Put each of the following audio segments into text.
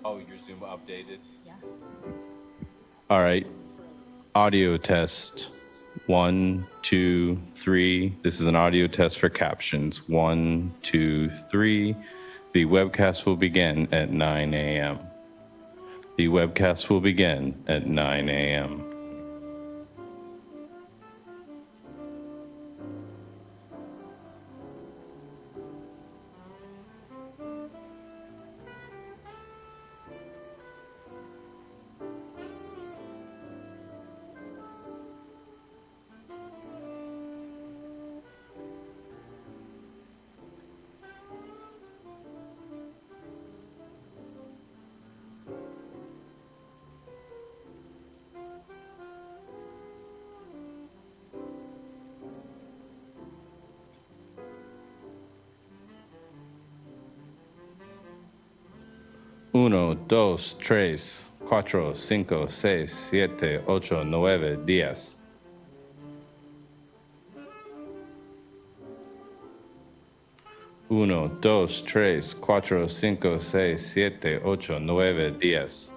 Oh, your Zoom updated? Yeah. All right. Audio test. 1, 2, 3. This is an audio test for captions. 1, 2, 3. The webcast will begin at 9 a.m. The webcast will begin at 9 a.m. Uno, dos, tres, cuatro, cinco, seis, siete, ocho, nueve, diez. Uno, dos, tres, cuatro, cinco, seis, siete, ocho, nueve, diez.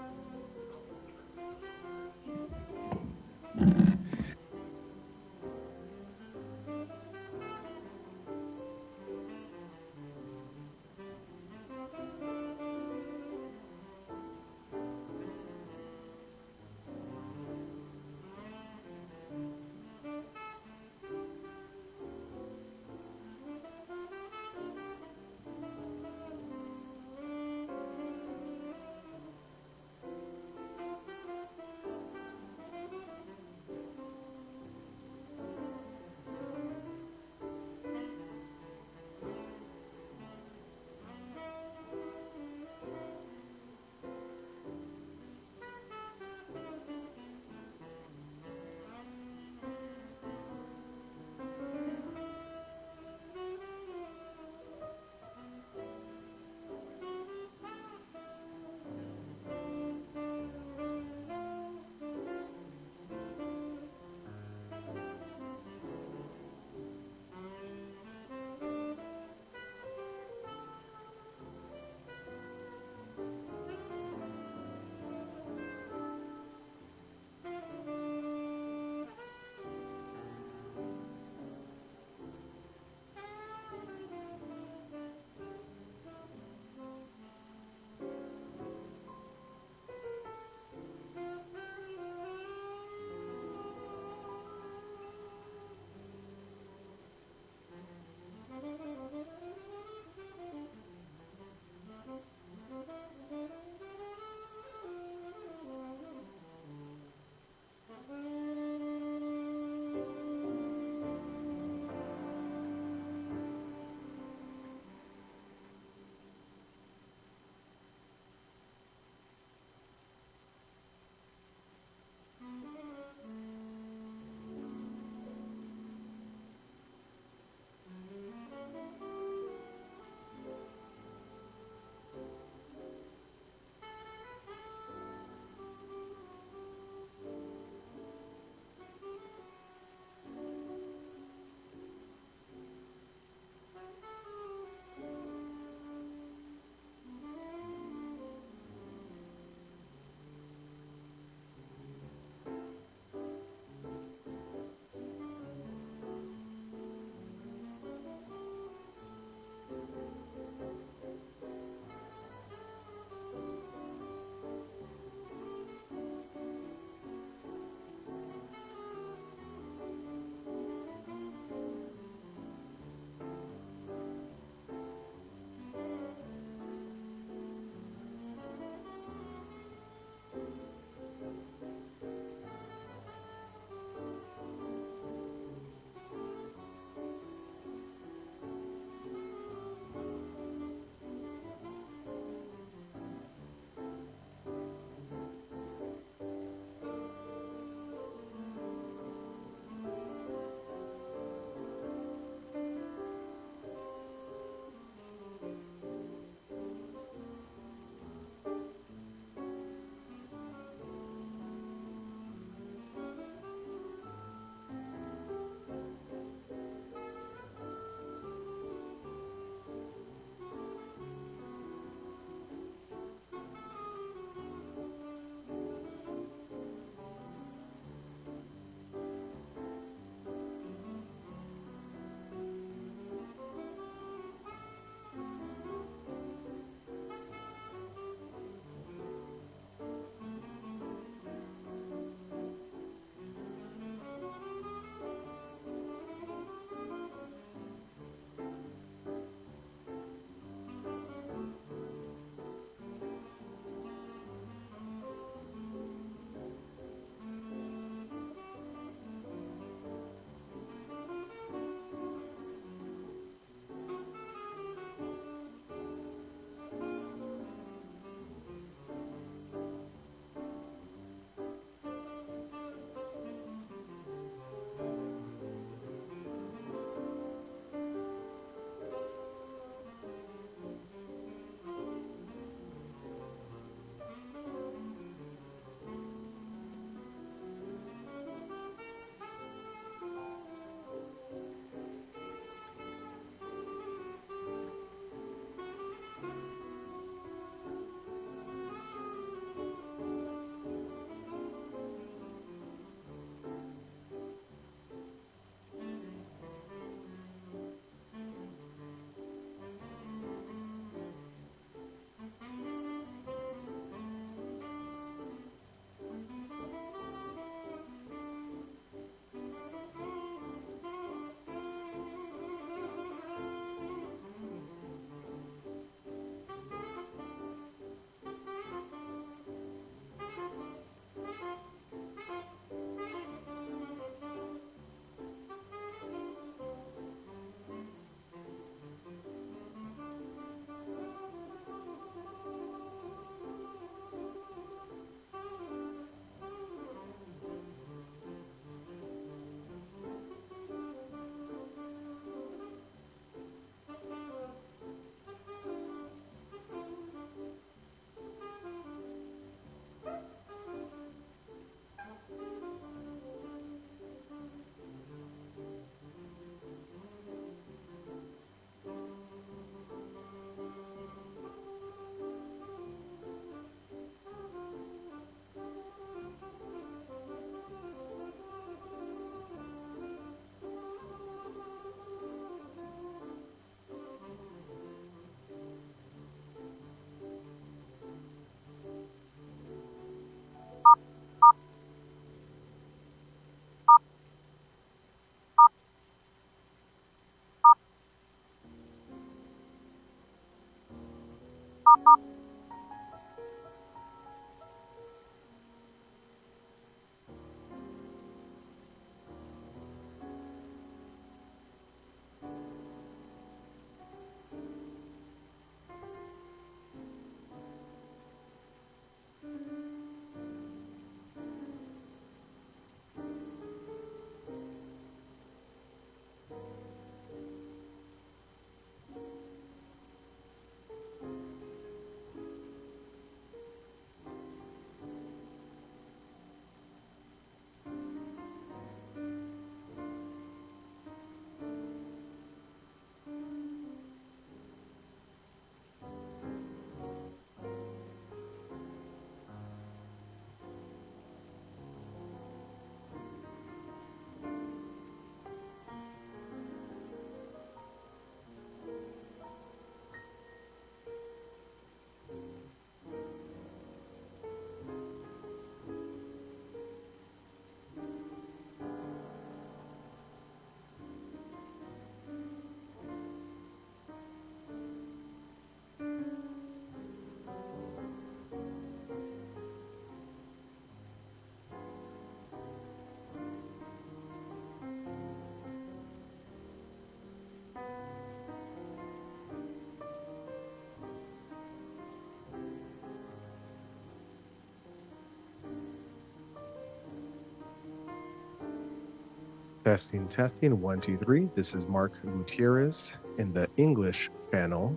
Testing, testing. 1, 2, 3. This is Mark Gutierrez in the English channel.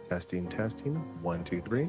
Testing, testing. 1, 2, 3.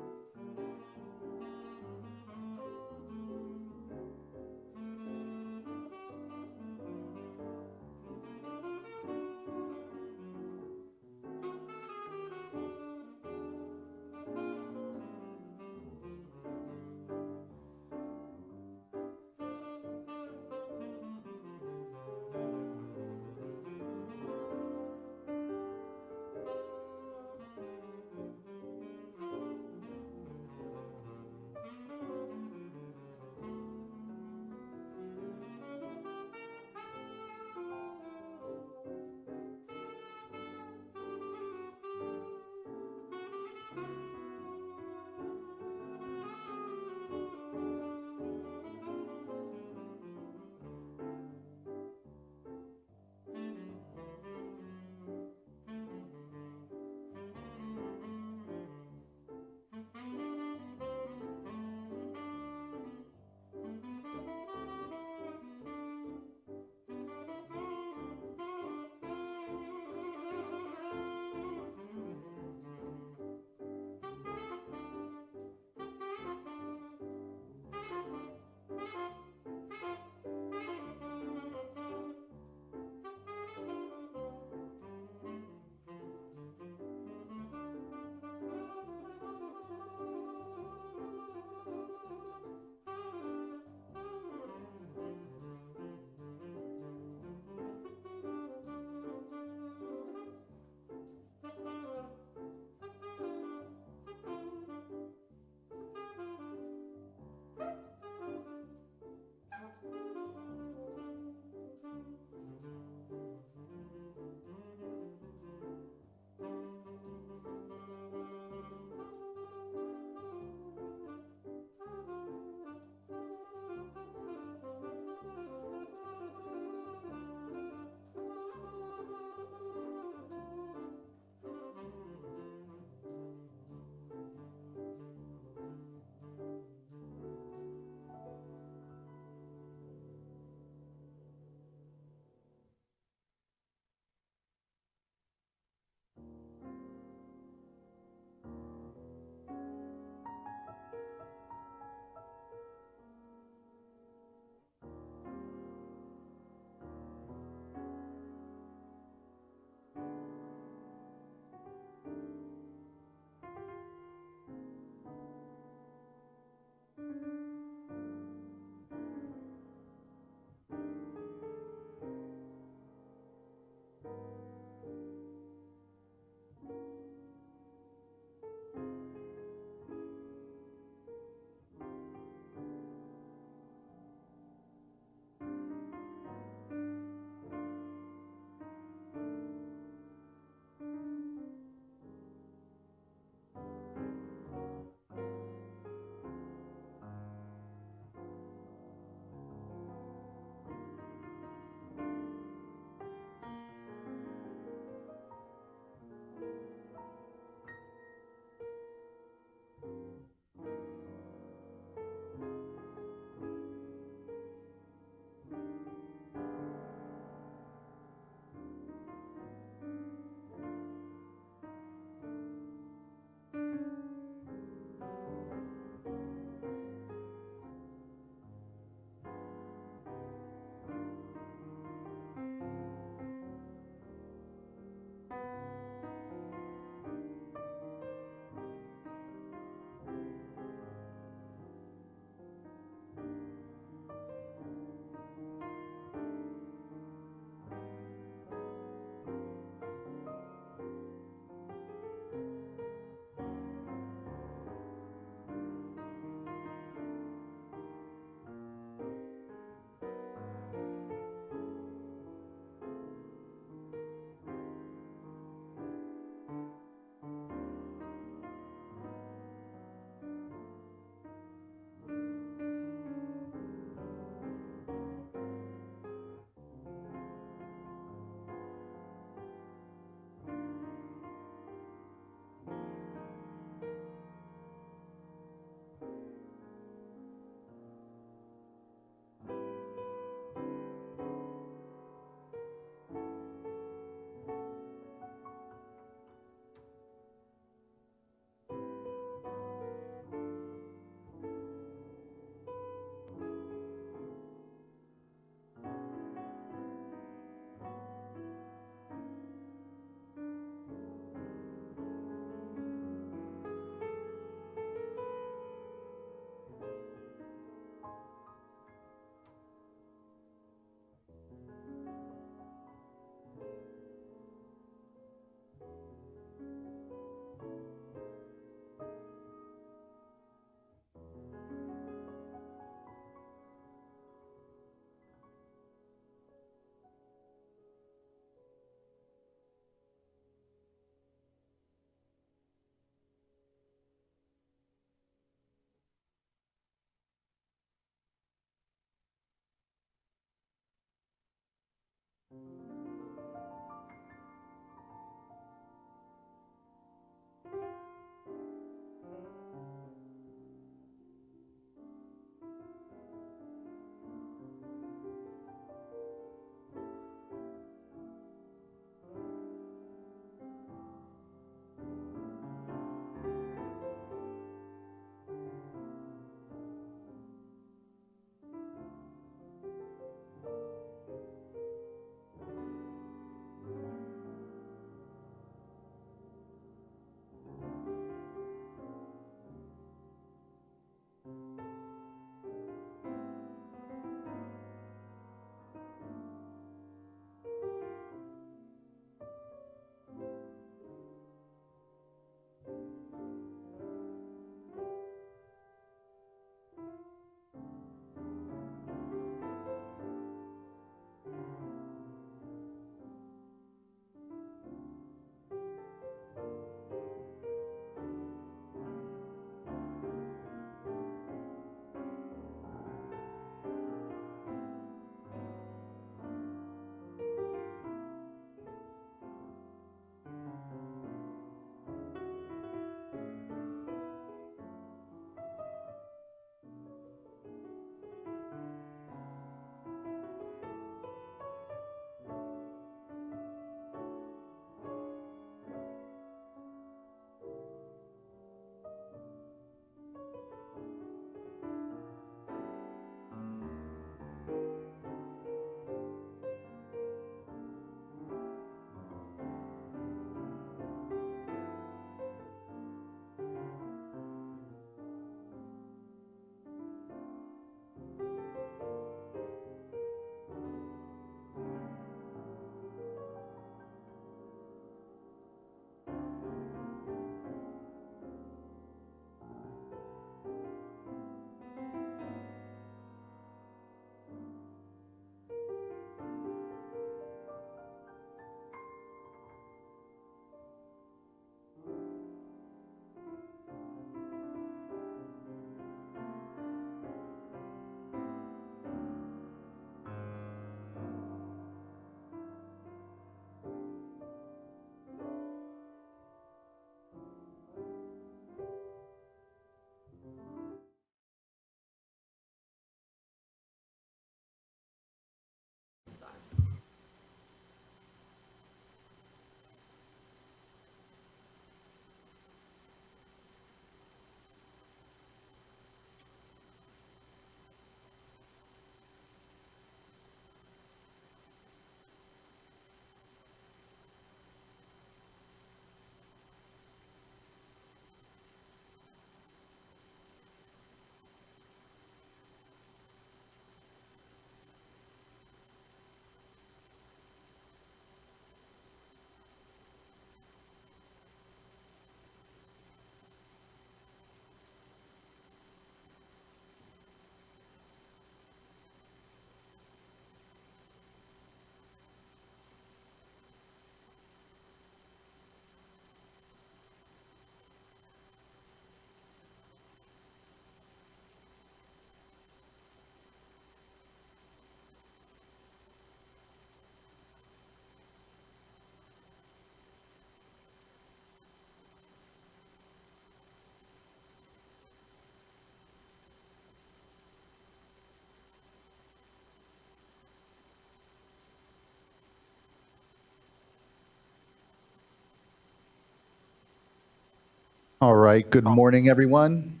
All right, good morning, everyone.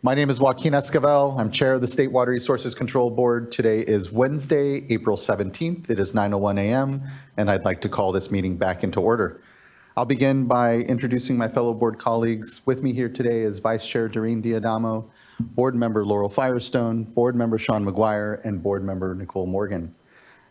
My name is Joaquin Esquivel. I'm Chair of the State Water Resources Control Board. Today is Wednesday, April 17th. It is 9:01 a.m., and I'd like to call this meeting back into order. I'll begin by introducing my fellow board colleagues. With me here today is Vice Chair Doreen Diadamo, Board Member Laurel Firestone, Board Member Sean McGuire, and Board Member Nicole Morgan.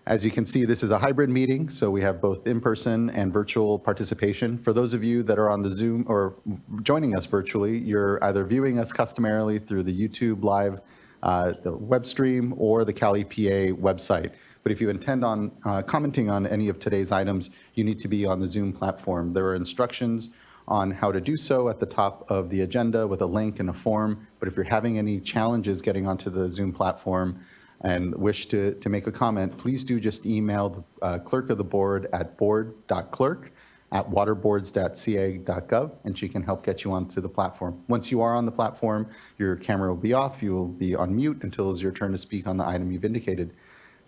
As you can see, this is a hybrid meeting, so we have both in-person and virtual participation. For those of you that are on the Zoom or joining us virtually, you're either viewing us customarily through the YouTube live the web stream or the Cal EPA website. But if you intend on commenting on any of today's items, you need to be on the Zoom platform. There are instructions on how to do so at the top of the agenda with a link and a form. But if you're having any challenges getting onto the Zoom platform, and wish to make a comment, please do just email the clerk of the board at board.clerk@waterboards.ca.gov, and she can help get you onto the platform. Once you are on the platform, your camera will be off. You will be on mute until it's your turn to speak on the item you've indicated.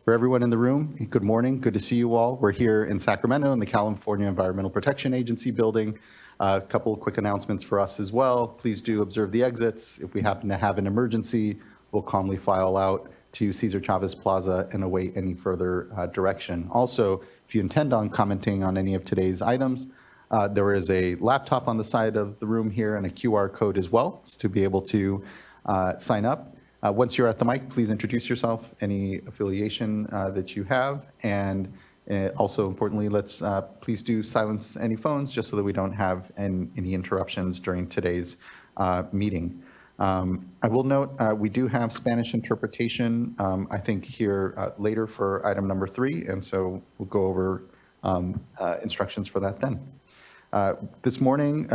For everyone in the room, good morning. Good to see you all. We're here in Sacramento in the California Environmental Protection Agency building. A couple of quick announcements for us as well. Please do observe the exits. If we happen to have an emergency, we'll calmly file out to Cesar Chavez Plaza and await any further direction. Also, if you intend on commenting on any of today's items, there is a laptop on the side of the room here and a QR code as well to be able to sign up. Once you're at the mic, please introduce yourself, any affiliation that you have, and also importantly, let's please do silence any phones just so that we don't have any interruptions during today's meeting. I will note we do have Spanish interpretation, I think, here later for item number 3, and so we'll go over instructions for that then. This morning,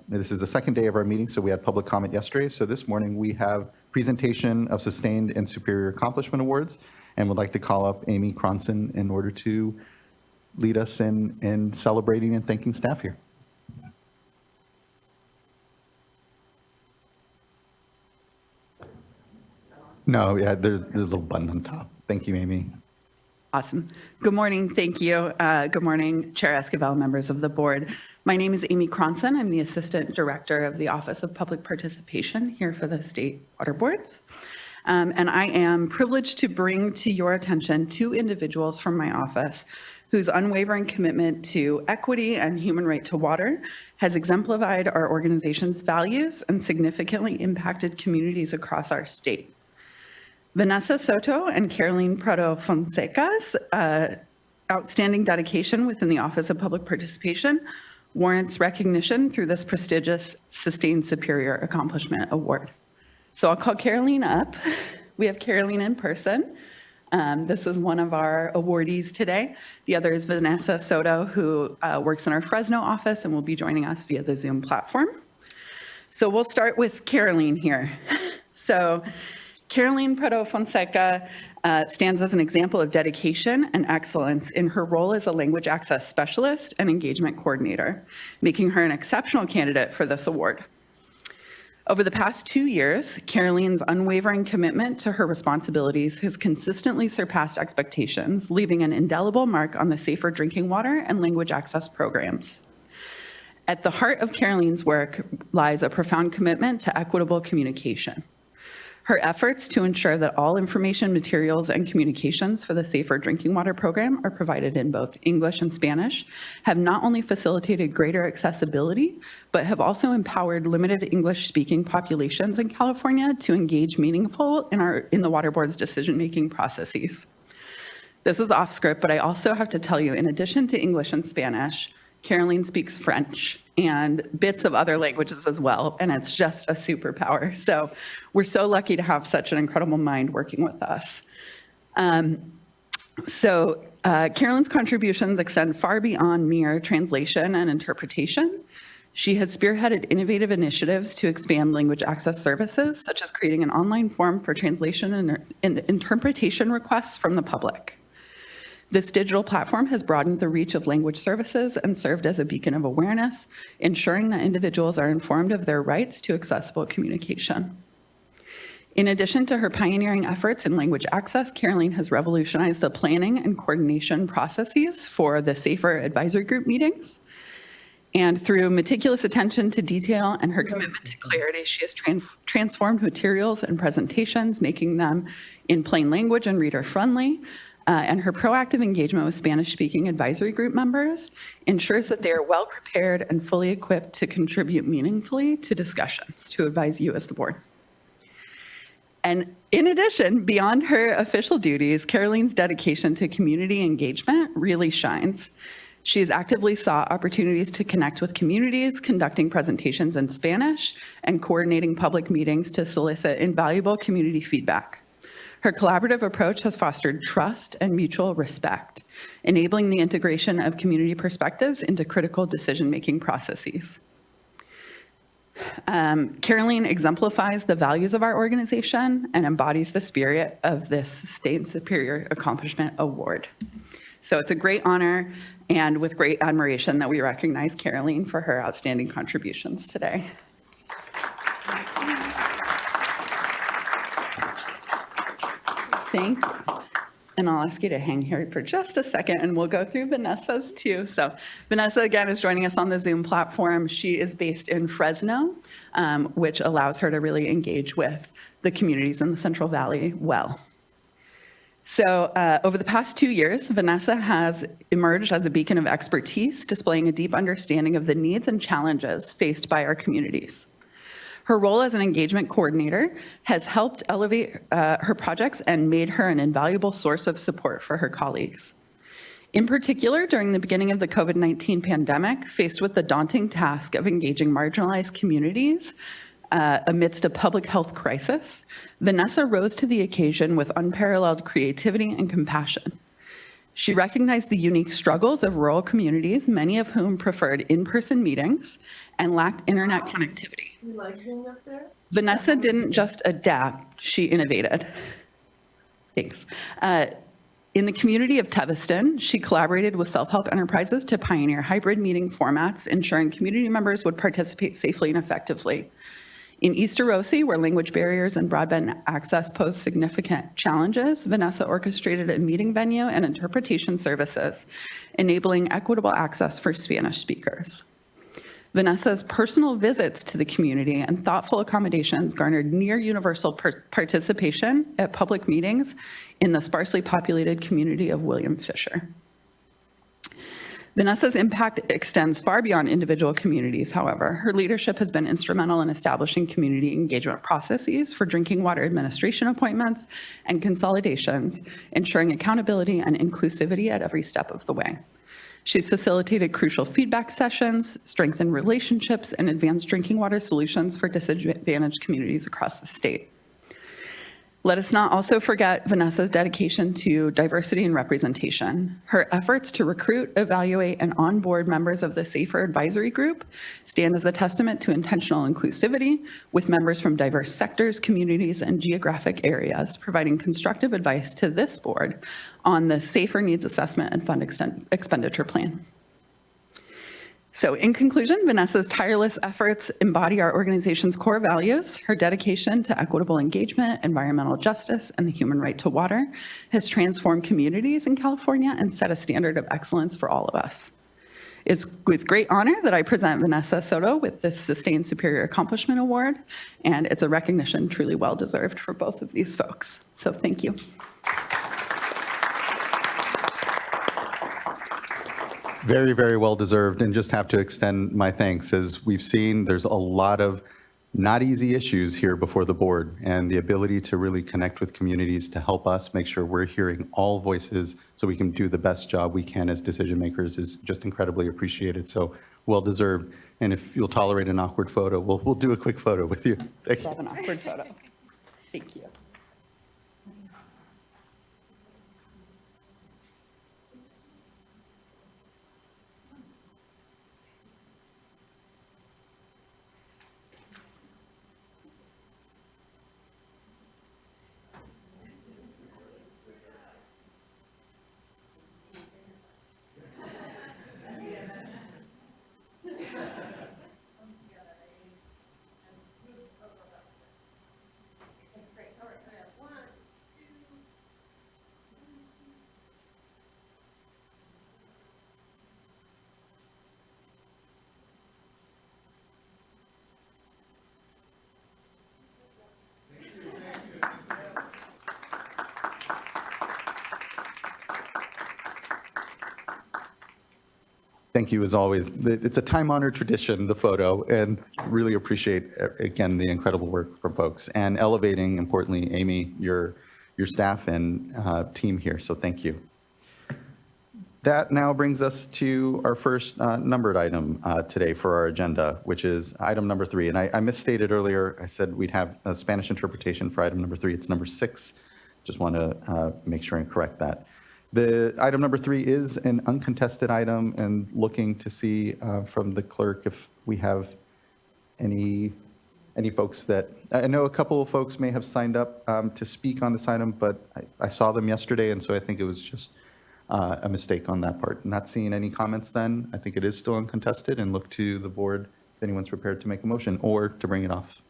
this is the second day of our meeting, so we had public comment yesterday. So this morning we have presentation of Sustained and Superior Accomplishment Awards, and would like to call up Amy Cronson in order to lead us in celebrating and thanking staff here. No, yeah, there's a little button on top. Thank you, Amy. Awesome. Good morning. Thank you. Good morning, Chair Esquivel, members of the board. My name is Amy Cronson. I'm the Assistant Director of the Office of Public Participation here for the State Water Boards. And I am privileged to bring to your attention 2 individuals from my office whose unwavering commitment to equity and human right to water has exemplified our organization's values and significantly impacted communities across our state. Vanessa Soto and Caroline Prado Fonseca's outstanding dedication within the Office of Public Participation warrants recognition through this prestigious Sustained Superior Accomplishment Award. So I'll call Caroline up. We have Caroline in person. This is one of our awardees today. The other is Vanessa Soto, who works in our Fresno office and will be joining us via the Zoom platform. So we'll start with Caroline here. So Caroline Prado Fonseca stands as an example of dedication and excellence in her role as a language access specialist and engagement coordinator, making her an exceptional candidate for this award. Over the past 2 years, Caroline's unwavering commitment to her responsibilities has consistently surpassed expectations, leaving an indelible mark on the safer drinking water and language access programs. At the heart of Caroline's work lies a profound commitment to equitable communication. Her efforts to ensure that all information, materials, and communications for the Safer Drinking Water Program are provided in both English and Spanish have not only facilitated greater accessibility, but have also empowered limited English-speaking populations in California to engage meaningful in the Water Board's decision-making processes. This is off script, but I also have to tell you, in addition to English and Spanish, Caroline speaks French and bits of other languages as well, and it's just a superpower. So we're so lucky to have such an incredible mind working with us. Caroline's contributions extend far beyond mere translation and interpretation. She has spearheaded innovative initiatives to expand language access services, such as creating an online form for translation and interpretation requests from the public. This digital platform has broadened the reach of language services and served as a beacon of awareness, ensuring that individuals are informed of their rights to accessible communication. In addition to her pioneering efforts in language access, Caroline has revolutionized the planning and coordination processes for the Safer Advisory Group meetings And through meticulous attention to detail and her commitment to clarity, she has transformed materials and presentations, making them in plain language and reader-friendly. And her proactive engagement with Spanish-speaking advisory group members ensures that they are well prepared and fully equipped to contribute meaningfully to discussions to advise you as the board. And in addition, beyond her official duties, Caroline's dedication to community engagement really shines. She has actively sought opportunities to connect with communities, conducting presentations in Spanish, and coordinating public meetings to solicit invaluable community feedback. Her collaborative approach has fostered trust and mutual respect, enabling the integration of community perspectives into critical decision-making processes. Caroline exemplifies the values of our organization and embodies the spirit of this Sustained Superior Accomplishment Award. So it's a great honor and with great admiration that we recognize Caroline for her outstanding contributions today. Thank you. And I'll ask you to hang here for just a second and we'll go through Vanessa's too. So Vanessa, again, is joining us on the Zoom platform. She is based in Fresno, which allows her to really engage with the communities in the Central Valley well. So over the past 2 years, Vanessa has emerged as a beacon of expertise, displaying a deep understanding of the needs and challenges faced by our communities. Her role as an engagement coordinator has helped elevate her projects and made her an invaluable source of support for her colleagues. In particular, during the beginning of the COVID-19 pandemic, faced with the daunting task of engaging marginalized communities amidst a public health crisis, Vanessa rose to the occasion with unparalleled creativity and compassion. She recognized the unique struggles of rural communities, many of whom preferred in-person meetings and lacked internet connectivity. You like being up there? Vanessa didn't just adapt, she innovated. Thanks. In the community of Teviston, she collaborated with self-help enterprises to pioneer hybrid meeting formats, ensuring community members would participate safely and effectively. In East Arosi, where language barriers and broadband access pose significant challenges, Vanessa orchestrated a meeting venue and interpretation services, enabling equitable access for Spanish speakers. Vanessa's personal visits to the community and thoughtful accommodations garnered near universal participation at public meetings in the sparsely populated community of William Fisher. Vanessa's impact extends far beyond individual communities, however. Her leadership has been instrumental in establishing community engagement processes for drinking water administration appointments and consolidations, ensuring accountability and inclusivity at every step of the way. She's facilitated crucial feedback sessions, strengthened relationships, and advanced drinking water solutions for disadvantaged communities across the state. Let us not also forget Vanessa's dedication to diversity and representation. Her efforts to recruit, evaluate, and onboard members of the SAFER Advisory Group stand as a testament to intentional inclusivity, with members from diverse sectors, communities, and geographic areas, providing constructive advice to this board on the SAFER Needs Assessment and Fund Expenditure Plan. So in conclusion, Vanessa's tireless efforts embody our organization's core values. Her dedication to equitable engagement, environmental justice, and the human right to water has transformed communities in California and set a standard of excellence for all of us. It's with great honor that I present Vanessa Soto with this Sustained Superior Accomplishment Award, and it's a recognition truly well-deserved for both of these folks. So thank you. Very, very well deserved, and just have to extend my thanks. As we've seen, there's a lot of not easy issues here before the board, and the ability to really connect with communities to help us make sure we're hearing all voices so we can do the best job we can as decision makers is just incredibly appreciated. So well deserved. And if you'll tolerate an awkward photo, we'll do a quick photo with you. Thank you. Love an awkward photo. Thank you. Great, all right. Thank you, as always. It's a time-honored tradition, the photo, and really appreciate, again, the incredible work from folks and elevating, importantly, Amy, your staff and team here, so thank you. That now brings us to our first numbered item today for our agenda, which is item number 3. And I misstated earlier, I said we'd have a Spanish interpretation for item number 3. It's number 6. Just want to make sure and correct that. The item number 3 is an uncontested item, and looking to see from the clerk if we have any folks that, I know a couple of folks may have signed up to speak on this item, but I saw them yesterday, and so I think it was just a mistake on that part. Not seeing any comments then, I think it is still uncontested, and look to the board if anyone's prepared to make a motion or to bring it off.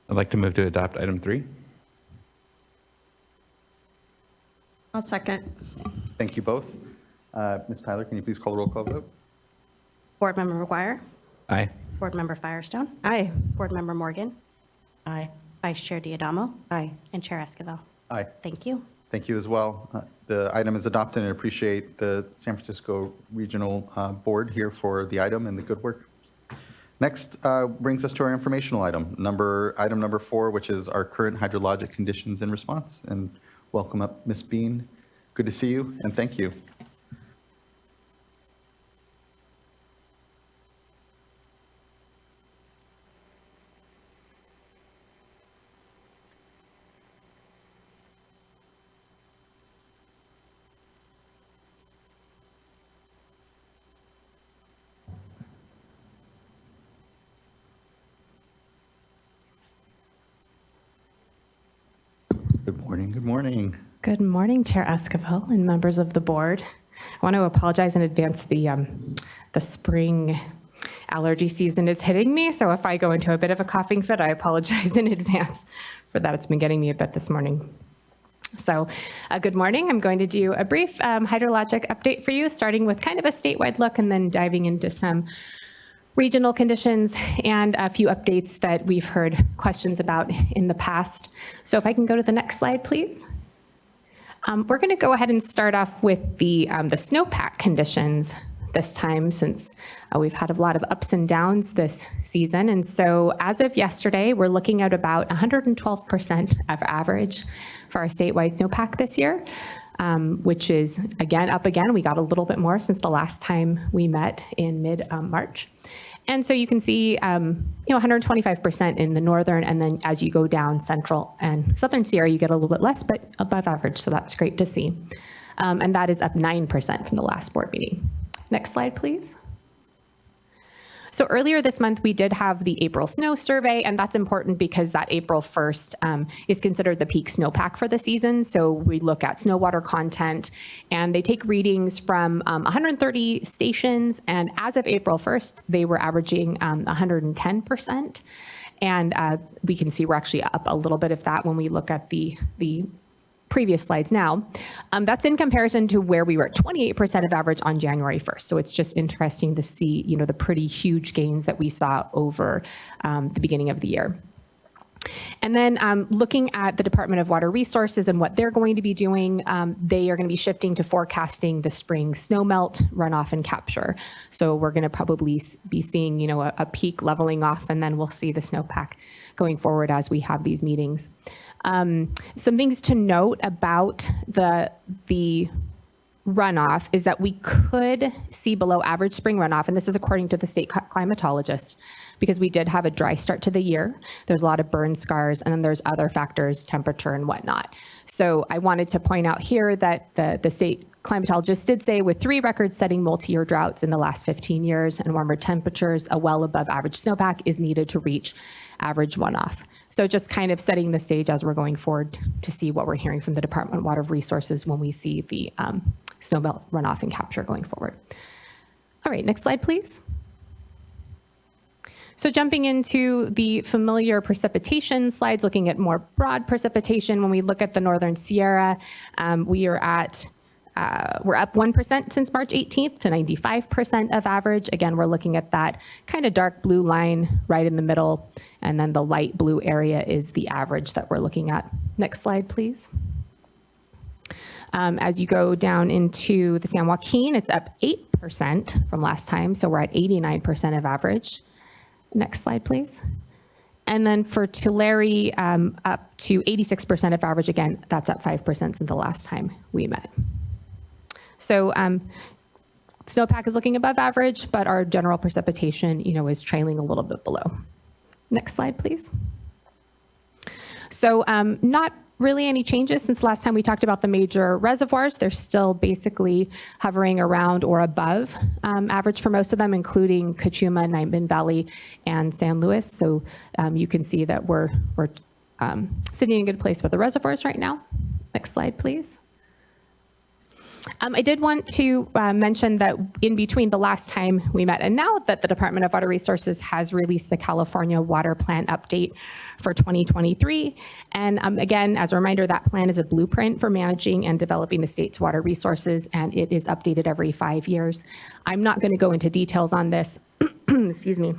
I'd like to move to adopt item 3. I'll second. Thank you both. Ms. Tyler, can you please call the roll call vote? Board Member McGuire, Aye. Board Member Firestone, Aye. Board Member Morgan, Aye. Vice Chair Diadamo, Aye. and Chair Esquivel. Aye. Thank you. Thank you as well. The item is adopted, and appreciate the San Francisco Regional Board here for the item and the good work. Next brings us to our informational item number 4, which is our current hydrologic conditions and response. And welcome up, Ms. Bean. Good to see you, and thank you. Good morning, good morning. Good morning, Chair Esquivel and members of the board. I want to apologize in advance. The spring allergy season is hitting me, so if I go into a bit of a coughing fit, I apologize in advance for that. It's been getting me a bit this morning. So good morning. I'm going to do a brief hydrologic update for you, starting with kind of a statewide look and then diving into some regional conditions and a few updates that we've heard questions about in the past. So if I can go to the next slide, please. We're going to go ahead and start off with the snowpack conditions this time, since we've had a lot of ups and downs this season. And so as of yesterday, we're looking at about 112% of average for our statewide snowpack this year, which is up again. We got a little bit more since the last time we met in mid-March. And so you can see, 125% in the northern, and then as you go down central and southern Sierra, you get a little bit less, but above average. So that's great to see. And that is up 9% from the last board meeting. Next slide, please. So earlier this month, we did have the April snow survey, and that's important because that April 1st is considered the peak snowpack for the season. So we look at snow water content, and they take readings from 130 stations, and as of April 1st, they were averaging 110%. And we can see we're actually up a little bit of that when we look at the previous slides now. That's in comparison to where we were at 28% of average on January 1st. So it's just interesting to see, the pretty huge gains that we saw over the beginning of the year. And then looking at the Department of Water Resources and what they're going to be doing, they are going to be shifting to forecasting the spring snowmelt, runoff, and capture. So we're going to probably be seeing, a peak leveling off, and then we'll see the snowpack going forward as we have these meetings. Some things to note about the runoff is that we could see below average spring runoff, and this is according to the state climatologist, because we did have a dry start to the year. There's a lot of burn scars, and then there's other factors, temperature and whatnot. So I wanted to point out here that the state climatologist did say with 3 record-setting multi-year droughts in the last 15 years and warmer temperatures, a well above average snowpack is needed to reach average runoff. So just kind of setting the stage as we're going forward to see what we're hearing from the Department of Water Resources when we see the snowmelt, runoff, and capture going forward. All right, next slide, please. So jumping into the familiar precipitation slides, looking at more broad precipitation, when we look at the Northern Sierra, we're up 1% since March 18th to 95% of average. Again, we're looking at that kind of dark blue line right in the middle, and then the light blue area is the average that we're looking at. Next slide, please. As you go down into the San Joaquin, it's up 8% from last time, so we're at 89% of average. Next slide, please. And then for Tulare, up to 86% of average. Again, that's up 5% since the last time we met. So snowpack is looking above average, but our general precipitation, is trailing a little bit below. Next slide, please. So not really any changes since last time we talked about the major reservoirs. They're still basically hovering around or above average for most of them, including Cachuma, Nineman Valley, and San Luis. So you can see that we're sitting in a good place with the reservoirs right now. Next slide, please. I did want to mention that in between the last time we met and now that the Department of Water Resources has released the California Water Plan update for 2023. And again, as a reminder, that plan is a blueprint for managing and developing the state's water resources, and it is updated every 5 years. I'm not going to go into details on this, excuse me.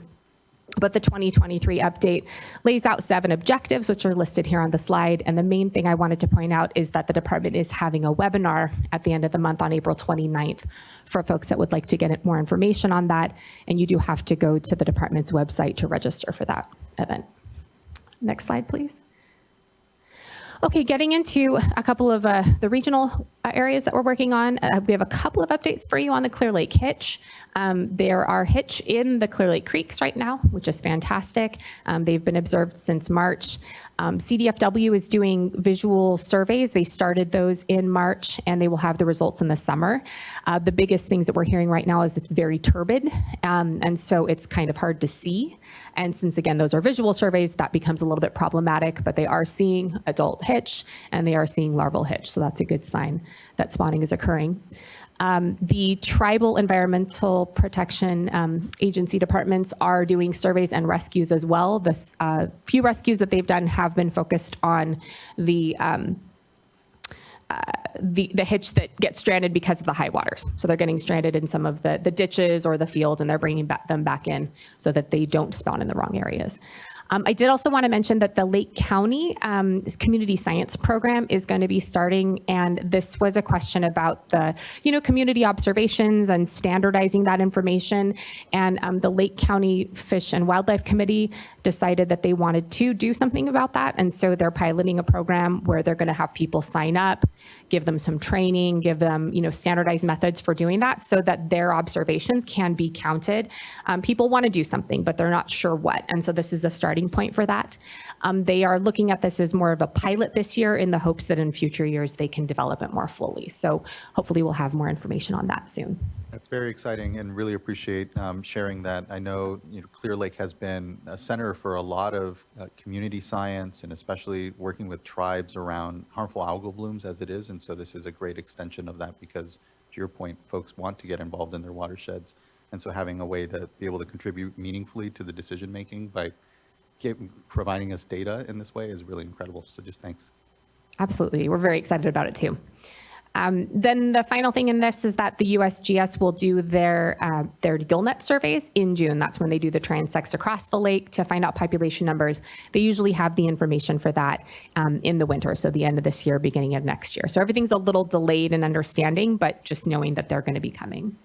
But the 2023 update lays out 7 objectives, which are listed here on the slide. And the main thing I wanted to point out is that the department is having a webinar at the end of the month on April 29th for folks that would like to get more information on that. And you do have to go to the department's website to register for that event. Next slide, please. Okay, getting into a couple of the regional areas that we're working on. We have a couple of updates for you on the Clear Lake Hitch. There are hitch in the Clear Lake Creeks right now, which is fantastic. They've been observed since March. CDFW is doing visual surveys. They started those in March, and they will have the results in the summer. The biggest things that we're hearing right now is it's very turbid, and so it's kind of hard to see. And since, again, those are visual surveys, that becomes a little bit problematic, but they are seeing adult hitch, and they are seeing larval hitch, so that's a good sign that spawning is occurring. The tribal environmental protection agency departments are doing surveys and rescues as well. The few rescues that they've done have been focused on the hitch that gets stranded because of the high waters. So they're getting stranded in some of the ditches or the fields, and they're bringing them back in so that they don't spawn in the wrong areas. I did also want to mention that the Lake County community science program is going to be starting, and this was a question about the, community observations and standardizing that information. And the Lake County Fish and Wildlife Committee decided that they wanted to do something about that, and so they're piloting a program where they're going to have people sign up, give them some training, give them, standardized methods for doing that, so that their observations can be counted. People want to do something, but they're not sure what, and so this is a starting point for that. They are looking at this as more of a pilot this year in the hopes that in future years they can develop it more fully. So hopefully we'll have more information on that soon. That's very exciting, and really appreciate sharing that. I know, Clear Lake has been a center for a lot of community science, and especially working with tribes around harmful algal blooms as it is. And so this is a great extension of that because, to your point, folks want to get involved in their watersheds. And so having a way to be able to contribute meaningfully to the decision making by providing us data in this way is really incredible. So just thanks. Absolutely. We're very excited about it too. Then the final thing in this is that the USGS will do their gillnet surveys in June. That's when they do the transects across the lake to find out population numbers. They usually have the information for that in the winter, so the end of this year, beginning of next year. So everything's a little delayed in understanding, but just knowing that they're going to be coming.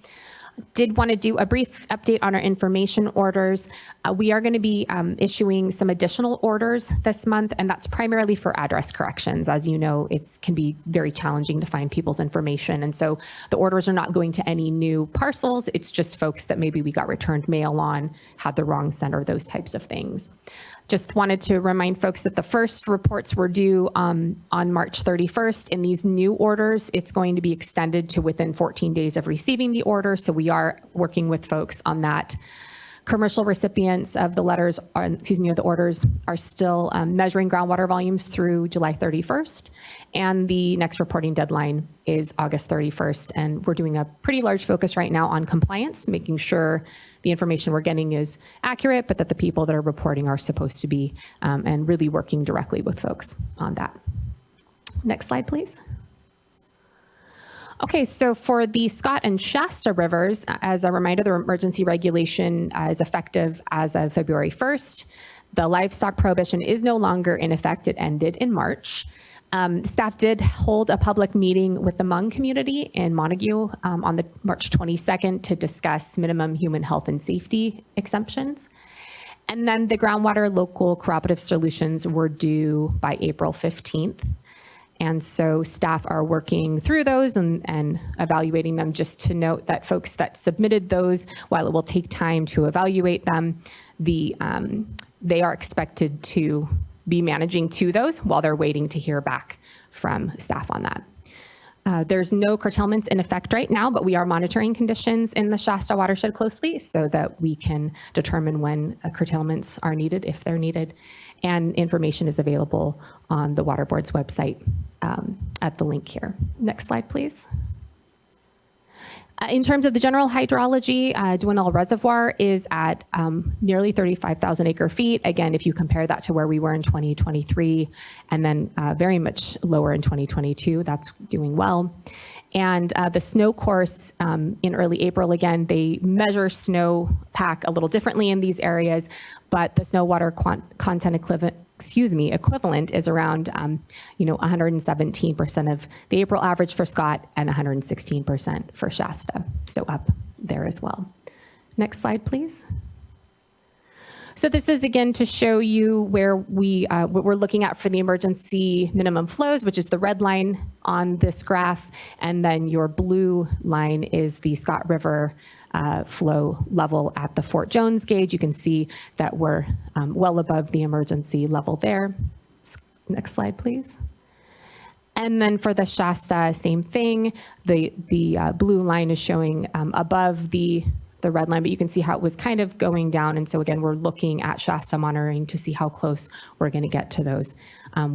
Did want to do a brief update on our information orders. We are going to be issuing some additional orders this month, and that's primarily for address corrections. As you know, it can be very challenging to find people's information, and so the orders are not going to any new parcels. It's just folks that maybe we got returned mail on, had the wrong sender, those types of things. Just wanted to remind folks that the first reports were due on March 31st. In these new orders, it's going to be extended to within 14 days of receiving the order. So we are working with folks on that. Commercial recipients of the letters, the orders are still measuring groundwater volumes through July 31st. And the next reporting deadline is August 31st. And we're doing a pretty large focus right now on compliance, making sure the information we're getting is accurate, but that the people that are reporting are supposed to be, and really working directly with folks on that. Next slide, please. Okay, so for the Scott and Shasta rivers, as a reminder, the emergency regulation is effective as of February 1st. The livestock prohibition is no longer in effect. It ended in March. Staff did hold a public meeting with the Hmong community in Montague on the March 22nd to discuss minimum human health and safety exemptions. And then the groundwater local cooperative solutions were due by April 15th. And so staff are working through those and evaluating them. Just to note that folks that submitted those, while it will take time to evaluate them, they are expected to be managing to those while they're waiting to hear back from staff on that. There's no curtailments in effect right now, but we are monitoring conditions in the Shasta watershed closely so that we can determine when curtailments are needed, if they're needed. And information is available on the Water Board's website at the link here. Next slide, please. In terms of the general hydrology, Dwinelle Reservoir is at nearly 35,000 acre feet. Again, if you compare that to where we were in 2023, and then very much lower in 2022, that's doing well. And the snow course in early April, again, they measure snowpack a little differently in these areas, but the snow water content equivalent is around 117% of the April average for Scott and 116% for Shasta. So up there as well. Next slide, please. So this is again to show you where what we're looking at for the emergency minimum flows, which is the red line on this graph, and then your blue line is the Scott River flow level at the Fort Jones gauge. You can see that we're well above the emergency level there. Next slide, please. And then for the Shasta, same thing. The blue line is showing above the red line, but you can see how it was kind of going down. And so again, we're looking at Shasta monitoring to see how close we're going to get to those,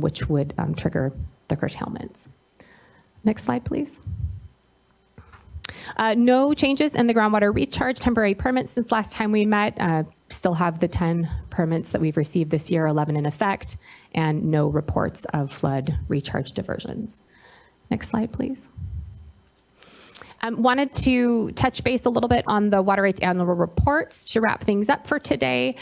which would trigger the curtailments. Next slide, please. No changes in the groundwater recharge temporary permits since last time we met. Still have the 10 permits that we've received this year, 11 in effect, and no reports of flood recharge diversions. Next slide, please. Wanted to touch base a little bit on the water rights annual reports to wrap things up for today.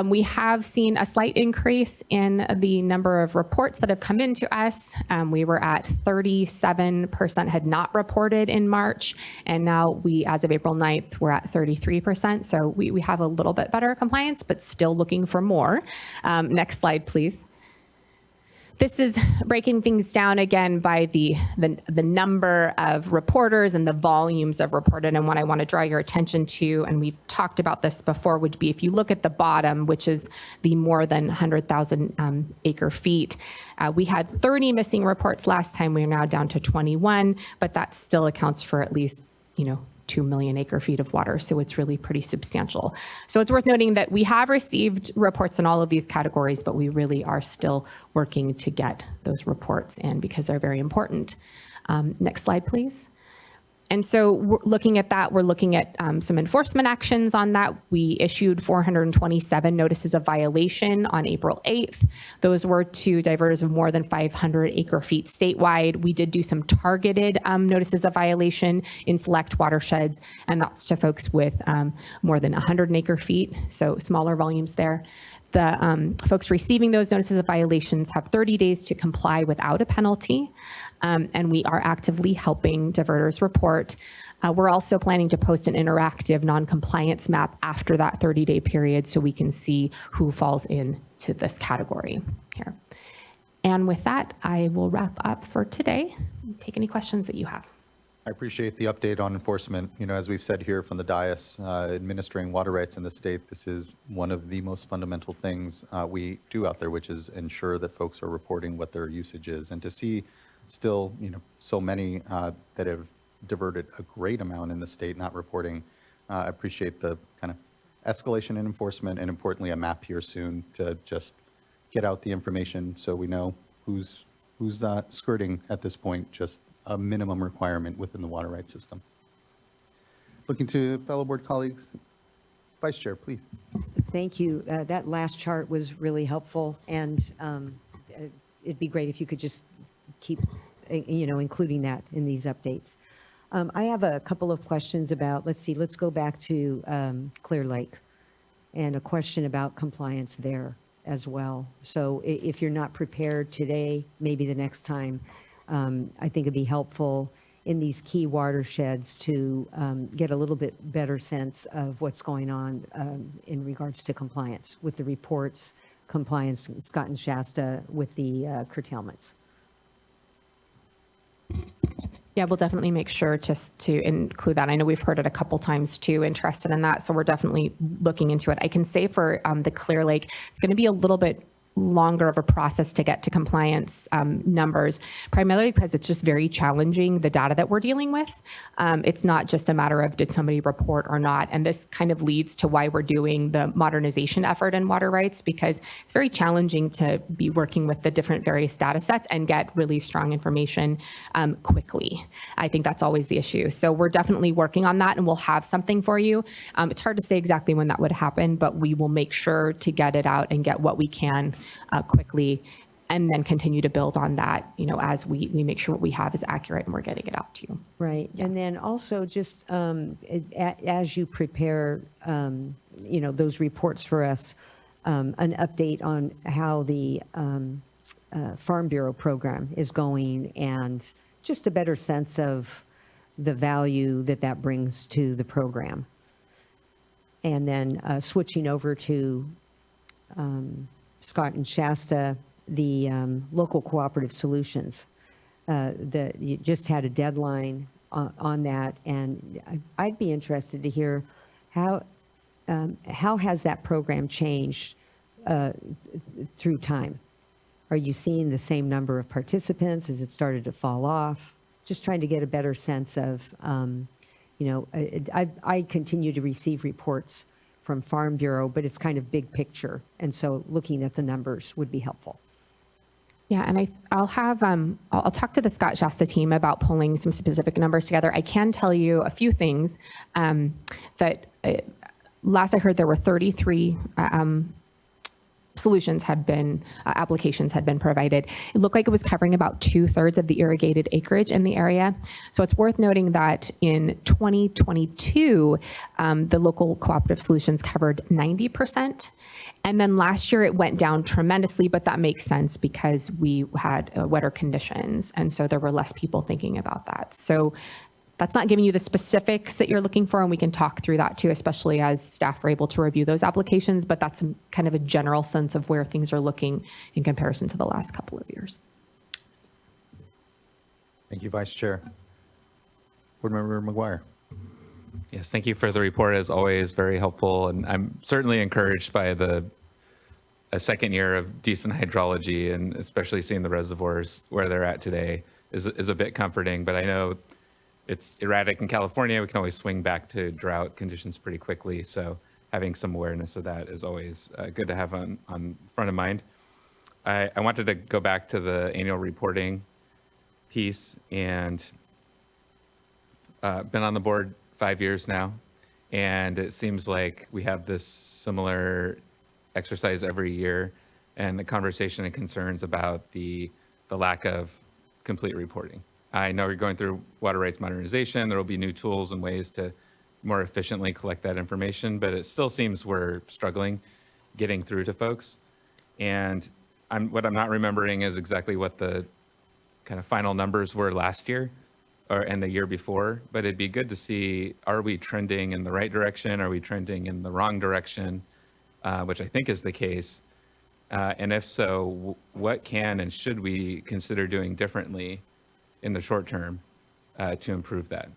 We have seen a slight increase in the number of reports that have come into us. We were at 37% had not reported in March, and now as of April 9th, we're at 33%. So we have a little bit better compliance, but still looking for more. Next slide, please. This is breaking things down again by the number of reporters and the volumes of reported. And what I want to draw your attention to, and we've talked about this before, would be if you look at the bottom, which is the more than 100,000 acre feet. We had 30 missing reports last time. We are now down to 21, but that still accounts for at least, 2 million acre feet of water. So it's really pretty substantial. So it's worth noting that we have received reports in all of these categories, but we really are still working to get those reports in because they're very important. Next slide, please. And so we're looking at that, we're looking at some enforcement actions on that. We issued 427 notices of violation on April 8th. Those were to diverters of more than 500 acre feet statewide. We did do some targeted notices of violation in select watersheds, and that's to folks with more than 100 acre feet, so smaller volumes there. The folks receiving those notices of violations have 30 days to comply without a penalty, and we are actively helping diverters report. We're also planning to post an interactive non-compliance map after that 30-day period so we can see who falls into this category here. And with that, I will wrap up for today. Take any questions that you have. I appreciate the update on enforcement. As we've said here from the dais, administering water rights in the state, this is one of the most fundamental things we do out there, which is ensure that folks are reporting what their usage is. And to see still, so many that have diverted a great amount in the state not reporting, I appreciate the kind of escalation in enforcement, and importantly, a map here soon to just get out the information so we know who's skirting at this point, just a minimum requirement within the water rights system. Looking to fellow board colleagues. Vice Chair, please. Thank you. That last chart was really helpful, and it'd be great if you could just keep, including that in these updates. I have a couple of questions about, let's go back to Clear Lake, and a question about compliance there. as well. So if you're not prepared today, maybe the next time, I think it'd be helpful in these key watersheds to get a little bit better sense of what's going on in regards to compliance with the reports, compliance, Scott and Shasta with the curtailments. Yeah, we'll definitely make sure to include that. I know we've heard it a couple times too, interested in that. So we're definitely looking into it. I can say for the Clear Lake, it's going to be a little bit longer of a process to get to compliance numbers, primarily because it's just very challenging, the data that we're dealing with. It's not just a matter of did somebody report or not. And this kind of leads to why we're doing the modernization effort in water rights, because it's very challenging to be working with the different various data sets and get really strong information quickly. I think that's always the issue. So we're definitely working on that, and we'll have something for you. It's hard to say exactly when that would happen, but we will make sure to get it out and get what we can quickly, and then continue to build on that, as we make sure what we have is accurate and we're getting it out to you. Right. And then also just as you prepare, those reports for us, an update on how the Farm Bureau program is going, and just a better sense of the value that brings to the program. And then switching over to Scott and Shasta, the local cooperative solutions. You just had a deadline on that, and I'd be interested to hear how has that program changed through time? Are you seeing the same number of participants? Has it started to fall off? Just trying to get a better sense of, I continue to receive reports from Farm Bureau, but it's kind of big picture. And so looking at the numbers would be helpful. Yeah, and I'll have I'll talk to the Scott Shasta team about pulling some specific numbers together. I can tell you a few things that last I heard there were 33 applications had been provided. It looked like it was covering about 2/3 of the irrigated acreage in the area. So it's worth noting that in 2022, the local cooperative solutions covered 90%. And then last year it went down tremendously, but that makes sense because we had wetter conditions. And so there were less people thinking about that. So that's not giving you the specifics that you're looking for, and we can talk through that too, especially as staff are able to review those applications, but that's kind of a general sense of where things are looking in comparison to the last couple of years. Thank you, Vice Chair. Board Member McGuire. Yes, thank you for the report, as always, very helpful. And I'm certainly encouraged by a second year of decent hydrology, and especially seeing the reservoirs where they're at today is a bit comforting. But I know it's erratic in California. We can always swing back to drought conditions pretty quickly. So having some awareness of that is always good to have on front of mind. I wanted to go back to the annual reporting piece, and been on the board 5 years now. And it seems like we have this similar exercise every year, and the conversation and concerns about the lack of complete reporting. I know you're going through water rights modernization. There will be new tools and ways to more efficiently collect that information, but it still seems we're struggling getting through to folks. And what I'm not remembering is exactly what the kind of final numbers were last year and the year before, but it'd be good to see, are we trending in the right direction? Are we trending in the wrong direction? Which I think is the case. And if so, what can and should we consider doing differently in the short term to improve that?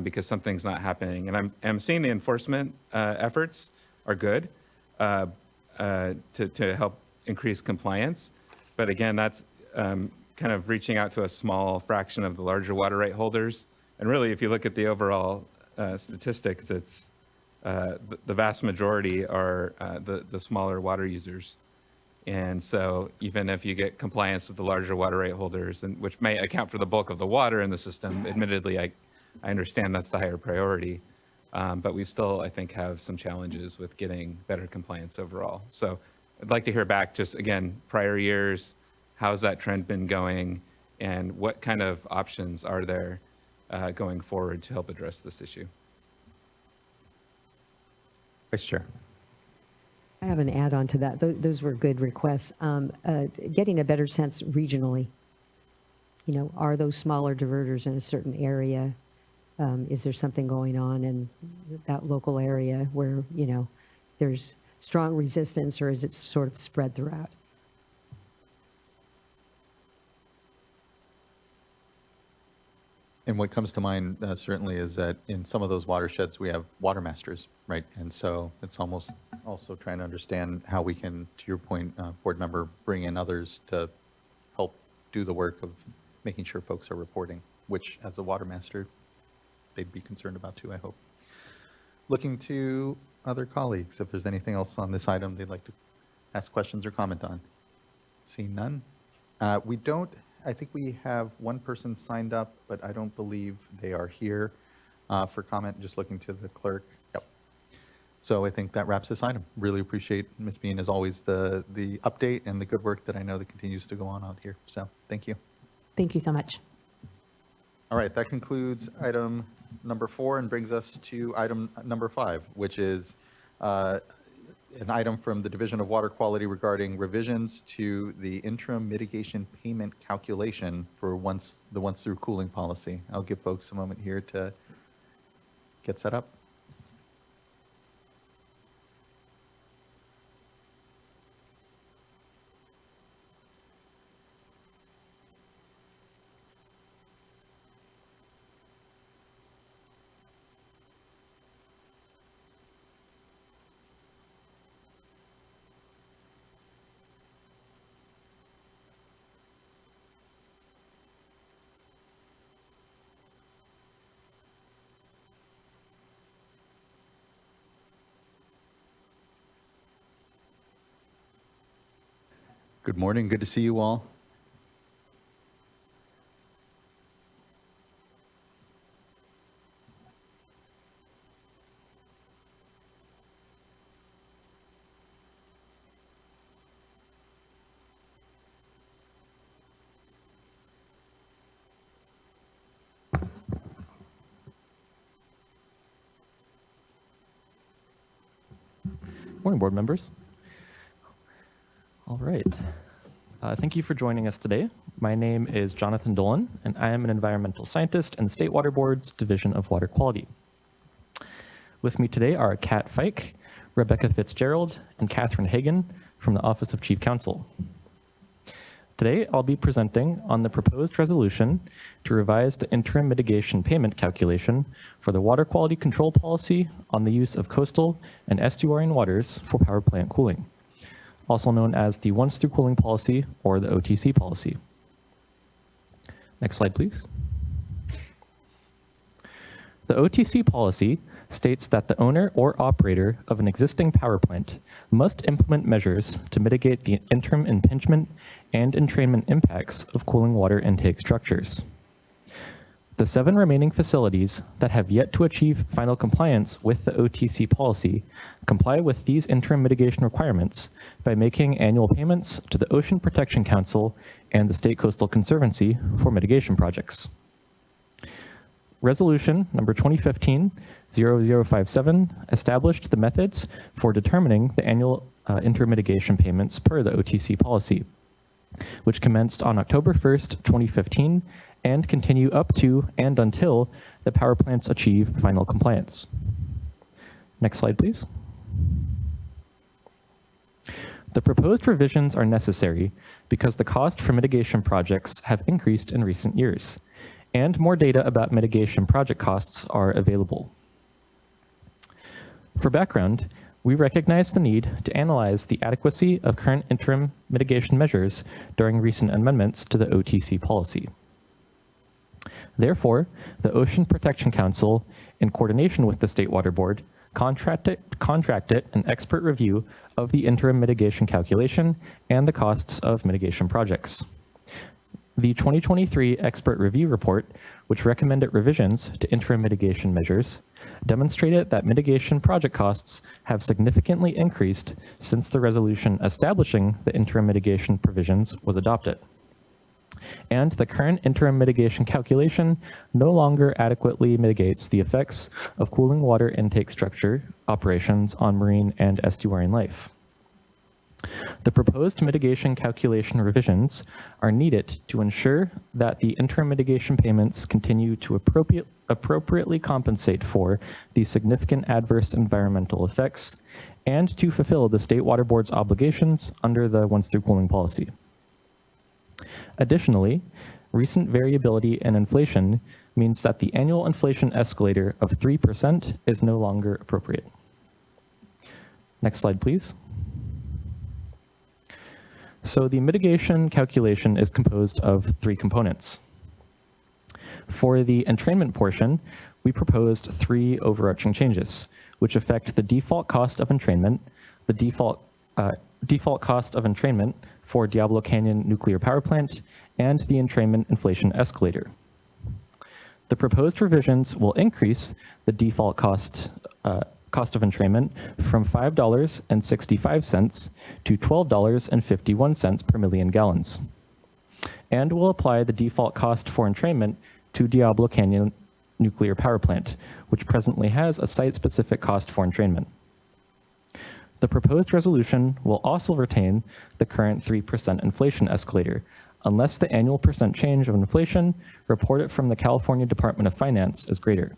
Because something's not happening. And I'm seeing the enforcement efforts are good to help increase compliance. But again, that's kind of reaching out to a small fraction of the larger water right holders. And really, if you look at the overall statistics, it's the vast majority are the smaller water users. And so even if you get compliance with the larger water right holders, and which may account for the bulk of the water in the system, admittedly, I understand that's the higher priority, but we still, I think, have some challenges with getting better compliance overall. So I'd like to hear back just, again, prior years, how's that trend been going, and what kind of options are there going forward to help address this issue? Vice Chair. I have an add-on to that. Those were good requests. Getting a better sense regionally. You know, are those smaller diverters in a certain area? Is there something going on in that local area where, you know, there's strong resistance, or is it sort of spread throughout? And what comes to mind certainly is that in some of those watersheds, we have water masters, right? And so it's almost also trying to understand how we can, to your point, board member, bring in others to help do the work of making sure folks are reporting, which as a water master, they'd be concerned about too, I hope. Looking to other colleagues, if there's anything else on this item they'd like to ask questions or comment on. Seeing none. We don't, I think we have one person signed up, but I don't believe they are here for comment. Just looking to the clerk. Yep. So I think that wraps this item. Really appreciate Ms. Bean, as always, the update and the good work that I know that continues to go on out here. So thank you. Thank you so much. All right, that concludes item number 4 and brings us to item number 5, which is an item from the Division of Water Quality regarding revisions to the interim mitigation payment calculation for the once-through cooling policy. I'll give folks a moment here to get set up. Good morning. Good to see you all. Morning, board members. All right. Thank you for joining us today. My name is Jonathan Dolan, and I am an environmental scientist in the State Water Board's Division of Water Quality. With me today are Kat Fike, Rebecca Fitzgerald, and Catherine Hagan from the Office of Chief Counsel. Today, I'll be presenting on the proposed resolution to revise the interim mitigation payment calculation for the water quality control policy on the use of coastal and estuarine waters for power plant cooling, also known as the once-through cooling policy or the OTC policy. Next slide, please. The OTC policy states that the owner or operator of an existing power plant must implement measures to mitigate the interim impingement and entrainment impacts of cooling water intake structures. The 7 remaining facilities that have yet to achieve final compliance with the OTC policy comply with these interim mitigation requirements by making annual payments to the Ocean Protection Council and the State Coastal Conservancy for mitigation projects. Resolution number 2015-0057 established the methods for determining the annual interim mitigation payments per the OTC policy, which commenced on October 1st, 2015, and continue up to and until the power plants achieve final compliance. Next slide, please. The proposed revisions are necessary because the cost for mitigation projects have increased in recent years, and more data about mitigation project costs are available. For background, we recognize the need to analyze the adequacy of current interim mitigation measures during recent amendments to the OTC policy. Therefore, the Ocean Protection Council, in coordination with the State Water Board, contracted an expert review of the interim mitigation calculation and the costs of mitigation projects. The 2023 expert review report, which recommended revisions to interim mitigation measures, demonstrated that mitigation project costs have significantly increased since the resolution establishing the interim mitigation provisions was adopted. And the current interim mitigation calculation no longer adequately mitigates the effects of cooling water intake structure operations on marine and estuarine life. The proposed mitigation calculation revisions are needed to ensure that the interim mitigation payments continue to appropriately compensate for the significant adverse environmental effects and to fulfill the State Water Board's obligations under the once-through pooling policy. Additionally, recent variability in inflation means that the annual inflation escalator of 3% is no longer appropriate. Next slide, please. So the mitigation calculation is composed of 3 components. For the entrainment portion, we proposed 3 overarching changes, which affect the default cost of entrainment, the default cost of entrainment for Diablo Canyon Nuclear Power Plant, and the entrainment inflation escalator. The proposed revisions will increase the default cost of entrainment from $5.65 to $12.51 per million gallons, and will apply the default cost for entrainment to Diablo Canyon Nuclear Power Plant, which presently has a site-specific cost for entrainment. The proposed resolution will also retain the current 3% inflation escalator, unless the annual percent change of inflation reported from the California Department of Finance is greater,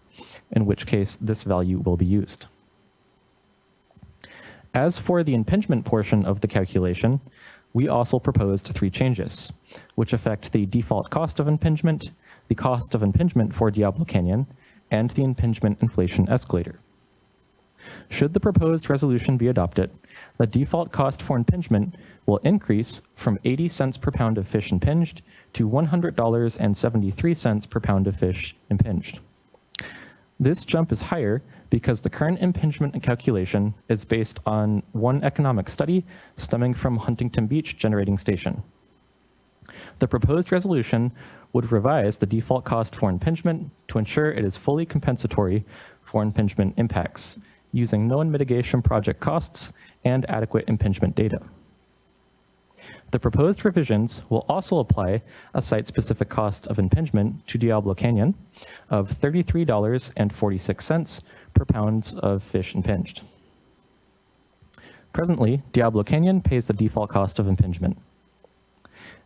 in which case this value will be used. As for the impingement portion of the calculation, we also proposed 3 changes, which affect the default cost of impingement, the cost of impingement for Diablo Canyon, and the impingement inflation escalator. Should the proposed resolution be adopted, the default cost for impingement will increase from 80 cents per pound of fish impinged to $100.73 per pound of fish impinged. This jump is higher because the current impingement calculation is based on one economic study stemming from Huntington Beach Generating Station. The proposed resolution would revise the default cost for impingement to ensure it is fully compensatory for impingement impacts, using known mitigation project costs and adequate impingement data. The proposed revisions will also apply a site-specific cost of impingement to Diablo Canyon of $33.46 per pound of fish impinged. Presently, Diablo Canyon pays the default cost of impingement.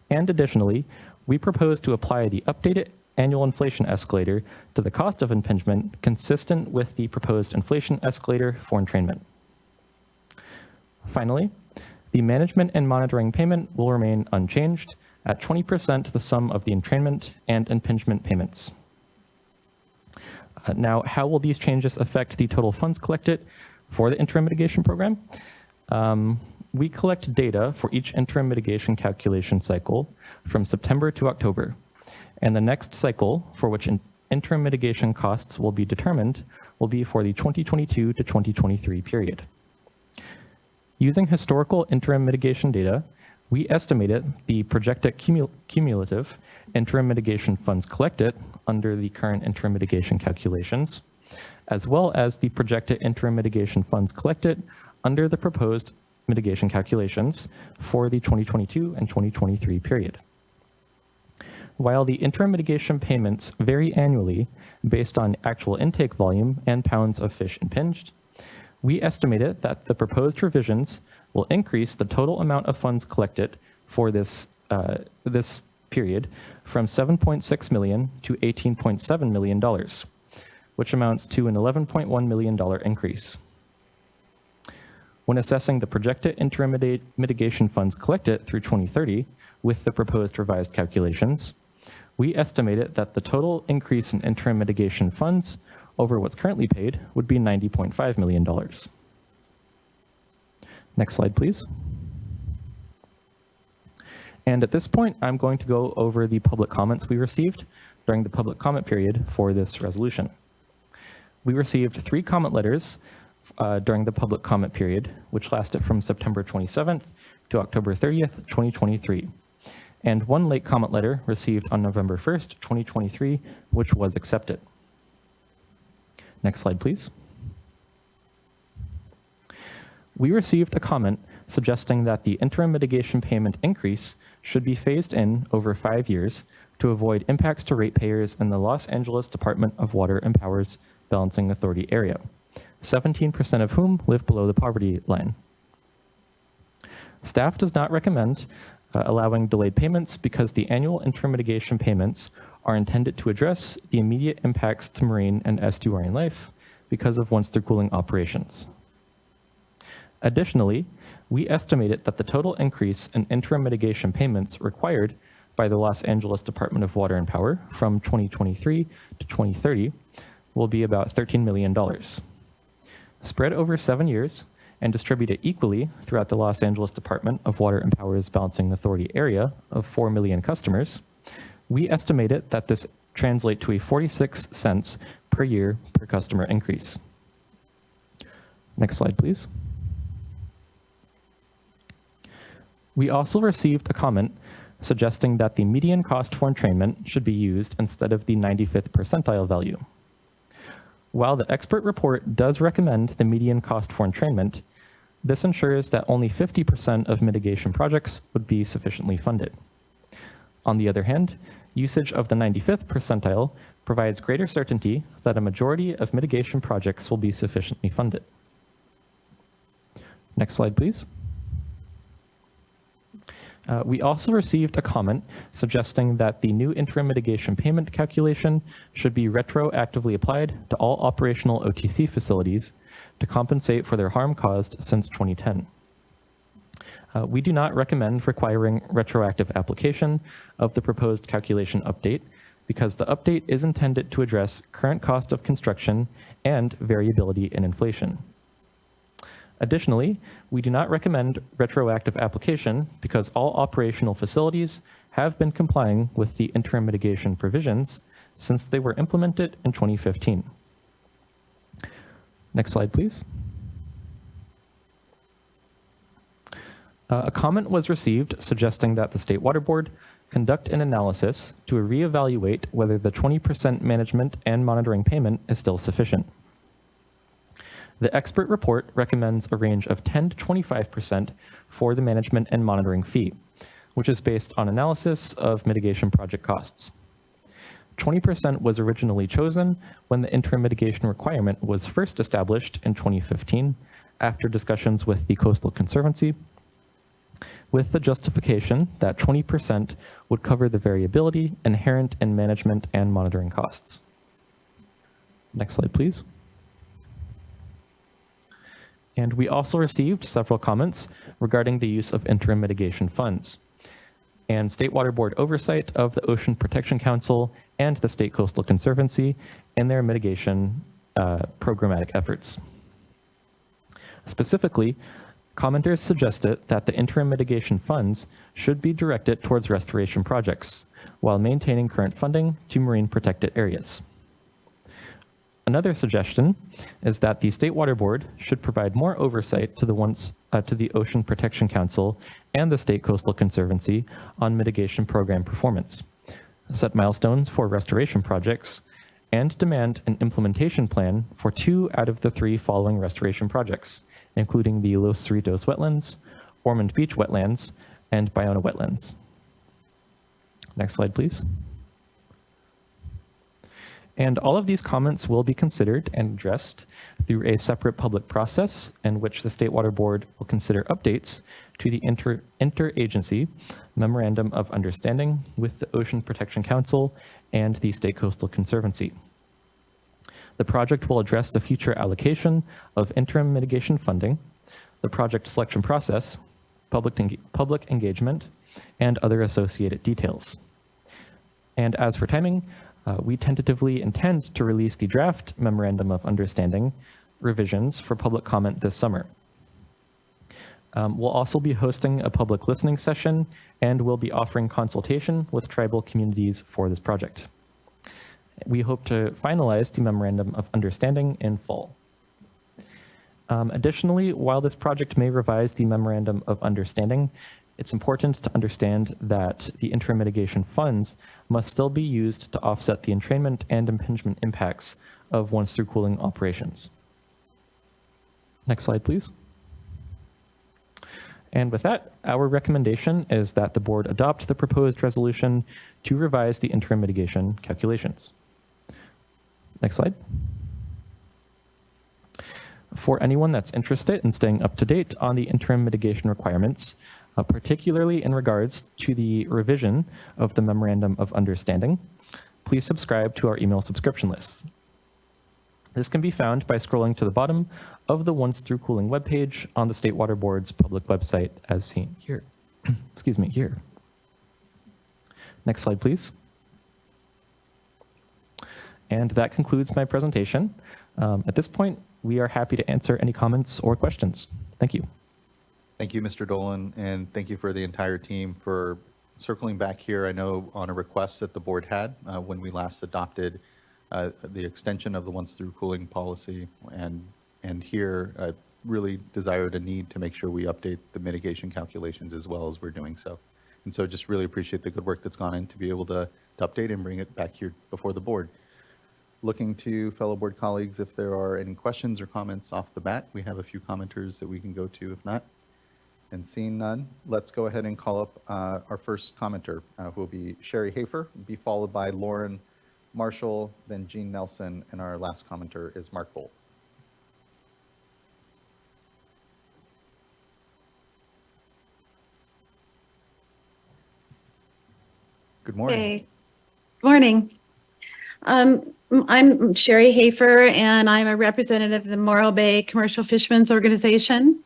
And additionally, we propose to apply the updated annual inflation escalator to the cost of impingement consistent with the proposed inflation escalator for entrainment. Finally, the management and monitoring payment will remain unchanged at 20% the sum of the entrainment and impingement payments. Now, how will these changes affect the total funds collected for the interim mitigation program? We collect data for each interim mitigation calculation cycle from September to October, and the next cycle for which interim mitigation costs will be determined will be for the 2022 to 2023 period. Using historical interim mitigation data, we estimated the projected cumulative interim mitigation funds collected under the current interim mitigation calculations, as well as the projected interim mitigation funds collected under the proposed mitigation calculations for the 2022 and 2023 period. While the interim mitigation payments vary annually based on actual intake volume and pounds of fish impinged, we estimated that the proposed revisions will increase the total amount of funds collected for this period from $7.6 million to $18.7 million, which amounts to an $11.1 million increase. When assessing the projected interim mitigation funds collected through 2030 with the proposed revised calculations, we estimated that the total increase in interim mitigation funds over what's currently paid would be $90.5 million. Next slide, please. And at this point, I'm going to go over the public comments we received during the public comment period for this resolution. We received 3 comment letters during the public comment period, which lasted from September 27th to October 30th, 2023, and 1 late comment letter received on November 1st, 2023, which was accepted. Next slide, please. We received a comment suggesting that the interim mitigation payment increase should be phased in over 5 years to avoid impacts to ratepayers in the Los Angeles Department of Water and Power's Balancing Authority area, 17% of whom live below the poverty line. Staff does not recommend allowing delayed payments because the annual interim mitigation payments are intended to address the immediate impacts to marine and estuarine life because of once through cooling operations. Additionally, we estimated that the total increase in interim mitigation payments required by the Los Angeles Department of Water and Power from 2023 to 2030 will be about $13 million. Spread over 7 years and distributed equally throughout the Los Angeles Department of Water and Power's Balancing Authority area of 4 million customers, we estimated that this translates to a 46 cents per year per customer increase. Next slide, please. We also received a comment suggesting that the median cost for entrainment should be used instead of the 95th percentile value. While the expert report does recommend the median cost for entrainment, this ensures that only 50% of mitigation projects would be sufficiently funded. On the other hand, usage of the 95th percentile provides greater certainty that a majority of mitigation projects will be sufficiently funded. Next slide, please. We also received a comment suggesting that the new interim mitigation payment calculation should be retroactively applied to all operational OTC facilities to compensate for their harm caused since 2010. We do not recommend requiring retroactive application of the proposed calculation update because the update is intended to address current cost of construction and variability in inflation. Additionally, we do not recommend retroactive application because all operational facilities have been complying with the interim mitigation provisions since they were implemented in 2015. Next slide, please. A comment was received suggesting that the State Water Board conduct an analysis to reevaluate whether the 20% management and monitoring payment is still sufficient. The expert report recommends a range of 10 to 25% for the management and monitoring fee, which is based on analysis of mitigation project costs. 20% was originally chosen when the interim mitigation requirement was first established in 2015 after discussions with the Coastal Conservancy, with the justification that 20% would cover the variability inherent in management and monitoring costs. Next slide, please. And we also received several comments regarding the use of interim mitigation funds and State Water Board oversight of the Ocean Protection Council and the State Coastal Conservancy in their mitigation programmatic efforts. Specifically, commenters suggested that the interim mitigation funds should be directed towards restoration projects while maintaining current funding to marine protected areas. Another suggestion is that the State Water Board should provide more oversight to the Ocean Protection Council and the State Coastal Conservancy on mitigation program performance, set milestones for restoration projects, and demand an implementation plan for 2 out of the 3 following restoration projects, including the Los Cerritos wetlands, Ormond Beach wetlands, and Bayona wetlands. Next slide, please. And all of these comments will be considered and addressed through a separate public process in which the State Water Board will consider updates to the interagency Memorandum of Understanding with the Ocean Protection Council and the State Coastal Conservancy. The project will address the future allocation of interim mitigation funding, the project selection process, public engagement, and other associated details. And as for timing, we tentatively intend to release the draft Memorandum of Understanding revisions for public comment this summer. We'll also be hosting a public listening session and we'll be offering consultation with tribal communities for this project. We hope to finalize the Memorandum of Understanding in fall. Additionally, while this project may revise the Memorandum of Understanding, it's important to understand that the interim mitigation funds must still be used to offset the entrainment and impingement impacts of once through cooling operations. Next slide, please. And with that, our recommendation is that the board adopt the proposed resolution to revise the interim mitigation calculations. Next slide. For anyone that's interested in staying up to date on the interim mitigation requirements, particularly in regards to the revision of the Memorandum of Understanding, please subscribe to our email subscription list. This can be found by scrolling to the bottom of the Once Through Cooling webpage on the State Water Board's public website as seen here. Excuse me, here. Next slide, please. And that concludes my presentation. At this point, we are happy to answer any comments or questions. Thank you. Thank you, Mr. Dolan, and thank you for the entire team for circling back here. I know on a request that the board had when we last adopted the extension of the once through cooling policy, and here really desired a need to make sure we update the mitigation calculations as well as we're doing so. And so just really appreciate the good work that's gone in to be able to update and bring it back here before the board. Looking to fellow board colleagues if there are any questions or comments off the bat. We have a few commenters that we can go to if not. And seeing none, let's go ahead and call up our first commenter, who will be Sherry Hafer, be followed by Lauren Marshall, then Jean Nelson, and our last commenter is Mark Bolt. Good morning. Hey, good morning. I'm Sherry Hafer, and I'm a representative of the Morro Bay Commercial Fishermen's Organization.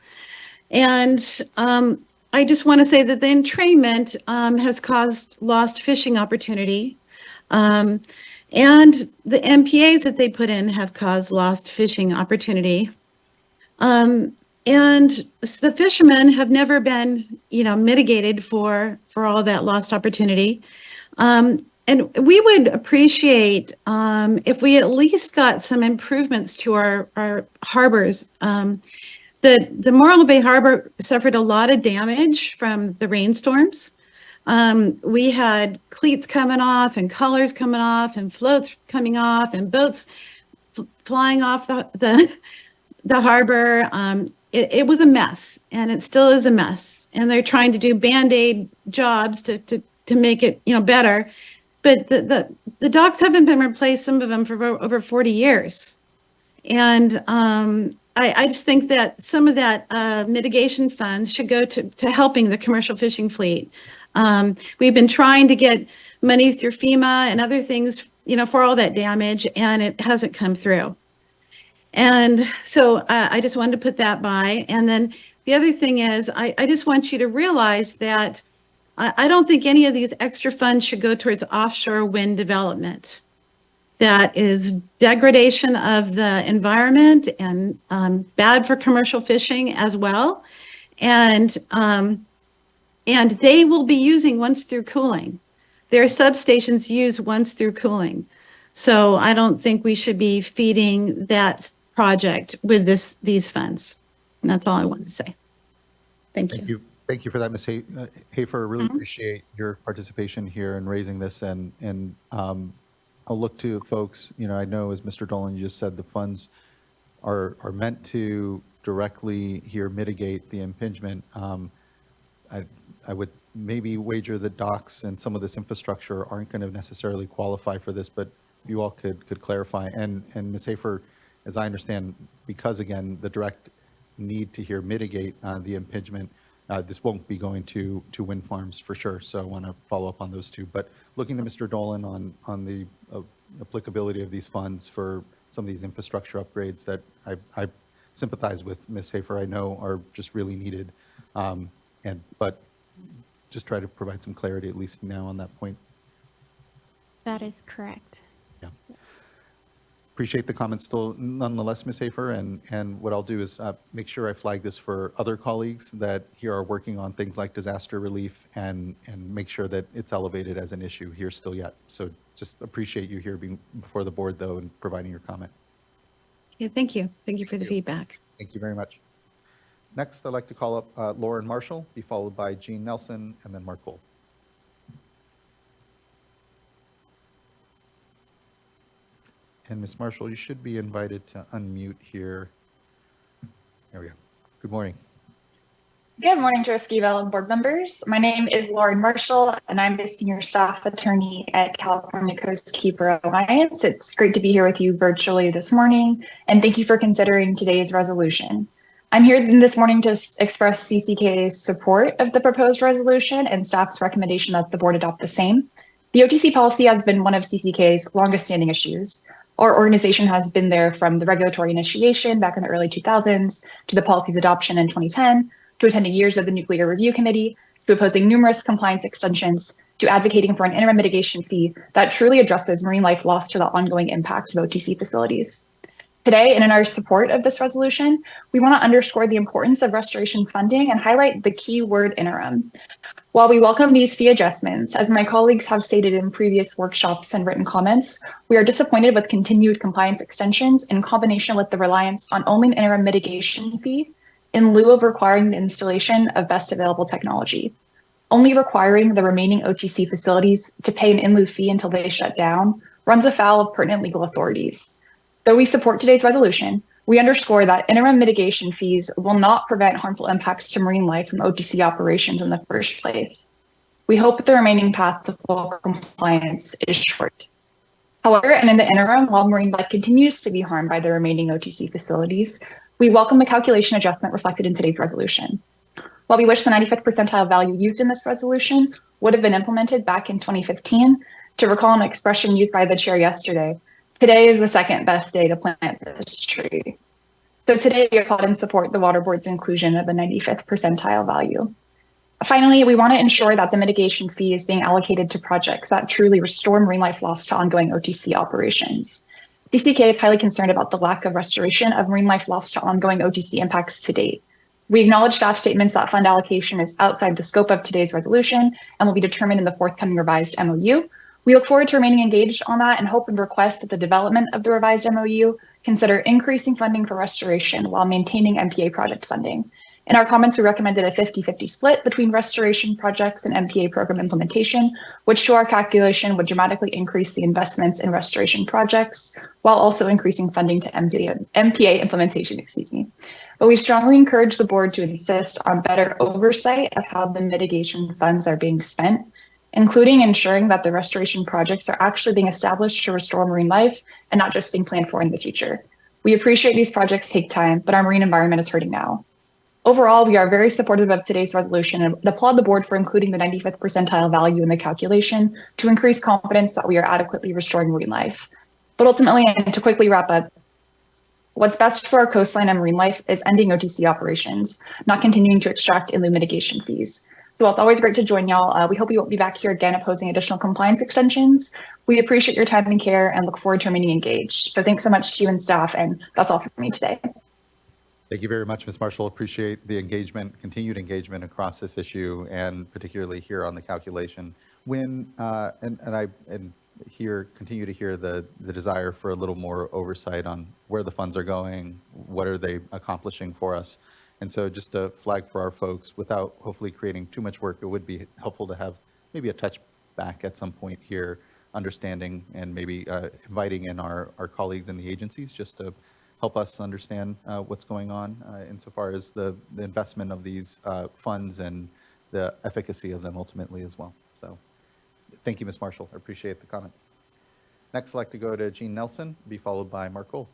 And I just want to say that the entrainment has caused lost fishing opportunity. And the MPAs that they put in have caused lost fishing opportunity. And the fishermen have never been, mitigated for all that lost opportunity. And we would appreciate if we at least got some improvements to our harbors. The Morro Bay Harbor suffered a lot of damage from the rainstorms. We had cleats coming off and colors coming off and floats coming off and boats flying off the harbor. It was a mess, and it still is a mess. And they're trying to do Band-Aid jobs to make it better. But the docks haven't been replaced, some of them for over 40 years. And I just think that some of that mitigation funds should go to helping the commercial fishing fleet. We've been trying to get money through FEMA and other things, for all that damage, and it hasn't come through. And so I just wanted to put that by. And then the other thing is, I just want you to realize that I don't think any of these extra funds should go towards offshore wind development. That is degradation of the environment and bad for commercial fishing as well. And they will be using once through cooling. Their substations use once through cooling. So I don't think we should be feeding that project with these funds. And that's all I want to say. Thank you. Thank you for that, Ms. Hafer. Really appreciate your participation here in raising this. And I'll look to folks, I know as Mr. Dolan, you just said, the funds are meant to directly here mitigate the impingement. I would maybe wager the docks and some of this infrastructure aren't going to necessarily qualify for this, but you all could clarify. And Ms. Hafer, as I understand, because again, the direct need to here mitigate the impingement, this won't be going to wind farms for sure. So I want to follow up on those two. But looking to Mr. Dolan on the applicability of these funds for some of these infrastructure upgrades that I sympathize with Ms. Hafer, I know are just really needed. But just try to provide some clarity, at least now on that point. That is correct. Yeah. Appreciate the comments still nonetheless, Ms. Hafer, and what I'll do is make sure I flag this for other colleagues that here are working on things like disaster relief and make sure that it's elevated as an issue here still yet. So just appreciate you here being before the board though and providing your comment. Yeah, thank you. Thank you for the feedback. Thank you very much. Next, I'd like to call up Lauren Marshall, be followed by Jean Nelson and then Mark Gold. And Ms. Marshall, you should be invited to unmute here. There we go. Good morning. Good morning, Chair Esquivel and board members. My name is Lauren Marshall, and I'm the Senior Staff Attorney at California Coast Keeper Alliance. It's great to be here with you virtually this morning, and thank you for considering today's resolution. I'm here this morning to express CCK's support of the proposed resolution and staff's recommendation that the board adopt the same. The OTC policy has been one of CCK's longest standing issues. Our organization has been there from the regulatory initiation back in the early 2000s to the policy's adoption in 2010, to attending years of the Nuclear Review Committee, to opposing numerous compliance extensions, to advocating for an interim mitigation fee that truly addresses marine life loss to the ongoing impacts of OTC facilities. Today, and in our support of this resolution, we want to underscore the importance of restoration funding and highlight the key word interim. While we welcome these fee adjustments, as my colleagues have stated in previous workshops and written comments, we are disappointed with continued compliance extensions in combination with the reliance on only an interim mitigation fee in lieu of requiring the installation of best available technology. Only requiring the remaining OTC facilities to pay an in lieu fee until they shut down runs afoul of pertinent legal authorities. Though we support today's resolution, we underscore that interim mitigation fees will not prevent harmful impacts to marine life from OTC operations in the first place. We hope the remaining path to full compliance is short. However, and in the interim, while marine life continues to be harmed by the remaining OTC facilities, we welcome the calculation adjustment reflected in today's resolution. While we wish the 95th percentile value used in this resolution would have been implemented back in 2015, to recall an expression used by the chair yesterday, today is the second best day to plant this tree. So today we applaud and support the Water Board's inclusion of the 95th percentile value. Finally, we want to ensure that the mitigation fee is being allocated to projects that truly restore marine life loss to ongoing OTC operations. CCK is highly concerned about the lack of restoration of marine life loss to ongoing OTC impacts to date. We acknowledge staff statements that fund allocation is outside the scope of today's resolution and will be determined in the forthcoming revised MOU. We look forward to remaining engaged on that and hope and request that the development of the revised MOU consider increasing funding for restoration while maintaining MPA project funding. In our comments, we recommended a 50-50 split between restoration projects and MPA program implementation, which to our calculation would dramatically increase the investments in restoration projects while also increasing funding to MPA implementation, But we strongly encourage the board to insist on better oversight of how the mitigation funds are being spent, including ensuring that the restoration projects are actually being established to restore marine life and not just being planned for in the future. We appreciate these projects take time, but our marine environment is hurting now. Overall, we are very supportive of today's resolution and applaud the board for including the 95th percentile value in the calculation to increase confidence that we are adequately restoring marine life. But ultimately, and to quickly wrap up, what's best for our coastline and marine life is ending OTC operations, not continuing to extract in lieu mitigation fees. So while it's always great to join y'all, we hope you won't be back here again opposing additional compliance extensions. We appreciate your time and care and look forward to remaining engaged. So thanks so much to you and staff, and that's all for me today. Thank you very much, Ms. Marshall. Appreciate the engagement, continued engagement across this issue, and particularly here on the calculation. When continue to hear the desire for a little more oversight on where the funds are going, what are they accomplishing for us. And so just a flag for our folks, without hopefully creating too much work, it would be helpful to have maybe a touch back at some point here, understanding and maybe inviting in our colleagues in the agencies just to help us understand what's going on insofar as the investment of these funds and the efficacy of them ultimately as well. So thank you, Ms. Marshall. I appreciate the comments. Next, I'd like to go to Jean Nelson, be followed by Mark Gold.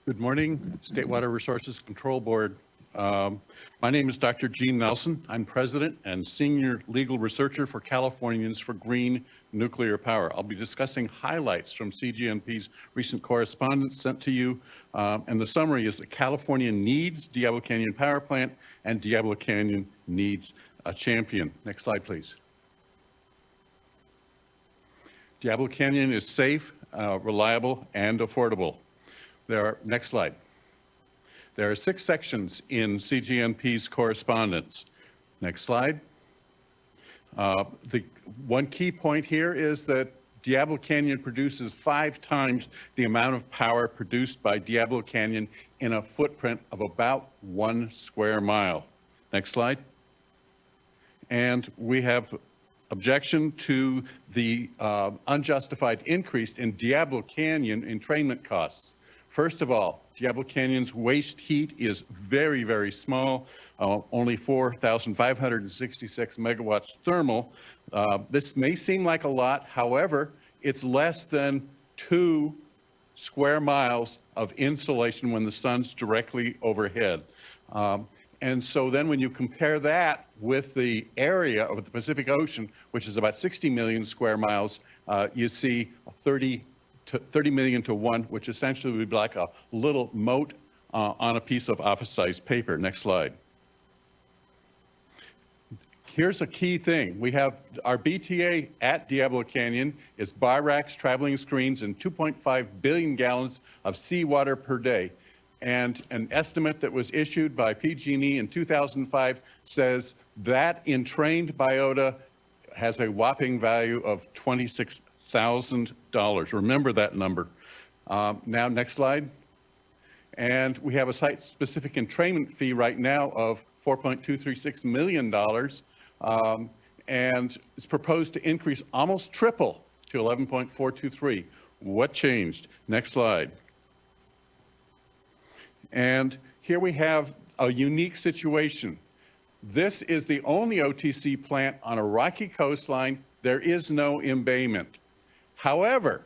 Good morning, State Water Resources Control Board. My name is Dr. Gene Nelson. I'm President and Senior Legal Researcher for Californians for Green Nuclear Power. I'll be discussing highlights from CGNP's recent correspondence sent to you, and the summary is that California needs Diablo Canyon Power Plant and Diablo Canyon needs a champion. Next slide, please. Diablo Canyon is safe, reliable, and affordable. Next slide. There are 6 sections in CGNP's correspondence. Next slide. The one key point here is that Diablo Canyon produces 5 times the amount of power produced by Diablo Canyon in a footprint of about 1 square mile. Next slide. And we have Objection to the unjustified increase in Diablo Canyon entrainment costs. First of all, Diablo Canyon's waste heat is very, very small, only 4,566 megawatts thermal. This may seem like a lot. However, it's less than 2 square miles of insolation when the sun's directly overhead. And so then when you compare that with the area of the Pacific Ocean, which is about 60 million square miles, you see 30 million to 1, which essentially would be like a little moat on a piece of office-sized paper. Next slide. Here's a key thing. We have our BTA at Diablo Canyon is bar racks, traveling screens, and 2.5 billion gallons of seawater per day. And an estimate that was issued by PG&E in 2005 says that entrained biota has a whopping value of $26,000. Remember that number. Now, next slide. And we have a site-specific entrainment fee right now of $4.236 million. And it's proposed to increase almost triple to 11.423. What changed? Next slide. And here we have a unique situation. This is the only OTC plant on a rocky coastline. There is no embayment. However,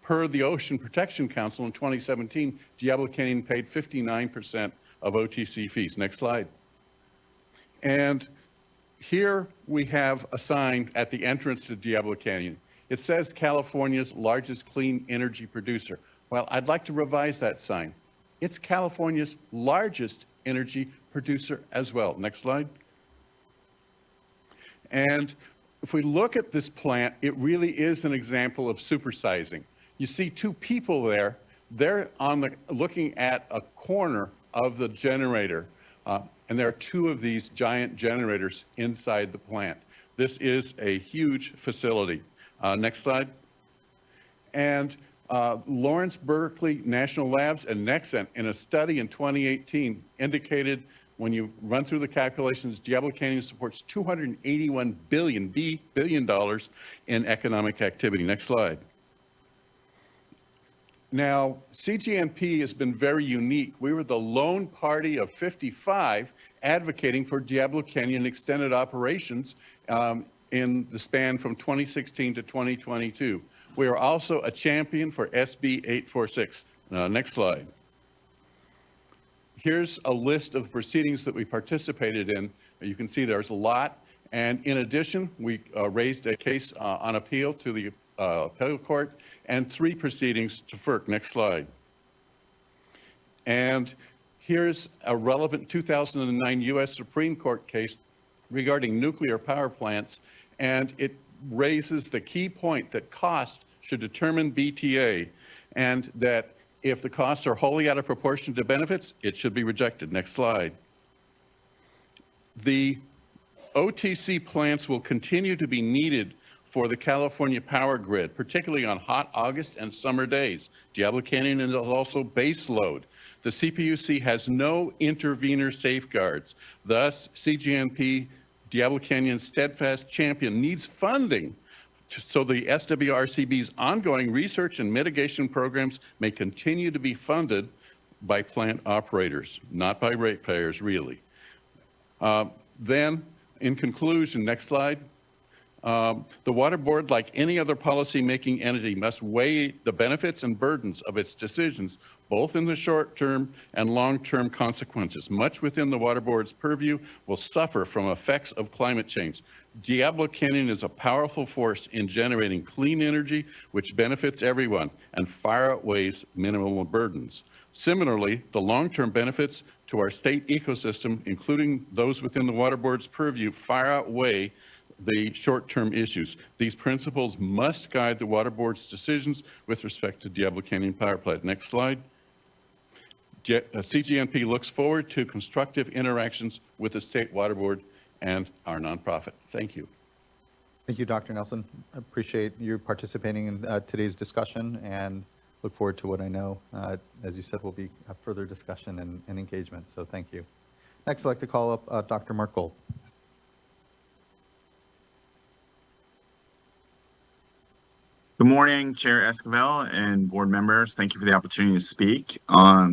per the Ocean Protection Council in 2017, Diablo Canyon paid 59% of OTC fees. Next slide. And here we have a sign at the entrance to Diablo Canyon. It says California's largest clean energy producer. Well, I'd like to revise that sign. It's California's largest energy producer as well. Next slide. And if we look at this plant, it really is an example of supersizing. You see 2 people there. They're looking at a corner of the generator. And there are 2 of these giant generators inside the plant. This is a huge facility. Next slide. And Lawrence Berkeley National Labs and Nexent in a study in 2018 indicated when you run through the calculations, Diablo Canyon supports $281 billion in economic activity. Next slide. Now, CGNP has been very unique. We were the lone party of 55 advocating for Diablo Canyon extended operations in the span from 2016 to 2022. We are also a champion for SB 846. Next slide. Here's a list of proceedings that we participated in. You can see there's a lot. And in addition, we raised a case on appeal to the appellate court and 3 proceedings to FERC. Next slide. And here's a relevant 2009 U.S. Supreme Court case regarding nuclear power plants. And it raises the key point that cost should determine BTA, and that if the costs are wholly out of proportion to benefits, it should be rejected. Next slide. The OTC plants will continue to be needed for the California power grid, particularly on hot August and summer days. Diablo Canyon is also base load. The CPUC has no intervenor safeguards. Thus, CGNP, Diablo Canyon's steadfast champion, needs funding so the SWRCB's ongoing research and mitigation programs may continue to be funded by plant operators, not by ratepayers, really. Then, in conclusion, next slide. The Water Board, like any other policy-making entity, must weigh the benefits and burdens of its decisions, both in the short-term and long-term consequences. Much within the Water Board's purview will suffer from effects of climate change. Diablo Canyon is a powerful force in generating clean energy, which benefits everyone and far outweighs minimal burdens. Similarly, the long-term benefits to our state ecosystem, including those within the Water Board's purview, far outweigh the short-term issues. These principles must guide the Water Board's decisions with respect to Diablo Canyon Power Plant. Next slide. CGNP looks forward to constructive interactions with the State Water Board and our nonprofit. Thank you. Thank you, Dr. Nelson. I appreciate you participating in today's discussion and look forward to what I know, as you said, will be a further discussion and engagement. So thank you. Next, I'd like to call up Dr. Mark Gold. Good morning, Chair Esquivel and board members. Thank you for the opportunity to speak. My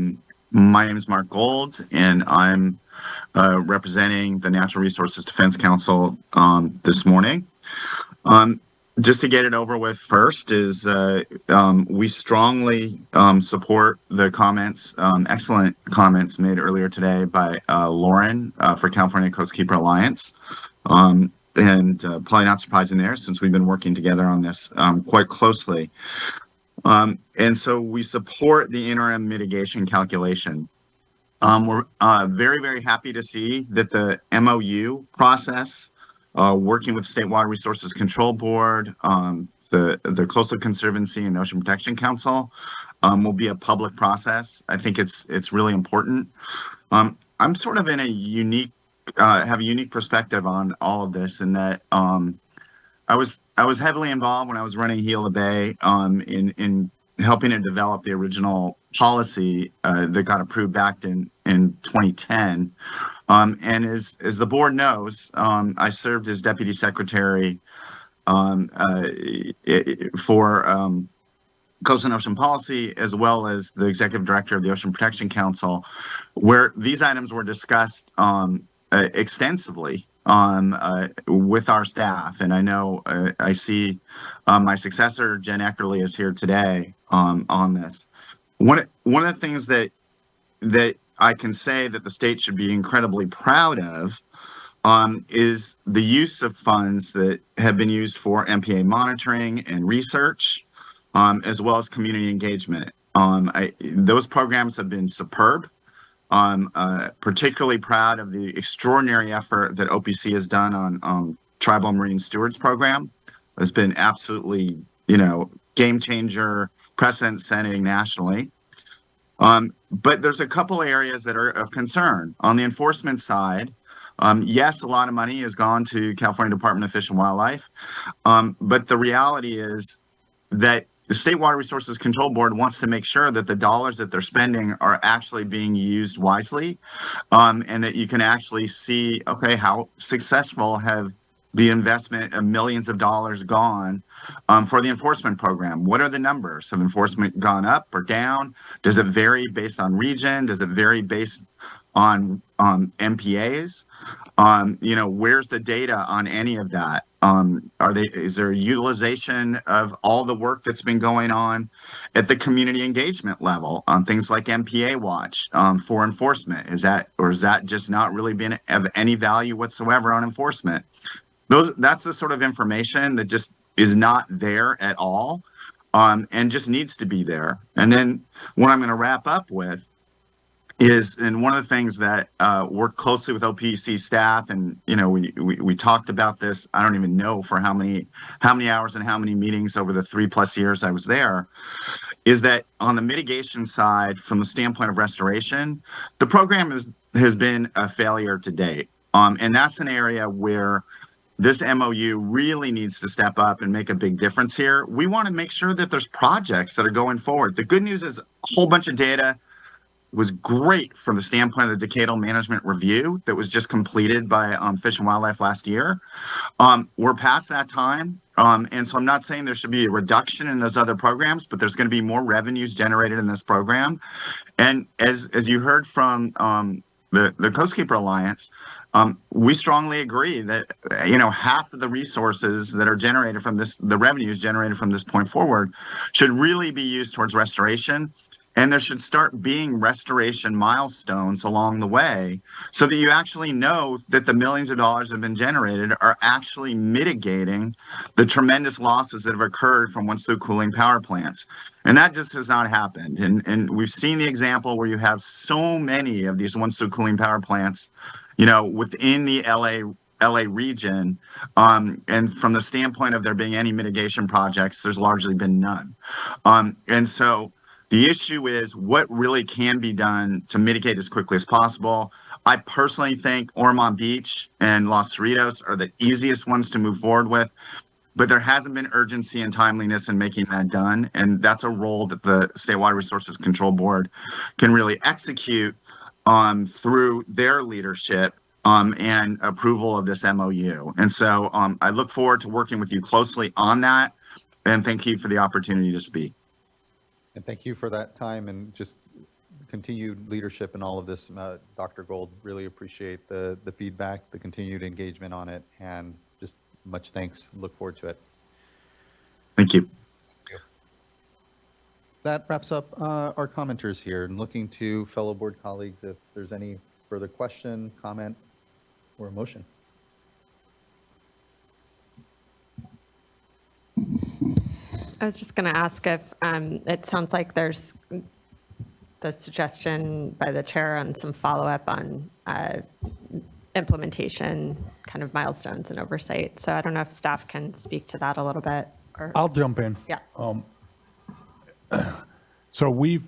name is Mark Gold, and I'm representing the Natural Resources Defense Council this morning. Just to get it over with first is we strongly support the comments, excellent comments made earlier today by Lauren for California Coastkeeper Alliance. And probably not surprising there since we've been working together on this quite closely. And so we support the interim mitigation calculation. We're very, very happy to see that the MOU process, working with State Water Resources Control Board, the Coastal Conservancy and Ocean Protection Council will be a public process. I think it's really important. I'm sort of in a unique have a unique perspective on all of this in that I was heavily involved when I was running Heal the Bay in helping to develop the original policy that got approved back in 2010. And as the board knows, I served as deputy secretary for Coast and Ocean Policy, as well as the executive director of the Ocean Protection Council, where these items were discussed extensively with our staff. And I know I see my successor, Jen Eckerly, is here today on this. One of the things that I can say that the state should be incredibly proud of is the use of funds that have been used for MPA monitoring and research, as well as community engagement. Those programs have been superb. Particularly proud of the extraordinary effort that OPC has done on Tribal Marine Stewards Program. It's been absolutely, game changer, precedent setting nationally. But there's a couple areas that are of concern. On the enforcement side, yes, a lot of money has gone to California Department of Fish and Wildlife, but the reality is that the State Water Resources Control Board wants to make sure that the dollars that they're spending are actually being used wisely, and that you can actually see, okay, how successful have the investment of millions of dollars gone for the enforcement program. What are the numbers? Have enforcement gone up or down? Does it vary based on region? Does it vary based on MPAs? Where's the data on any of that? Is there utilization of all the work that's been going on at the community engagement level on things like MPA Watch for enforcement? Is that just not really been of any value whatsoever on enforcement? That's the sort of information that just is not there at all, and just needs to be there. And then what I'm going to wrap up with is, and one of the things that worked closely with OPC staff, and we talked about this, I don't even know for how many hours and how many meetings over the 3+ years I was there, is that on the mitigation side, from the standpoint of restoration, the program has been a failure to date. And that's an area where this MOU really needs to step up and make a big difference here. We want to make sure that there's projects that are going forward. The good news is a whole bunch of data was great from the standpoint of the decadal management review that was just completed by Fish and Wildlife last year. We're past that time. And so I'm not saying there should be a reduction in those other programs, but there's going to be more revenues generated in this program. And as you heard from the Coastkeeper Alliance, we strongly agree that half of the resources that are generated from this, the revenues generated from this point forward, should really be used towards restoration. And there should start being restoration milestones along the way so that you actually know that the millions of dollars that have been generated are actually mitigating the tremendous losses that have occurred from once-through cooling power plants. And that just has not happened. And we've seen the example where you have so many of these once-through cooling power plants, within the LA region, and from the standpoint of there being any mitigation projects, there's largely been none. And so the issue is what really can be done to mitigate as quickly as possible. I personally think Ormond Beach and Los Cerritos are the easiest ones to move forward with, but there hasn't been urgency and timeliness in making that done. And that's a role that the State Water Resources Control Board can really execute through their leadership and approval of this MOU. And so I look forward to working with you closely on that, And thank you for the opportunity to speak. And thank you for that time and just continued leadership in all of this, Dr. Gold. Really appreciate the feedback, the continued engagement on it, and just much thanks. Look forward to it. Thank you. That wraps up our commenters here. And looking to fellow board colleagues if there's any further question, comment, or motion. I was just going to ask if it sounds like there's the suggestion by the chair on some follow-up on implementation kind of milestones and oversight. So I don't know if staff can speak to that a little bit. Or... I'll jump in. Yeah. So we've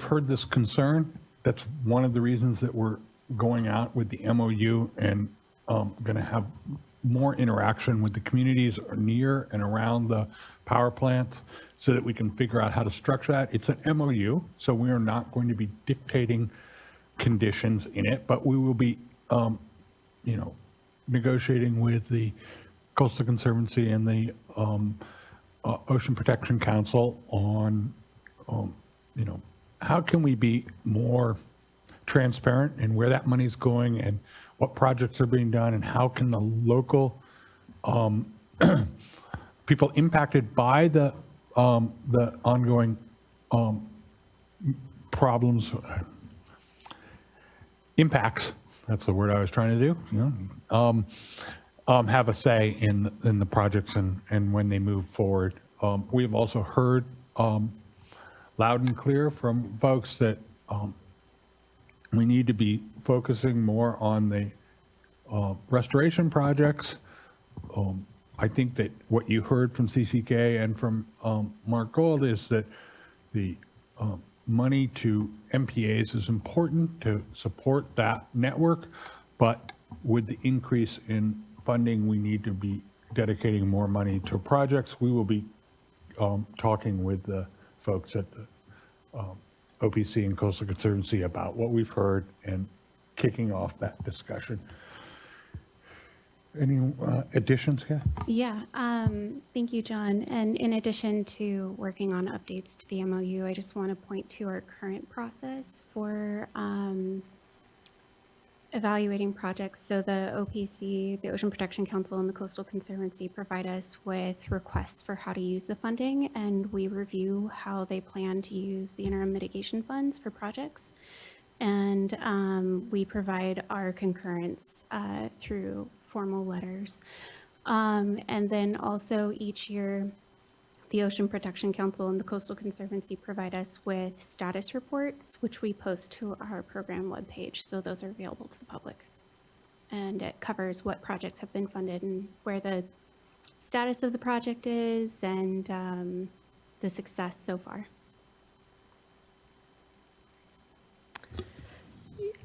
heard this concern. That's one of the reasons that we're going out with the MOU and going to have more interaction with the communities near and around the power plants so that we can figure out how to structure that. It's an MOU, so we are not going to be dictating conditions in it, but we will be, negotiating with the Coastal Conservancy and the Ocean Protection Council on, how can we be more transparent in where that money's going and what projects are being done, and how can the local people impacted by the ongoing problems, impacts, that's the word I was trying to do, have a say in the projects and when they move forward. We've also heard loud and clear from folks that we need to be focusing more on the restoration projects. I think that what you heard from CCK and from Mark Gold is that the money to MPAs is important to support that network, but with the increase in funding, we need to be dedicating more money to projects. We will be talking with the folks at the OPC and Coastal Conservancy about what we've heard and kicking off that discussion. Any additions, Kat? Yeah, thank you, John. And in addition to working on updates to the MOU, I just want to point to our current process for evaluating projects. So the OPC, the Ocean Protection Council, and the Coastal Conservancy provide us with requests for how to use the funding, and we review how they plan to use the interim mitigation funds for projects. And we provide our concurrence through formal letters. And then also each year, the Ocean Protection Council and the Coastal Conservancy provide us with status reports, which we post to our program webpage. So those are available to the public. And it covers what projects have been funded and where the status of the project is and the success so far.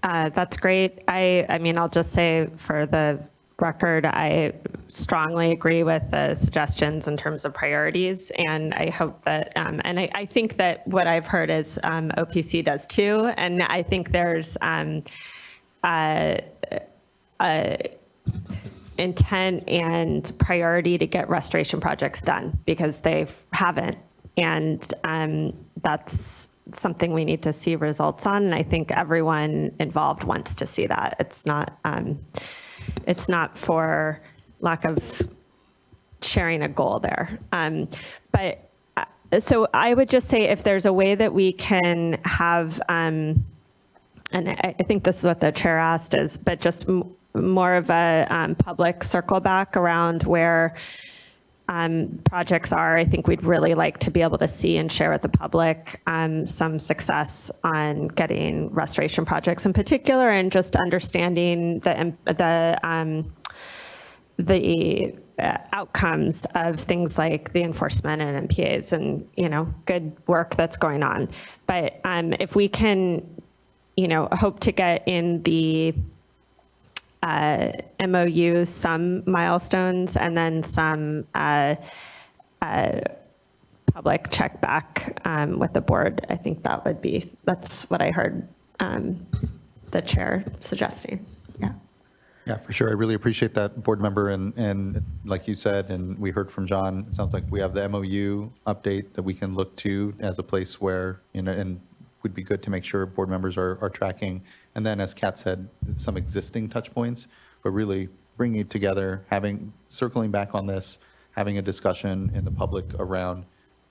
That's great. I mean, I'll just say for the record, I strongly agree with the suggestions in terms of priorities, and I hope that, and I think that what I've heard is OPC does too, and I think there's intent and priority to get restoration projects done because they haven't, and that's something we need to see results on, and I think everyone involved wants to see that. It's not for lack of sharing a goal there. But so I would just say if there's a way that we can have, and I think this is what the chair asked is, but just more of a public circle back around where projects are. I think we'd really like to be able to see and share with the public some success on getting restoration projects in particular, and just understanding the outcomes of things like the enforcement and MPAs and, good work that's going on. But if we can, hope to get in the MOU some milestones and then some public check back with the board, I think that's what I heard the chair suggesting. Yeah. Yeah, for sure. I really appreciate that, board member. And like you said, and we heard from John, it sounds like we have the MOU update that we can look to as a place where, and would be good to make sure board members are tracking. And then, as Kat said, some existing touch points, but really bringing it together, circling back on this, having a discussion in the public around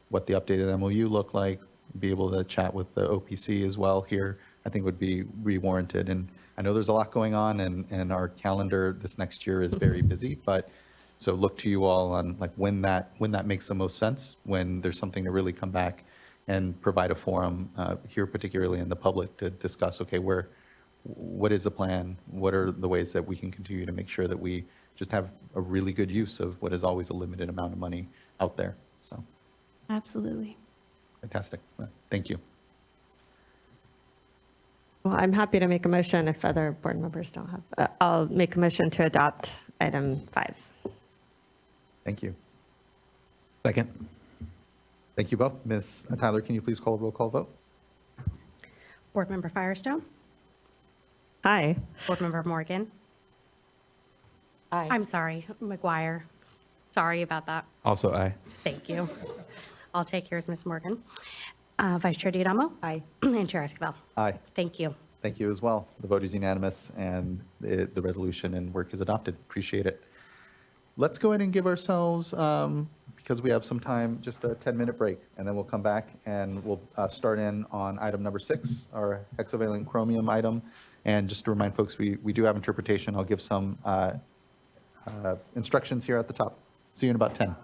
what the updated MOU look like, be able to chat with the OPC as well here, I think would be warranted. And I know there's a lot going on, and our calendar this next year is very busy, but so look to you all on like when that makes the most sense, when there's something to really come back and provide a forum here, particularly in the public, to discuss, okay, what is the plan? What are the ways that we can continue to make sure that we just have a really good use of what is always a limited amount of money out there? So Absolutely. fantastic. Thank you. Well, I'm happy to make a motion if other board members don't have. I'll make a motion to adopt item 5. Thank you. Second. Thank you both. Ms. Tyler, can you please call a roll call vote? Board Member Firestone, Aye. Board Member Morgan. Aye. I'm sorry, McGuire. Sorry about that. Also aye. Thank you. I'll take yours, Ms. Morgan. Vice Chair D'Adamo. Aye. And Chair Escobar. Aye. Thank you. Thank you as well. The vote is unanimous, and the resolution and work is adopted. Appreciate it. Let's go ahead and give ourselves, because we have some time, just a 10-minute break, and then we'll come back and we'll start in on item number 6, our hexavalent chromium item. And just to remind folks, we do have interpretation. I'll give some instructions here at the top. See you in about 10.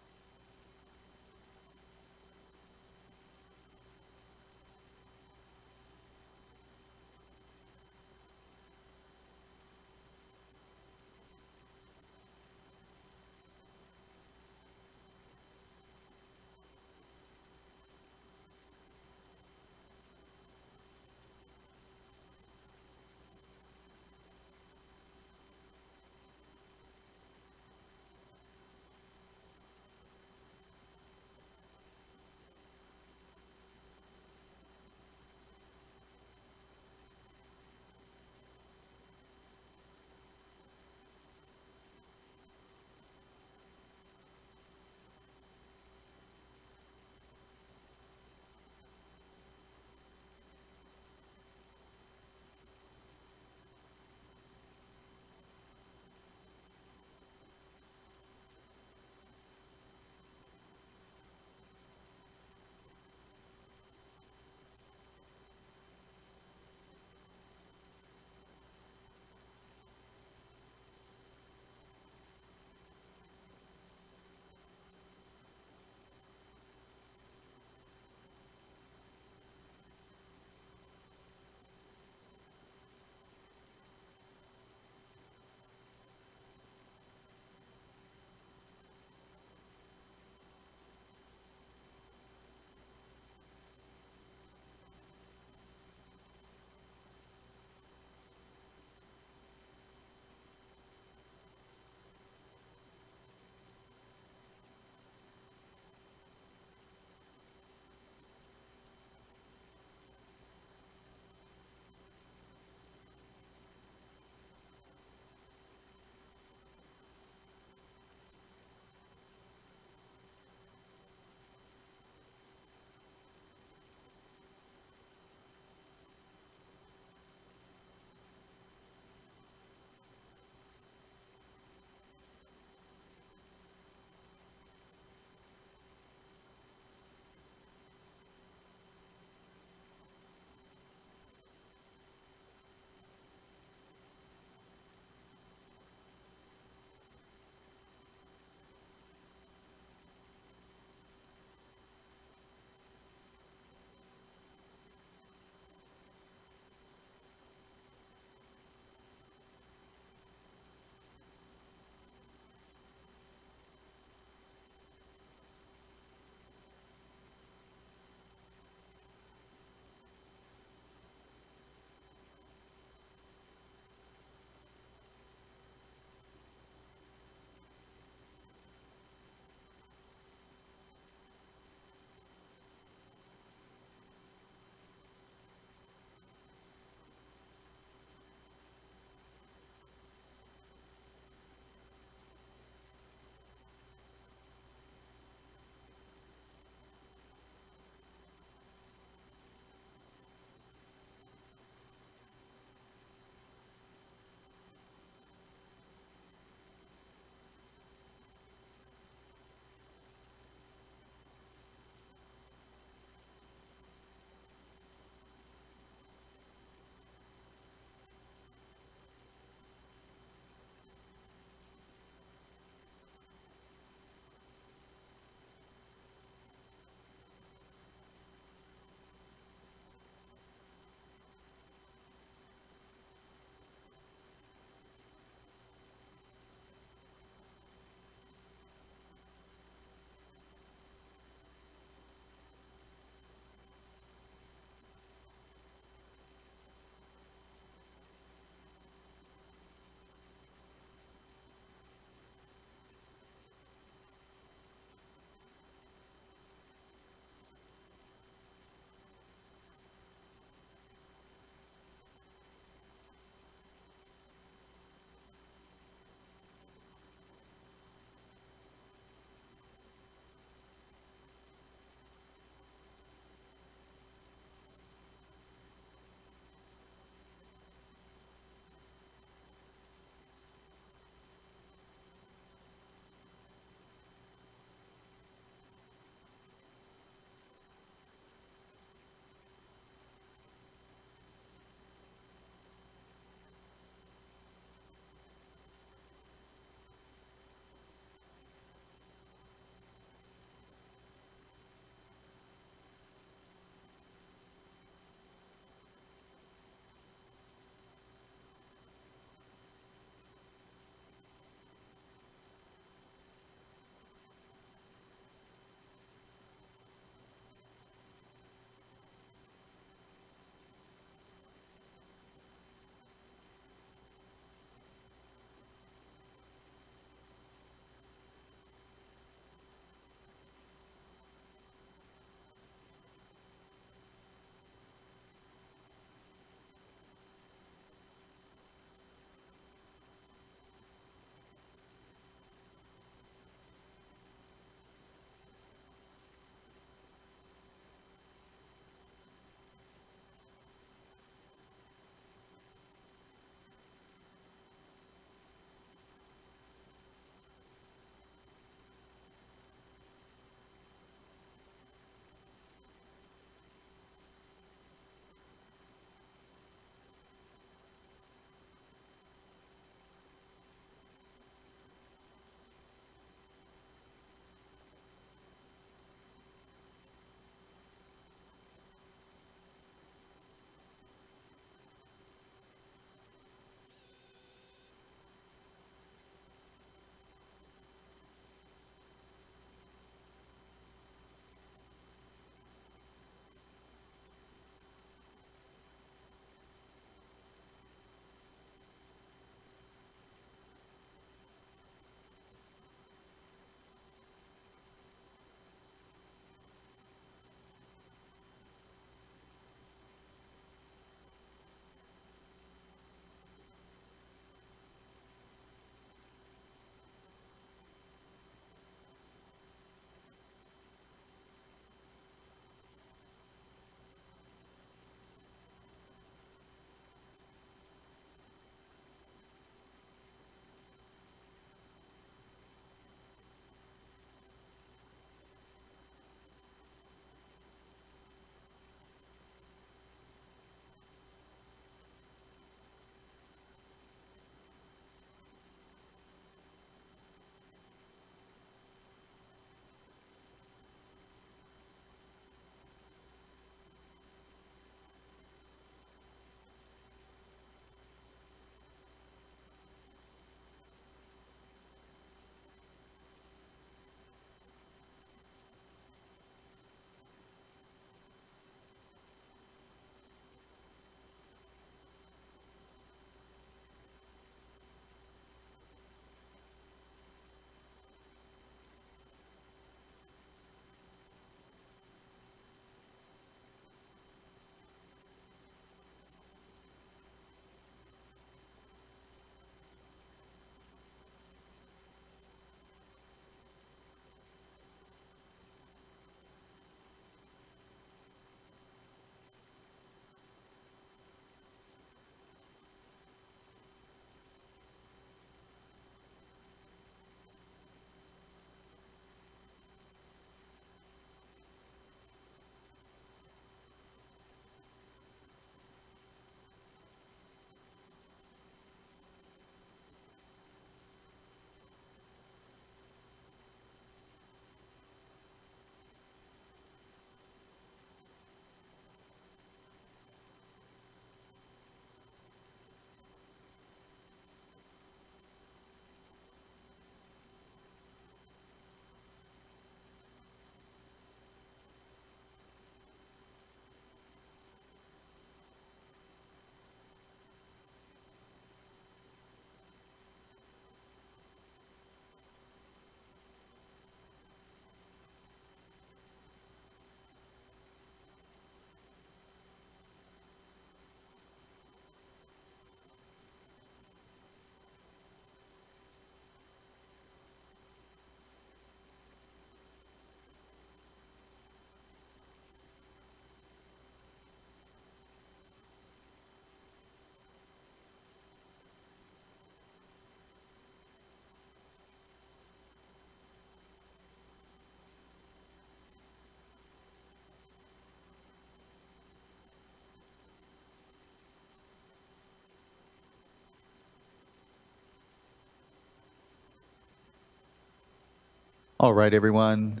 All right, everyone.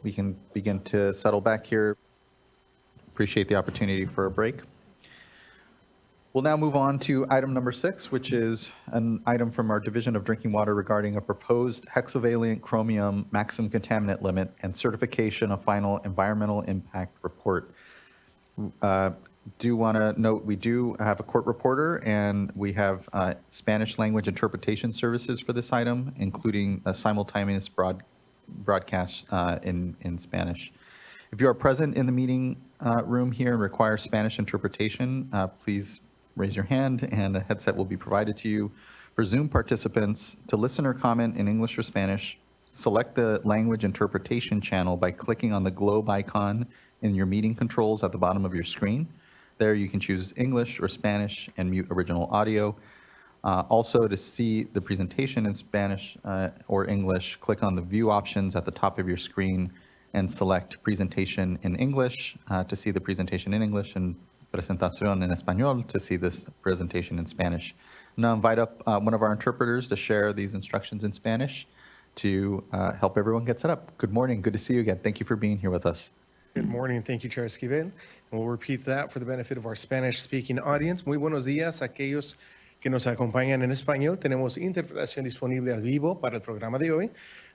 We can begin to settle back here. Appreciate the opportunity for a break. We'll now move on to item number 6, which is an item from our Division of Drinking Water regarding a proposed hexavalent chromium maximum contaminant limit and certification of final environmental impact report. Do want to note we do have a court reporter, and we have Spanish language interpretation services for this item, including a simultaneous broadcast in Spanish. If you are present in the meeting room here and require Spanish interpretation, please raise your hand and a headset will be provided to you. For Zoom participants, to listen or comment in English or Spanish, select the language interpretation channel by clicking on the globe icon in your meeting controls at the bottom of your screen. There you can choose English or Spanish and mute original audio. Also, to see the presentation in Spanish or English, click on the view options at the top of your screen and select presentation in English to see the presentation in English, and presentación en español to see this presentation in Spanish. Now invite up one of our interpreters to share these instructions in Spanish to help everyone get set up. Good morning. Good to see you again. Thank you for being here with us. Good morning. Thank you, Chair Esquivel. And we'll repeat that for the benefit of our Spanish-speaking audience. Muy buenos días a aquellos que nos acompañan en español. Tenemos interpretación disponible al vivo para el programa de hoy.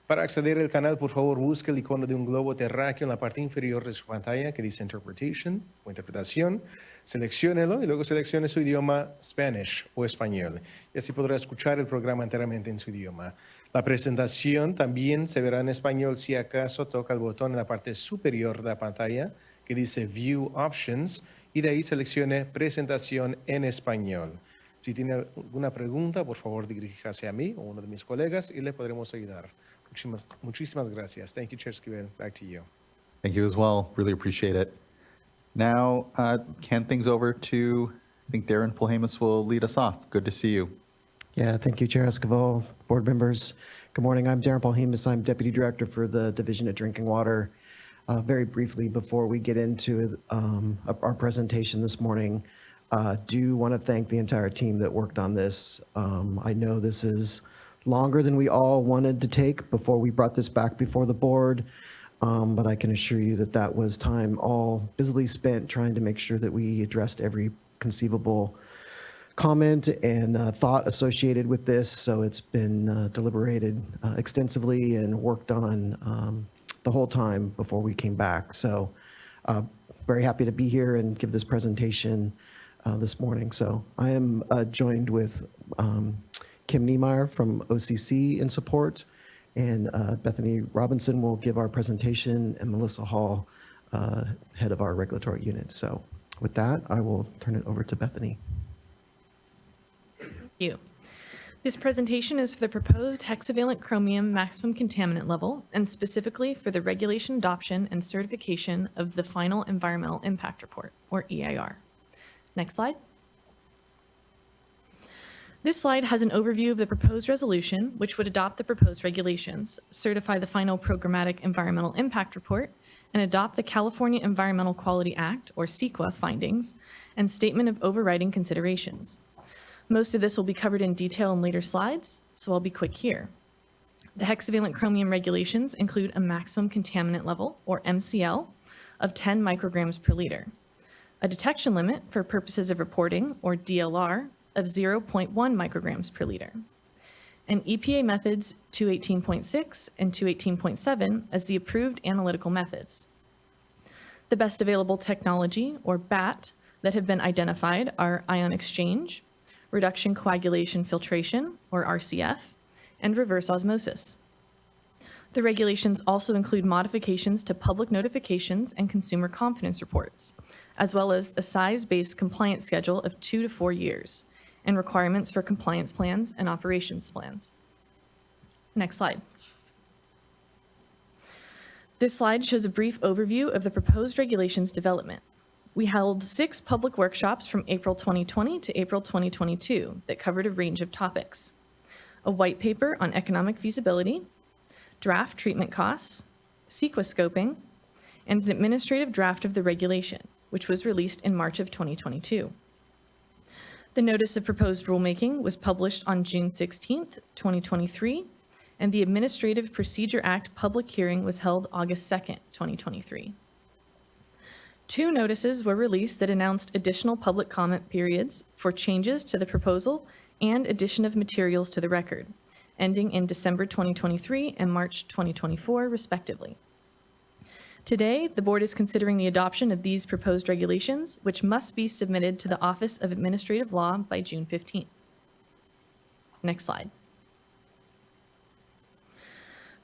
Para acceder al canal, por favor, busque el icono de un globo terráqueo en la parte inferior de su pantalla que dice Interpretation o Interpretación. Selecciónelo y luego seleccione su idioma Spanish o español. Y así podrá escuchar el programa enteramente en su idioma. La presentación también se verá en español si acaso toca el botón en la parte superior de la pantalla que dice View Options y de ahí seleccione Presentación en español. Si tiene alguna pregunta, por favor diríjase a mí o uno de mis colegas y le podremos ayudar. Muchísimas gracias. Thank you, Chair Esquivel. Back to you. Thank you as well. Really appreciate it. Now, hand things over to, I think Darren Polhamus will lead us off. Good to see you. Yeah, thank you, Chair Esquivel, board members. Good morning. I'm Darren Polhamus. I'm Deputy Director for the Division of Drinking Water. Very briefly, before we get into our presentation this morning, do want to thank the entire team that worked on this. I know this is longer than we all wanted to take before we brought this back before the board, but I can assure you that that was time all busily spent trying to make sure that we addressed every conceivable comment and thought associated with this. So it's been deliberated extensively and worked on the whole time before we came back. So very happy to be here and give this presentation this morning. So I am joined with Kim Niemeyer from OCC in support, and Bethany Robinson will give our presentation, and Melissa Hall, head of our regulatory unit. So with that, I will turn it over to Bethany. Thank you. This presentation is for the proposed hexavalent chromium maximum contaminant level, and specifically for the regulation adoption and certification of the final environmental impact report, or EIR. Next slide. This slide has an overview of the proposed resolution, which would adopt the proposed regulations, certify the final programmatic environmental impact report, and adopt the California Environmental Quality Act, or CEQA, findings and statement of overriding considerations. Most of this will be covered in detail in later slides, so I'll be quick here. The hexavalent chromium regulations include a maximum contaminant level, or MCL, of 10 micrograms per liter, a detection limit for purposes of reporting, or DLR, of 0.1 micrograms per liter, and EPA methods 218.6 and 218.7 as the approved analytical methods. The best available technology, or BAT, that have been identified are ion exchange, reduction coagulation filtration, or RCF, and reverse osmosis. The regulations also include modifications to public notifications and consumer confidence reports, as well as a size-based compliance schedule of 2 to 4 years, and requirements for compliance plans and operations plans. Next slide. This slide shows a brief overview of the proposed regulations development. We held 6 public workshops from April 2020 to April 2022 that covered a range of topics: a white paper on economic feasibility, draft treatment costs, CEQA scoping, and an administrative draft of the regulation, which was released in March of 2022. The notice of proposed rulemaking was published on June 16th, 2023, and the Administrative Procedure Act public hearing was held August 2nd, 2023. 2 notices were released that announced additional public comment periods for changes to the proposal and addition of materials to the record, ending in December 2023 and March 2024, respectively. Today, the board is considering the adoption of these proposed regulations, which must be submitted to the Office of Administrative Law by June 15th. Next slide.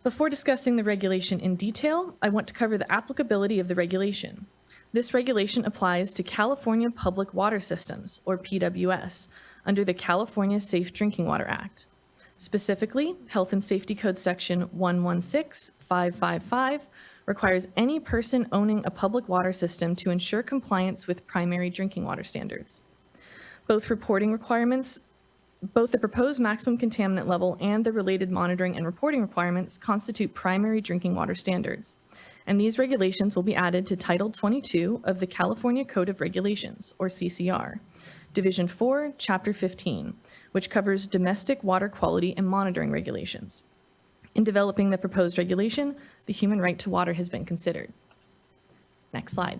Before discussing the regulation in detail, I want to cover the applicability of the regulation. This regulation applies to California Public Water Systems, or PWS, under the California Safe Drinking Water Act. Specifically, Health and Safety Code Section 116555 requires any person owning a public water system to ensure compliance with primary drinking water standards. Both the proposed maximum contaminant level and the related monitoring and reporting requirements constitute primary drinking water standards, and these regulations will be added to Title 22 of the California Code of Regulations, or CCR, Division 4, Chapter 15, which covers domestic water quality and monitoring regulations. In developing the proposed regulation, the human right to water has been considered. Next slide.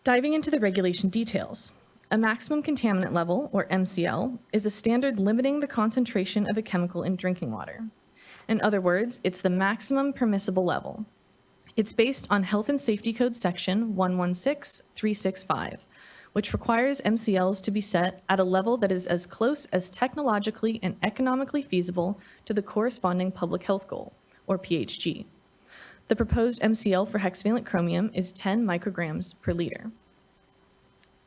Diving into the regulation details. A maximum contaminant level, or MCL, is a standard limiting the concentration of a chemical in drinking water. In other words, it's the maximum permissible level. It's based on Health and Safety Code Section 116365, which requires MCLs to be set at a level that is as close as technologically and economically feasible to the corresponding public health goal, or PHG. The proposed MCL for hexavalent chromium is 10 micrograms per liter.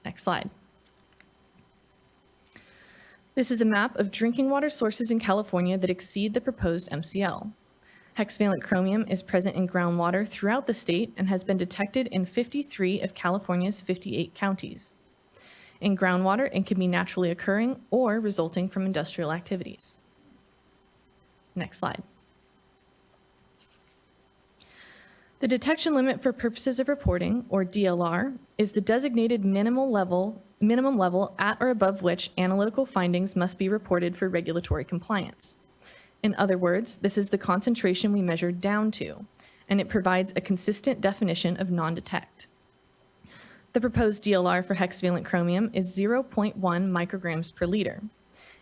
Next slide. This is a map of drinking water sources in California that exceed the proposed MCL. Hexavalent chromium is present in groundwater throughout the state and has been detected in 53 of California's 58 counties. In groundwater, it can be naturally occurring or resulting from industrial activities. Next slide. The detection limit for purposes of reporting, or DLR, is the designated minimum level at or above which analytical findings must be reported for regulatory compliance. In other words, this is the concentration we measure down to, and it provides a consistent definition of non-detect. The proposed DLR for hexavalent chromium is 0.1 micrograms per liter,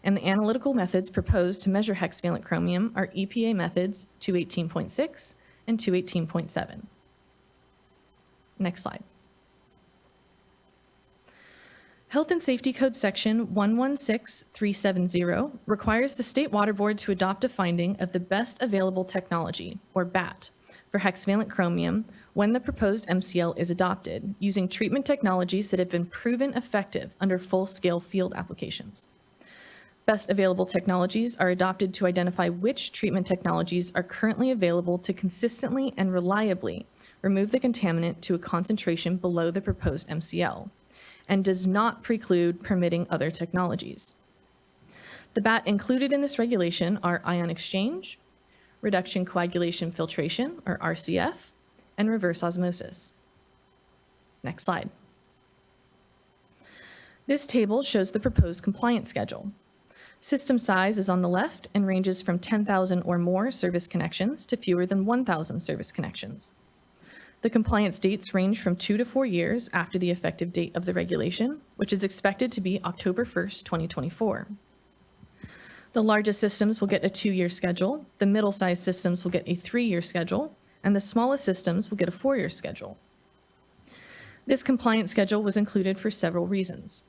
and the analytical methods proposed to measure hexavalent chromium are EPA methods 218.6 and 218.7. Next slide. Health and Safety Code Section 116370 requires the State Water Board to adopt a finding of the best available technology, or BAT, for hexavalent chromium when the proposed MCL is adopted, using treatment technologies that have been proven effective under full-scale field applications. Best available technologies are adopted to identify which treatment technologies are currently available to consistently and reliably remove the contaminant to a concentration below the proposed MCL, and does not preclude permitting other technologies. The BAT included in this regulation are ion exchange, reduction coagulation filtration, or RCF, and reverse osmosis. Next slide. This table shows the proposed compliance schedule. System size is on the left and ranges from 10,000 or more service connections to fewer than 1,000 service connections. The compliance dates range from 2 to 4 years after the effective date of the regulation, which is expected to be October 1st, 2024. The largest systems will get a 2-year schedule, the middle-sized systems will get a 3-year schedule, and the smallest systems will get a 4-year schedule. This compliance schedule was included for several reasons.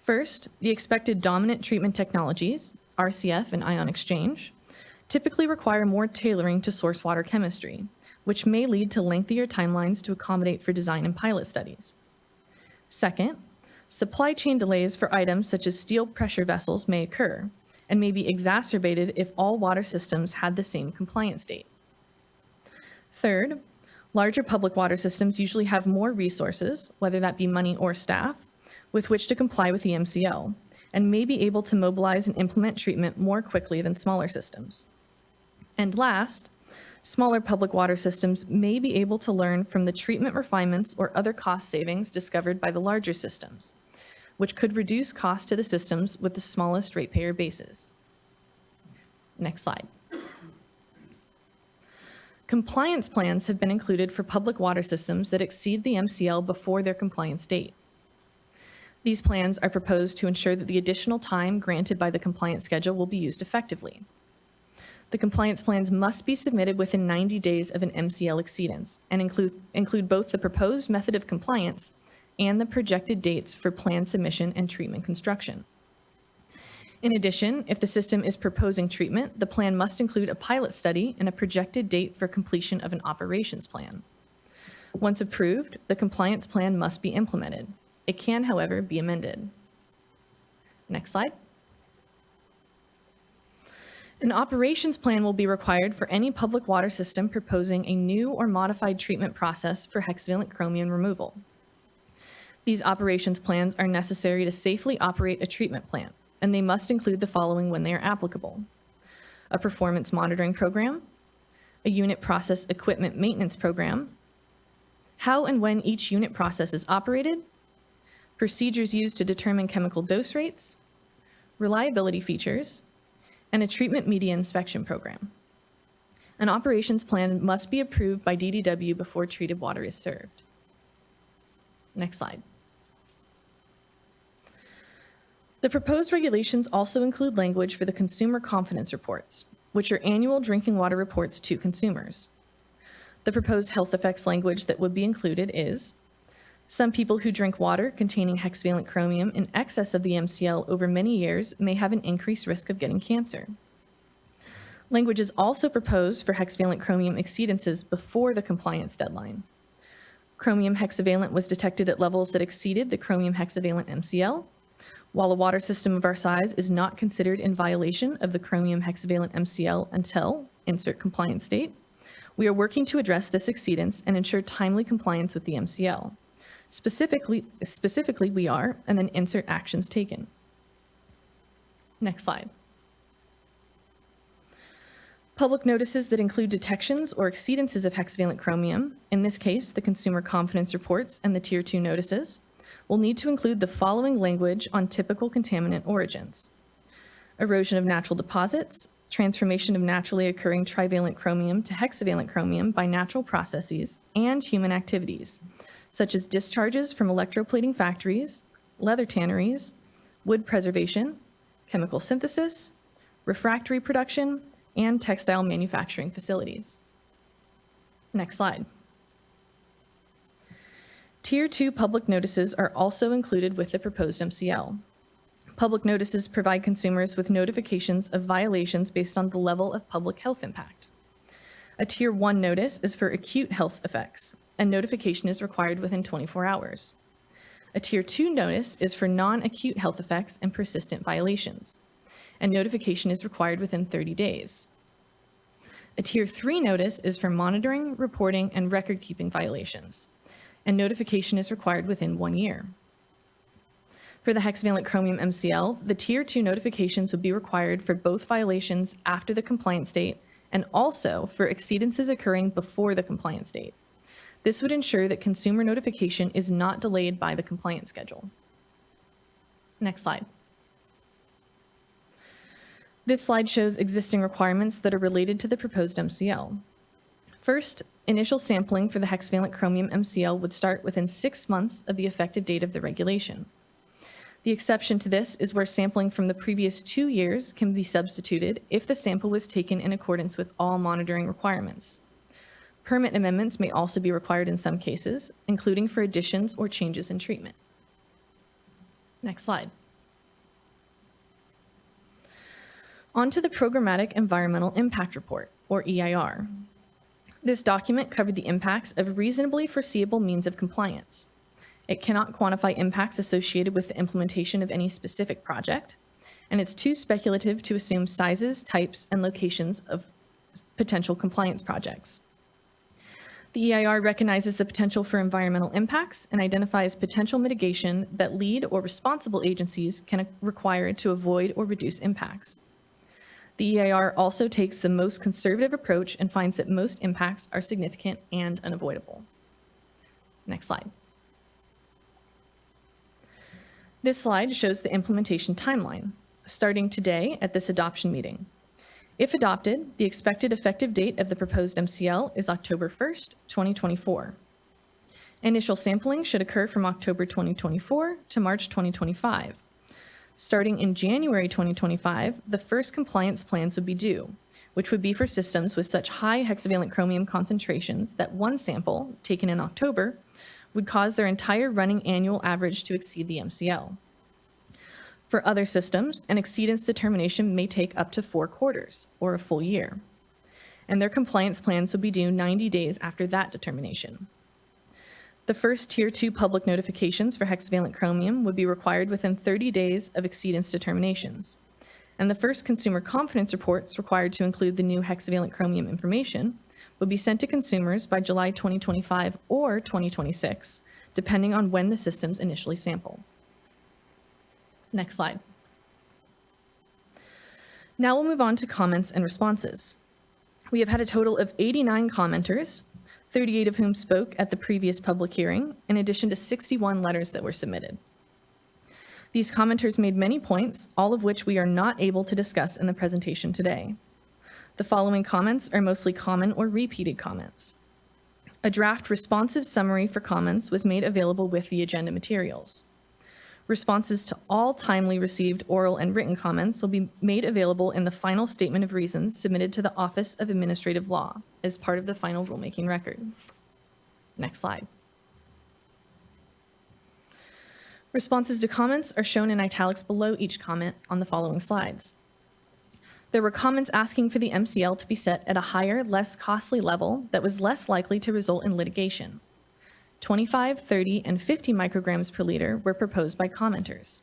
First, the expected dominant treatment technologies, RCF and ion exchange, typically require more tailoring to source water chemistry, which may lead to lengthier timelines to accommodate for design and pilot studies. Second, supply chain delays for items such as steel pressure vessels may occur and may be exacerbated if all water systems had the same compliance date. Third, larger public water systems usually have more resources, whether that be money or staff, with which to comply with the MCL, and may be able to mobilize and implement treatment more quickly than smaller systems. And last, smaller public water systems may be able to learn from the treatment refinements or other cost savings discovered by the larger systems, which could reduce costs to the systems with the smallest ratepayer bases. Next slide. Compliance plans have been included for public water systems that exceed the MCL before their compliance date. These plans are proposed to ensure that the additional time granted by the compliance schedule will be used effectively. The compliance plans must be submitted within 90 days of an MCL exceedance and include both the proposed method of compliance and the projected dates for plan submission and treatment construction. In addition, if the system is proposing treatment, the plan must include a pilot study and a projected date for completion of an operations plan. Once approved, the compliance plan must be implemented. It can, however, be amended. Next slide. An operations plan will be required for any public water system proposing a new or modified treatment process for hexavalent chromium removal. These operations plans are necessary to safely operate a treatment plant, and they must include the following when they are applicable: a performance monitoring program, a unit process equipment maintenance program, how and when each unit process is operated, procedures used to determine chemical dose rates, reliability features, and a treatment media inspection program. An operations plan must be approved by DDW before treated water is served. Next slide. The proposed regulations also include language for the consumer confidence reports, which are annual drinking water reports to consumers. The proposed health effects language that would be included is: some people who drink water containing hexavalent chromium in excess of the MCL over many years may have an increased risk of getting cancer. Language is also proposed for hexavalent chromium exceedances before the compliance deadline. Chromium hexavalent was detected at levels that exceeded the chromium hexavalent MCL. While a water system of our size is not considered in violation of the chromium hexavalent MCL until insert compliance date, we are working to address this exceedance and ensure timely compliance with the MCL. Specifically, we are, and then insert actions taken. Next slide. Public notices that include detections or exceedances of hexavalent chromium, in this case, the consumer confidence reports and the Tier 2 notices, will need to include the following language on typical contaminant origins: erosion of natural deposits, transformation of naturally occurring trivalent chromium to hexavalent chromium by natural processes, and human activities, such as discharges from electroplating factories, leather tanneries, wood preservation, chemical synthesis, refractory production, and textile manufacturing facilities. Next slide. Tier 2 public notices are also included with the proposed MCL. Public notices provide consumers with notifications of violations based on the level of public health impact. A Tier 1 notice is for acute health effects, and notification is required within 24 hours. A Tier 2 notice is for non-acute health effects and persistent violations, and notification is required within 30 days. A Tier 3 notice is for monitoring, reporting, and record-keeping violations, and notification is required within 1 year. For the hexavalent chromium MCL, the Tier 2 notifications would be required for both violations after the compliance date and also for exceedances occurring before the compliance date. This would ensure that consumer notification is not delayed by the compliance schedule. Next slide. This slide shows existing requirements that are related to the proposed MCL. First, initial sampling for the hexavalent chromium MCL would start within 6 months of the effective date of the regulation. The exception to this is where sampling from the previous 2 years can be substituted if the sample was taken in accordance with all monitoring requirements. Permit amendments may also be required in some cases, including for additions or changes in treatment. Next slide. On to the Programmatic Environmental Impact Report, or EIR. This document covered the impacts of reasonably foreseeable means of compliance. It cannot quantify impacts associated with the implementation of any specific project, and it's too speculative to assume sizes, types, and locations of potential compliance projects. The EIR recognizes the potential for environmental impacts and identifies potential mitigation that lead or responsible agencies can require to avoid or reduce impacts. The EIR also takes the most conservative approach and finds that most impacts are significant and unavoidable. Next slide. This slide shows the implementation timeline, starting today at this adoption meeting. If adopted, the expected effective date of the proposed MCL is October 1st, 2024. Initial sampling should occur from October 2024 to March 2025. Starting in January 2025, the first compliance plans would be due, which would be for systems with such high hexavalent chromium concentrations that one sample, taken in October, would cause their entire running annual average to exceed the MCL. For other systems, an exceedance determination may take up to 4 quarters, or a full year, and their compliance plans would be due 90 days after that determination. The first Tier 2 public notifications for hexavalent chromium would be required within 30 days of exceedance determinations, and the first consumer confidence reports required to include the new hexavalent chromium information would be sent to consumers by July 2025 or 2026, depending on when the systems initially sample. Next slide. Now we'll move on to comments and responses. We have had a total of 89 commenters, 38 of whom spoke at the previous public hearing, in addition to 61 letters that were submitted. These commenters made many points, all of which we are not able to discuss in the presentation today. The following comments are mostly common or repeated comments. A draft responsive summary for comments was made available with the agenda materials. Responses to all timely received oral and written comments will be made available in the final statement of reasons submitted to the Office of Administrative Law as part of the final rulemaking record. Next slide. Responses to comments are shown in italics below each comment on the following slides. There were comments asking for the MCL to be set at a higher, less costly level that was less likely to result in litigation. 25, 30, and 50 micrograms per liter were proposed by commenters.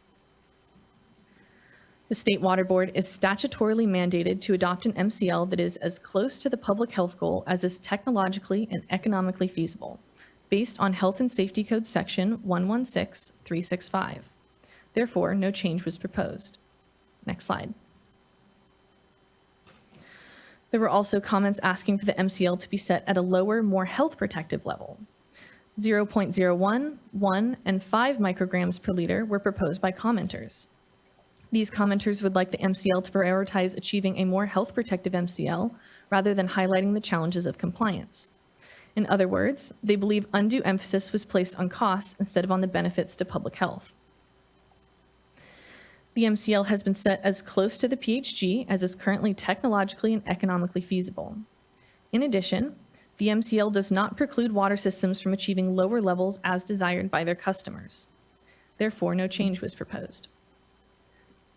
The State Water Board is statutorily mandated to adopt an MCL that is as close to the public health goal as is technologically and economically feasible, based on Health and Safety Code Section 116365. Therefore, no change was proposed. Next slide. There were also comments asking for the MCL to be set at a lower, more health protective level. 0.01, 1, and 5 micrograms per liter were proposed by commenters. These commenters would like the MCL to prioritize achieving a more health protective MCL rather than highlighting the challenges of compliance. In other words, they believe undue emphasis was placed on costs instead of on the benefits to public health. The MCL has been set as close to the PHG as is currently technologically and economically feasible. In addition, the MCL does not preclude water systems from achieving lower levels as desired by their customers. Therefore, no change was proposed.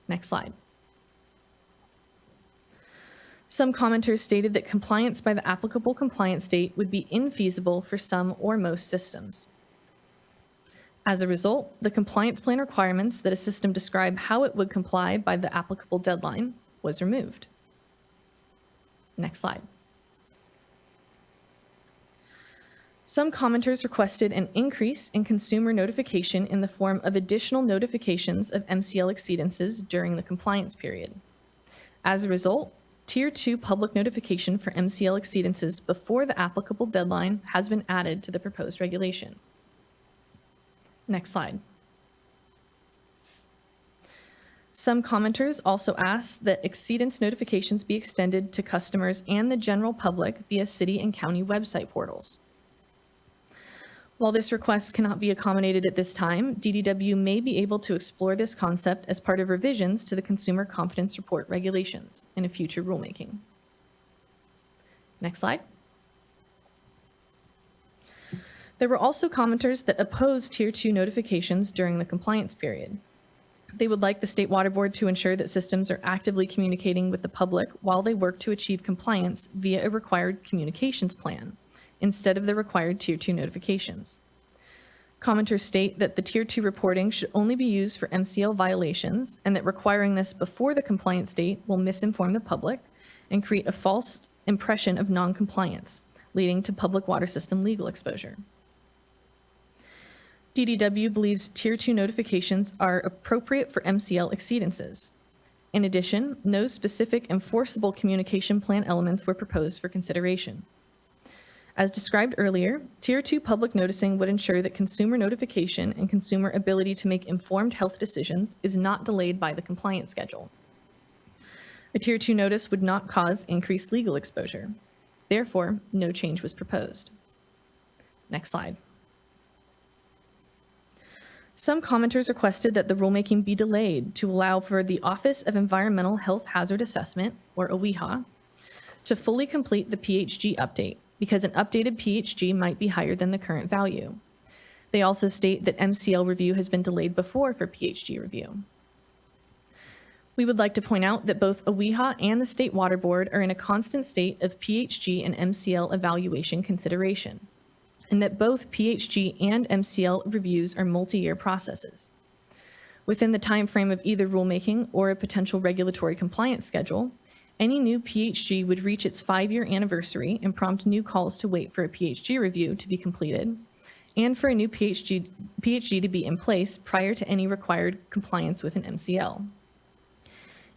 Next slide. Some commenters stated that compliance by the applicable compliance date would be infeasible for some or most systems. As a result, the compliance plan requirements that a system describe how it would comply by the applicable deadline was removed. Next slide. Some commenters requested an increase in consumer notification in the form of additional notifications of MCL exceedances during the compliance period. As a result, Tier 2 public notification for MCL exceedances before the applicable deadline has been added to the proposed regulation. Next slide. Some commenters also asked that exceedance notifications be extended to customers and the general public via city and county website portals. While this request cannot be accommodated at this time, DDW may be able to explore this concept as part of revisions to the Consumer Confidence Report regulations in a future rulemaking. Next slide. There were also commenters that opposed Tier 2 notifications during the compliance period. They would like the State Water Board to ensure that systems are actively communicating with the public while they work to achieve compliance via a required communications plan, instead of the required Tier 2 notifications. Commenters state that the Tier 2 reporting should only be used for MCL violations and that requiring this before the compliance date will misinform the public and create a false impression of non-compliance, leading to public water system legal exposure. DDW believes Tier 2 notifications are appropriate for MCL exceedances. In addition, no specific enforceable communication plan elements were proposed for consideration. As described earlier, Tier 2 public noticing would ensure that consumer notification and consumer ability to make informed health decisions is not delayed by the compliance schedule. A Tier 2 notice would not cause increased legal exposure. Therefore, no change was proposed. Next slide. Some commenters requested that the rulemaking be delayed to allow for the Office of Environmental Health Hazard Assessment, or OEHA, to fully complete the PHG update, because an updated PHG might be higher than the current value. They also state that MCL review has been delayed before for PHG review. We would like to point out that both OEHA and the State Water Board are in a constant state of PHG and MCL evaluation consideration, and that both PHG and MCL reviews are multi-year processes. Within the time frame of either rulemaking or a potential regulatory compliance schedule, any new PHG would reach its 5-year anniversary and prompt new calls to wait for a PHG review to be completed, and for a new PHG to be in place prior to any required compliance with an MCL.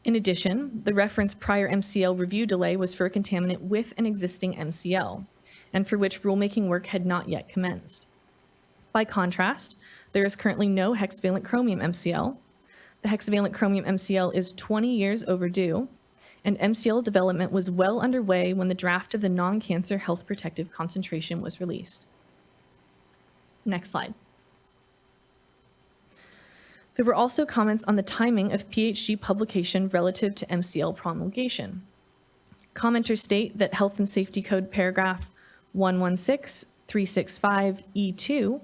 In addition, the referenced prior MCL review delay was for a contaminant with an existing MCL, and for which rulemaking work had not yet commenced. By contrast, there is currently no hexavalent chromium MCL. The hexavalent chromium MCL is 20 years overdue, and MCL development was well underway when the draft of the non-cancer health protective concentration was released. Next slide. There were also comments on the timing of PHG publication relative to MCL promulgation. Commenters state that Health and Safety Code paragraph 116365E2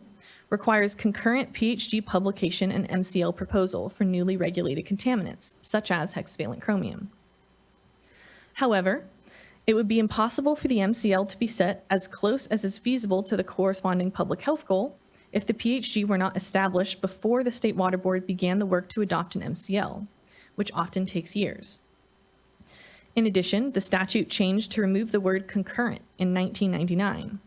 requires concurrent PHG publication and MCL proposal for newly regulated contaminants, such as hexavalent chromium. However, it would be impossible for the MCL to be set as close as is feasible to the corresponding public health goal if the PHG were not established before the State Water Board began the work to adopt an MCL, which often takes years. In addition, the statute changed to remove the word concurrent in 1999.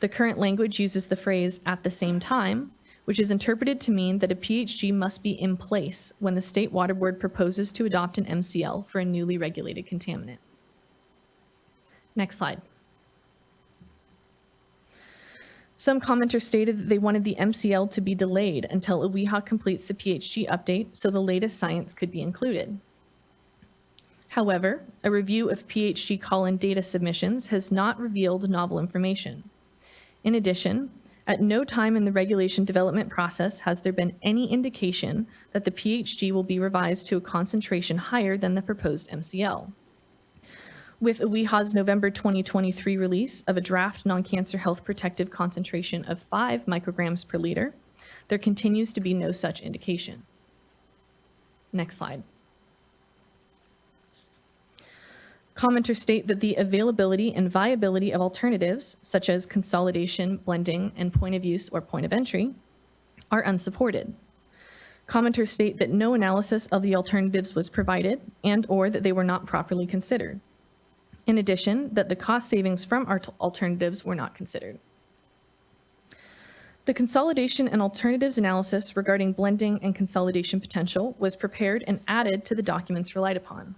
The current language uses the phrase "at the same time," which is interpreted to mean that a PHG must be in place when the State Water Board proposes to adopt an MCL for a newly regulated contaminant. Next slide. Some commenters stated that they wanted the MCL to be delayed until OEHA completes the PHG update so the latest science could be included. However, a review of PHG call-in data submissions has not revealed novel information. In addition, at no time in the regulation development process has there been any indication that the PHG will be revised to a concentration higher than the proposed MCL. With OEHA's November 2023 release of a draft non-cancer health protective concentration of 5 micrograms per liter, there continues to be no such indication. Next slide. Commenters state that the availability and viability of alternatives, such as consolidation, blending, and point of use or point of entry, are unsupported. Commenters state that no analysis of the alternatives was provided and/or that they were not properly considered. In addition, that the cost savings from alternatives were not considered. The consolidation and alternatives analysis regarding blending and consolidation potential was prepared and added to the documents relied upon.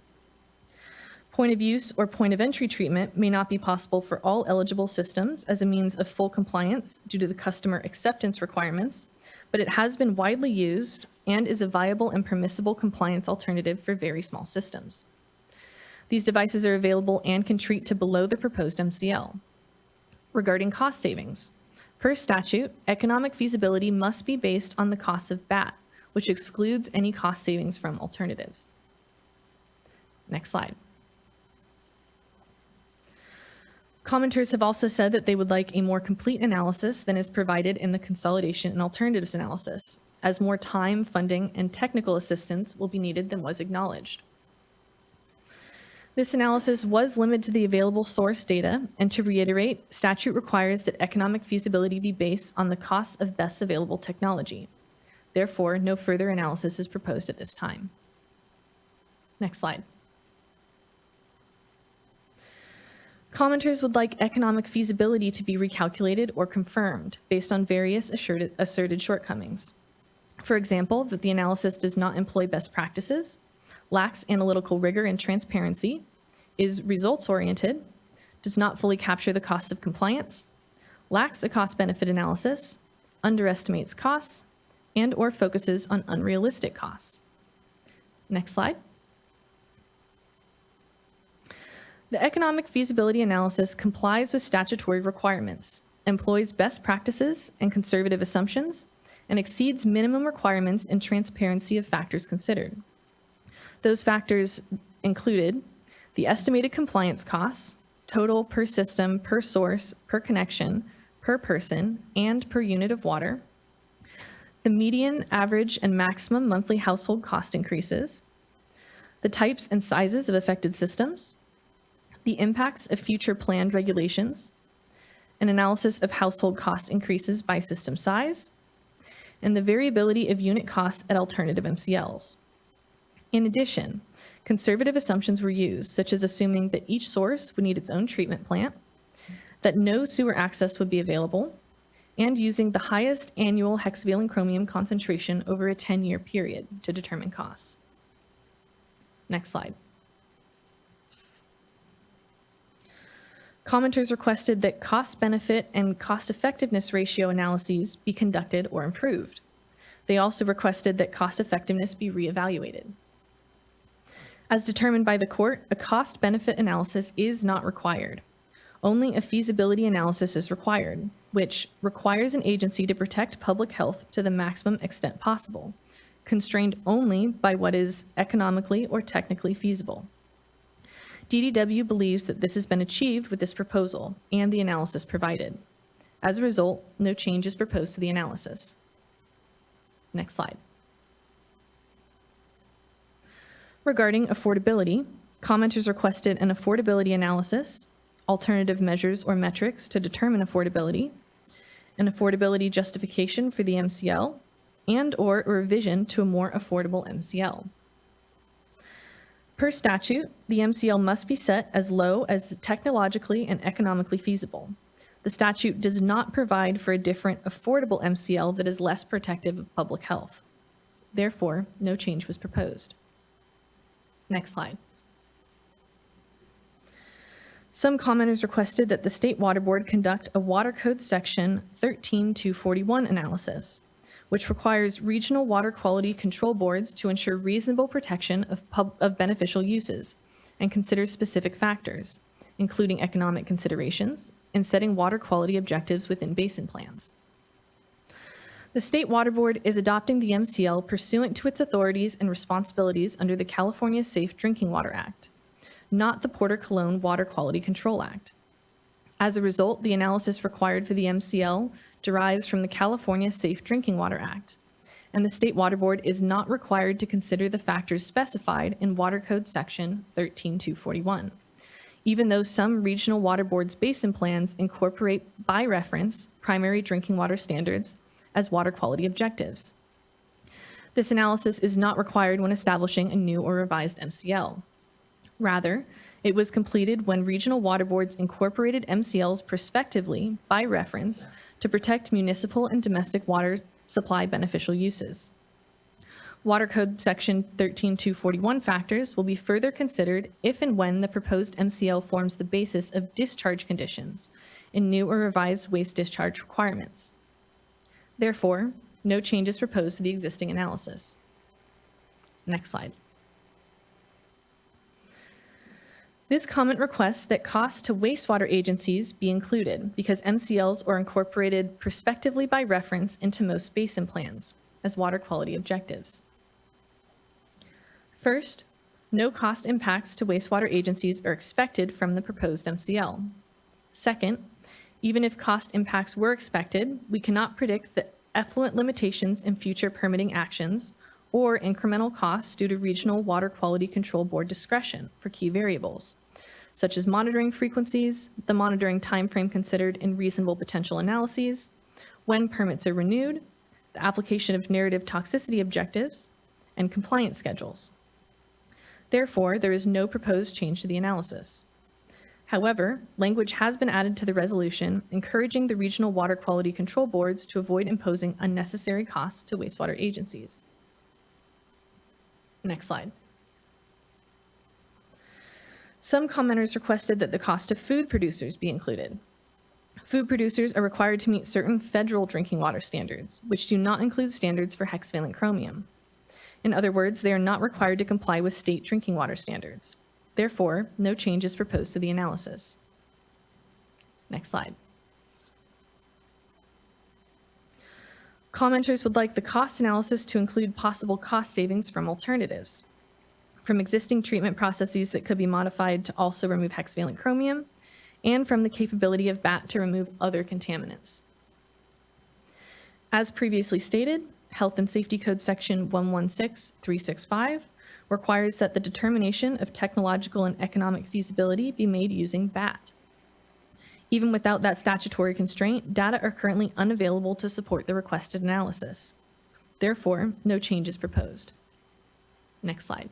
Point of use or point of entry treatment may not be possible for all eligible systems as a means of full compliance due to the customer acceptance requirements, but it has been widely used and is a viable and permissible compliance alternative for very small systems. These devices are available and can treat to below the proposed MCL. Regarding cost savings, per statute, economic feasibility must be based on the cost of BAT, which excludes any cost savings from alternatives. Next slide. Commenters have also said that they would like a more complete analysis than is provided in the consolidation and alternatives analysis, as more time, funding, and technical assistance will be needed than was acknowledged. This analysis was limited to the available source data, and to reiterate, statute requires that economic feasibility be based on the cost of best available technology. Therefore, no further analysis is proposed at this time. Next slide. Commenters would like economic feasibility to be recalculated or confirmed based on various asserted shortcomings. For example, that the analysis does not employ best practices, lacks analytical rigor and transparency, is results-oriented, does not fully capture the cost of compliance, lacks a cost-benefit analysis, underestimates costs, and/or focuses on unrealistic costs. Next slide. The economic feasibility analysis complies with statutory requirements, employs best practices and conservative assumptions, and exceeds minimum requirements in transparency of factors considered. Those factors included the estimated compliance costs, total per system, per source, per connection, per person, and per unit of water, the median, average, and maximum monthly household cost increases, the types and sizes of affected systems, the impacts of future planned regulations, an analysis of household cost increases by system size, and the variability of unit costs at alternative MCLs. In addition, conservative assumptions were used, such as assuming that each source would need its own treatment plant, that no sewer access would be available, and using the highest annual hexavalent chromium concentration over a 10-year period to determine costs. Next slide. Commenters requested that cost-benefit and cost-effectiveness ratio analyses be conducted or improved. They also requested that cost-effectiveness be reevaluated. As determined by the court, a cost-benefit analysis is not required. Only a feasibility analysis is required, which requires an agency to protect public health to the maximum extent possible, constrained only by what is economically or technically feasible. DDW believes that this has been achieved with this proposal and the analysis provided. As a result, no change is proposed to the analysis. Next slide. Regarding affordability, commenters requested an affordability analysis, alternative measures or metrics to determine affordability, an affordability justification for the MCL, and/or a revision to a more affordable MCL. Per statute, the MCL must be set as low as technologically and economically feasible. The statute does not provide for a different affordable MCL that is less protective of public health. Therefore, no change was proposed. Next slide. Some commenters requested that the State Water Board conduct a Water Code Section 13241 analysis, which requires regional water quality control boards to ensure reasonable protection of beneficial uses and consider specific factors, including economic considerations, in setting water quality objectives within basin plans. The State Water Board is adopting the MCL pursuant to its authorities and responsibilities under the California Safe Drinking Water Act, not the Porter-Cologne Water Quality Control Act. As a result, the analysis required for the MCL derives from the California Safe Drinking Water Act, and the State Water Board is not required to consider the factors specified in Water Code Section 13241, even though some regional water boards' basin plans incorporate, by reference, primary drinking water standards as water quality objectives. This analysis is not required when establishing a new or revised MCL. Rather, it was completed when regional water boards incorporated MCLs prospectively, by reference, to protect municipal and domestic water supply beneficial uses. Water Code Section 13241 factors will be further considered if and when the proposed MCL forms the basis of discharge conditions in new or revised waste discharge requirements. Therefore, no changes proposed to the existing analysis. Next slide. This comment requests that costs to wastewater agencies be included because MCLs are incorporated prospectively by reference into most basin plans as water quality objectives. First, no cost impacts to wastewater agencies are expected from the proposed MCL. Second, even if cost impacts were expected, we cannot predict the effluent limitations in future permitting actions or incremental costs due to regional water quality control board discretion for key variables, such as monitoring frequencies, the monitoring timeframe considered in reasonable potential analyses, when permits are renewed, the application of narrative toxicity objectives, and compliance schedules. Therefore, there is no proposed change to the analysis. However, language has been added to the resolution encouraging the regional water quality control boards to avoid imposing unnecessary costs to wastewater agencies. Next slide. Some commenters requested that the cost of food producers be included. Food producers are required to meet certain federal drinking water standards, which do not include standards for hexavalent chromium. In other words, they are not required to comply with state drinking water standards. Therefore, no change is proposed to the analysis. Next slide. Commenters would like the cost analysis to include possible cost savings from alternatives, from existing treatment processes that could be modified to also remove hexavalent chromium, and from the capability of BAT to remove other contaminants. As previously stated, Health and Safety Code Section 116365 requires that the determination of technological and economic feasibility be made using BAT. Even without that statutory constraint, data are currently unavailable to support the requested analysis. Therefore, no change is proposed. Next slide.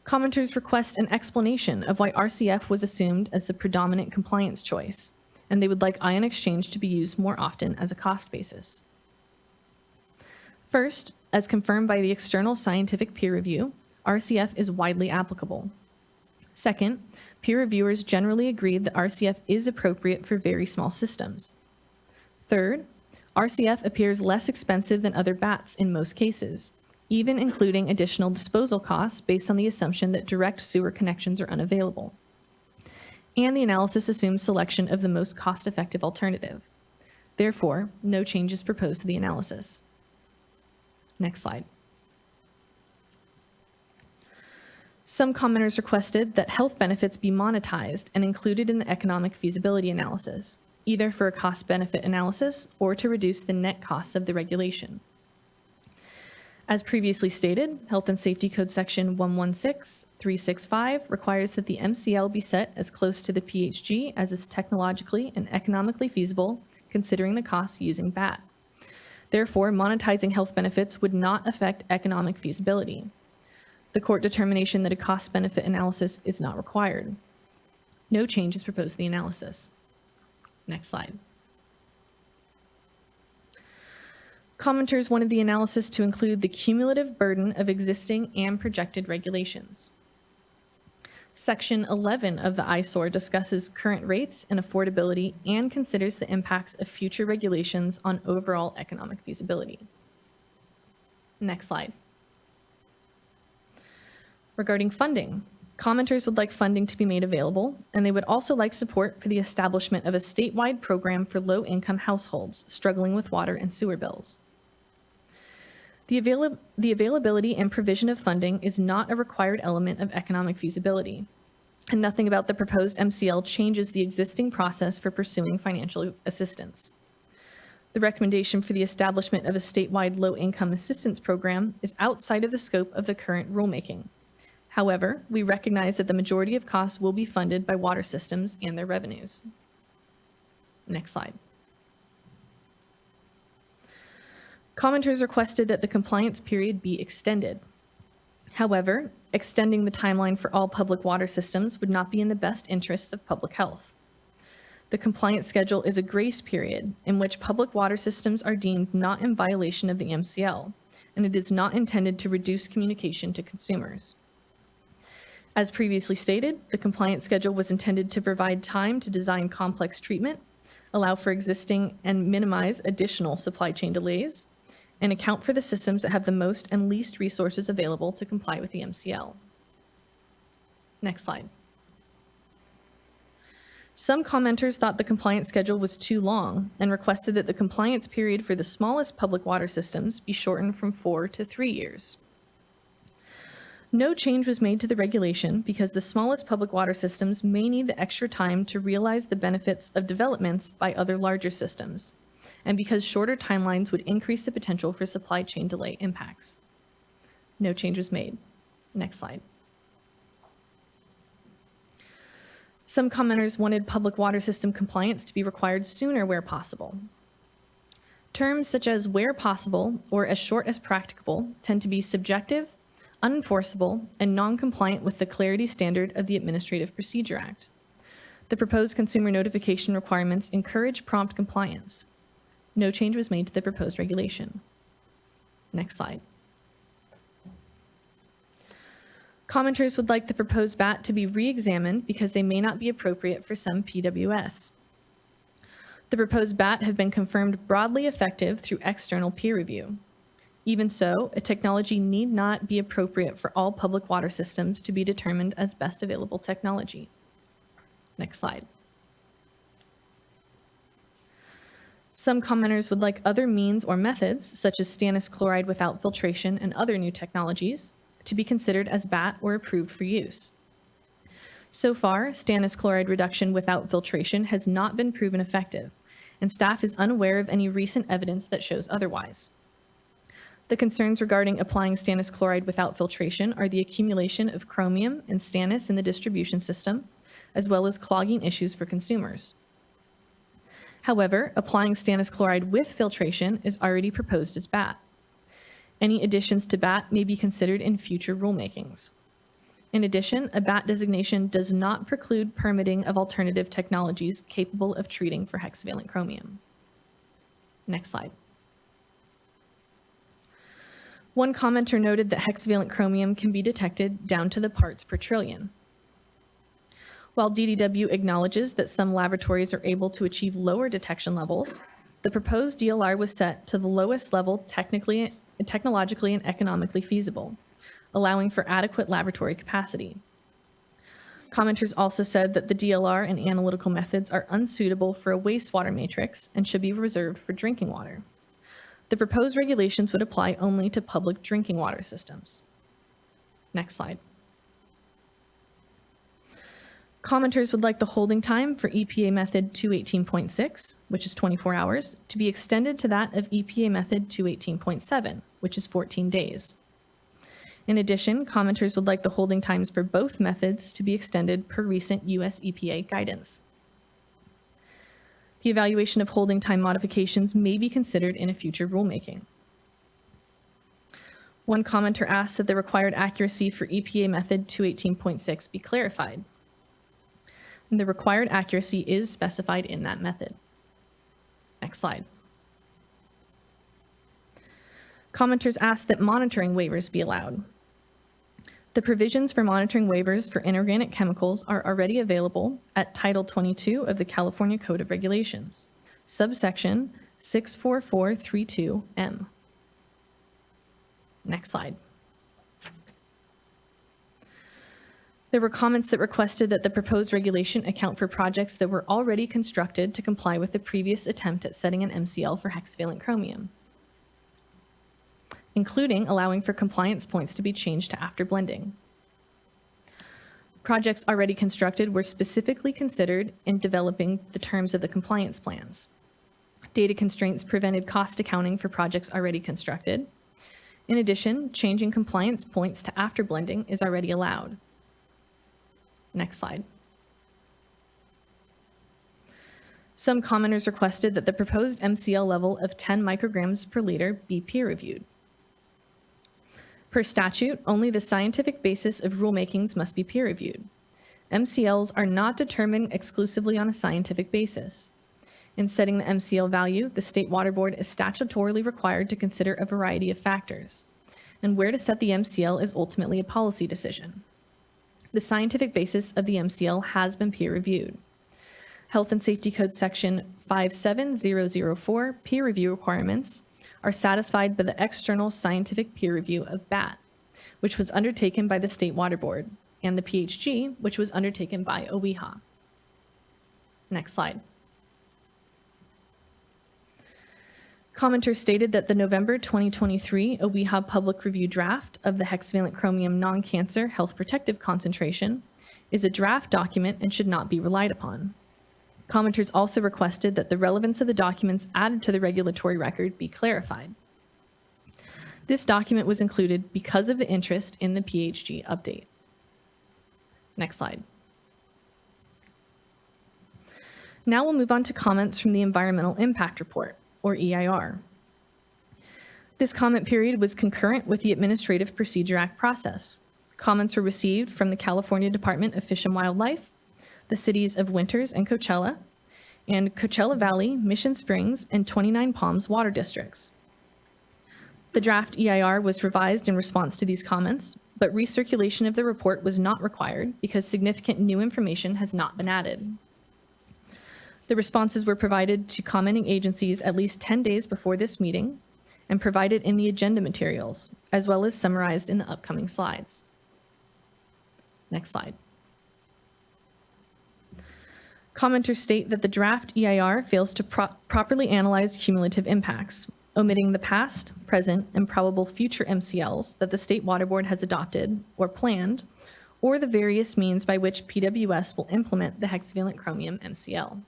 Commenters request an explanation of why RCF was assumed as the predominant compliance choice, and they would like ion exchange to be used more often as a cost basis. First, as confirmed by the external scientific peer review, RCF is widely applicable. Second, peer reviewers generally agreed that RCF is appropriate for very small systems. Third, RCF appears less expensive than other BATs in most cases, even including additional disposal costs based on the assumption that direct sewer connections are unavailable. And the analysis assumes selection of the most cost-effective alternative. Therefore, no change is proposed to the analysis. Next slide. Some commenters requested that health benefits be monetized and included in the economic feasibility analysis, either for a cost-benefit analysis or to reduce the net costs of the regulation. As previously stated, Health and Safety Code Section 116365 requires that the MCL be set as close to the PHG as is technologically and economically feasible, considering the costs using BAT. Therefore, monetizing health benefits would not affect economic feasibility. The court determination that a cost-benefit analysis is not required. No change is proposed to the analysis. Next slide. Commenters wanted the analysis to include the cumulative burden of existing and projected regulations. Section 11 of the ISOR discusses current rates and affordability and considers the impacts of future regulations on overall economic feasibility. Next slide. Regarding funding, commenters would like funding to be made available, and they would also like support for the establishment of a statewide program for low-income households struggling with water and sewer bills. The availability and provision of funding is not a required element of economic feasibility, and nothing about the proposed MCL changes the existing process for pursuing financial assistance. The recommendation for the establishment of a statewide low-income assistance program is outside of the scope of the current rulemaking. However, we recognize that the majority of costs will be funded by water systems and their revenues. Next slide. Commenters requested that the compliance period be extended. However, extending the timeline for all public water systems would not be in the best interest of public health. The compliance schedule is a grace period in which public water systems are deemed not in violation of the MCL, and it is not intended to reduce communication to consumers. As previously stated, the compliance schedule was intended to provide time to design complex treatment, allow for existing and minimize additional supply chain delays, and account for the systems that have the most and least resources available to comply with the MCL. Next slide. Some commenters thought the compliance schedule was too long and requested that the compliance period for the smallest public water systems be shortened from 4 to 3 years. No change was made to the regulation because the smallest public water systems may need the extra time to realize the benefits of developments by other larger systems, and because shorter timelines would increase the potential for supply chain delay impacts. No change was made. Next slide. Some commenters wanted public water system compliance to be required sooner where possible. Terms such as where possible or as short as practicable tend to be subjective, unenforceable, and non-compliant with the clarity standard of the Administrative Procedure Act. The proposed consumer notification requirements encourage prompt compliance. No change was made to the proposed regulation. Next slide. Commenters would like the proposed BAT to be re-examined because they may not be appropriate for some PWS. The proposed BAT have been confirmed broadly effective through external peer review. Even so, a technology need not be appropriate for all public water systems to be determined as best available technology. Next slide. Some commenters would like other means or methods, such as stannous chloride without filtration and other new technologies, to be considered as BAT or approved for use. So far, stannous chloride reduction without filtration has not been proven effective, and staff is unaware of any recent evidence that shows otherwise. The concerns regarding applying stannous chloride without filtration are the accumulation of chromium and stannous in the distribution system, as well as clogging issues for consumers. However, applying stannous chloride with filtration is already proposed as BAT. Any additions to BAT may be considered in future rulemakings. In addition, a BAT designation does not preclude permitting of alternative technologies capable of treating for hexavalent chromium. Next slide. One commenter noted that hexavalent chromium can be detected down to the parts per trillion. While DDW acknowledges that some laboratories are able to achieve lower detection levels, the proposed DLR was set to the lowest level technologically and economically feasible, allowing for adequate laboratory capacity. Commenters also said that the DLR and analytical methods are unsuitable for a wastewater matrix and should be reserved for drinking water. The proposed regulations would apply only to public drinking water systems. Next slide. Commenters would like the holding time for EPA method 218.6, which is 24 hours, to be extended to that of EPA method 218.7, which is 14 days. In addition, commenters would like the holding times for both methods to be extended per recent US EPA guidance. The evaluation of holding time modifications may be considered in a future rulemaking. One commenter asked that the required accuracy for EPA method 218.6 be clarified. And the required accuracy is specified in that method. Next slide. Commenters asked that monitoring waivers be allowed. The provisions for monitoring waivers for inorganic chemicals are already available at Title 22 of the California Code of Regulations, subsection 64432M. Next slide. There were comments that requested that the proposed regulation account for projects that were already constructed to comply with the previous attempt at setting an MCL for hexavalent chromium, including allowing for compliance points to be changed to after blending. Projects already constructed were specifically considered in developing the terms of the compliance plans. Data constraints prevented cost accounting for projects already constructed. In addition, changing compliance points to after blending is already allowed. Next slide. Some commenters requested that the proposed MCL level of 10 micrograms per liter be peer reviewed. Per statute, only the scientific basis of rulemakings must be peer reviewed. MCLs are not determined exclusively on a scientific basis. In setting the MCL value, the State Water Board is statutorily required to consider a variety of factors, and where to set the MCL is ultimately a policy decision. The scientific basis of the MCL has been peer reviewed. Health and Safety Code Section 57004 peer review requirements are satisfied by the external scientific peer review of BAT, which was undertaken by the State Water Board, and the PHG, which was undertaken by OWIHA. Next slide. Commenters stated that the November 2023 OWIHA public review draft of the hexavalent chromium non-cancer health protective concentration is a draft document and should not be relied upon. Commenters also requested that the relevance of the documents added to the regulatory record be clarified. This document was included because of the interest in the PHG update. Next slide. Now we'll move on to comments from the Environmental Impact Report, or EIR. This comment period was concurrent with the Administrative Procedure Act process. Comments were received from the California Department of Fish and Wildlife, the cities of Winters and Coachella Valley, Mission Springs, and 29 Palms water districts. The draft EIR was revised in response to these comments, but recirculation of the report was not required because significant new information has not been added. The responses were provided to commenting agencies at least 10 days before this meeting, and provided in the agenda materials, as well as summarized in the upcoming slides. Next slide. Commenters state that the draft EIR fails to properly analyze cumulative impacts, omitting the past, present, and probable future MCLs that the State Water Board has adopted or planned, or the various means by which PWS will implement the hexavalent chromium MCL.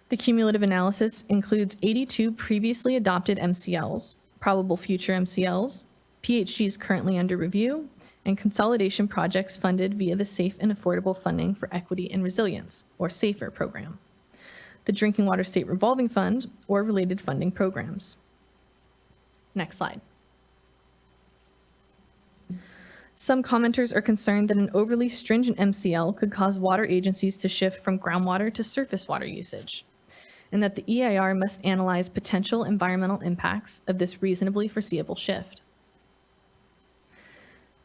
The cumulative analysis includes 82 previously adopted MCLs, probable future MCLs, PHGs currently under review, and consolidation projects funded via the Safe and Affordable Funding for Equity and Resilience, or SAFER program, the Drinking Water State Revolving Fund, or related funding programs. Next slide. Some commenters are concerned that an overly stringent MCL could cause water agencies to shift from groundwater to surface water usage, and that the EIR must analyze potential environmental impacts of this reasonably foreseeable shift.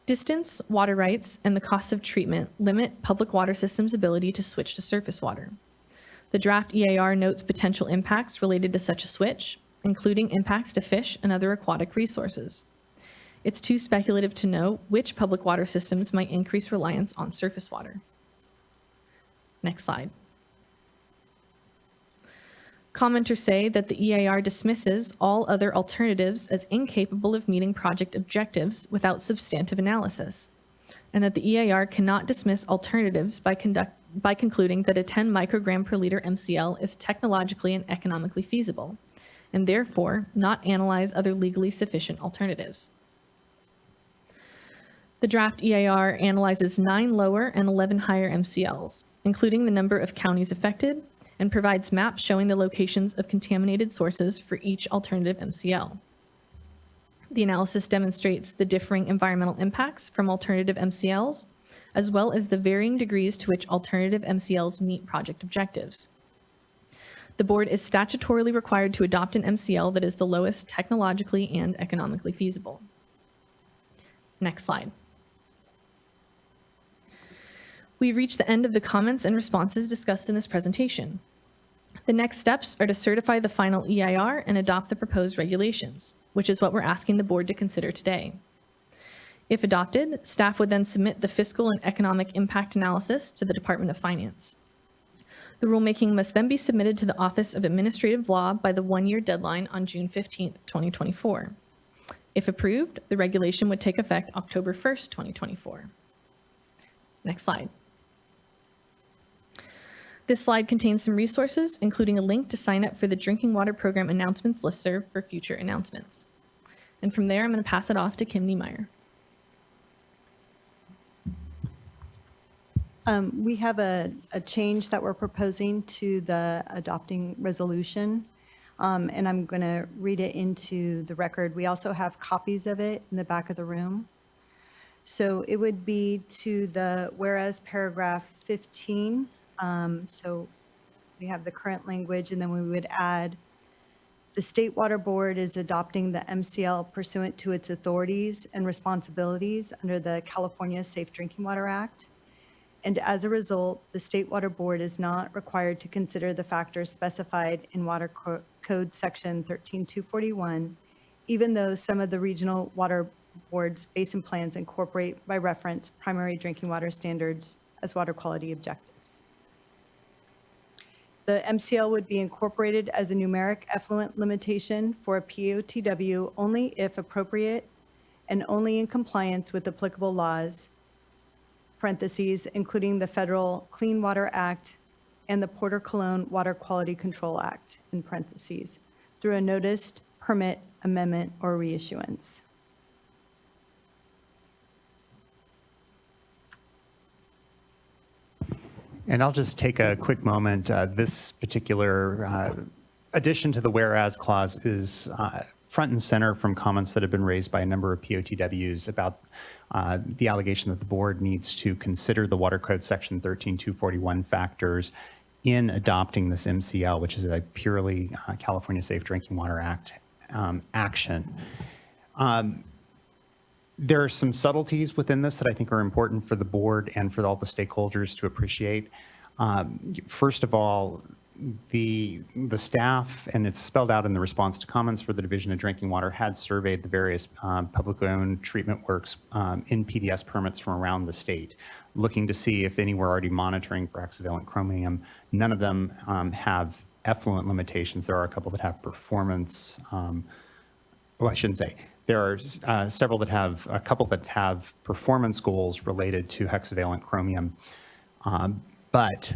Distance, water rights, and the cost of treatment limit public water systems' ability to switch to surface water. The draft EIR notes potential impacts related to such a switch, including impacts to fish and other aquatic resources. It's too speculative to know which public water systems might increase reliance on surface water. Next slide. Commenters say that the EIR dismisses all other alternatives as incapable of meeting project objectives without substantive analysis, and that the EIR cannot dismiss alternatives by concluding that a 10 microgram per liter MCL is technologically and economically feasible, and therefore not analyze other legally sufficient alternatives. The draft EIR analyzes 9 lower and 11 higher MCLs, including the number of counties affected, and provides maps showing the locations of contaminated sources for each alternative MCL. The analysis demonstrates the differing environmental impacts from alternative MCLs, as well as the varying degrees to which alternative MCLs meet project objectives. The board is statutorily required to adopt an MCL that is the lowest technologically and economically feasible. Next slide. We've reached the end of the comments and responses discussed in this presentation. The next steps are to certify the final EIR and adopt the proposed regulations, which is what we're asking the board to consider today. If adopted, staff would then submit the fiscal and economic impact analysis to the Department of Finance. The rulemaking must then be submitted to the Office of Administrative Law by the 1-year deadline on June 15th, 2024. If approved, the regulation would take effect October 1st, 2024. Next slide. This slide contains some resources, including a link to sign up for the Drinking Water Program announcements listserv for future announcements. And from there, I'm going to pass it off to Kim Niemeyer. We have a change that we're proposing to the adopting resolution, and I'm going to read it into the record. We also have copies of it in the back of the room. So it would be to the whereas paragraph 15. So we have the current language, and then we would add, the State Water Board is adopting the MCL pursuant to its authorities and responsibilities under the California Safe Drinking Water Act. And as a result, the State Water Board is not required to consider the factors specified in Water Code Section 13241, even though some of the regional water boards' basin plans incorporate by reference primary drinking water standards as water quality objectives. The MCL would be incorporated as a numeric effluent limitation for a POTW only if appropriate and only in compliance with applicable laws, parentheses, including the Federal Clean Water Act and the Porter-Cologne Water Quality Control Act, in parentheses, through a noticed permit amendment or reissuance. And I'll just take a quick moment. This particular addition to the whereas clause is front and center from comments that have been raised by a number of POTWs about the allegation that the board needs to consider the Water Code Section 13241 factors in adopting this MCL, which is a purely California Safe Drinking Water Act action. There are some subtleties within this that I think are important for the board and for all the stakeholders to appreciate. First of all, the staff, and it's spelled out in the response to comments for the Division of Drinking Water, had surveyed the various publicly owned treatment works in PDS permits from around the state, looking to see if any were already monitoring for hexavalent chromium. None of them have effluent limitations. There are a couple that have performance, well, I shouldn't say. There are a couple that have performance goals related to hexavalent chromium. But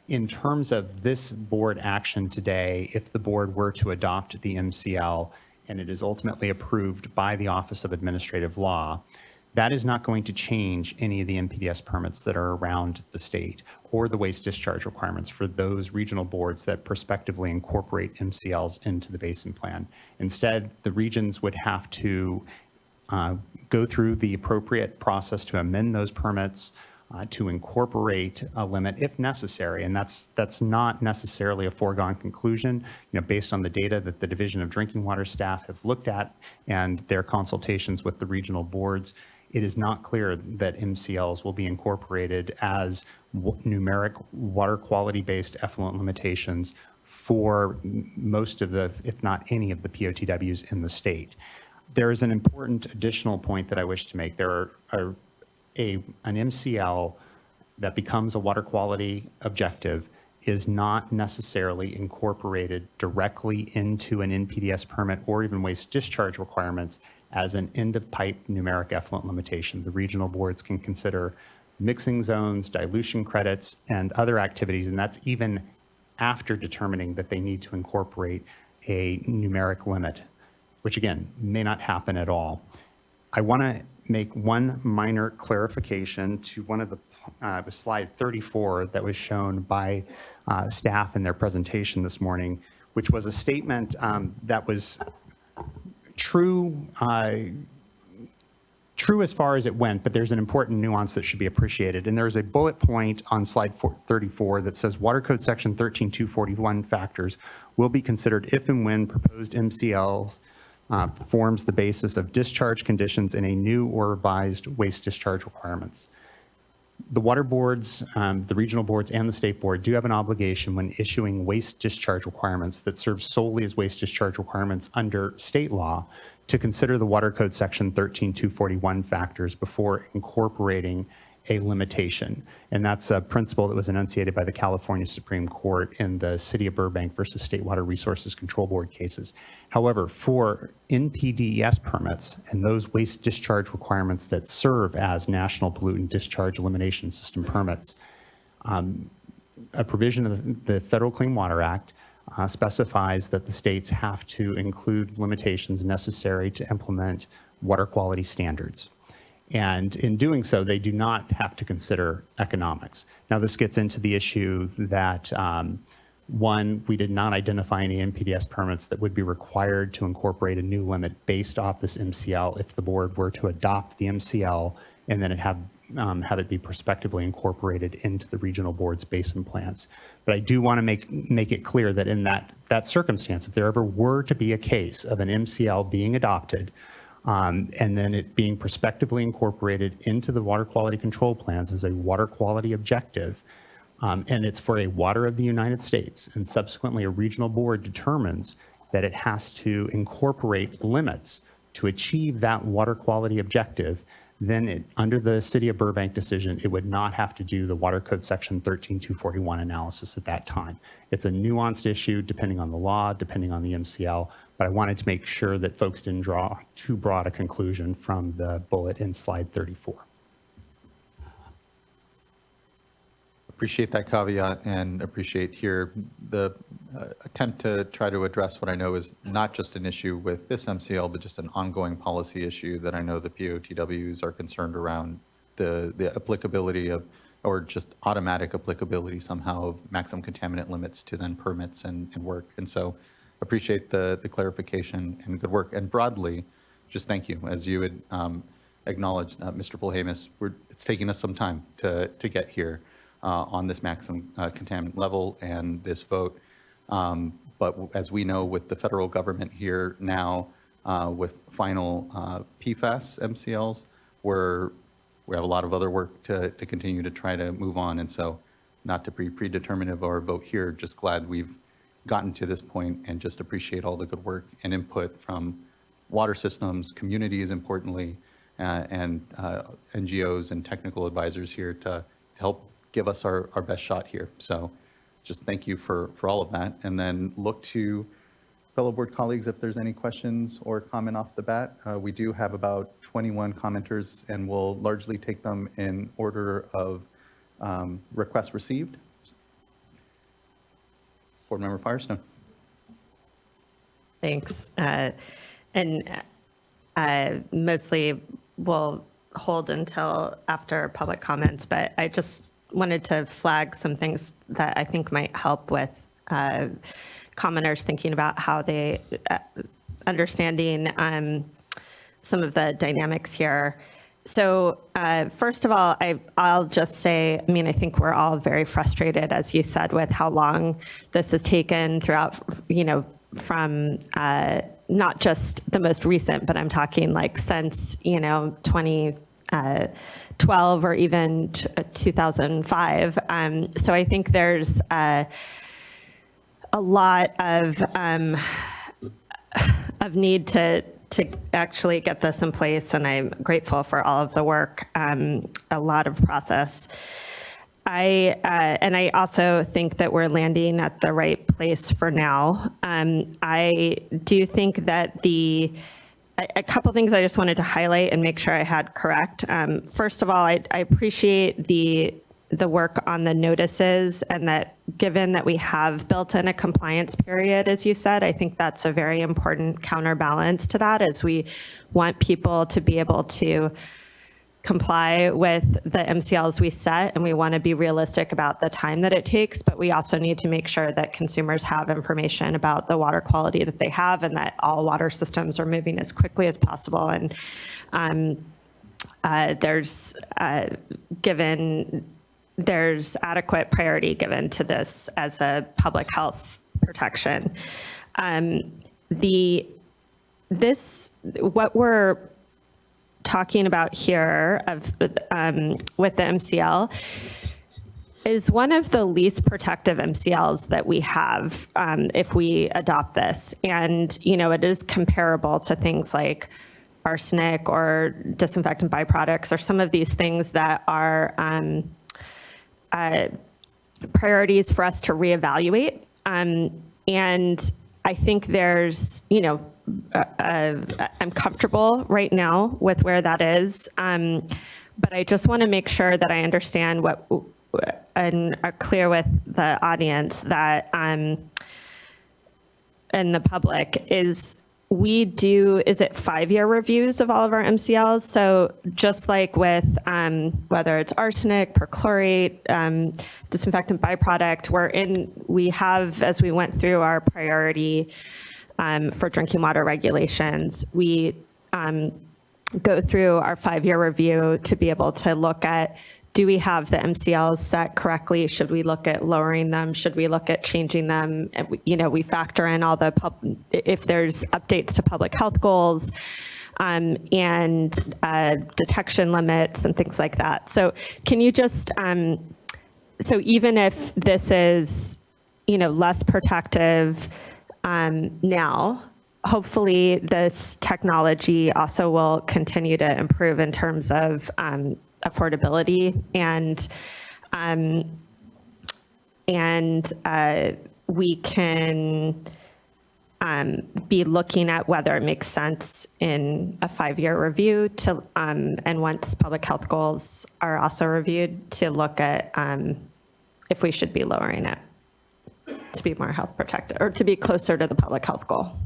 in terms of this board action today, if the board were to adopt the MCL and it is ultimately approved by the Office of Administrative Law, that is not going to change any of the MPDS permits that are around the state or the waste discharge requirements for those regional boards that prospectively incorporate MCLs into the basin plan. Instead, the regions would have to go through the appropriate process to amend those permits, to incorporate a limit if necessary, and that's not necessarily a foregone conclusion. Based on the data that the Division of Drinking Water staff have looked at and their consultations with the regional boards, it is not clear that MCLs will be incorporated as numeric water quality-based effluent limitations for most of the, if not any of the POTWs in the state. There is an important additional point that I wish to make. There are an MCL that becomes a water quality objective is not necessarily incorporated directly into an NPDS permit or even waste discharge requirements as an end-of-pipe numeric effluent limitation. The regional boards can consider mixing zones, dilution credits, and other activities, and that's even after determining that they need to incorporate a numeric limit, which again, may not happen at all. I want to make one minor clarification to one of the slide 34 that was shown by staff in their presentation this morning, which was a statement that was true as far as it went, but there's an important nuance that should be appreciated. And there's a bullet point on slide 34 that says Water Code Section 13241 factors will be considered if and when proposed MCL forms the basis of discharge conditions in a new or revised waste discharge requirements. The water boards, the regional boards, and the state board do have an obligation when issuing waste discharge requirements that serve solely as waste discharge requirements under state law to consider the Water Code Section 13241 factors before incorporating a limitation. And that's a principle that was enunciated by the California Supreme Court in the City of Burbank versus State Water Resources Control Board cases. However, for NPDES permits and those waste discharge requirements that serve as National Pollutant Discharge Elimination System permits, a provision of the Federal Clean Water Act specifies that the states have to include limitations necessary to implement water quality standards. And in doing so, they do not have to consider economics. Now, this gets into the issue that, one, we did not identify any NPDS permits that would be required to incorporate a new limit based off this MCL if the board were to adopt the MCL and then have it be prospectively incorporated into the regional board's basin plans. But I do want to make it clear that in that circumstance, if there ever were to be a case of an MCL being adopted, and then it being prospectively incorporated into the water quality control plans as a water quality objective, and it's for a water of the United States, and subsequently a regional board determines that it has to incorporate limits to achieve that water quality objective, then under the City of Burbank decision, it would not have to do the Water Code Section 13241 analysis at that time. It's a nuanced issue depending on the law, depending on the MCL, but I wanted to make sure that folks didn't draw too broad a conclusion from the bullet in slide 34. Appreciate that caveat and appreciate here the attempt to try to address what I know is not just an issue with this MCL, but just an ongoing policy issue that I know the POTWs are concerned around the applicability of, or just automatic applicability somehow of maximum contaminant limits to then permits and work. And so appreciate the clarification and good work. And broadly, just thank you. As you had acknowledged, Mr. Polhamus, it's taking us some time to get here on this maximum contaminant level and this vote. But as we know with the federal government here now with final PFAS MCLs, we have a lot of other work to continue to try to move on. And so not to be predeterminative or vote here, just glad we've gotten to this point and just appreciate all the good work and input from water systems, communities importantly, and NGOs and technical advisors here to help give us our best shot here. So just thank you for all of that. And then look to fellow board colleagues if there's any questions or comment off the bat. We do have about 21 commenters, and we'll largely take them in order of requests received. Board Member Firestone. Thanks. Mostly we'll hold until after public comments, but I just wanted to flag some things that I think might help with commenters thinking about how they understanding some of the dynamics here. So first of all, I'll just say, I mean, I think we're all very frustrated, as you said, with how long this has taken throughout, from not just the most recent, but I'm talking like since, 2012 or even 2005. So I think there's a lot of need to actually get this in place, and I'm grateful for all of the work, a lot of process. I also think that we're landing at the right place for now. I do think that a couple things I just wanted to highlight and make sure I had correct. First of all, I appreciate the work on the notices, and that given that we have built in a compliance period, as you said, I think that's a very important counterbalance to that, as we want people to be able to comply with the MCLs we set, and we want to be realistic about the time that it takes, but we also need to make sure that consumers have information about the water quality that they have, and that all water systems are moving as quickly as possible. And there's adequate priority given to this as a public health protection. What we're talking about here with the MCL is one of the least protective MCLs that we have if we adopt this. And, it is comparable to things like arsenic or disinfectant byproducts, or some of these things that are priorities for us to reevaluate. And I think there's, I'm comfortable right now with where that is. But I just want to make sure that I understand and are clear with the audience that, and the public is, is it 5-year reviews of all of our MCLs? So just like with whether it's arsenic, perchlorate, disinfectant byproduct, we have, as we went through our priority for drinking water regulations, we go through our 5-year review to be able to look at, do we have the MCLs set correctly? Should we look at lowering them? Should we look at changing them? And we factor in all if there's updates to public health goals and detection limits and things like that. So can you just, so even if this is, less protective now, hopefully this technology also will continue to improve in terms of affordability, and we can be looking at whether it makes sense in a 5-year review to, and once public health goals are also reviewed, to look at if we should be lowering it to be more health protective, or to be closer to the public health goal.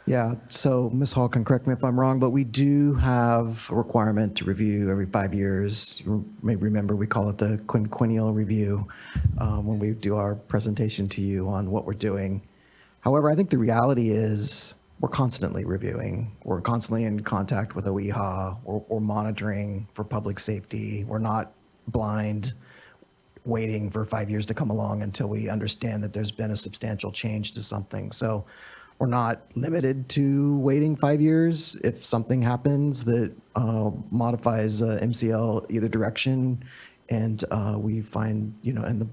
Yeah, so Ms. Hall can correct me if I'm wrong, but we do have a requirement to review every 5 years. You may remember we call it the quinquennial review when we do our presentation to you on what we're doing. However, I think the reality is we're constantly reviewing. We're constantly in contact with OEHA. We're monitoring for public safety. We're not blind, waiting for 5 years to come along until we understand that there's been a substantial change to something. So we're not limited to waiting 5 years. If something happens that modifies MCL either direction, and we find, and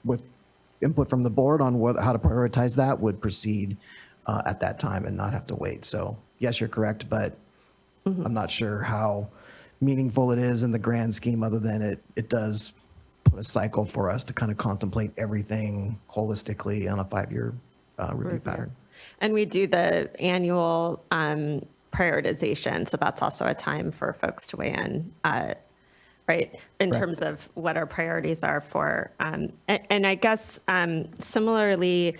with input from the board on how to prioritize that, would proceed at that time and not have to wait. So yes, you're correct, but I'm not sure how meaningful it is in the grand scheme, other than it does put a cycle for us to kind of contemplate everything holistically on a 5-year review pattern. And we do the annual prioritization, so that's also a time for folks to weigh in, right, in Correct. terms of what our priorities are for. And I guess similarly,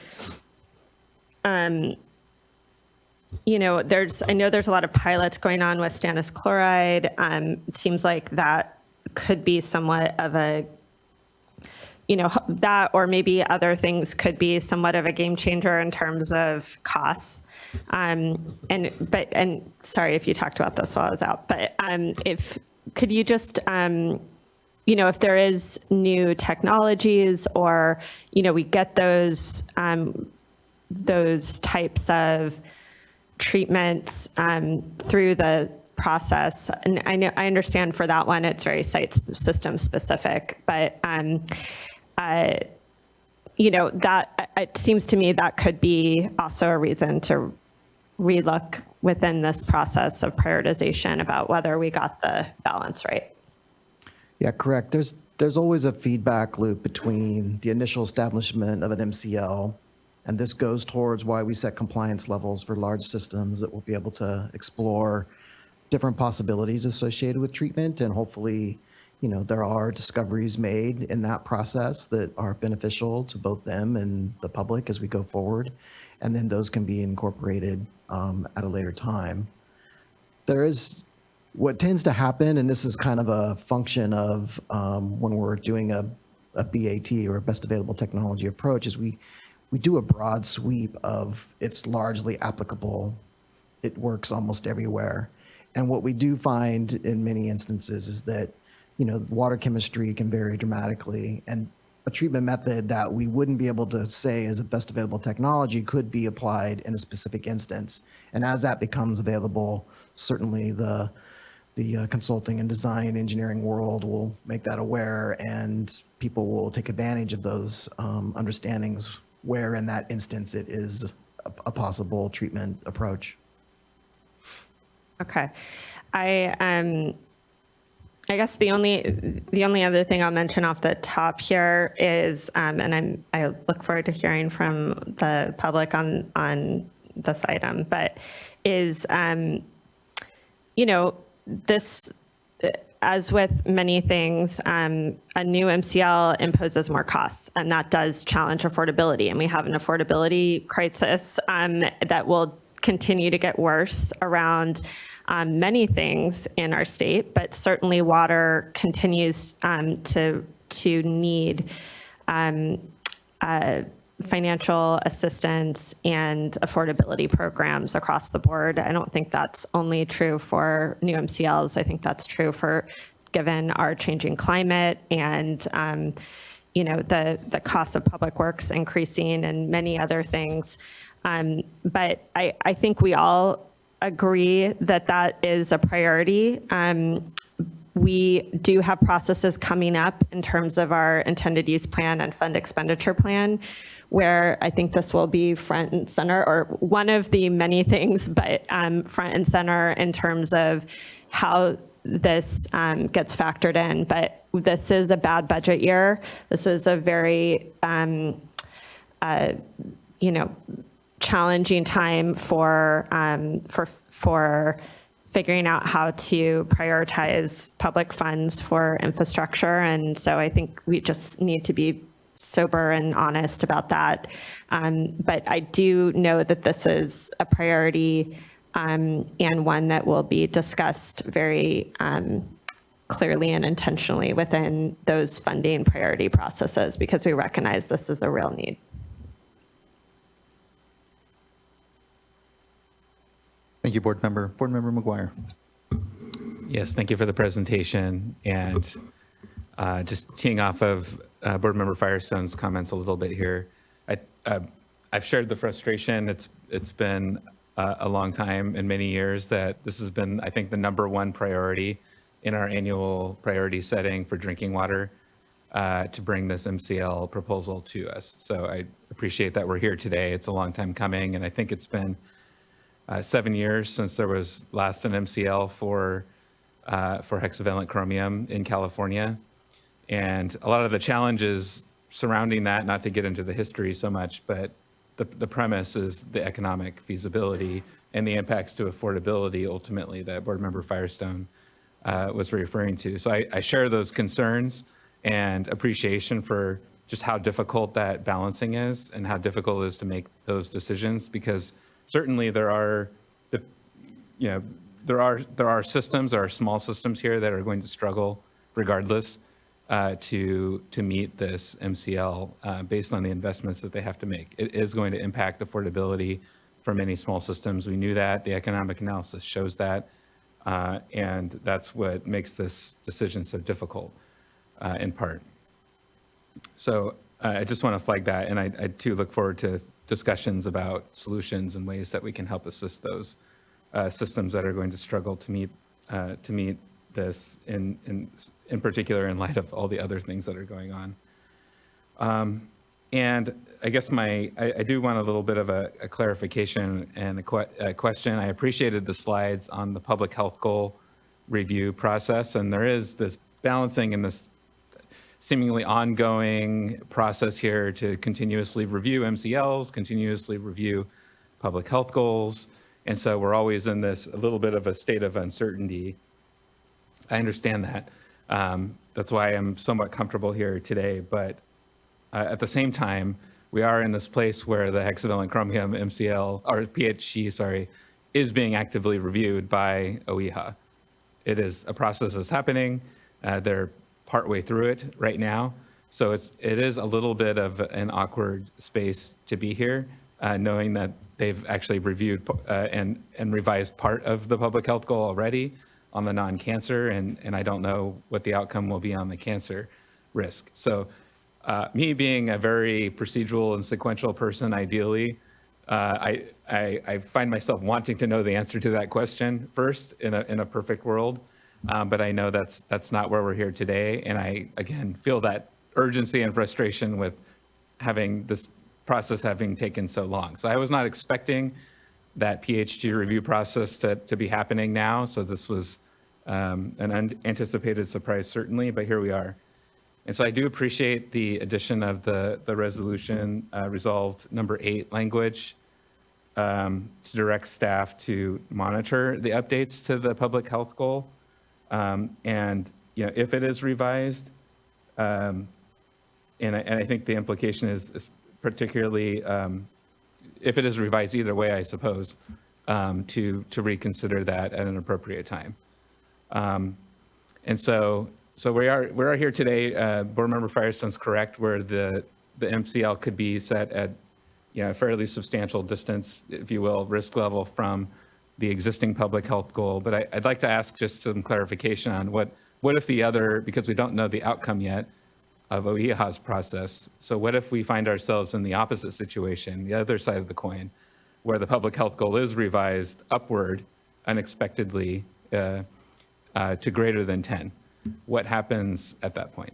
you know, I know there's a lot of pilots going on with stannous chloride. It seems like that could be somewhat of a, you know, that or maybe other things could be somewhat of a game changer in terms of costs. And sorry if you talked about this while I was out, but could you just, you know, if there is new technologies or, you know, we get those types of treatments through the process. And I understand for that one, it's very site system specific, but you know, that it seems to me that could be also a reason to relook within this process of prioritization about whether we got the balance right. Yeah, correct. There's always a feedback loop between the initial establishment of an MCL, and this goes towards why we set compliance levels for large systems that will be able to explore different possibilities associated with treatment. And hopefully, you know, there are discoveries made in that process that are beneficial to both them and the public as we go forward. And then those can be incorporated at a later time. There is what tends to happen, and this is kind of a function of when we're doing a BAT or a best available technology approach, is we do a broad sweep of it's largely applicable. It works almost everywhere. And what we do find in many instances is that, you know, water chemistry can vary dramatically, and a treatment method that we wouldn't be able to say is a best available technology could be applied in a specific instance. And as that becomes available, certainly the consulting and design engineering world will make that aware, and people will take advantage of those understandings where in that instance it is a possible treatment approach. Okay. I guess the only other thing I'll mention off the top here is, and I look forward to hearing from the public on this item, but is, you know, this, as with many things, a new MCL imposes more costs, and that does challenge affordability. And we have an affordability crisis that will continue to get worse around many things in our state, but certainly water continues to need financial assistance and affordability programs across the board. I don't think that's only true for new MCLs. I think that's true for, given our changing climate and you know, the cost of public works increasing and many other things. But I think we all agree that that is a priority. We do have processes coming up in terms of our intended use plan and fund expenditure plan, where I think this will be front and center, or one of the many things, but front and center in terms of how this gets factored in. But this is a bad budget year. This is a very, you know, challenging time for figuring out how to prioritize public funds for infrastructure. And so I think we just need to be sober and honest about that. But I do know that this is a priority and one that will be discussed very clearly and intentionally within those funding priority processes, because we recognize this is a real need. Thank you, Board Member. Board Member McGuire. Yes, thank you for the presentation. And just teeing off of Board Member Firestone's comments a little bit here, I've shared the frustration. It's been a long time and many years that this has been, I think, the #1 priority in our annual priority setting for drinking water. to bring this MCL proposal to us. So I appreciate that we're here today. It's a long time coming, and I think it's been 7 years since there was last an MCL for hexavalent chromium in California. And a lot of the challenges surrounding that, not to get into the history so much, but the premise is the economic feasibility and the impacts to affordability ultimately that Board Member Firestone was referring to. So I share those concerns and appreciation for just how difficult that balancing is and how difficult it is to make those decisions, because certainly there are systems, there are small systems here that are going to struggle regardless to meet this MCL based on the investments that they have to make. It is going to impact affordability for many small systems. We knew that. The economic analysis shows that. And that's what makes this decision so difficult in part. So I just want to flag that. And I too look forward to discussions about solutions and ways that we can help assist those systems that are going to struggle to meet this in particular in light of all the other things that are going on. And I guess I do want a little bit of a clarification and a question. I appreciated the slides on the public health goal review process, and there is this balancing and this seemingly ongoing process here to continuously review MCLs, continuously review public health goals. And so we're always in this a little bit of a state of uncertainty. I understand that. That's why I'm somewhat comfortable here today. But at the same time, we are in this place where the hexavalent chromium MCL, or PHG, is being actively reviewed by OEHA. It is a process that's happening. They're partway through it right now. So it is a little bit of an awkward space to be here, knowing that they've actually reviewed and revised part of the public health goal already on the non-cancer, and I don't know what the outcome will be on the cancer risk. So me being a very procedural and sequential person, ideally, I find myself wanting to know the answer to that question first in a perfect world. But I know that's not where we're here today. And I, again, feel that urgency and frustration with having this process having taken so long. So I was not expecting that PHG review process to be happening now. So this was an unanticipated surprise, certainly, but here we are. And so I do appreciate the addition of the resolution resolved number 8 language to direct staff to monitor the updates to the public health goal. And if it is revised, and I think the implication is particularly if it is revised either way, I suppose, to reconsider that at an appropriate time. And so we are here today. Board Member Firestone's correct, where the MCL could be set at a fairly substantial distance, if you will, risk level from the existing public health goal. But I'd like to ask just some clarification on what if the other, because we don't know the outcome yet of OEHA's process. So what if we find ourselves in the opposite situation, the other side of the coin, where the public health goal is revised upward unexpectedly to greater than 10? What happens at that point?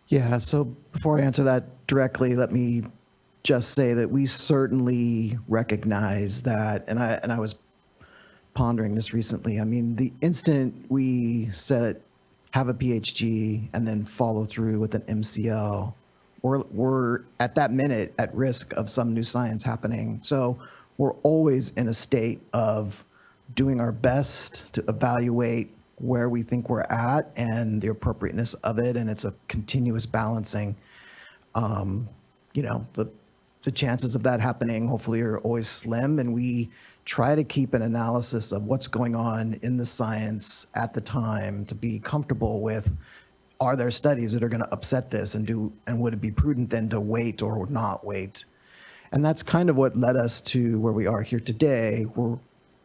Yeah, so before I answer that directly, let me just say that we certainly recognize that, and I was pondering this recently. I mean, the instant we have a PHG and then follow through with an MCL, we're at that minute at risk of some new science happening. So we're always in a state of doing our best to evaluate where we think we're at and the appropriateness of it, and it's a continuous balancing. The chances of that happening hopefully are always slim, and we try to keep an analysis of what's going on in the science at the time to be comfortable with, are there studies that are going to upset this, and would it be prudent then to wait or not wait? And that's kind of what led us to where we are here today. We're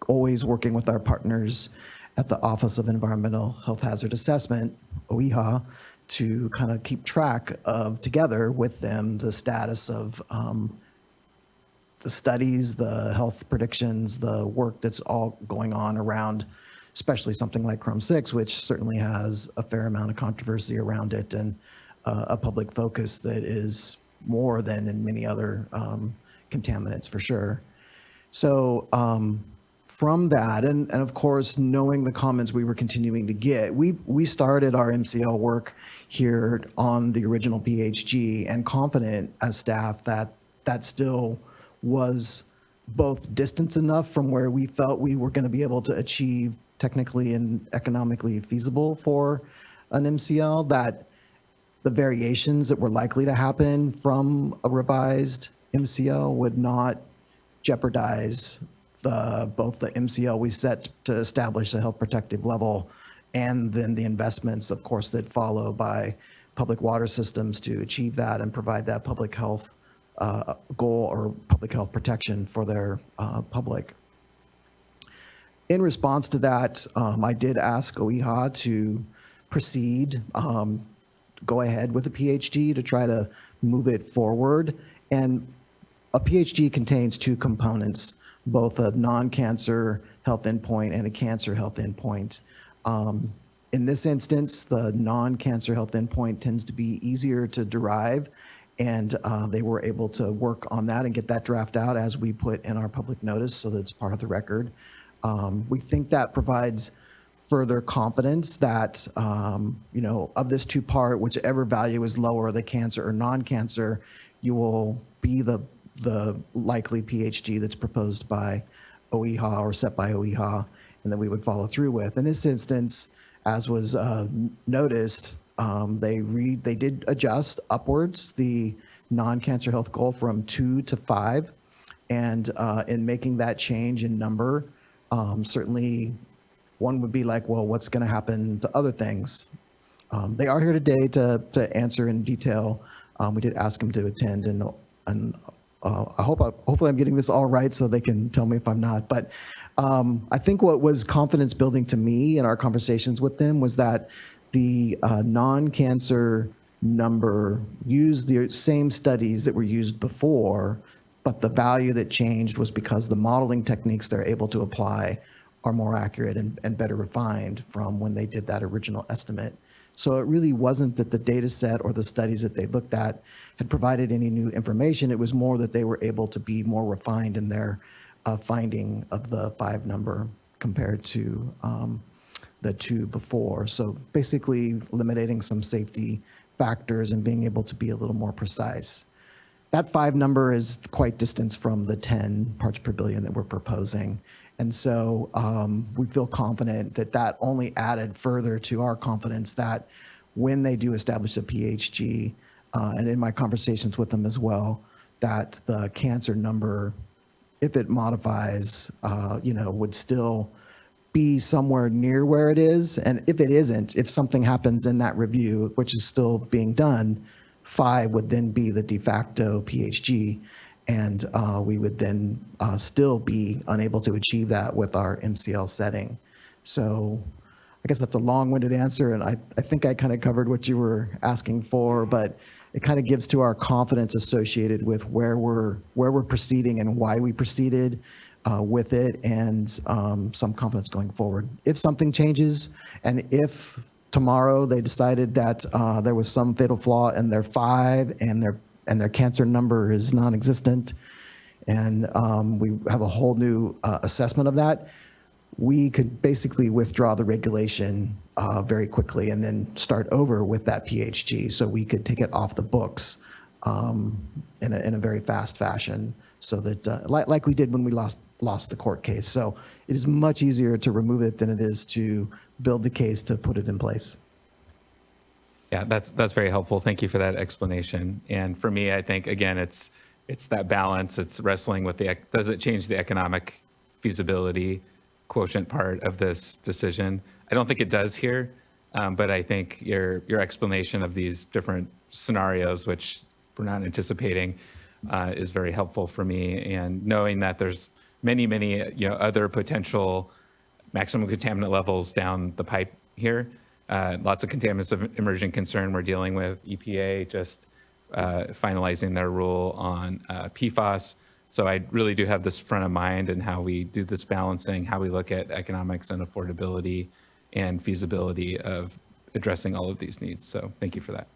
always working with our partners at the Office of Environmental Health Hazard Assessment, OEHA, to kind of keep track of, together with them, the status of the studies, the health predictions, the work that's all going on around especially something like Chrome 6, which certainly has a fair amount of controversy around it and a public focus that is more than in many other contaminants for sure. So from that, and of course, knowing the comments we were continuing to get, we started our MCL work here on the original PHG and confident as staff that that still was both distance enough from where we felt we were going to be able to achieve technically and economically feasible for an MCL, that the variations that were likely to happen from a revised MCL would not jeopardize both the MCL we set to establish a health protective level and then the investments, of course, that follow by public water systems to achieve that and provide that public health goal or public health protection for their public. In response to that, I did ask OEHA to proceed, go ahead with the PHG to try to move it forward. And a PHG contains two components, both a non-cancer health endpoint and a cancer health endpoint. In this instance, the non-cancer health endpoint tends to be easier to derive, and they were able to work on that and get that draft out as we put in our public notice so that it's part of the record. We think that provides further confidence that, you know, of this two-part, whichever value is lower, the cancer or non-cancer, you will be the likely PHG that's proposed by OEHA or set by OEHA, and that we would follow through with. In this instance, as was noticed, they did adjust upwards the non-cancer health goal from 2 to 5, and in making that change in number, certainly one would be like, well, what's going to happen to other things? They are here today to answer in detail. We did ask them to attend, and hopefully I'm getting this all right so they can tell me if I'm not. But I think what was confidence building to me in our conversations with them was that the non-cancer number used the same studies that were used before, but the value that changed was because the modeling techniques they're able to apply are more accurate and better refined from when they did that original estimate. So it really wasn't that the data set or the studies that they looked at had provided any new information. It was more that they were able to be more refined in their finding of the 5 number compared to the 2 before. So basically eliminating some safety factors and being able to be a little more precise. That 5 number is quite distant from the 10 parts per billion that we're proposing. And so we feel confident that that only added further to our confidence that when they do establish a PHG, and in my conversations with them as well, that the cancer number, if it modifies, you know, would still be somewhere near where it is. And if it isn't, if something happens in that review, which is still being done, 5 would then be the de facto PHG. And we would then still be unable to achieve that with our MCL setting. So I guess that's a long-winded answer, and I think I kind of covered what you were asking for, but it kind of gives to our confidence associated with where we're proceeding and why we proceeded with it, and some confidence going forward. If something changes, and if tomorrow they decided that there was some fatal flaw in their 5 and their cancer number is non-existent, and we have a whole new assessment of that, we could basically withdraw the regulation very quickly and then start over with that PHG. So we could take it off the books in a very fast fashion, so that like we did when we lost the court case. So it is much easier to remove it than it is to build the case to put it in place. Yeah, that's very helpful. Thank you for that explanation. And for me, I think, again, it's that balance. It's wrestling with does it change the economic feasibility quotient part of this decision? I don't think it does here, but I think your explanation of these different scenarios, which we're not anticipating, is very helpful for me. And knowing that there's many other potential maximum contaminant levels down the pipe here. Lots of contaminants of emerging concern we're dealing with. EPA just finalizing their rule on PFAS. So I really do have this front of mind in how we do this balancing, how we look at economics and affordability and feasibility of addressing all of these needs. So thank you for that.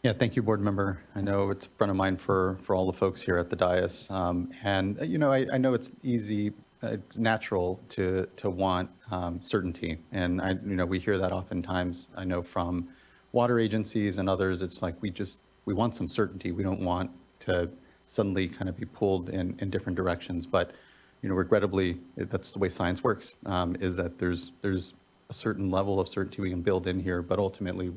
Yeah, thank you, board member. I know it's front of mind for all the folks here at the dais. And, you know, I know it's easy, it's natural to want certainty. And, we hear that oftentimes, I know from water agencies and others, it's like we want some certainty. We don't want to suddenly kind of be pulled in different directions. But, regrettably, that's the way science works, is that there's a certain level of certainty we can build in here, but ultimately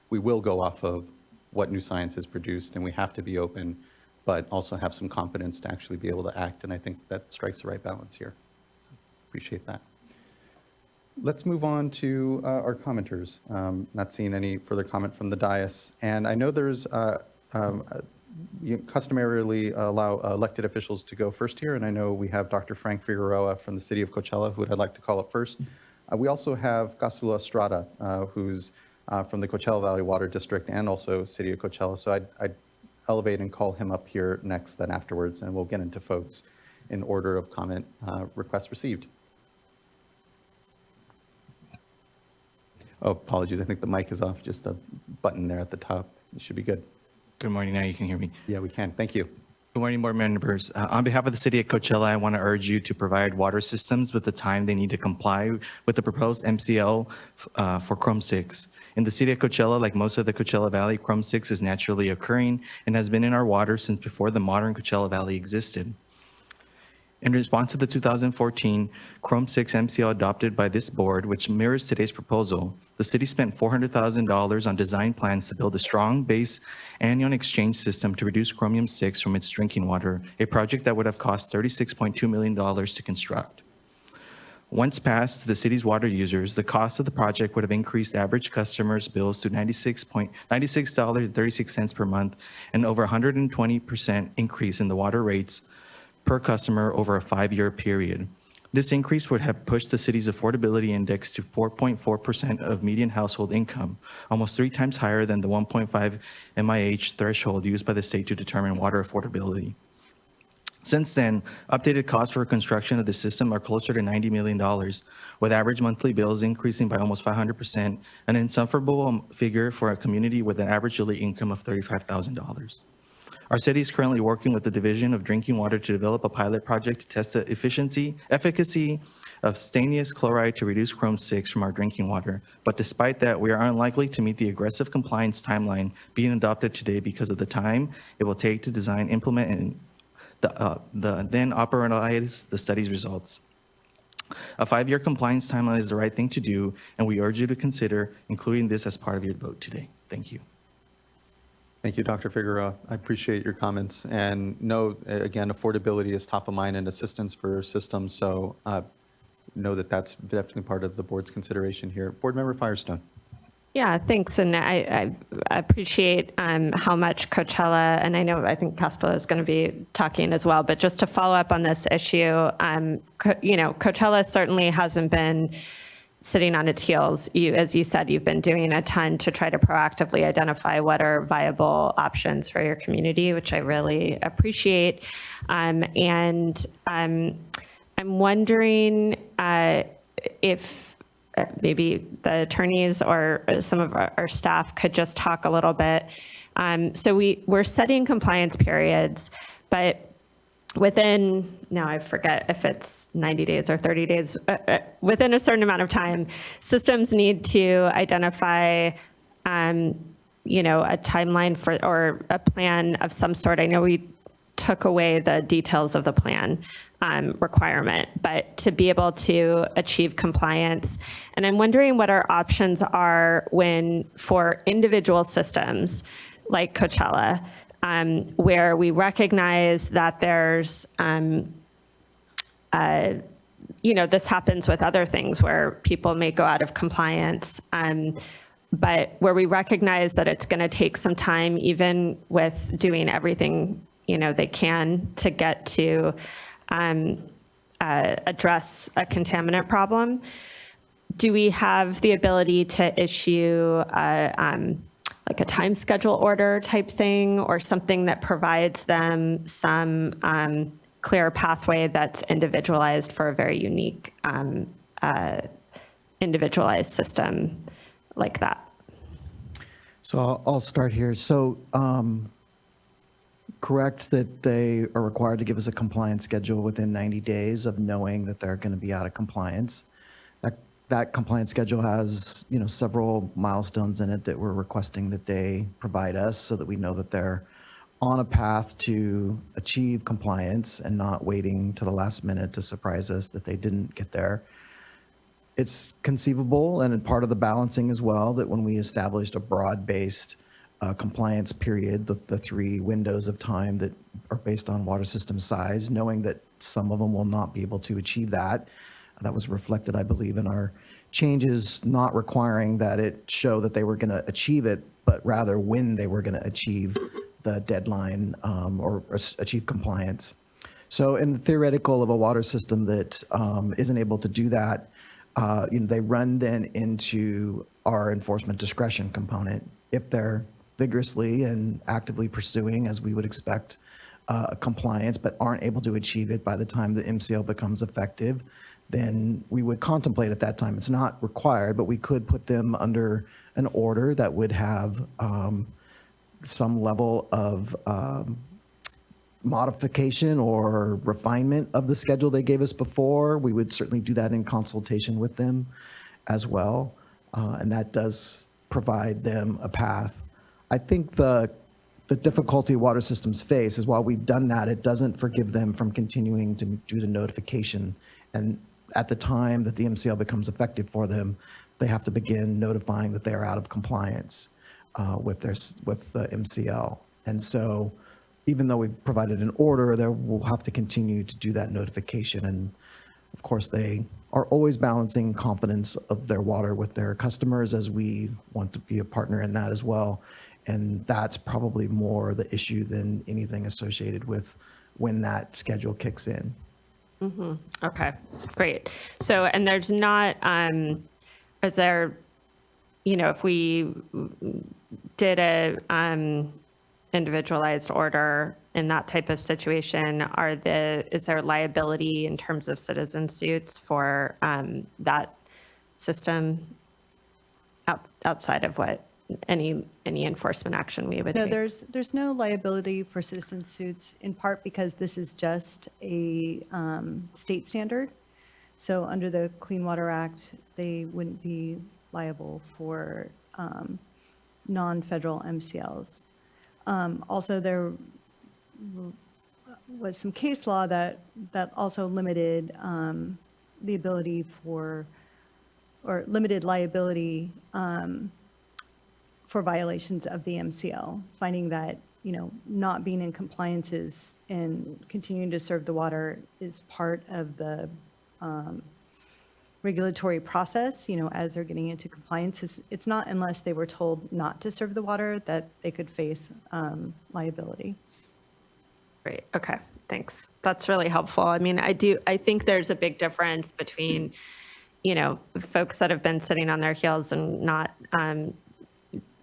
we will go off of what new science has produced, and we have to be open, but also have some confidence to actually be able to act. And I think that strikes the right balance here. So appreciate that. Let's move on to our commenters. Not seeing any further comment from the dais. And I know there's you customarily allow elected officials to go first here. And I know we have Dr. Frank Figueroa from the city of Coachella, who I'd like to call up first. We also have Casula Estrada, who's from the Coachella Valley Water District and also City of Coachella. So I'd elevate and call him up here next, then afterwards, and we'll get into folks in order of comment requests received. Oh, apologies. I think the mic is off. Just a button there at the top. It should be good. Good morning. Now you can hear me. Yeah, we can. Thank you. Good morning, board members. On behalf of the city of Coachella, I want to urge you to provide water systems with the time they need to comply with the proposed MCL for Chrome 6. In the city of Coachella, like most of the Coachella Valley, Chrome 6 is naturally occurring and has been in our water since before the modern Coachella Valley existed. In response to the 2014 Chrome 6 MCL adopted by this board, which mirrors today's proposal, the city spent $400,000 on design plans to build a strong base anion exchange system to reduce chromium 6 from its drinking water, a project that would have cost $36.2 million to construct. Once passed to the city's water users, the cost of the project would have increased average customers' bills to $96.36 per month and over 120% increase in the water rates per customer over a 5-year period. This increase would have pushed the city's affordability index to 4.4% of median household income, almost 3 times higher than the 1.5 MIH threshold used by the state to determine water affordability. Since then, updated costs for construction of the system are closer to $90 million, with average monthly bills increasing by almost 500%, an insufferable figure for a community with an average yearly income of $35,000. Our city is currently working with the Division of Drinking Water to develop a pilot project to test the efficacy of stannous chloride to reduce Chrome 6 from our drinking water. But despite that, we are unlikely to meet the aggressive compliance timeline being adopted today because of the time it will take to design, implement, and then operationalize the study's results. A 5-year compliance timeline is the right thing to do, and we urge you to consider including this as part of your vote today. Thank you. Thank you, Dr. Figueroa. I appreciate your comments. And know, again, affordability is top of mind and assistance for systems. So know that that's definitely part of the board's consideration here. Board Member Firestone. Yeah, thanks. And I appreciate how much Coachella, and I think Casula is going to be talking as well, but just to follow up on this issue, Coachella certainly hasn't been sitting on its heels. As you said, you've been doing a ton to try to proactively identify what are viable options for your community, which I really appreciate. And I'm wondering if maybe the attorneys or some of our staff could just talk a little bit. So we're setting compliance periods, but within, now I forget if it's 90 days or 30 days, within a certain amount of time, systems need to identify, a timeline for, or a plan of some sort. I know we took away the details of the plan requirement, but to be able to achieve compliance. And I'm wondering what our options are for individual systems like Coachella, where we recognize that there's, this happens with other things where people may go out of compliance, but where we recognize that it's going to take some time, even with doing everything, they can to get to address a contaminant problem. Do we have the ability to issue like a time schedule order type thing, or something that provides them some clear pathway that's individualized for a very unique individualized system like that. So I'll start here. So correct that they are required to give us a compliance schedule within 90 days of knowing that they're going to be out of compliance. That compliance schedule has, several milestones in it that we're requesting that they provide us so that we know that they're on a path to achieve compliance and not waiting to the last minute to surprise us that they didn't get there. It's conceivable and part of the balancing as well that when we established a broad-based compliance period, the 3 windows of time that are based on water system size, knowing that some of them will not be able to achieve that. That was reflected, I believe, in our changes, not requiring that it show that they were going to achieve it, but rather when they were going to achieve the deadline or achieve compliance. So in the theoretical of a water system that isn't able to do that, they run then into our enforcement discretion component. If they're vigorously and actively pursuing, as we would expect, compliance, but aren't able to achieve it by the time the MCL becomes effective, then we would contemplate at that time. It's not required, but we could put them under an order that would have some level of modification or refinement of the schedule they gave us before. We would certainly do that in consultation with them as well. And that does provide them a path. I think the difficulty water systems face is while we've done that, it doesn't forgive them from continuing to do the notification. And at the time that the MCL becomes effective for them, they have to begin notifying that they are out of compliance with the MCL. And so even though we've provided an order, they will have to continue to do that notification. And of course, they are always balancing confidence of their water with their customers, as we want to be a partner in that as well. And that's probably more the issue than anything associated with when that schedule kicks in. Mm-hmm. Okay, great. So, and there's not, is there, if we did a individualized order in that type of situation, is there liability in terms of citizen suits for that system outside of what any enforcement action we would No, take? there's no liability for citizen suits, in part because this is just a state standard. So under the Clean Water Act, they wouldn't be liable for non-federal MCLs. Also, there was some case law that also limited the ability for, or limited liability for violations of the MCL, finding that, not being in compliance and continuing to serve the water is part of the regulatory process, as they're getting into compliance. It's not unless they were told not to serve the water that they could face liability. Great. Okay. Thanks. That's really helpful. I mean, I think there's a big difference between, folks that have been sitting on their heels and not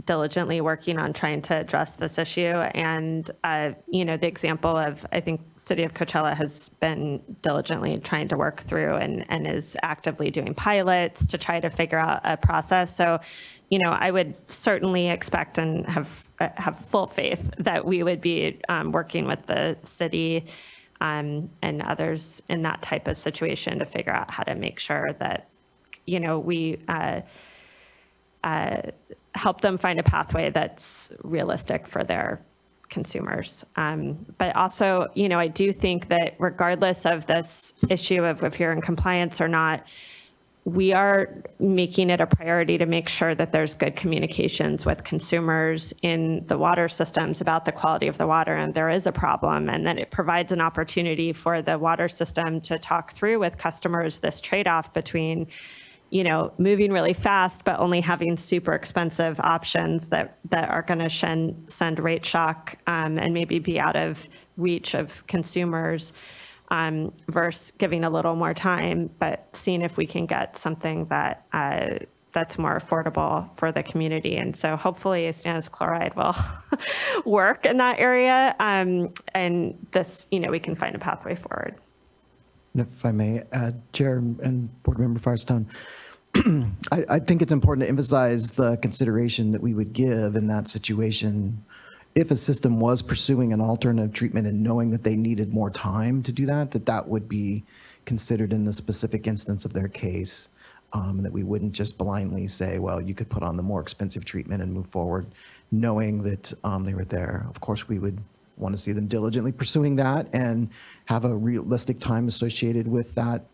diligently working on trying to address this issue. And, the example of, I think City of Coachella has been diligently trying to work through and is actively doing pilots to try to figure out a process. So, I would certainly expect and have full faith that we would be working with the city and others in that type of situation to figure out how to make sure that, we help them find a pathway that's realistic for their consumers. But also, I do think that regardless of this issue of if you're in compliance or not, we are making it a priority to make sure that there's good communications with consumers in the water systems about the quality of the water, and there is a problem, and that it provides an opportunity for the water system to talk through with customers this trade-off between moving really fast, but only having super expensive options that are going to send rate shock and maybe be out of reach of consumers, versus giving a little more time, but seeing if we can get something that that's more affordable for the community. And so hopefully stannous chloride will work in that area. And this, we can find a pathway forward. And if I may add, Chair and Board Member Firestone, I think it's important to emphasize the consideration that we would give in that situation if a system was pursuing an alternative treatment and knowing that they needed more time to do that, that would be considered in the specific instance of their case, and that we wouldn't just blindly say, well, you could put on the more expensive treatment and move forward, knowing that they were there. Of course, we would want to see them diligently pursuing that and have a realistic time associated with that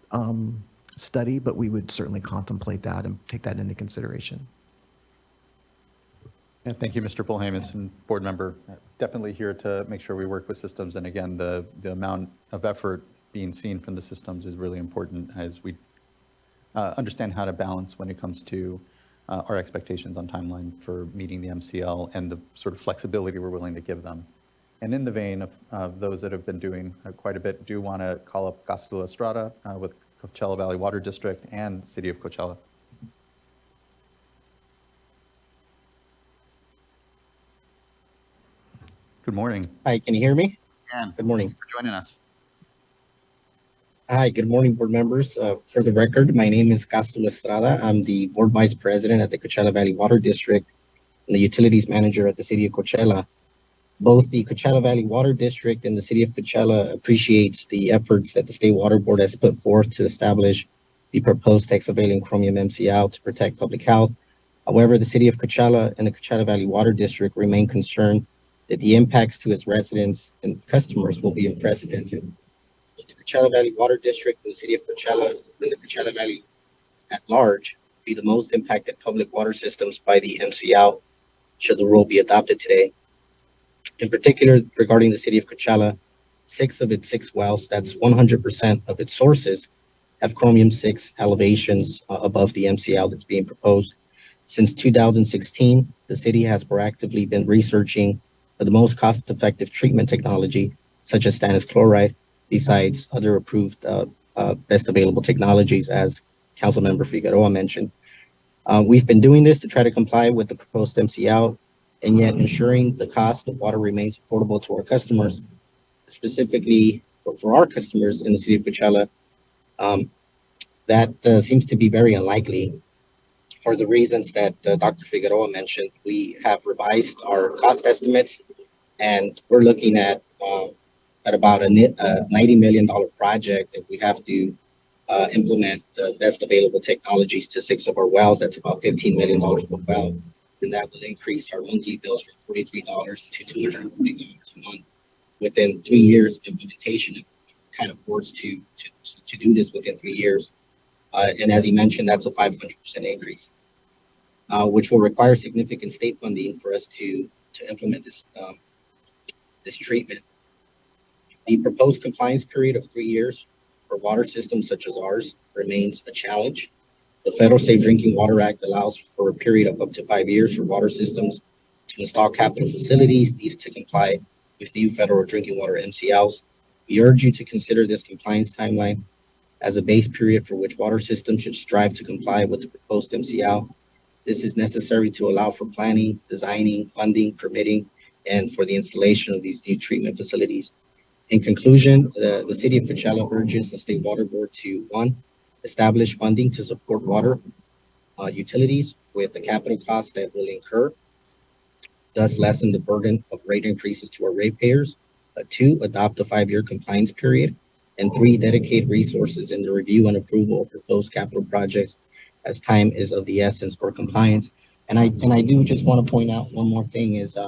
study, but we would certainly contemplate that and take that into consideration. Yeah, thank you, Mr. Polhamus and board member. Definitely here to make sure we work with systems. And again, the amount of effort being seen from the systems is really important as we understand how to balance when it comes to our expectations on timeline for meeting the MCL and the sort of flexibility we're willing to give them. And in the vein of those that have been doing quite a bit, do want to call up Castilla Estrada with Coachella Valley Water District and City of Coachella. Good morning. Hi, can you hear me? Good morning. Thank you for joining us. Hi, good morning, board members. For the record, my name is Castilla Estrada. I'm the board vice president at the Coachella Valley Water District and the utilities manager at the City of Coachella. Both the Coachella Valley Water District and the City of Coachella appreciates the efforts that the State Water Board has put forth to establish the proposed hexavalent chromium MCL to protect public health. However, the City of Coachella and the Coachella Valley Water District remain concerned that the impacts to its residents and customers will be unprecedented. The Coachella Valley Water District and the City of Coachella and the Coachella Valley at large be the most impacted public water systems by the MCL should the rule be adopted today. In particular, regarding the City of Coachella, 6 of its 6 wells, that's 100% of its sources, have chromium-6 elevations above the MCL that's being proposed. Since 2016, the city has proactively been researching the most cost-effective treatment technology, such as stannous chloride, besides other approved best available technologies, as Councilmember Figueroa mentioned. We've been doing this to try to comply with the proposed MCL, and yet ensuring the cost of water remains affordable to our customers, specifically for our customers in the City of Coachella. That seems to be very unlikely. For the reasons that Dr. Figueroa mentioned, we have revised our cost estimates, and we're looking at about a $90 million project that we have to implement the best available technologies to 6 of our wells. That's about $15 million per well, and that will increase our monthly bills from $43 to $240 a month within 3 years of implementation. It kind of works to do this within 3 years. And as he mentioned, that's a 500% increase, which will require significant state funding for us to implement this treatment. The proposed compliance period of 3 years for water systems such as ours remains a challenge. The Federal Safe Drinking Water Act allows for a period of up to 5 years for water systems to install capital facilities needed to comply with new federal drinking water MCLs. We urge you to consider this compliance timeline as a base period for which water systems should strive to comply with the proposed MCL. This is necessary to allow for planning, designing, funding, permitting, and for the installation of these new treatment facilities. In conclusion, the City of Coachella urges the State Water Board to, 1, establish funding to support water utilities with the capital costs that will incur, thus lessen the burden of rate increases to our ratepayers. 2, adopt a 5-year compliance period. And 3, dedicate resources in the review and approval of proposed capital projects, as time is of the essence for compliance. And I do just want to point out one more thing is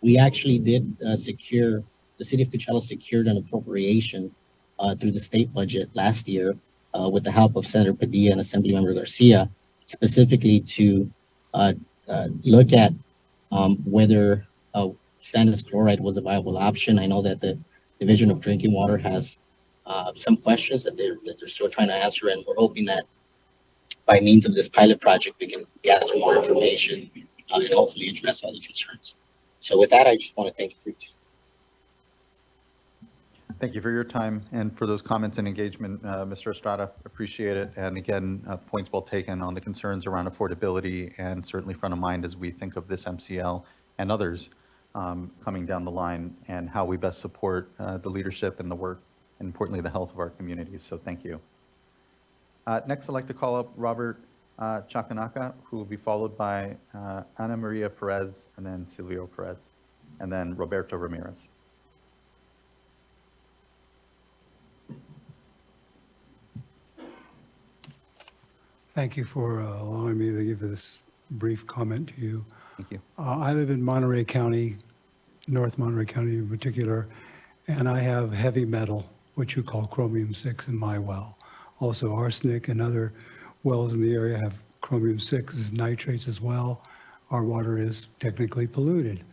we actually did secure, the City of Coachella secured an appropriation through the state budget last year with the help of Senator Padilla and Assemblymember Garcia, specifically to look at whether stannous chloride was a viable option. I know that the Division of Drinking Water has some questions that they're still trying to answer, and we're hoping that by means of this pilot project, we can gather more information and hopefully address all the concerns. So with that, I just want to thank you for your time. Thank you for your time and for those comments and engagement, Mr. Estrada. Appreciate it. And again, points well taken on the concerns around affordability and certainly front of mind as we think of this MCL and others coming down the line and how we best support the leadership and the work and importantly the health of our communities. So thank you. Next, I'd like to call up Robert Chakanaka, who will be followed by Ana Maria Perez and then Silvio Perez and then Roberto Ramirez. Thank you for allowing me to give this brief comment to you. Thank you. I live in Monterey County, North Monterey County in particular, and I have heavy metal, which you call chromium-6 in my well. Also arsenic and other wells in the area have chromium-6 nitrates as well. Our water is technically polluted.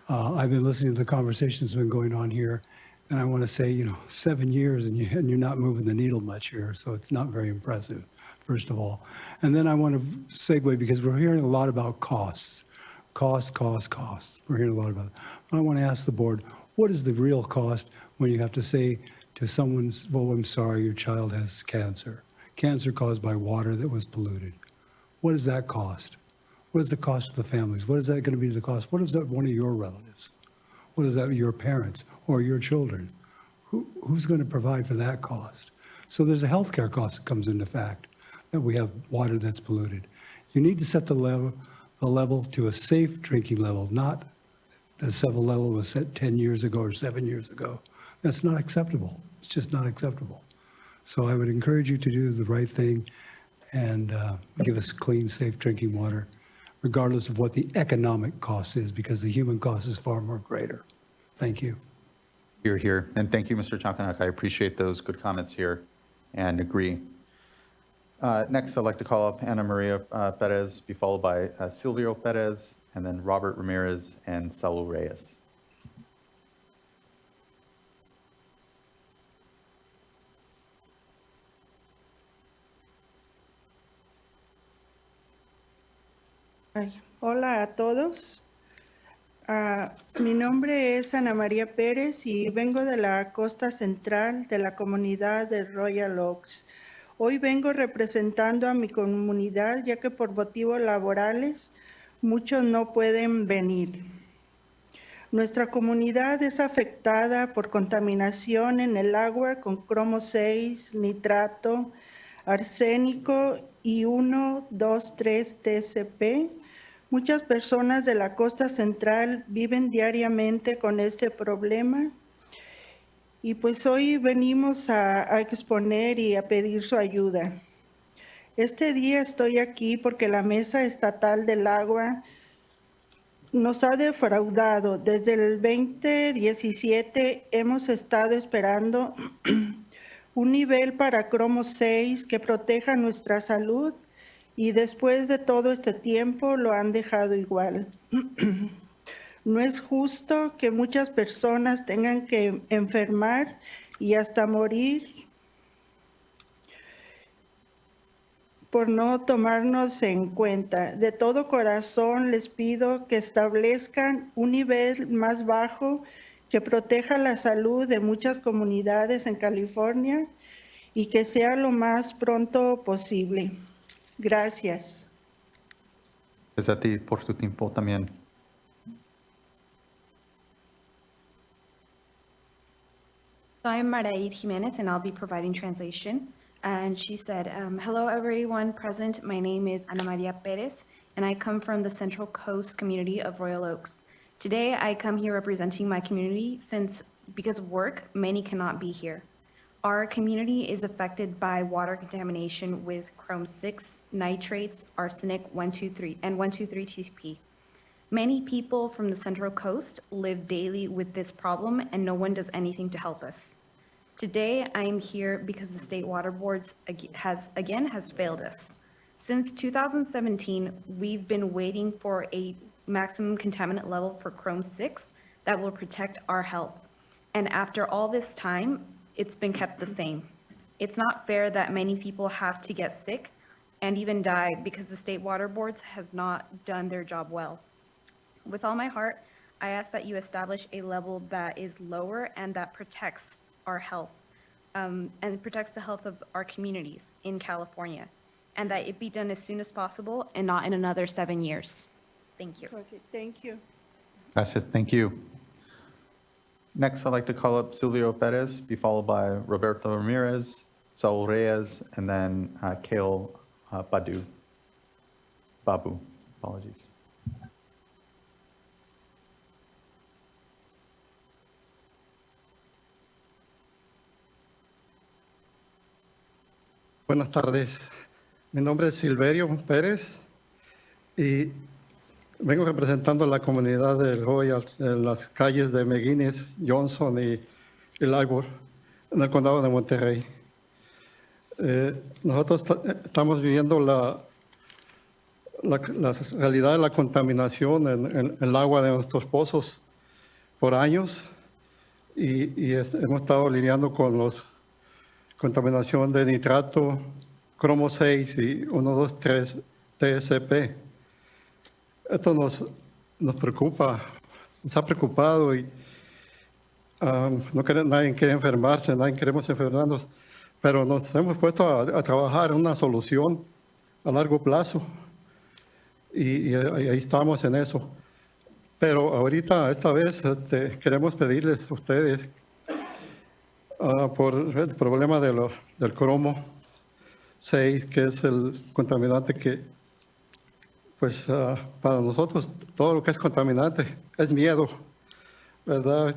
I've been listening to the conversations that have been going on here, and I want to say, 7 years and you're not moving the needle much here, so it's not very impressive, first of all. And then I want to segue because we're hearing a lot about costs. Costs. We're hearing a lot about it. I want to ask the board, what is the real cost when you have to say to someone's, well, I'm sorry, your child has cancer. Cancer caused by water that was polluted. What does that cost? What is the cost to the families? What is that going to be the cost? What is that one of your relatives? What is that your parents or your children? Who's going to provide for that cost? So there's a healthcare cost that comes into fact that we have water that's polluted. You need to set the level to a safe drinking level, not the level that was set 10 years ago or 7 years ago. That's not acceptable. It's just not acceptable. So I would encourage you to do the right thing and give us clean, safe drinking water, regardless of what the economic cost is, because the human cost is far more greater. Thank you. You're here. And thank you, Mr. Chakanaka. I appreciate those good comments here and agree. Next, I'd like to call up Ana Maria Perez, be followed by Silvio Perez, and then Robert Ramirez and Saul Reyes. Hola a todos. Mi nombre es Ana María Pérez y vengo de la costa central de la comunidad de Royal Oaks. Hoy vengo representando a mi comunidad ya que por motivos laborales muchos no pueden venir. Nuestra comunidad es afectada por contaminación en el agua con cromo 6, nitrato, arsénico y 1, 2, 3 TCP. Muchas personas de la costa central viven diariamente con este problema y pues hoy venimos a exponer y a pedir su ayuda. Este día estoy aquí porque la Mesa Estatal del Agua nos ha defraudado. Desde el 2017 hemos estado esperando un nivel para cromo 6 que proteja nuestra salud y después de todo este tiempo lo han dejado igual. No es justo que muchas personas tengan que enfermar y hasta morir por no tomarnos en cuenta. De todo corazón les pido que establezcan un nivel más bajo que proteja la salud de muchas comunidades en California y que sea lo más pronto posible. Gracias. Gracias a ti por tu tiempo también. So I'm Maraid Jimenez, and I'll be providing translation. And she said, hello, everyone present. My name is Ana Maria Perez, and I come from the Central Coast community of Royal Oaks. Today, I come here representing my community since, because of work, many cannot be here. Our community is affected by water contamination with chrome 6, nitrates, arsenic 123, and 123 TCP. Many people from the Central Coast live daily with this problem, and no one does anything to help us. Today, I am here because the State Water Boards has failed us. Since 2017, we've been waiting for a maximum contaminant level for chrome 6 that will protect our health. And after all this time, it's been kept the same. It's not fair that many people have to get sick and even die because the State Water Boards has not done their job well. With all my heart, I ask that you establish a level that is lower and that protects our health and it protects the health of our communities in California, and that it be done as soon as possible and not in another 7 years. Thank you. Okay, thank you. Gracias, thank you. Next, I'd like to call up Silvio Perez, be followed by Roberto Ramirez, Saul Reyes, and then Kale Babu, apologies. Buenas tardes. Mi nombre es Silverio Pérez y vengo representando a la comunidad del Royal en las calles de McGuinness, Johnson y Lagos, en el condado de Monterrey. Nosotros estamos viviendo la realidad de la contaminación en el agua de nuestros pozos por años y hemos estado lidiando con los contaminación de nitrato, cromo 6 y 1,2,3 TSP. Esto nos preocupa, nos ha preocupado y nadie quiere enfermarse, nadie queremos enfermarnos, pero nos hemos puesto a trabajar en una solución a largo plazo y ahí estamos en eso. Pero ahorita, esta vez, queremos pedirles a ustedes por el problema del cromo 6, que es el contaminante que, pues, para nosotros, todo lo que es contaminante es miedo, ¿verdad?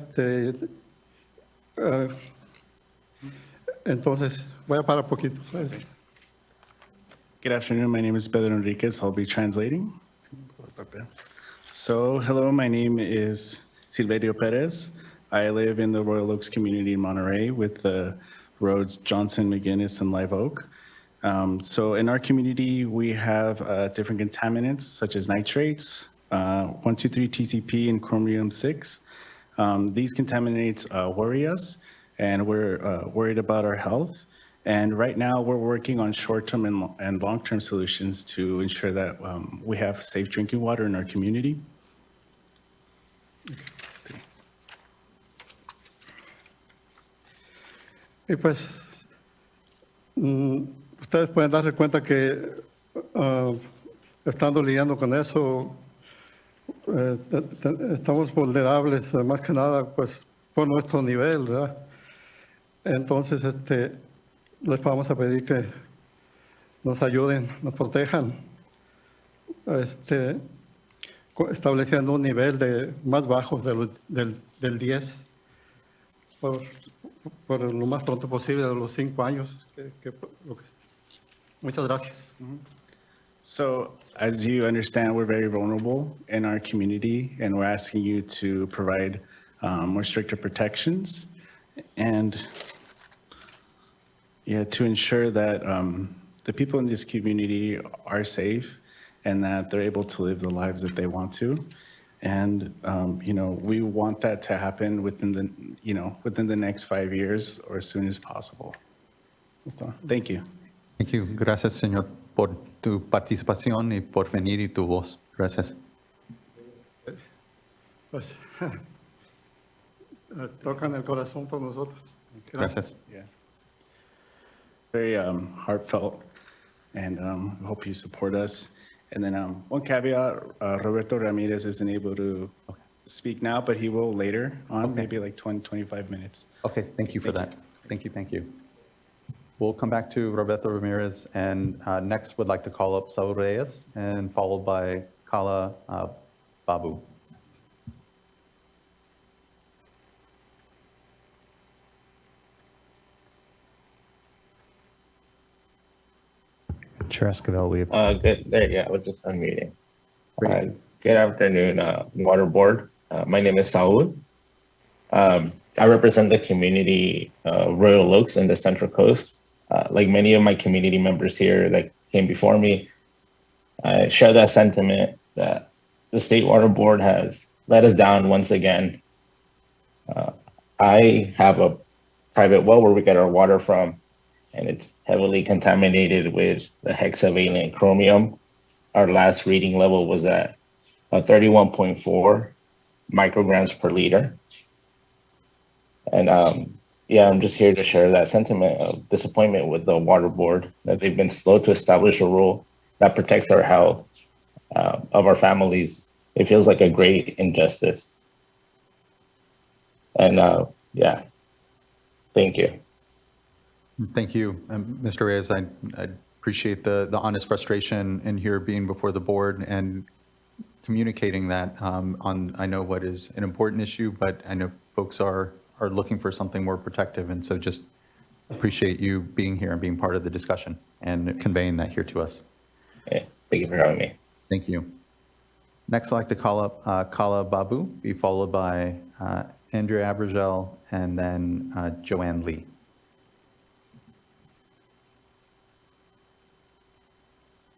Entonces, voy a parar un poquito. Good afternoon, my name is Pedro Enriquez. I'll be translating. So, hello, my name is Silverio Perez. I live in the Royal Oaks community in Monterey with the roads Johnson, McGuinness, and Live Oak. So in our community, we have different contaminants such as nitrates, 1,2,3 TCP, and chromium-6. These contaminants worry us, and we're worried about our health. And right now, we're working on short-term and long-term solutions to ensure that we have safe drinking water in our community. Y pues, ustedes pueden darse cuenta que estando lidiando con eso, estamos vulnerables, más que nada, pues, por nuestro nivel, ¿verdad? Entonces, les vamos a pedir que nos ayuden, nos protejan, estableciendo un nivel más bajo del 10 por lo más pronto posible, de los 5 años. Muchas gracias. So, as you understand, we're very vulnerable in our community, and we're asking you to provide more stricter protections and to ensure that the people in this community are safe and that they're able to live the lives that they want to. And, we want that to happen within the next 5 years or as soon as possible. Thank you. Thank you. Gracias, señor, por tu participación y por venir y tu voz. Gracias. Pues, tocan el corazón por nosotros. Gracias. Yeah. Very heartfelt, and I hope you support us. And then one caveat, Roberto Ramirez isn't able to speak now, but he will later on, maybe like 20, 25 minutes. Okay, thank you for that. Thank you. We'll come back to Roberto Ramirez, and next would like to call up Saul Reyes, and followed by Kala Babu. Chair Esquivel, we Good. There, yeah, we're just unmuting. Good afternoon, Water Board. My name is Saul. I represent the community Royal Oaks in the Central Coast. Like many of my community members here that came before me, I share that sentiment that the State Water Board has let us down once again. I have a private well where we get our water from, and it's heavily contaminated with the hexavalent chromium. Our last reading level was at 31.4 micrograms per liter. And yeah, I'm just here to share that sentiment of disappointment with the water board that they've been slow to establish a rule that protects our health of our families. It feels like a great injustice. And yeah, thank you. Thank you, Mr. Reyes. I appreciate the honest frustration in here being before the board and communicating that on, I know what is an important issue, but I know folks are looking for something more protective. And so just appreciate you being here and being part of the discussion and conveying that here to us. Yeah, thank you for having me. Thank you. Next, I'd like to call up Kala Babu, be followed by Andrea Abrigel, and then Joanne Lee.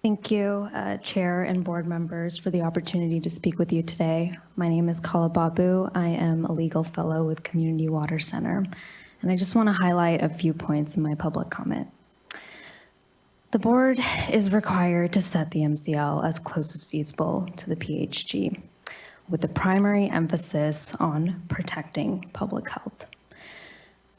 Thank you, Chair and board members, for the opportunity to speak with you today. My name is Kala Babu. I am a legal fellow with Community Water Center, and I just want to highlight a few points in my public comment. The board is required to set the MCL as close as feasible to the PHG, with the primary emphasis on protecting public health.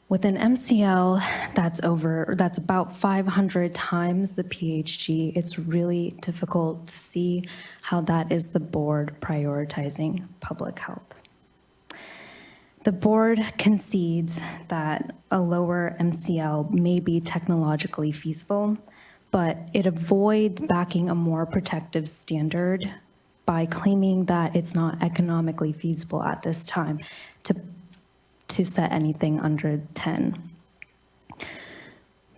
With an MCL that's about 500 times the PHG, it's really difficult to see how that is the board prioritizing public health. The board concedes that a lower MCL may be technologically feasible, but it avoids backing a more protective standard by claiming that it's not economically feasible at this time to set anything under 10.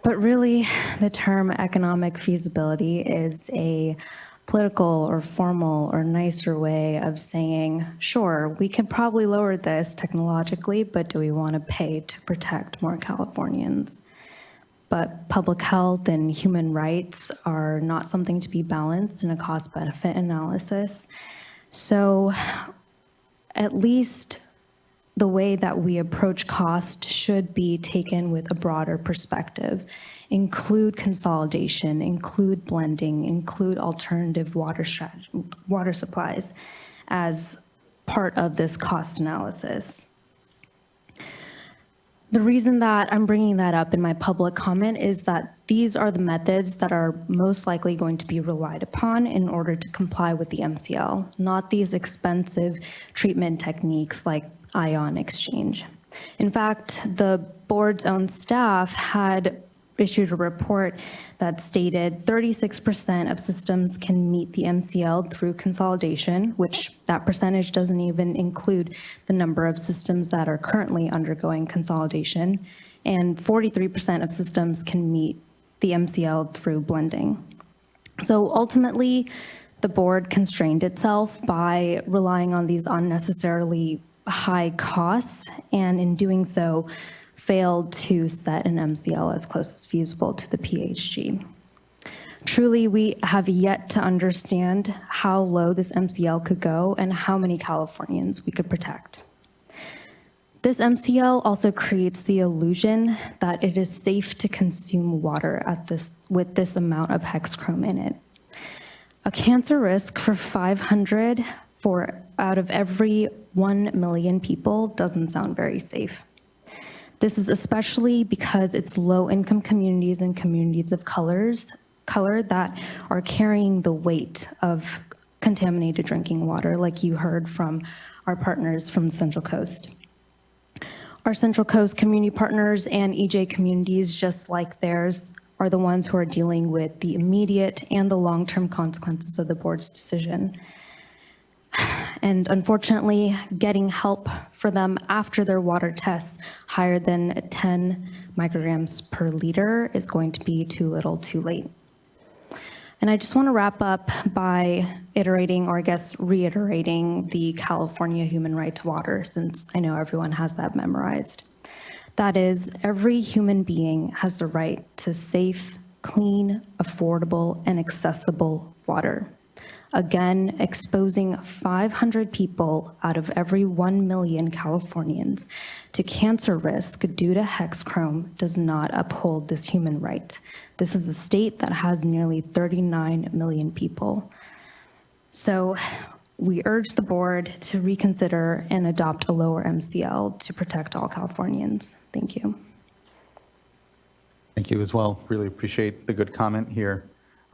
But really, the term economic feasibility is a political or formal or nicer way of saying, sure, we can probably lower this technologically, but do we want to pay to protect more Californians? But public health and human rights are not something to be balanced in a cost-benefit analysis. So at least the way that we approach cost should be taken with a broader perspective. Include consolidation, include blending, include alternative water supplies as part of this cost analysis. The reason that I'm bringing that up in my public comment is that these are the methods that are most likely going to be relied upon in order to comply with the MCL, not these expensive treatment techniques like ion exchange. In fact, the board's own staff had issued a report that stated 36% of systems can meet the MCL through consolidation, which that percentage doesn't even include the number of systems that are currently undergoing consolidation, and 43% of systems can meet the MCL through blending. So ultimately, the board constrained itself by relying on these unnecessarily high costs, and in doing so, failed to set an MCL as close as feasible to the PHG. Truly, we have yet to understand how low this MCL could go and how many Californians we could protect. This MCL also creates the illusion that it is safe to consume water with this amount of hexchrome in it. A cancer risk for 500 out of every 1 million people doesn't sound very safe. This is especially because it's low-income communities and communities of color that are carrying the weight of contaminated drinking water, like you heard from our partners from the Central Coast. Our Central Coast community partners and EJ communities, just like theirs, are the ones who are dealing with the immediate and the long-term consequences of the board's decision. And unfortunately, getting help for them after their water tests higher than 10 micrograms per liter is going to be too little, too late. And I just want to wrap up by iterating, or I guess reiterating, the California human right to water, since I know everyone has that memorized. That is, every human being has the right to safe, clean, affordable, and accessible water. Again, exposing 500 people out of every 1 million Californians to cancer risk due to hexchrome does not uphold this human right. This is a state that has nearly 39 million people. So we urge the board to reconsider and adopt a lower MCL to protect all Californians. Thank you. Thank you as well. Really appreciate the good comment here.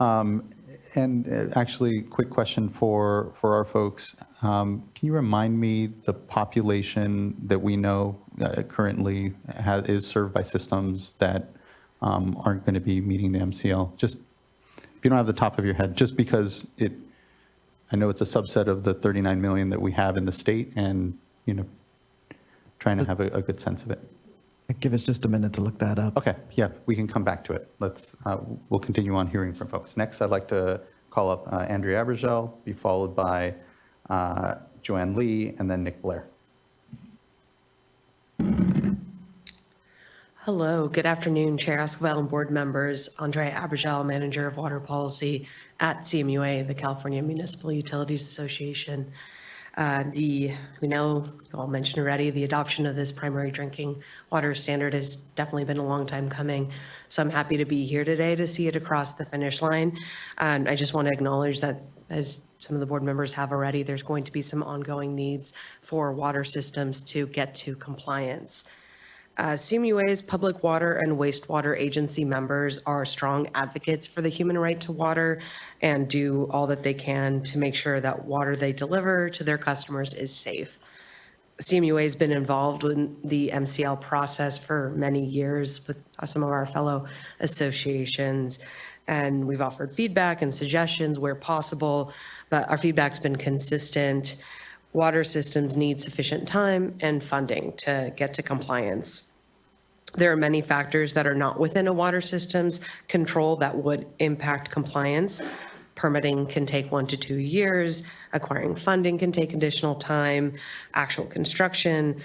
Actually, quick question for our folks. Can you remind me the population that we know currently is served by systems that aren't going to be meeting the MCL? Just if you don't have the top of your head, just because I know it's a subset of the 39 million that we have in the state, and trying to have a good sense of it. Give us just a minute to look that up. Okay, yeah, we can come back to it. We'll continue on hearing from folks. Next, I'd like to call up Andrea Abergel, be followed by Joanne Lee, and then Nick Blair. Hello, good afternoon, Chair Escobar and board members. Andrea Abergel, Manager of Water Policy at CMUA, the California Municipal Utilities Association. We know, you all mentioned already, the adoption of this primary drinking water standard has definitely been a long time coming. So I'm happy to be here today to see it across the finish line. And I just want to acknowledge that, as some of the board members have already, there's going to be some ongoing needs for water systems to get to compliance. CMUA's public water and wastewater agency members are strong advocates for the human right to water and do all that they can to make sure that water they deliver to their customers is safe. CMUA has been involved in the MCL process for many years with some of our fellow associations, and we've offered feedback and suggestions where possible, but our feedback's been consistent. Water systems need sufficient time and funding to get to compliance. There are many factors that are not within a water system's control that would impact compliance. Permitting can take 1 to 2 years. Acquiring funding can take additional time. Actual construction,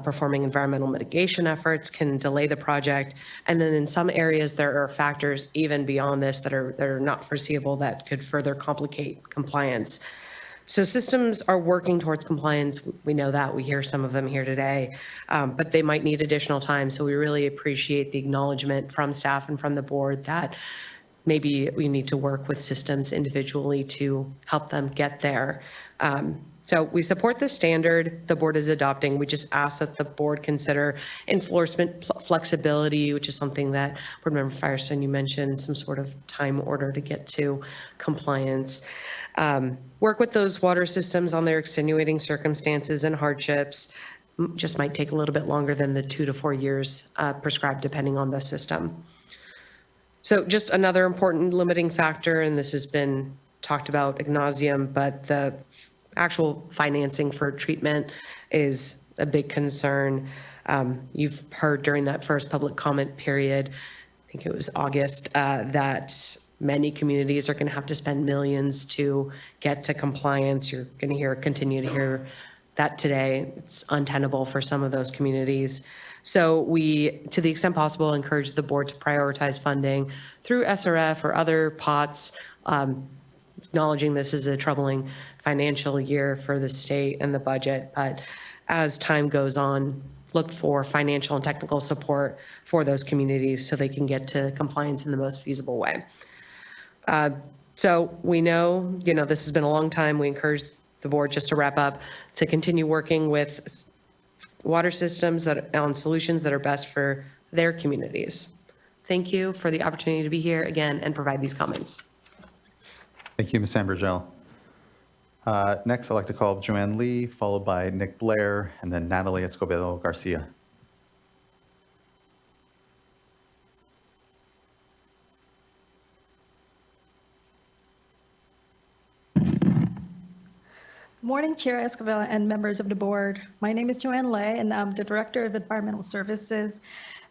performing environmental mitigation efforts can delay the project. And then in some areas, there are factors even beyond this that are not foreseeable that could further complicate compliance. So systems are working towards compliance. We know that. We hear some of them here today, but they might need additional time. So we really appreciate the acknowledgement from staff and from the board that maybe we need to work with systems individually to help them get there. So we support the standard the board is adopting. We just ask that the board consider enforcement flexibility, which is something that Board Member Firestone, you mentioned, some sort of time order to get to compliance. Work with those water systems on their extenuating circumstances and hardships. Just might take a little bit longer than the 2 to 4 years prescribed, depending on the system. So just another important limiting factor, and this has been talked about ad nauseum, but the actual financing for treatment is a big concern. You've heard during that first public comment period, I think it was August, that many communities are going to have to spend millions to get to compliance. You're going to continue to hear that today. It's untenable for some of those communities. So we, to the extent possible, encourage the board to prioritize funding through SRF or other pots, acknowledging this is a troubling financial year for the state and the budget. But as time goes on, look for financial and technical support for those communities so they can get to compliance in the most feasible way. So we know, this has been a long time. We encourage the board, just to wrap up, to continue working with water systems on solutions that are best for their communities. Thank you for the opportunity to be here again and provide these comments. Thank you, Ms. Abergel. Next, I'd like to call up Joanne Lee, followed by Nick Blair, and then Natalie Escobedo Garcia. Good morning, Chair Escobar and members of the board. My name is Joanne Lay, and I'm the Director of Environmental Services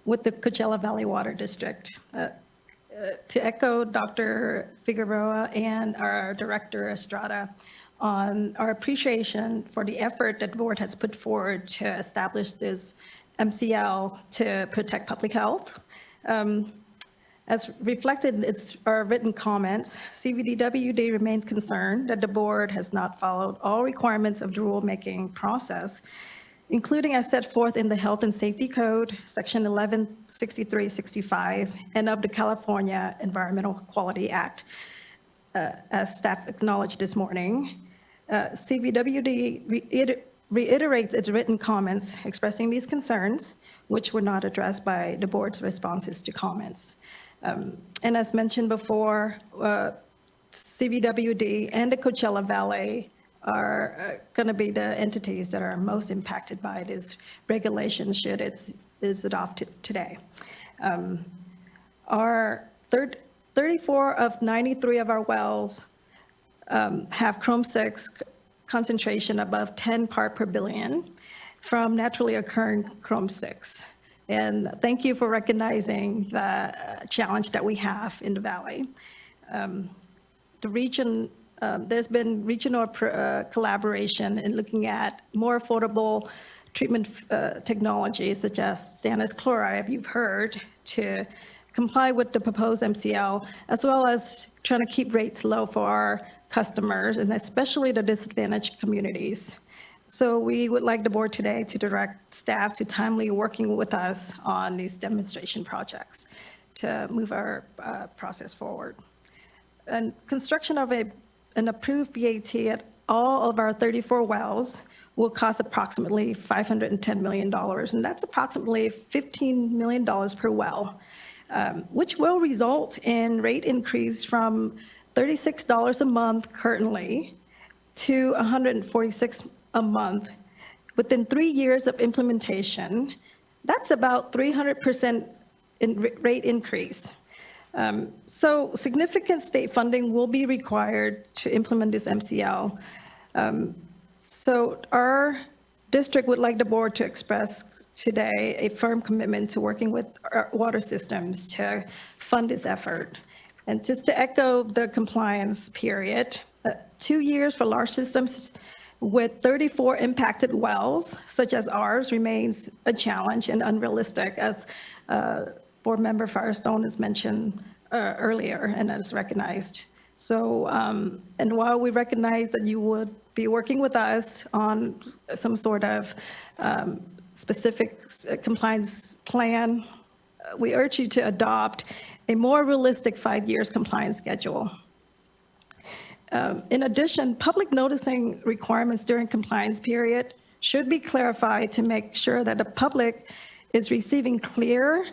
with the Coachella Valley Water District. To echo Dr. Figueroa and our Director Estrada on our appreciation for the effort that the board has put forward to establish this MCL to protect public health. As reflected in our written comments, CVDWD remains concerned that the board has not followed all requirements of the rulemaking process, including as set forth in the Health and Safety Code, Section 116365, and of the California Environmental Quality Act, as staff acknowledged this morning. CVWD reiterates its written comments expressing these concerns, which were not addressed by the board's responses to comments. And as mentioned before, CVWD and the Coachella Valley are going to be the entities that are most impacted by this regulation should it is adopted today. Our 34 of 93 of our wells have Chrome 6 concentration above 10 part per billion from naturally occurring Chrome 6. And thank you for recognizing the challenge that we have in the valley. The region, there's been regional collaboration in looking at more affordable treatment technologies such as stannous chloride, you've heard, to comply with the proposed MCL, as well as trying to keep rates low for our customers, and especially the disadvantaged communities. So we would like the board today to direct staff to timely working with us on these demonstration projects to move our process forward. And construction of an approved BAT at all of our 34 wells will cost approximately $510 million, and that's approximately $15 million per well, which will result in rate increase from $36 a month currently to $146 a month within 3 years of implementation. That's about 300% rate increase. So significant state funding will be required to implement this MCL. So our district would like the board to express today a firm commitment to working with our water systems to fund this effort. And just to echo the compliance period, 2 years for large systems with 34 impacted wells, such as ours, remains a challenge and unrealistic, as Board Member Firestone has mentioned earlier and as recognized. So, and while we recognize that you would be working with us on some sort of specific compliance plan, we urge you to adopt a more realistic 5 years compliance schedule. In addition, public noticing requirements during compliance period should be clarified to make sure that the public is receiving clear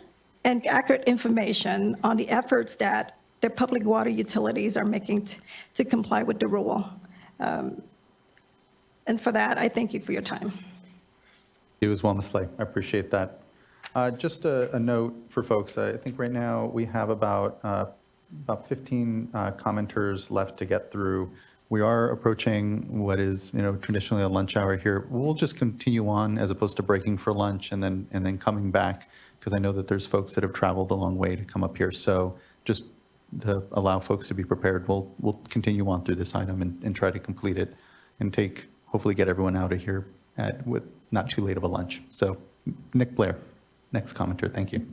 and accurate information on the efforts that the public water utilities are making to comply with the rule. And for that, I thank you for your time. You as well, Ms. Lay. I appreciate that. Just a note for folks. I think right now we have about 15 commenters left to get through. We are approaching what is, traditionally a lunch hour here. We'll just continue on as opposed to breaking for lunch and then coming back, because I know that there's folks that have traveled a long way to come up here. So just to allow folks to be prepared, we'll continue on through this item and try to complete it and hopefully get everyone out of here with not too late of a lunch. So Nick Blair, next commenter. Thank you.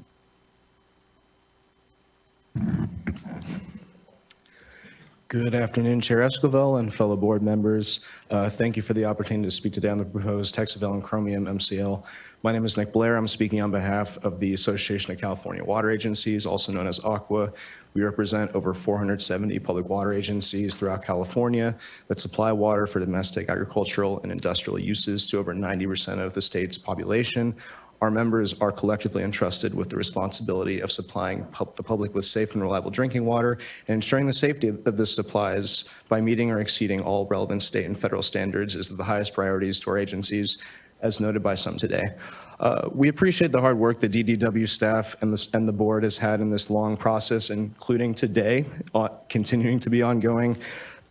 Good afternoon, Chair Esquivel and fellow board members. Thank you for the opportunity to speak today on the proposed Texavel and Chromium MCL. My name is Nick Blair. I'm speaking on behalf of the Association of California Water Agencies, also known as ACWA. We represent over 470 public water agencies throughout California that supply water for domestic, agricultural, and industrial uses to over 90% of the state's population. Our members are collectively entrusted with the responsibility of supplying the public with safe and reliable drinking water and ensuring the safety of the supplies by meeting or exceeding all relevant state and federal standards is the highest priorities to our agencies, as noted by some today. We appreciate the hard work the DDW staff and the board has had in this long process, including today, continuing to be ongoing.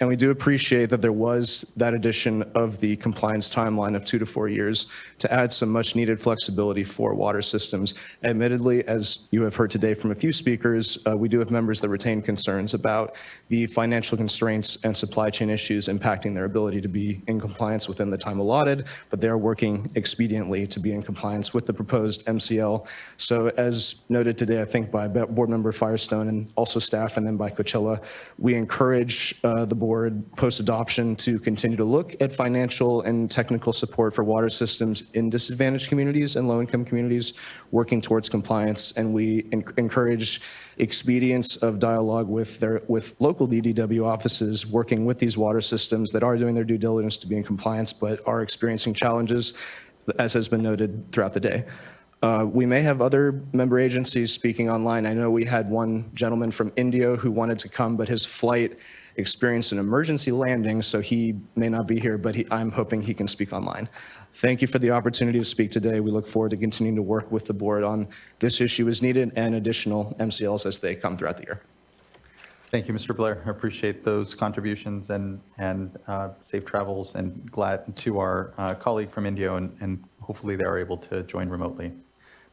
And we do appreciate that there was that addition of the compliance timeline of 2 to 4 years to add some much needed flexibility for water systems. Admittedly, as you have heard today from a few speakers, we do have members that retain concerns about the financial constraints and supply chain issues impacting their ability to be in compliance within the time allotted, but they are working expediently to be in compliance with the proposed MCL. So as noted today, I think by Board Member Firestone and also staff, and then by Coachella, we encourage the board board post-adoption to continue to look at financial and technical support for water systems in disadvantaged communities and low-income communities working towards compliance. And we encourage expedience of dialogue with local DDW offices working with these water systems that are doing their due diligence to be in compliance, but are experiencing challenges, as has been noted throughout the day. We may have other member agencies speaking online. I know we had one gentleman from India who wanted to come, but his flight experienced an emergency landing, so he may not be here, but I'm hoping he can speak online. Thank you for the opportunity to speak today. We look forward to continuing to work with the board on this issue as needed and additional MCLs as they come throughout the year. Thank you, Mr. Blair. I appreciate those contributions and safe travels, and glad to our colleague from India, and hopefully they are able to join remotely.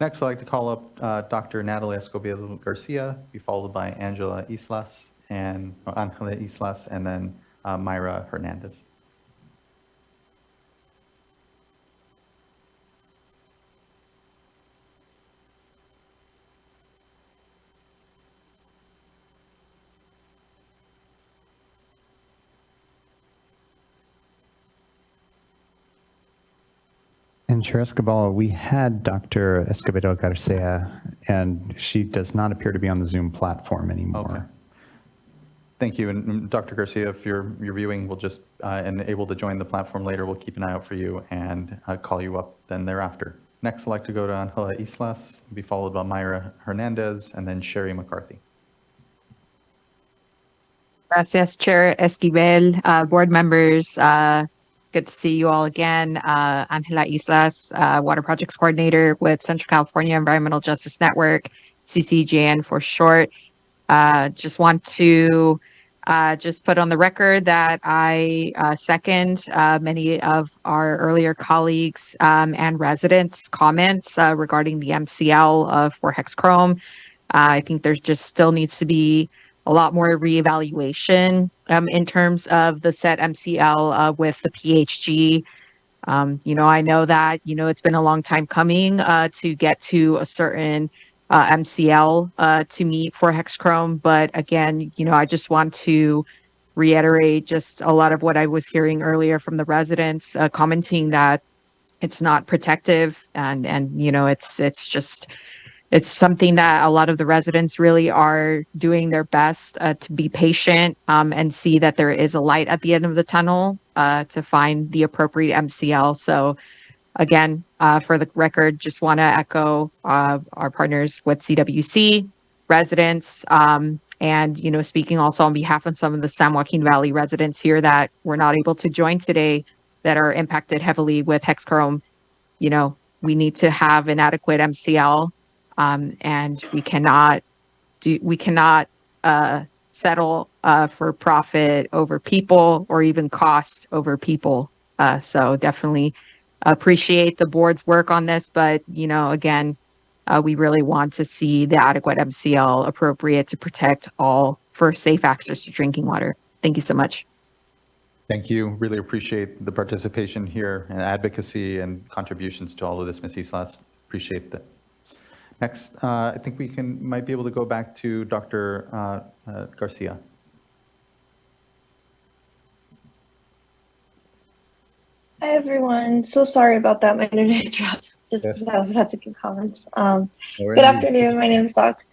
Next, I'd like to call up Dr. Natalie Escobedo Garcia, be followed by Angela Islas, and Angela Islas, and then Mayra Hernandez. And Chair Escobar, we had Dr. Escobedo Garcia, and she does not appear to be on the Zoom platform anymore. Okay. Thank you. And Dr. Garcia, if you're viewing, we'll just, and able to join the platform later, we'll keep an eye out for you and call you up then thereafter. Next, I'd like to go to Angela Islas, be followed by Mayra Hernandez, and then Sherry McCarthy. Gracias, Chair Esquivel, board members. Good to see you all again. Angela Islas, Water Projects Coordinator with Central California Environmental Justice Network, CCJN for short. Just want to just put on the record that I second many of our earlier colleagues and residents' comments regarding the MCL for hexchrome. I think there's just still needs to be a lot more reevaluation in terms of the set MCL with the PHG. I know that, it's been a long time coming to get to a certain MCL to meet for hexchrome. But again, I just want to reiterate just a lot of what I was hearing earlier from the residents commenting that it's not protective and it's something that a lot of the residents really are doing their best to be patient and see that there is a light at the end of the tunnel to find the appropriate MCL. So again, for the record, just want to echo our partners with CWC, residents, and, speaking also on behalf of some of the San Joaquin Valley residents here that were not able to join today that are impacted heavily with hexchrome. We need to have an adequate MCL. And we cannot settle for profit over people or even cost over people. So definitely appreciate the board's work on this, but again, we really want to see the adequate MCL appropriate to protect all for safe access to drinking water. Thank you so much. Thank you. Really appreciate the participation here and advocacy and contributions to all of this, Ms. Islas. Appreciate that. Next, I think we might be able to go back to Dr. Garcia. Hi, everyone. So sorry about that. My internet dropped just as I was about to give comments. Good afternoon. My name is Dr.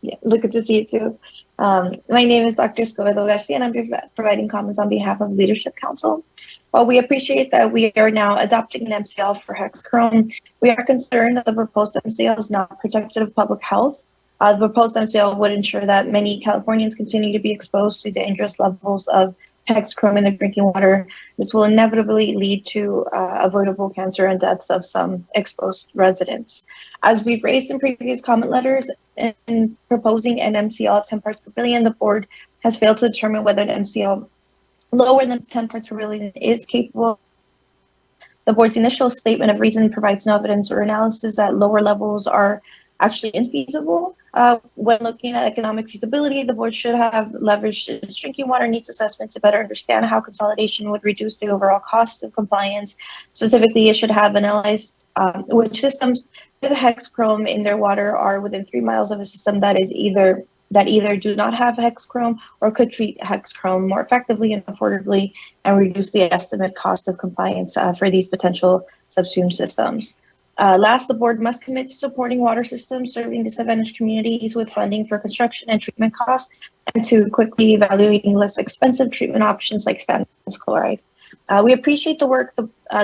Yeah, good to see you too. My name is Dr. Escobedo Garcia, and I'm providing comments on behalf of Leadership Council. While we appreciate that we are now adopting an MCL for hexchrome, we are concerned that the proposed MCL is not protective of public health. The proposed MCL would ensure that many Californians continue to be exposed to dangerous levels of hexchrome in their drinking water. This will inevitably lead to avoidable cancer and deaths of some exposed residents. As we've raised in previous comment letters, in proposing an MCL of 10 parts per billion, the board has failed to determine whether an MCL lower than 10 parts per billion is capable. The board's initial statement of reason provides no evidence or analysis that lower levels are actually infeasible. When looking at economic feasibility, the board should have leveraged its drinking water needs assessment to better understand how consolidation would reduce the overall cost of compliance. Specifically, it should have analyzed which systems with hexchrome in their water are within 3 miles of a system that is either that either do not have hexchrome or could treat hexchrome more effectively and affordably and reduce the estimate cost of compliance for these potential subsumed systems. Last, the board must commit to supporting water systems serving disadvantaged communities with funding for construction and treatment costs, and to quickly evaluating less expensive treatment options like stannous chloride. We appreciate the work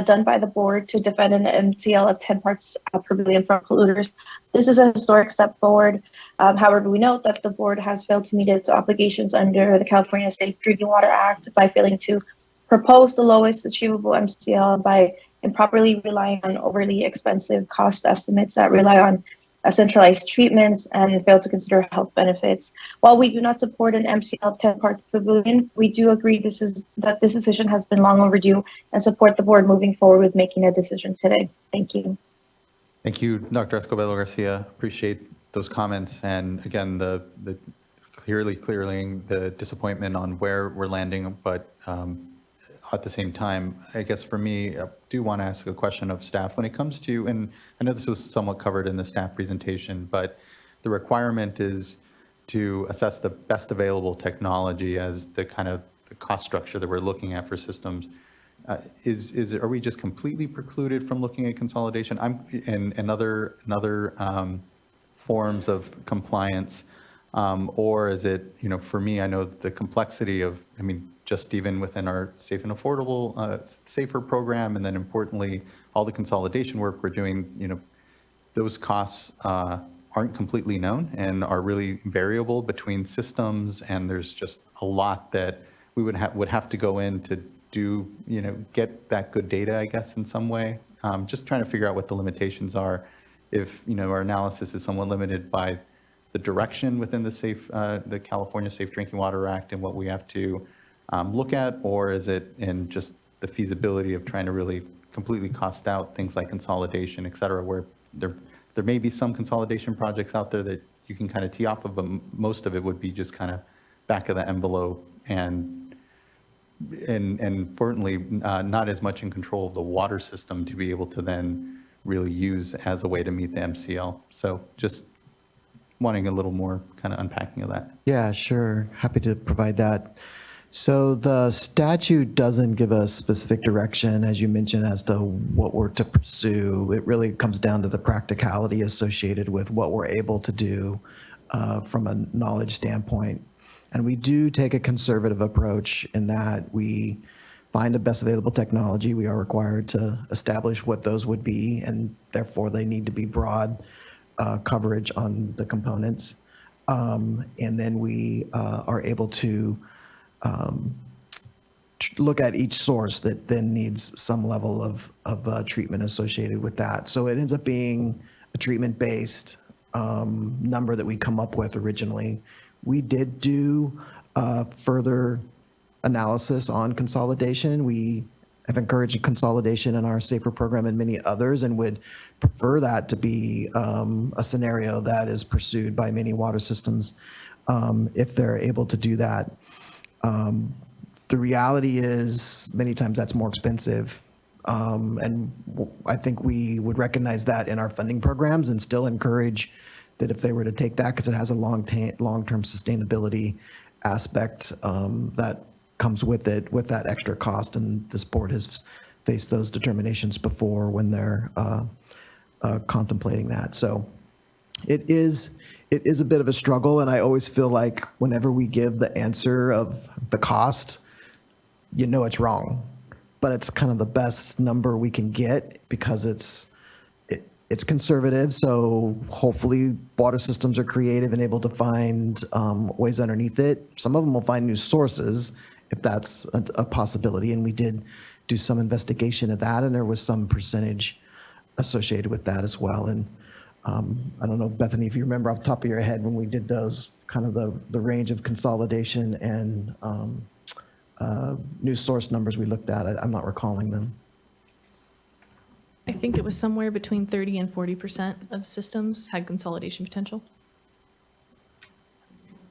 done by the board to defend an MCL of 10 parts per billion from polluters. This is a historic step forward. However, we note that the board has failed to meet its obligations under the California Safe Drinking Water Act by failing to propose the lowest achievable MCL by improperly relying on overly expensive cost estimates that rely on centralized treatments and fail to consider health benefits. While we do not support an MCL of 10 parts per billion, we do agree that this decision has been long overdue and support the board moving forward with making a decision today. Thank you. Thank you, Dr. Escobedo Garcia. Appreciate those comments. And again, the clearly the disappointment on where we're landing, but at the same time, I guess for me, I do want to ask a question of staff when it comes to, and I know this was somewhat covered in the staff presentation, but the requirement is to assess the best available technology as the kind of the cost structure that we're looking at for systems. Are we just completely precluded from looking at consolidation? And other forms of compliance, or is it, for me, I know the complexity of, just even within our safe and affordable, safer program, and then importantly, all the consolidation work we're doing, those costs aren't completely known and are really variable between systems, and there's just a lot that we would have to go in to do, get that good data, I guess, in some way. Just trying to figure out what the limitations are if, our analysis is somewhat limited by the direction within the California Safe Drinking Water Act and what we have to look at, or is it in just the feasibility of trying to really completely cost out things like consolidation, et cetera, where there may be some consolidation projects out there that you can kind of tee off of, but most of it would be just kind of back of the envelope and importantly, not as much in control of the water system to be able to then really use as a way to meet the MCL. So just wanting a little more kind of unpacking of that. Yeah, sure. Happy to provide that. So the statute doesn't give us specific direction, as you mentioned, as to what we're to pursue. It really comes down to the practicality associated with what we're able to do from a knowledge standpoint. And we do take a conservative approach in that we find the best available technology. We are required to establish what those would be, and therefore they need to be broad coverage on the components. And then we are able to look at each source that then needs some level of treatment associated with that. So it ends up being a treatment-based number that we come up with originally. We did do further analysis on consolidation. We have encouraged consolidation in our SAFER program and many others, and would prefer that to be a scenario that is pursued by many water systems if they're able to do that. The reality is many times that's more expensive. And I think we would recognize that in our funding programs and still encourage that if they were to take that, because it has a long-term sustainability aspect that comes with it, with that extra cost. And this board has faced those determinations before when they're contemplating that. So it is a bit of a struggle, and I always feel like whenever we give the answer of the cost, it's wrong, but it's kind of the best number we can get because it's conservative. So hopefully water systems are creative and able to find ways underneath it. Some of them will find new sources if that's a possibility, and we did do some investigation of that, and there was some percentage associated with that as well. And I don't know, Bethany, if you remember off the top of your head when we did those, kind of the range of consolidation and new source numbers we looked at. I'm not recalling them. I think it was somewhere between 30 and 40% of systems had consolidation potential.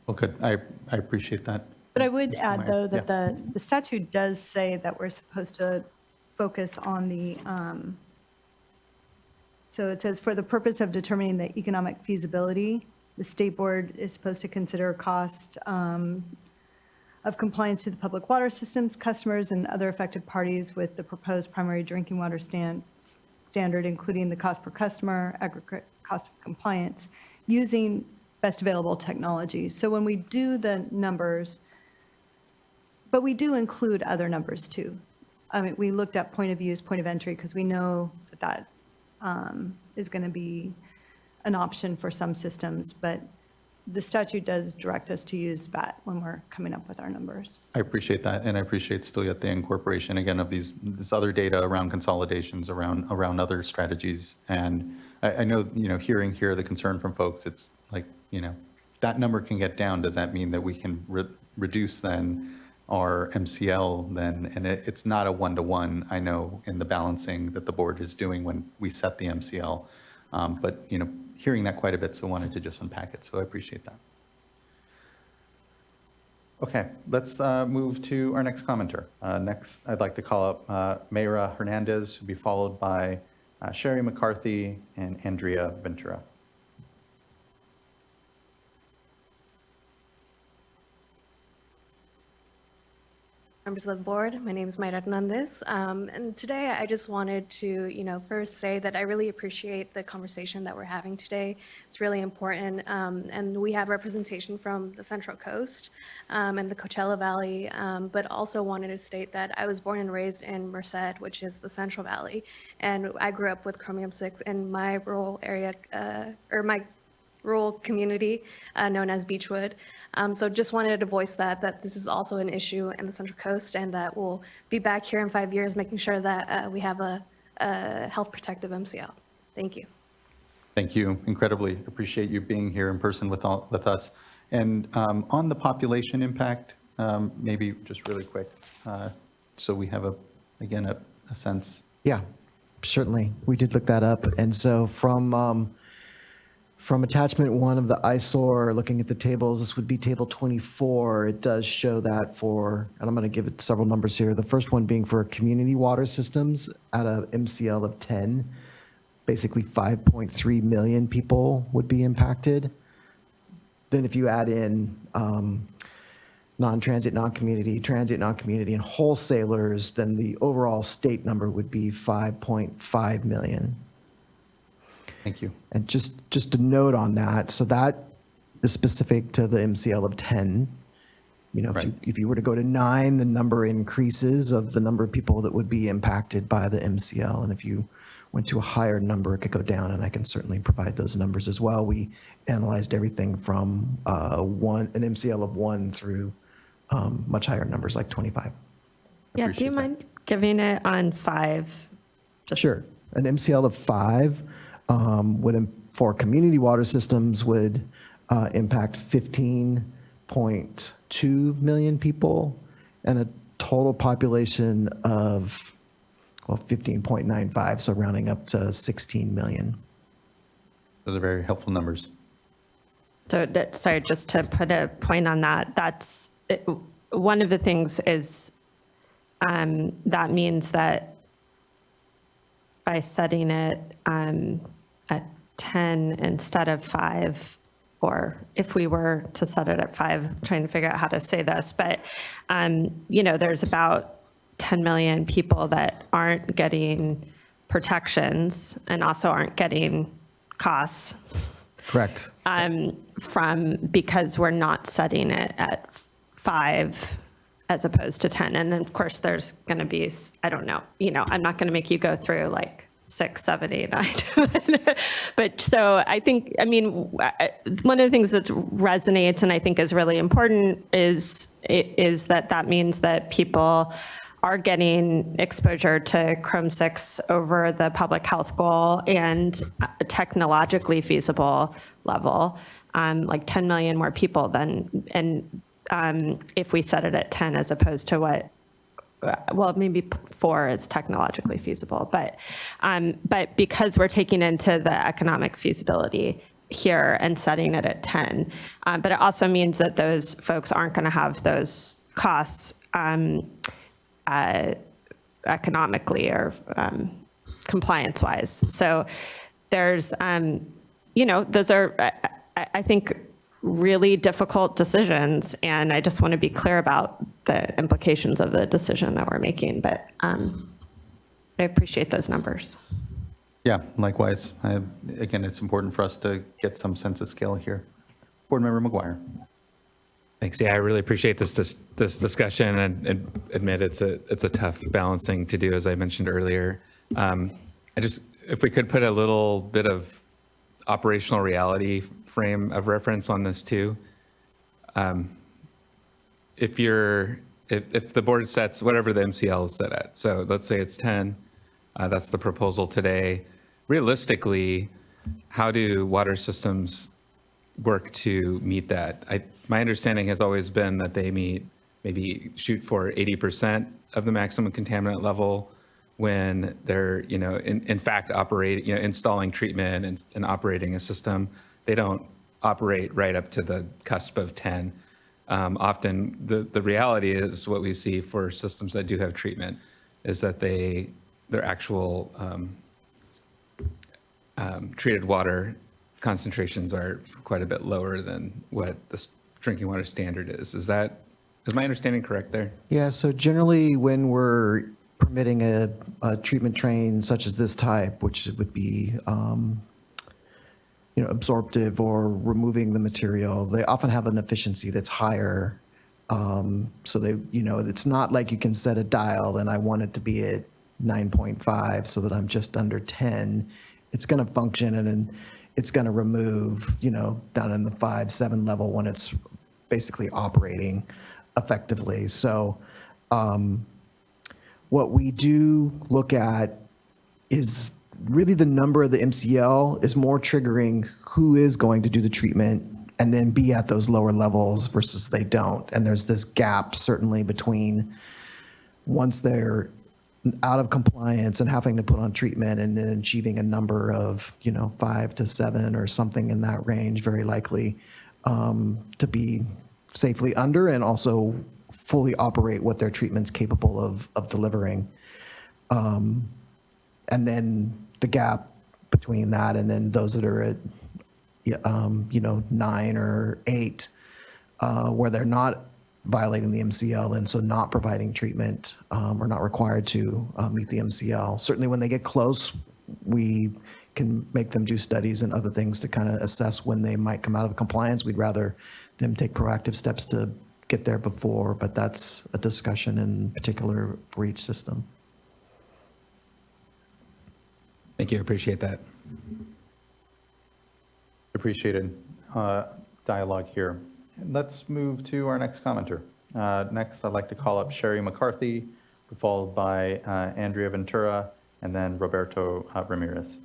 Well, good. I appreciate that. But I would add, though, that the statute does say that we're supposed to focus on the, so it says, for the purpose of determining the economic feasibility The state board is supposed to consider cost of compliance to the public water systems, customers, and other affected parties with the proposed primary drinking water standard, including the cost per customer, aggregate cost of compliance, using best available technology. So when we do the numbers, but we do include other numbers too. I mean, we looked at point of use, point of entry, because we know that is going to be an option for some systems, but the statute does direct us to use VAT when we're coming up with our numbers. I appreciate that, and I appreciate still yet the incorporation again of this other data around consolidations, around other strategies. And I know, hearing here the concern from folks, it's like, that number can get down. Does that mean that we can reduce then our MCL then? And it's not a one-to-one, I know, in the balancing that the board is doing when we set the MCL. But, hearing that quite a bit, so wanted to just unpack it. So I appreciate that. Okay, let's move to our next commenter. Next, I'd like to call up Mayra Hernandez, who'll be followed by Sherry McCarthy and Andrea Ventura. Members of the board, my name is Mayra Hernandez, and today I just wanted to, first say that I really appreciate the conversation that we're having today. It's really important, and we have representation from the Central Coast and the Coachella Valley, but also wanted to state that I was born and raised in Merced, which is the Central Valley, and I grew up with chromium-6 in my rural area, or my rural community known as Beechwood. So just wanted to voice that this is also an issue in the Central Coast, and that we'll be back here in 5 years making sure that we have a health protective MCL. Thank you. Thank you. Incredibly appreciate you being here in person with us. And on the population impact, maybe just really quick, so we have again a sense. Yeah, certainly. We did look that up. And so from attachment 1 of the ISOR, looking at the tables, this would be table 24. It does show that and I'm going to give it several numbers here. The first one being for community water systems at a MCL of 10, basically 5.3 million people would be impacted. Then if you add in non-transit, non-community, transient, non-community, and wholesalers, then the overall state number would be 5.5 million. Thank you. And just a note on that, so that is specific to the MCL of 10. Right. If you were to go to 9, the number increases of the number of people that would be impacted by the MCL. And if you went to a higher number, it could go down, and I can certainly provide those numbers as well. We analyzed everything from an MCL of 1 through much higher numbers like 25. Yeah, do you mind giving it on 5? Sure. An MCL of 5 for community water systems would impact 15.2 million people and a total population of 15.95, so rounding up to 16 million. Those are very helpful numbers. So, sorry, just to put a point on that, that's one of the things is that means that by setting it at 10 instead of 5, or if we were to set it at 5, trying to figure out how to say this, but there's about 10 million people that aren't getting protections and also aren't getting costs. Correct. Because we're not setting it at 5 as opposed to 10. And then of course there's going to be, I don't know, I'm not going to make you go through like 6, 7, 8, 9. But so I think, one of the things that resonates and I think is really important is that means that people are getting exposure to Chrome-6 over the public health goal and technologically feasible level, like 10 million more people than, if we set it at 10 as opposed to maybe 4 is technologically feasible, but because we're taking into the economic feasibility here and setting it at 10, but it also means that those folks aren't going to have those costs economically or compliance-wise. So there's, those are, I think, really difficult decisions, and I just want to be clear about the implications of the decision that we're making. But I appreciate those numbers. Yeah, likewise. Again, it's important for us to get some sense of scale here. Board Member McGuire. Thanks. Yeah, I really appreciate this discussion, and admit it's a tough balancing to do, as I mentioned earlier. If we could put a little bit of operational reality frame of reference on this too. If the board sets whatever the MCL is set at, so let's say it's 10, that's the proposal today. Realistically, how do water systems work to meet that? My understanding has always been that they maybe shoot for 80% of the maximum contaminant level when they're, in fact, installing treatment and operating a system. They don't operate right up to the cusp of 10. Often the reality is what we see for systems that do have treatment is that their actual treated water concentrations are quite a bit lower than what the drinking water standard is. Is my understanding correct there? Yeah, so generally when we're permitting a treatment train such as this type, which would be absorptive or removing the material, they often have an efficiency that's higher. So it's not like you can set a dial and I want it to be at 9.5 so that I'm just under 10. It's going to function and it's going to remove, down in the 5-7 level when it's basically operating effectively. So what we do look at is really the number of the MCL is more triggering who is going to do the treatment and then be at those lower levels versus they don't. And there's this gap certainly between once they're out of compliance and having to put on treatment and then achieving a number of 5 to 7 or something in that range, very likely to be safely under and also fully operate what their treatment's capable of delivering. And then the gap between that and then those that are at 9 or 8 where they're not violating the MCL and so not providing treatment or not required to meet the MCL. Certainly when they get close, we can make them do studies and other things to kind of assess when they might come out of compliance. We'd rather them take proactive steps to get there before, but that's a discussion in particular for each system. Thank you. I appreciate that. Appreciated dialogue here. Let's move to our next commenter. Next, I'd like to call up Sherry McCarthy, followed by Andrea Ventura, and then Roberto Ramirez.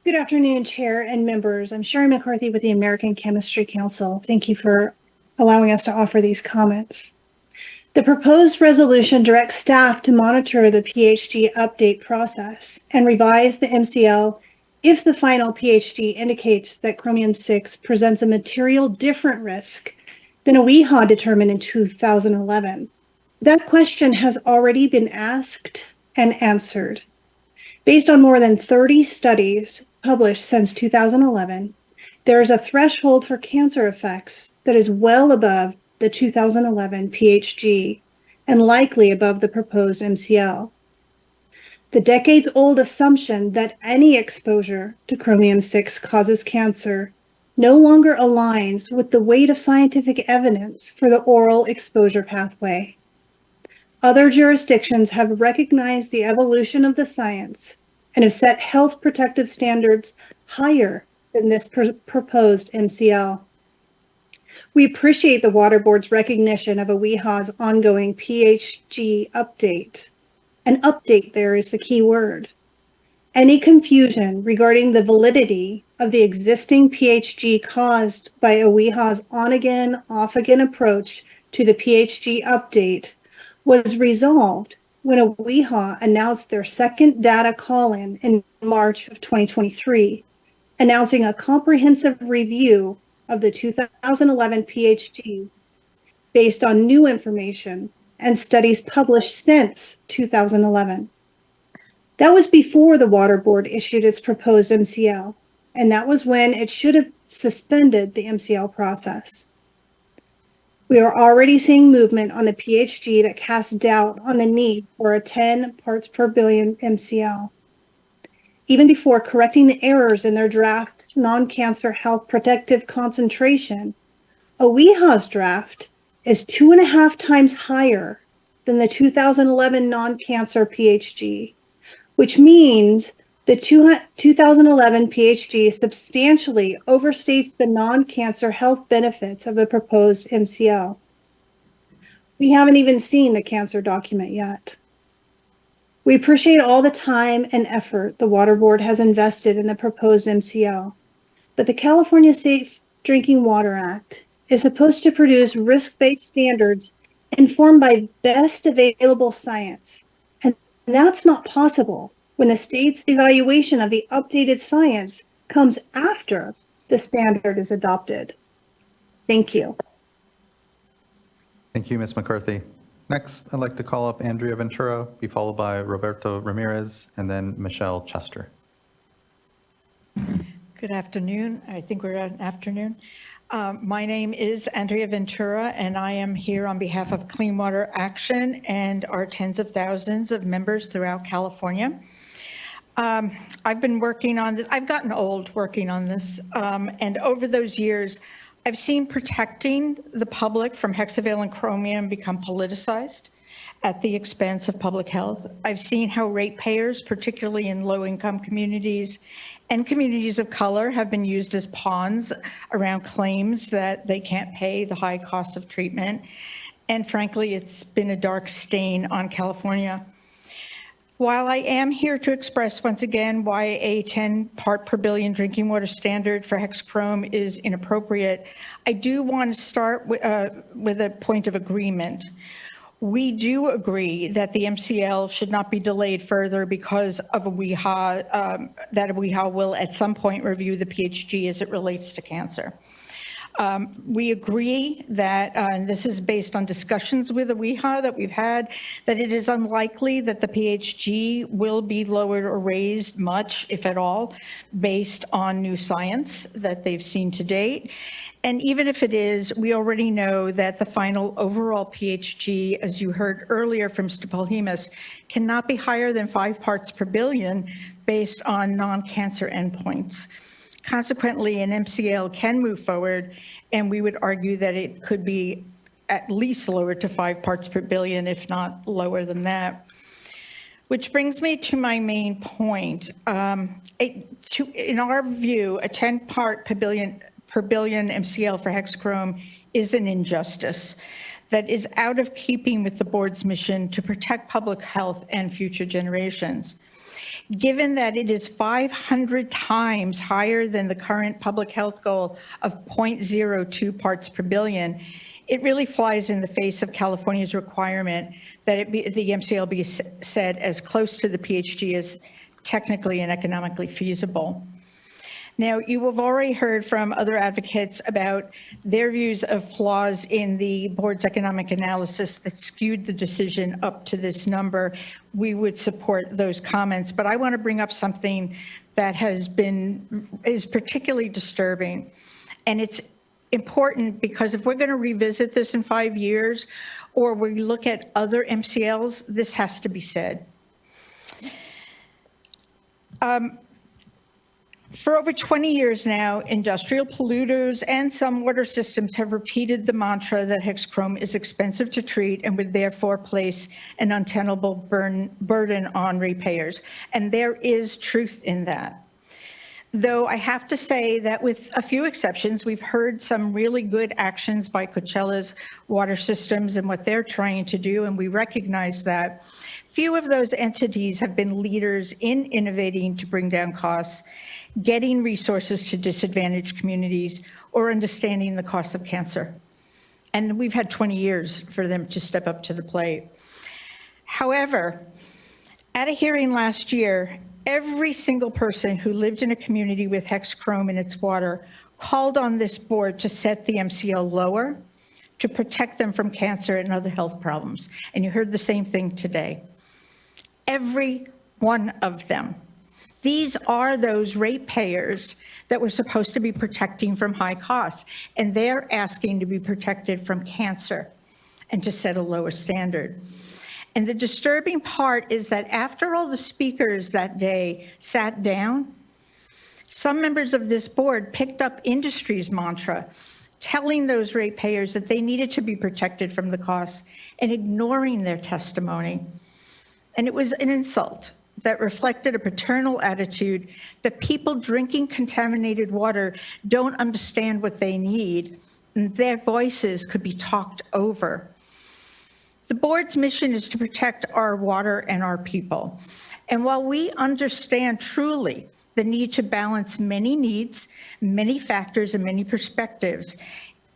Good afternoon, Chair and members. I'm Sherry McCarthy with the American Chemistry Council. Thank you for allowing us to offer these comments. The proposed resolution directs staff to monitor the PhD update process and revise the MCL if the final PhD indicates that chromium-6 presents a material different risk than a WEHA determined in 2011. That question has already been asked and answered. Based on more than 30 studies published since 2011, there is a threshold for cancer effects that is well above the 2011 PhD and likely above the proposed MCL. The decades-old assumption that any exposure to chromium-6 causes cancer no longer aligns with the weight of scientific evidence for the oral exposure pathway. Other jurisdictions have recognized the evolution of the science and have set health protective standards higher than this proposed MCL. We appreciate the Water Board's recognition of a WEHA's ongoing PhD update. An update there is the key word. Any confusion regarding the validity of the existing PhD caused by a WEHA's on-again, off-again approach to the PhD update was resolved when a WEHA announced their second data call-in in March of 2023, announcing a comprehensive review of the 2011 PhD based on new information and studies published since 2011. That was before the Water Board issued its proposed MCL, and that was when it should have suspended the MCL process. We are already seeing movement on the PHG that casts doubt on the need for a 10 parts per billion MCL. Even before correcting the errors in their draft non-cancer health protective concentration, OEHA's draft is 2.5 times higher than the 2011 non-cancer PHG, which means the 2011 PHG substantially overstates the non-cancer health benefits of the proposed MCL. We haven't even seen the cancer document yet. We appreciate all the time and effort the Water Board has invested in the proposed MCL, but the California Safe Drinking Water Act is supposed to produce risk-based standards informed by best available science, and that's not possible when the state's evaluation of the updated science comes after the standard is adopted. Thank you. Thank you, Ms. McCarthy. Next, I'd like to call up Andrea Ventura, be followed by Roberto Ramirez, and then Michelle Chester. Good afternoon. I think we're at afternoon. My name is Andrea Ventura, and I am here on behalf of Clean Water Action and our tens of thousands of members throughout California. I've been working on this. I've gotten old working on this, and over those years, I've seen protecting the public from hexavalent chromium become politicized at the expense of public health. I've seen how ratepayers, particularly in low-income communities and communities of color, have been used as pawns around claims that they can't pay the high cost of treatment. And frankly, it's been a dark stain on California. While I am here to express once again why a 10 part per billion drinking water standard for hexachrome is inappropriate, I do want to start with a point of agreement. We do agree that the MCL should not be delayed further because of a WEHA, that a WEHA will at some point review the PHG as it relates to cancer. We agree that, and this is based on discussions with the WEHA that we've had, that it is unlikely that the PHG will be lowered or raised much, if at all, based on new science that they've seen to date. And even if it is, we already know that the final overall PHG, as you heard earlier from Mr. Polhemus, cannot be higher than 5 parts per billion based on non-cancer endpoints. Consequently, an MCL can move forward, and we would argue that it could be at least lowered to 5 parts per billion, if not lower than that. Which brings me to my main point. In our view, a 10 part per billion MCL for hexachrome is an injustice that is out of keeping with the board's mission to protect public health and future generations. Given that it is 500 times higher than the current public health goal of 0.02 parts per billion, it really flies in the face of California's requirement that the MCL be set as close to the PHG as technically and economically feasible. Now, you have already heard from other advocates about their views of flaws in the board's economic analysis that skewed the decision up to this number. We would support those comments, but I want to bring up something that is particularly disturbing. And it's important because if we're going to revisit this in 5 years, or we look at other MCLs, this has to be said. For over 20 years now, industrial polluters and some water systems have repeated the mantra that hexachrome is expensive to treat and would therefore place an untenable burden on ratepayers. And there is truth in that. Though I have to say that with a few exceptions, we've heard some really good actions by Coachella's water systems and what they're trying to do, and we recognize that. Few of those entities have been leaders in innovating to bring down costs, getting resources to disadvantaged communities, or understanding the cost of cancer. And we've had 20 years for them to step up to the plate. However, at a hearing last year, every single person who lived in a community with hexachrome in its water called on this board to set the MCL lower, to protect them from cancer and other health problems. And you heard the same thing today. Every one of them. These are those ratepayers that we're supposed to be protecting from high costs, and they're asking to be protected from cancer and to set a lower standard. And the disturbing part is that after all the speakers that day sat down, some members of this board picked up industry's mantra, telling those ratepayers that they needed to be protected from the costs and ignoring their testimony. And it was an insult that reflected a paternal attitude that people drinking contaminated water don't understand what they need, and their voices could be talked over. The board's mission is to protect our water and our people. And while we understand truly the need to balance many needs, many factors, and many perspectives,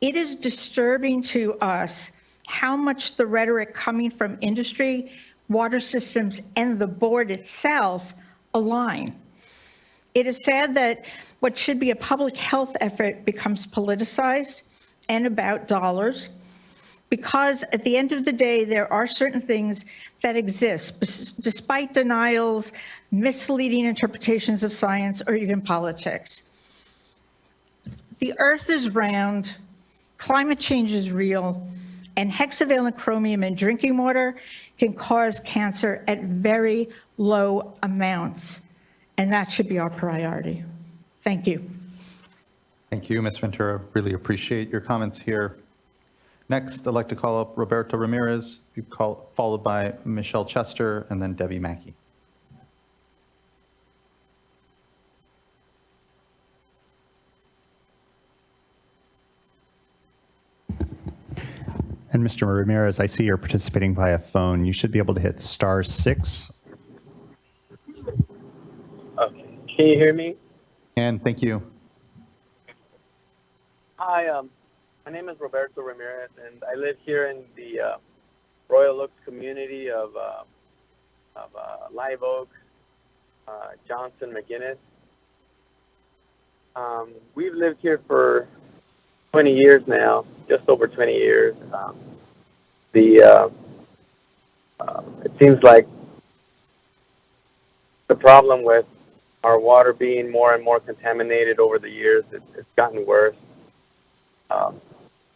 it is disturbing to us how much the rhetoric coming from industry, water systems, and the board itself align. It is sad that what should be a public health effort becomes politicized and about dollars, because at the end of the day, there are certain things that exist despite denials, misleading interpretations of science, or even politics. The earth is round, climate change is real, and hexavalent chromium in drinking water can cause cancer at very low amounts, and that should be our priority. Thank you. Thank you, Ms. Ventura. Really appreciate your comments here. Next, I'd like to call up Roberto Ramirez, followed by Michelle Chester, and then Debbie Mackey. And Mr. Ramirez, I see you're participating via phone. You should be able to hit *6. Okay. Can you hear me? And thank you. Hi, my name is Roberto Ramirez, and I live here in the Royal Oaks community of Live Oak, Johnson, McGinnis. We've lived here for 20 years now, just over 20 years. It seems like the problem with our water being more and more contaminated over the years, it's gotten worse.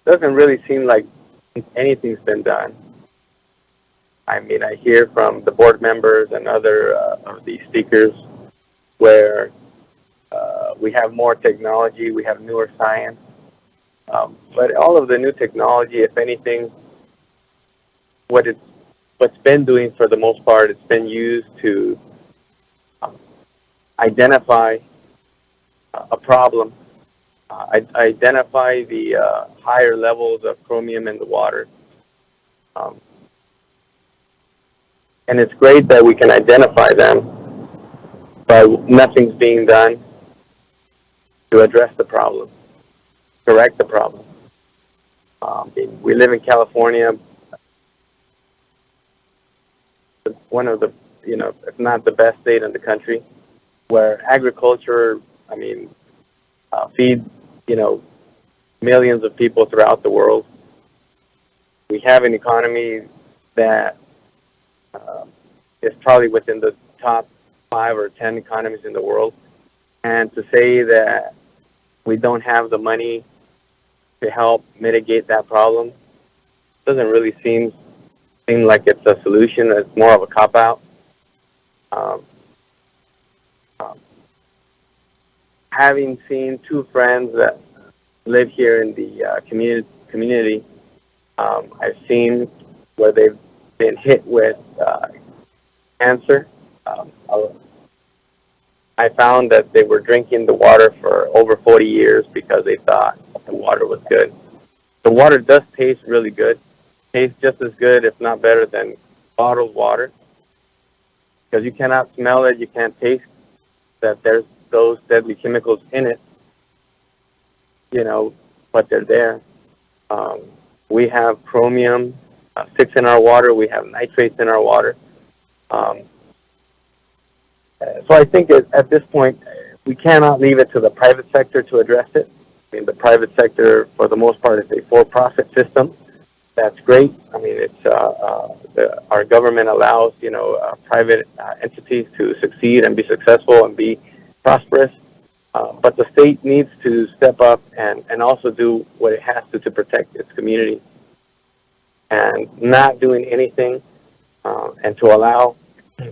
Doesn't really seem like anything's been done. I mean, I hear from the board members and other of these speakers where we have more technology, we have newer science, but all of the new technology, if anything, what's been doing for the most part, it's been used to identify a problem, identify the higher levels of chromium in the water. And it's great that we can identify them, but nothing's being done to address the problem, correct the problem. We live in California, one of the, if not the best state in the country, where agriculture, feeds, millions of people throughout the world. We have an economy that is probably within the top 5 or 10 economies in the world. And to say that we don't have the money to help mitigate that problem doesn't really seem like it's a solution. It's more of a cop-out. Having seen 2 friends that live here in the community, I've seen where they've been hit with cancer. I found that they were drinking the water for over 40 years because they thought the water was good. The water does taste really good. Tastes just as good, if not better, than bottled water. Because you cannot smell it, you can't taste that there's those deadly chemicals in it, but they're there. We have chromium 6 in our water. We have nitrates in our water. So I think at this point, we cannot leave it to the private sector to address it. I mean, the private sector, for the most part, is a for-profit system. That's great. I mean, it's our government allows private entities to succeed and be successful and be prosperous. But the state needs to step up and also do what it has to protect its community. And not doing anything and to allow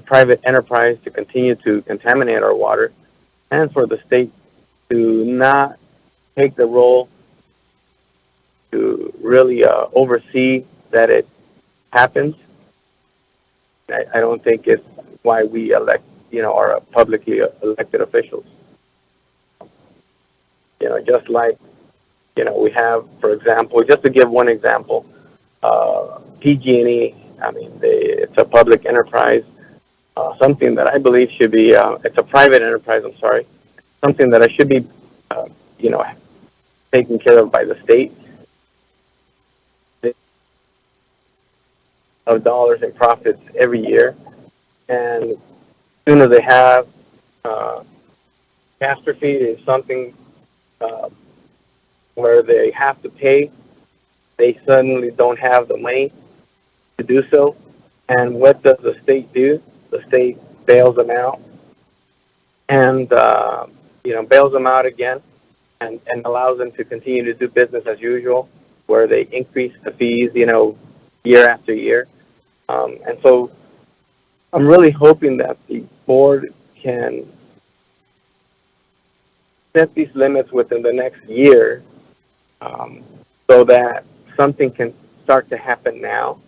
private enterprise to continue to contaminate our water, and for the state to not take the role to really oversee that it happens. I don't think it's why we elect, our publicly elected officials. Just like, we have, for example, just to give one example, PG&E. I mean, it's a public enterprise. Something that I believe should be, it's a private enterprise. I'm sorry, something that I should be, taken care of by the state. Of dollars in profits every year, and as soon as they have catastrophe is something where they have to pay, they suddenly don't have the money to do so. And what does the state do? The state bails them out, and bails them out again, and allows them to continue to do business as usual, where they increase the fees, year after year. And so I'm really hoping that the board can set these limits within the next year, so that something can start to happen now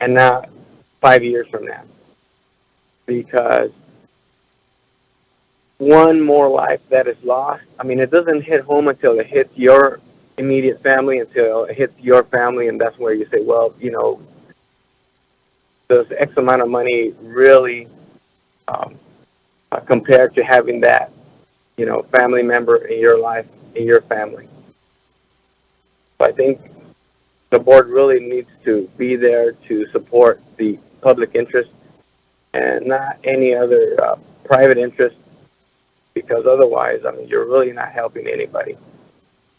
and not 5 years from now. Because one more life that is lost, I mean, it doesn't hit home until it hits your immediate family, until it hits your family, and that's where you say, well, does X amount of money really compared to having that, family member in your life, in your family? So I think the board really needs to be there to support the public interest and not any other private interest, because otherwise, I mean, you're really not helping anybody.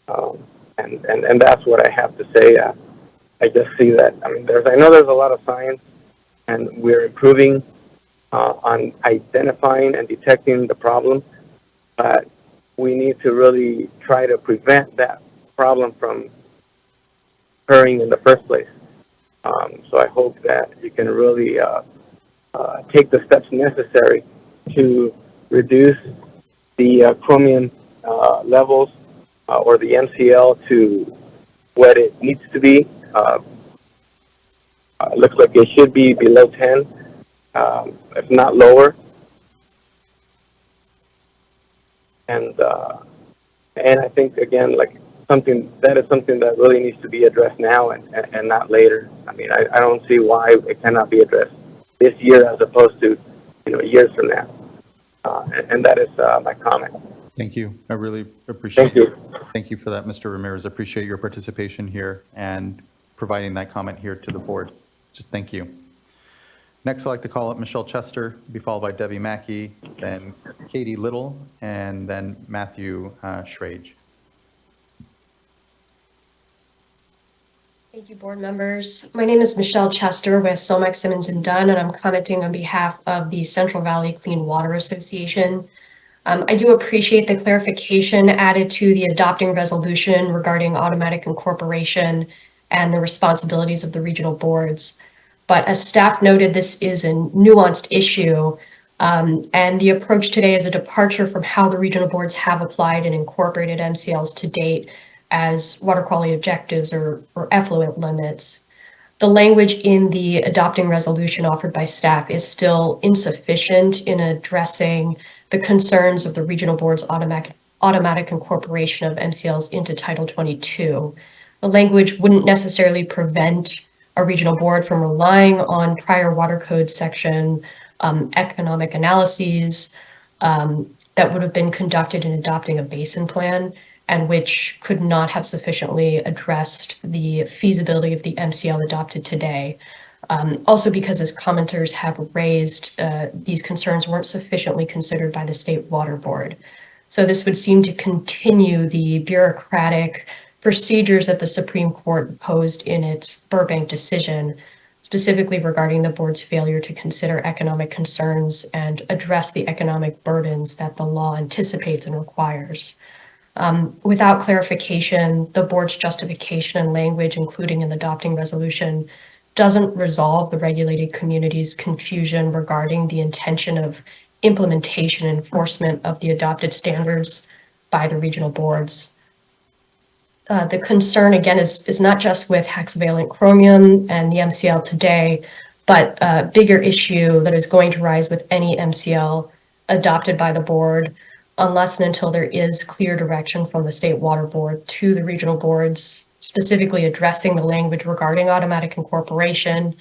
And that's what I have to say. I just see that, I mean, I know there's a lot of science, and we're improving on identifying and detecting the problem, but we need to really try to prevent that problem from occurring in the first place. So I hope that you can really take the steps necessary to reduce the chromium levels or the MCL to what it needs to be. It looks like it should be below 10, if not lower. And I think, again, like something that really needs to be addressed now and not later. I mean, I don't see why it cannot be addressed this year as opposed to, years from now. And that is my comment. Thank you. I really appreciate Thank you. Thank you for that, Mr. Ramirez. I appreciate your participation here and providing that comment here to the board. Just thank you. Next, I'd like to call up Michelle Chester, be followed by Debbie Mackey, then Katie Little, and then Matthew Schrage. Thank you, board members. My name is Michelle Chester with Somex Simmons & Dunn, and I'm commenting on behalf of the Central Valley Clean Water Association. I do appreciate the clarification added to the adopting resolution regarding automatic incorporation and the responsibilities of the regional boards. But as staff noted, this is a nuanced issue, and the approach today is a departure from how the regional boards have applied and incorporated MCLs to date as water quality objectives or effluent limits. The language in the adopting resolution offered by staff is still insufficient in addressing the concerns of the regional board's automatic incorporation of MCLs into Title 22. The language wouldn't necessarily prevent a regional board from relying on prior water code section economic analyses that would have been conducted in adopting a basin plan, and which could not have sufficiently addressed the feasibility of the MCL adopted today. Also because, as commenters have raised, these concerns weren't sufficiently considered by the State Water Board. So this would seem to continue the bureaucratic procedures that the Supreme Court imposed in its Burbank decision, specifically regarding the board's failure to consider economic concerns and address the economic burdens that the law anticipates and requires. Without clarification, the board's justification and language, including in the adopting resolution, doesn't resolve the regulated community's confusion regarding the intention of implementation and enforcement of the adopted standards by the regional boards. The concern, again, is not just with hexavalent chromium and the MCL today, but a bigger issue that is going to rise with any MCL adopted by the board, unless and until there is clear direction from the State Water Board to the regional boards, specifically addressing the language regarding automatic incorporation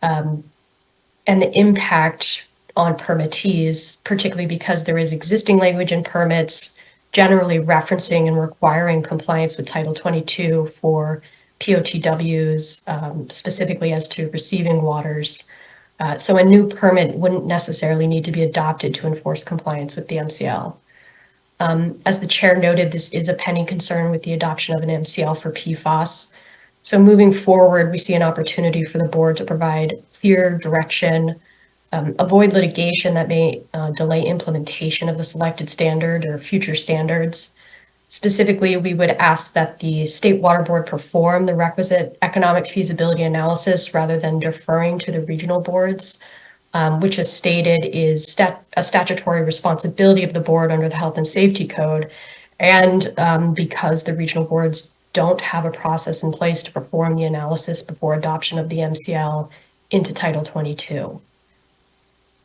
and the impact on permittees, particularly because there is existing language in permits generally referencing and requiring compliance with Title 22 for POTWs, specifically as to receiving waters. So a new permit wouldn't necessarily need to be adopted to enforce compliance with the MCL. As the chair noted, this is a pending concern with the adoption of an MCL for PFAS. So moving forward, we see an opportunity for the board to provide clear direction, avoid litigation that may delay implementation of the selected standard or future standards. Specifically, we would ask that the State Water Board perform the requisite economic feasibility analysis rather than deferring to the regional boards, which as stated is a statutory responsibility of the board under the Health and Safety Code, and because the regional boards don't have a process in place to perform the analysis before adoption of the MCL into Title 22.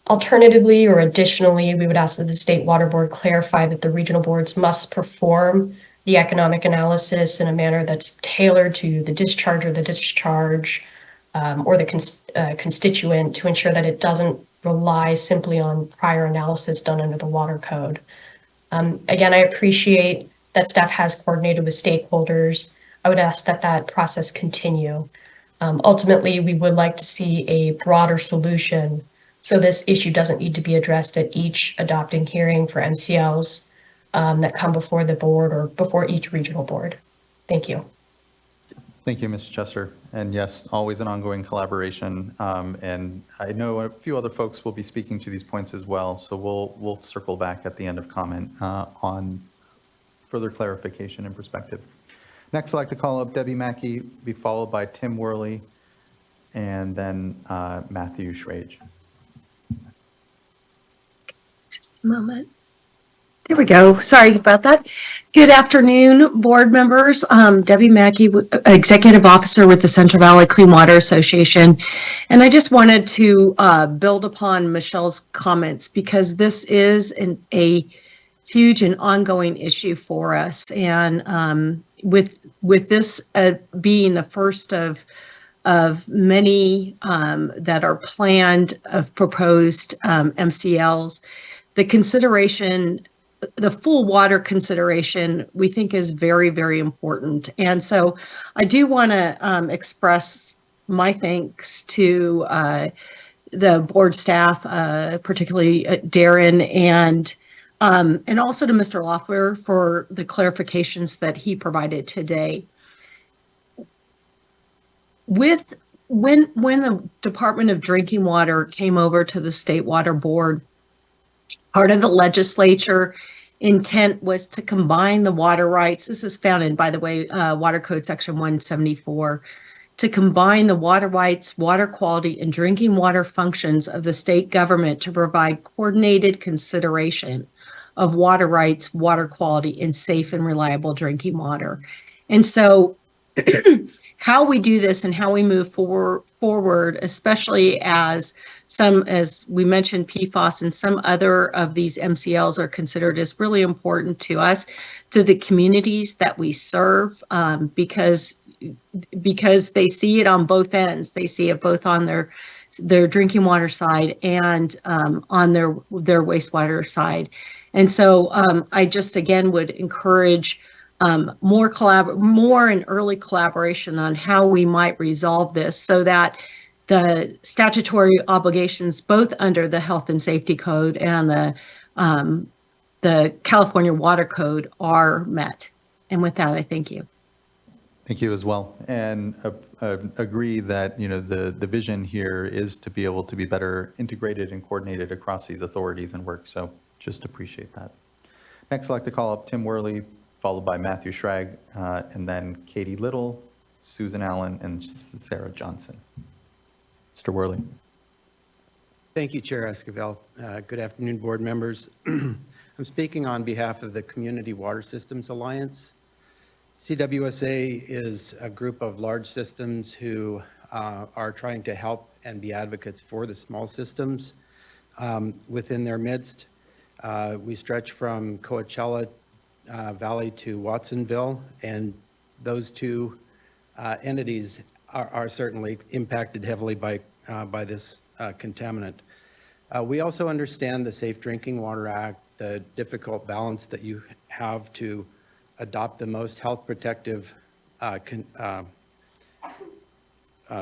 Alternatively, or additionally, we would ask that the State Water Board clarify that the regional boards must perform the economic analysis in a manner that's tailored to the discharge or the discharge or the constituent to ensure that it doesn't rely simply on prior analysis done under the Water Code. Again, I appreciate that staff has coordinated with stakeholders. I would ask that that process continue. Ultimately, we would like to see a broader solution so this issue doesn't need to be addressed at each adopting hearing for MCLs that come before the board or before each regional board. Thank you. Thank you, Ms. Chester. And yes, always an ongoing collaboration. And I know a few other folks will be speaking to these points as well. So we'll circle back at the end of comment on further clarification and perspective. Next, I'd like to call up Debbie Mackey, be followed by Tim Worley, and then Matthew Schrage. Moment. There we go. Sorry about that. Good afternoon, board members. Debbie Mackey, Executive Officer with the Central Valley Clean Water Association. And I just wanted to build upon Michelle's comments because this is a huge and ongoing issue for us. And with this being the first of many that are planned of proposed MCLs, the consideration, the full water consideration, we think is very, very important. And so I do want to express my thanks to the board staff, particularly Darren, and also to Mr. Loeffler for the clarifications that he provided today. When the Department of Drinking Water came over to the State Water Board, part of the legislature intent was to combine the water rights. This is found in, by the way, Water Code Section 174, to combine the water rights, water quality, and drinking water functions of the state government to provide coordinated consideration of water rights, water quality, and safe and reliable drinking water. And so how we do this and how we move forward, especially as we mentioned, PFAS and some other of these MCLs are considered, is really important to us, to the communities that we serve, because they see it on both ends. They see it both on their drinking water side and on their wastewater side. And so I just, again, would encourage more and early collaboration on how we might resolve this so that the statutory obligations, both under the Health and Safety Code and the the California Water Code are met. And with that, I thank you. Thank you as well. And agree that, the vision here is to be able to be better integrated and coordinated across these authorities and work. So just appreciate that. Next, I'd like to call up Tim Worley, followed by Matthew Schrag, and then Katie Little, Susan Allen, and Sarah Johnson. Mr. Worley. Thank you, Chair Esquivel. Good afternoon, board members. I'm speaking on behalf of the Community Water Systems Alliance. CWSA is a group of large systems who are trying to help and be advocates for the small systems within their midst. We stretch from Coachella Valley to Watsonville, and those two entities are certainly impacted heavily by this contaminant. We also understand the Safe Drinking Water Act, the difficult balance that you have to adopt the most health protective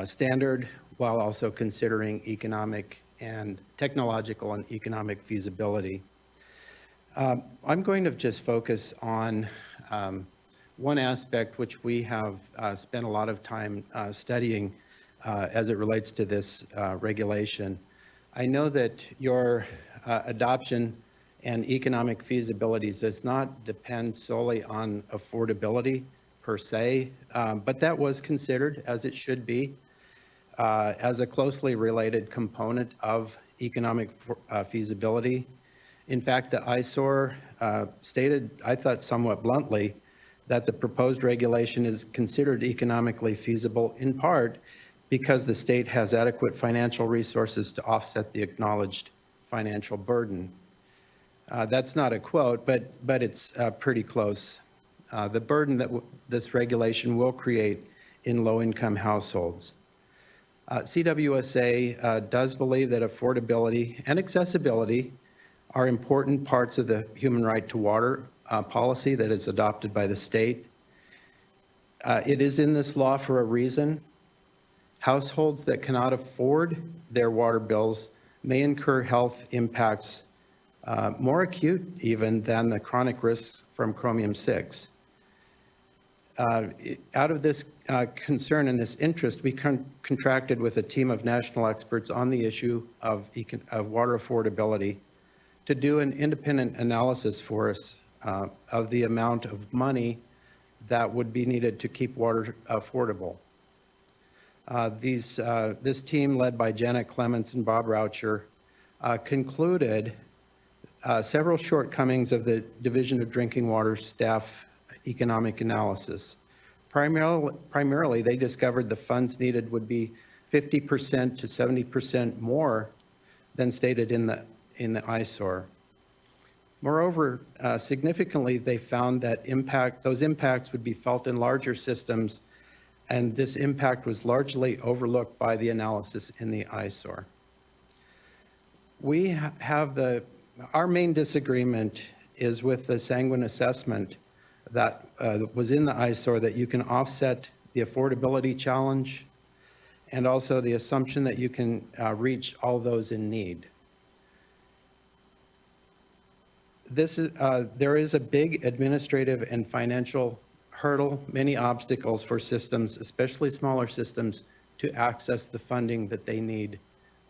standard while also considering economic and technological and economic feasibility. I'm going to just focus on one aspect which we have spent a lot of time studying as it relates to this regulation. I know that your adoption and economic feasibility does not depend solely on affordability per se, but that was considered, as it should be, as a closely related component of economic feasibility. In fact, the ISOR stated, I thought somewhat bluntly, that the proposed regulation is considered economically feasible in part because the state has adequate financial resources to offset the acknowledged financial burden. That's not a quote, but it's pretty close. The burden that this regulation will create in low-income households. CWSA does believe that affordability and accessibility are important parts of the human right to water policy that is adopted by the state. It is in this law for a reason. Households that cannot afford their water bills may incur health impacts more acute even than the chronic risks from chromium-6. Out of this concern and this interest, we contracted with a team of national experts on the issue of water affordability to do an independent analysis for us of the amount of money that would be needed to keep water affordable. This team, led by Janet Clements and Bob Raucher, concluded several shortcomings of the Division of Drinking Water staff economic analysis. Primarily, they discovered the funds needed would be 50% to 70% more than stated in the ISOR. Moreover, significantly, they found that those impacts would be felt in larger systems, and this impact was largely overlooked by the analysis in the ISOR. We have our main disagreement is with the sanguine assessment that was in the ISOR that you can offset the affordability challenge and also the assumption that you can reach all those in need. There is a big administrative and financial hurdle, many obstacles for systems, especially smaller systems, to access the funding that they need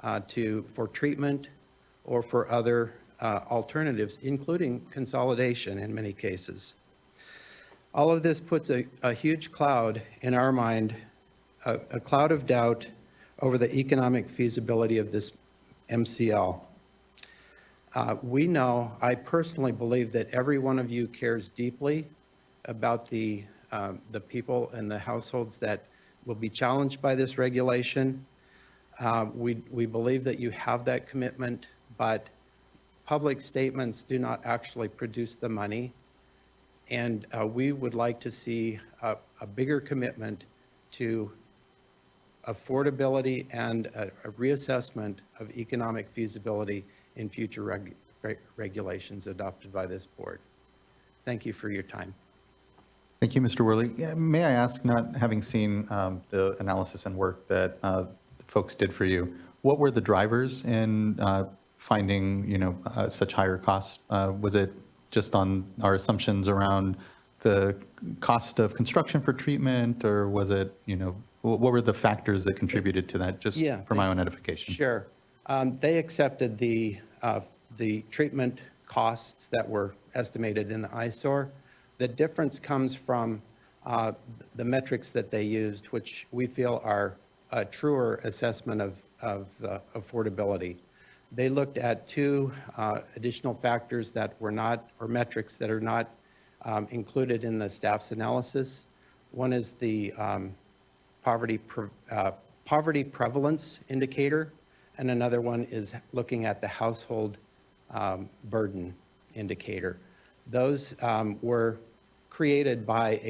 for treatment or for other alternatives, including consolidation in many cases. All of this puts a huge cloud in our mind, a cloud of doubt over the economic feasibility of this MCL. We know, I personally believe that every one of you cares deeply about the people and the households that will be challenged by this regulation. We believe that you have that commitment, but public statements do not actually produce the money. And we would like to see a bigger commitment to affordability and a reassessment of economic feasibility in future regulations adopted by this board. Thank you for your time. Thank you, Mr. Worley. May I ask, not having seen the analysis and work that folks did for you, what were the drivers in finding, such higher costs? Was it just on our assumptions around the cost of construction for treatment, or was it, what were the factors that contributed to that, just Yeah, for my own edification? Sure. They accepted the treatment costs that were estimated in the ISOR. The difference comes from the metrics that they used, which we feel are a truer assessment of affordability. They looked at two additional factors that were not, or metrics that are not included in the staff's analysis. One is the poverty prevalence indicator, and another one is looking at the household burden indicator. Those were created by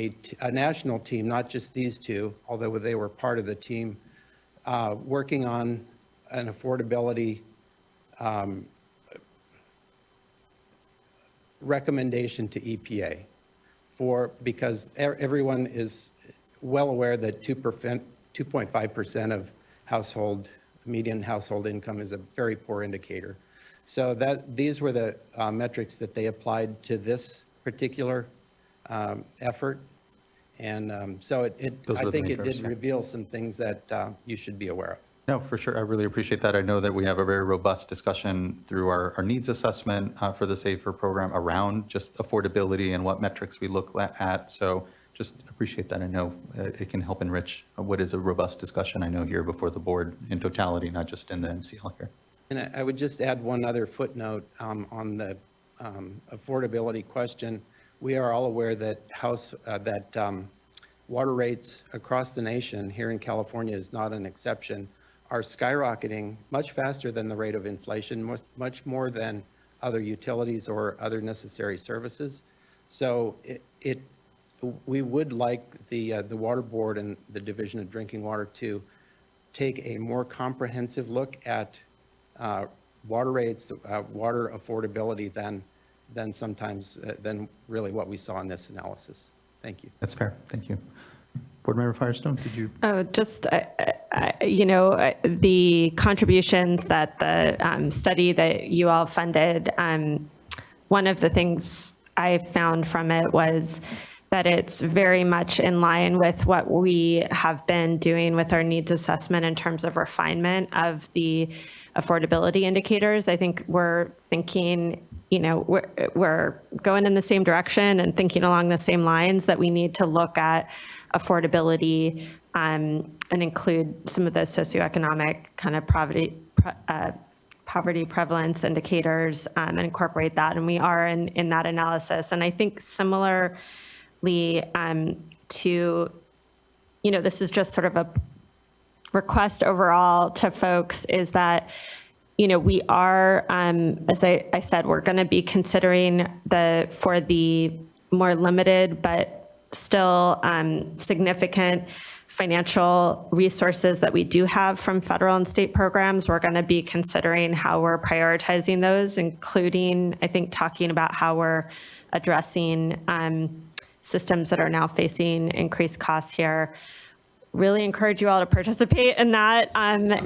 a national team, not just these two, although they were part of the team, working on an affordability recommendation to EPA because everyone is well aware that 2.5% of median household income is a very poor indicator. So these were the metrics that they applied to this particular effort. And so I think it did reveal some things that you should be aware of. No, for sure. I really appreciate that. I know that we have a very robust discussion through our needs assessment for the SAFER program around just affordability and what metrics we look at. So just appreciate that. I know it can help enrich what is a robust discussion, I know, here before the board in totality, not just in the MCL here. And I would just add one other footnote on the affordability question. We are all aware that water rates across the nation, here in California is not an exception, are skyrocketing much faster than the rate of inflation, much more than other utilities or other necessary services. So we would like the Water Board and the Division of Drinking Water to take a more comprehensive look at water rates, water affordability than really what we saw in this analysis. Thank you. That's fair. Thank you. Board Member Firestone, did you? Oh, just, the contributions that the study that you all funded, one of the things I found from it was that it's very much in line with what we have been doing with our needs assessment in terms of refinement of the affordability indicators. I think we're thinking, we're going in the same direction and thinking along the same lines, that we need to look at affordability and include some of the socioeconomic kind of poverty prevalence indicators and incorporate that. And we are in that analysis. And I think similarly to, this is just sort of a request overall to folks, is that, we are, as I said, we're going to be considering for the more limited but still significant financial resources that we do have from federal and state programs. We're going to be considering how we're prioritizing those, including, I think, talking about how we're addressing systems that are now facing increased costs here. Really encourage you all to participate in that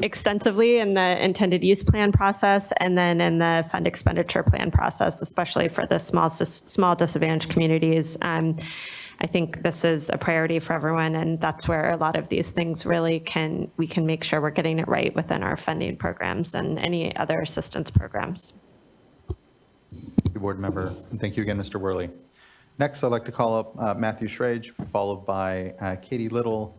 extensively in the intended use plan process, and then in the fund expenditure plan process, especially for the small disadvantaged communities. I think this is a priority for everyone, and that's where a lot of these things really we can make sure we're getting it right within our funding programs and any other assistance programs. Thank you, Board Member. And thank you again, Mr. Worley. Next, I'd like to call up Matthew Schrage, followed by Katie Little,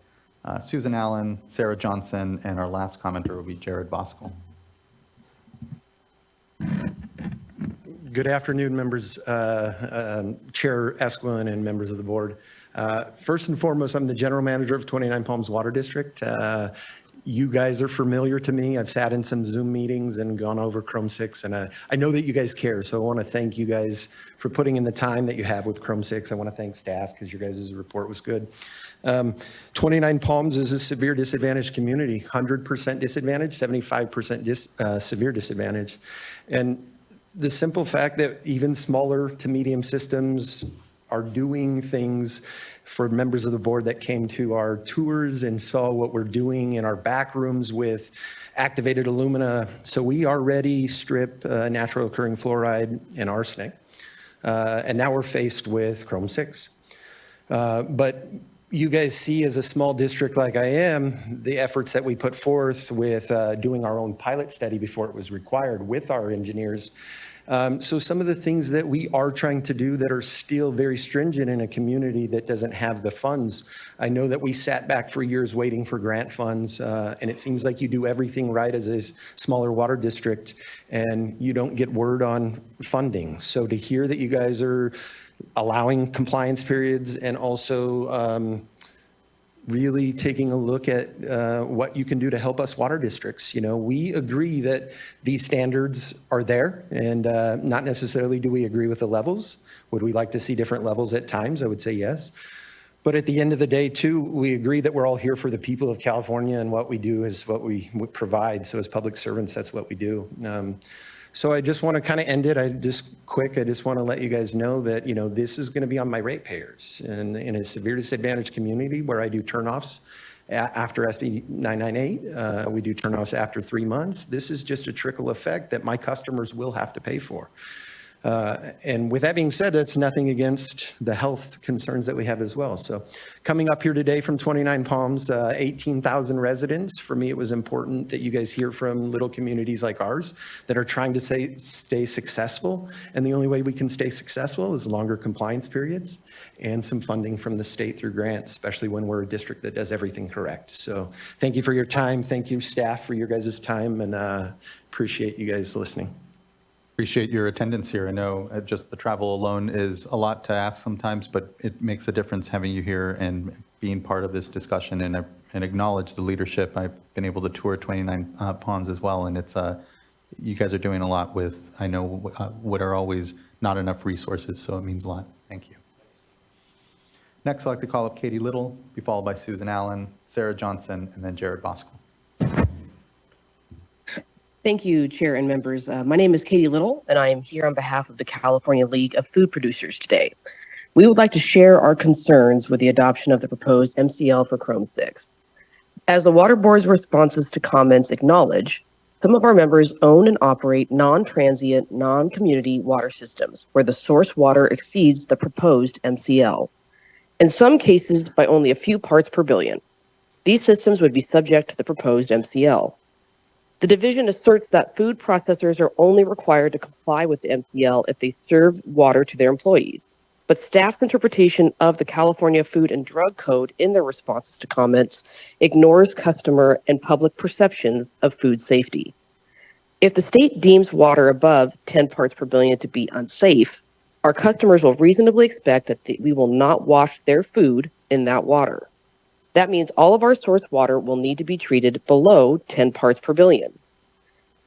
Susan Allen, Sarah Johnson, and our last commenter will be Jared Voskel. Good afternoon, members, Chair Esquilin and members of the board. First and foremost, I'm the general manager of 29 Palms Water District. You guys are familiar to me. I've sat in some Zoom meetings and gone over Chrome 6, and I know that you guys care, so I want to thank you guys for putting in the time that you have with Chrome 6. I want to thank staff because your guys' report was good. 29 Palms is a severe disadvantaged community, 100% disadvantaged, 75% severe disadvantaged. And the simple fact that even smaller to medium systems are doing things for members of the board that came to our tours and saw what we're doing in our back rooms with activated alumina. So we already strip natural occurring fluoride and arsenic. and now we're faced with Chrome 6. But you guys see, as a small district like I am, the efforts that we put forth with doing our own pilot study before it was required with our engineers. So some of the things that we are trying to do that are still very stringent in a community that doesn't have the funds. I know that we sat back for years waiting for grant funds, and it seems like you do everything right as a smaller water district, and you don't get word on funding. So to hear that you guys are allowing compliance periods and also really taking a look at what you can do to help us water districts. You know, we agree that these standards are there, and not necessarily do we agree with the levels. Would we like to see different levels at times? I would say yes. But at the end of the day, too, we agree that we're all here for the people of California, and what we do is what we provide. So as public servants, that's what we do. So I just want to kind of end it. I just want to let you guys know that, you know, this is going to be on my ratepayers. And in a severe disadvantaged community where I do turnoffs after SB 998, we do turnoffs after 3 months. This is just a trickle effect that my customers will have to pay for. And with that being said, that's nothing against the health concerns that we have as well. So coming up here today from 29 Palms, 18,000 residents, for me, it was important that you guys hear from little communities like ours that are trying to stay successful. And the only way we can stay successful is longer compliance periods and some funding from the state through grants, especially when we're a district that does everything correct. So thank you for your time. Thank you, staff, for your guys' time, and appreciate you guys listening. Appreciate your attendance here. I know just the travel alone is a lot to ask sometimes, but it makes a difference having you here and being part of this discussion, and acknowledge the leadership. I've been able to tour 29 Palms as well, and it's you guys are doing a lot with, I know, what are always not enough resources, so it means a lot. Thank you. Next, I'd like to call up Katie Little, be followed by Susan Allen, Sarah Johnson, and then Jared Bosco. Thank you, Chair and members. My name is Katie Little, and I am here on behalf of the California League of Food Producers today. We would like to share our concerns with the adoption of the proposed MCL for Chrome 6. As the Water Board's responses to comments acknowledge, some of our members own and operate non-transient, non-community water systems where the source water exceeds the proposed MCL. In some cases, by only a few parts per billion. These systems would be subject to the proposed MCL. The division asserts that food processors are only required to comply with the MCL if they serve water to their employees. But staff's interpretation of the California Food and Drug Code in their responses to comments ignores customer and public perceptions of food safety. If the state deems water above 10 parts per billion to be unsafe, our customers will reasonably expect that we will not wash their food in that water. That means all of our source water will need to be treated below 10 parts per billion.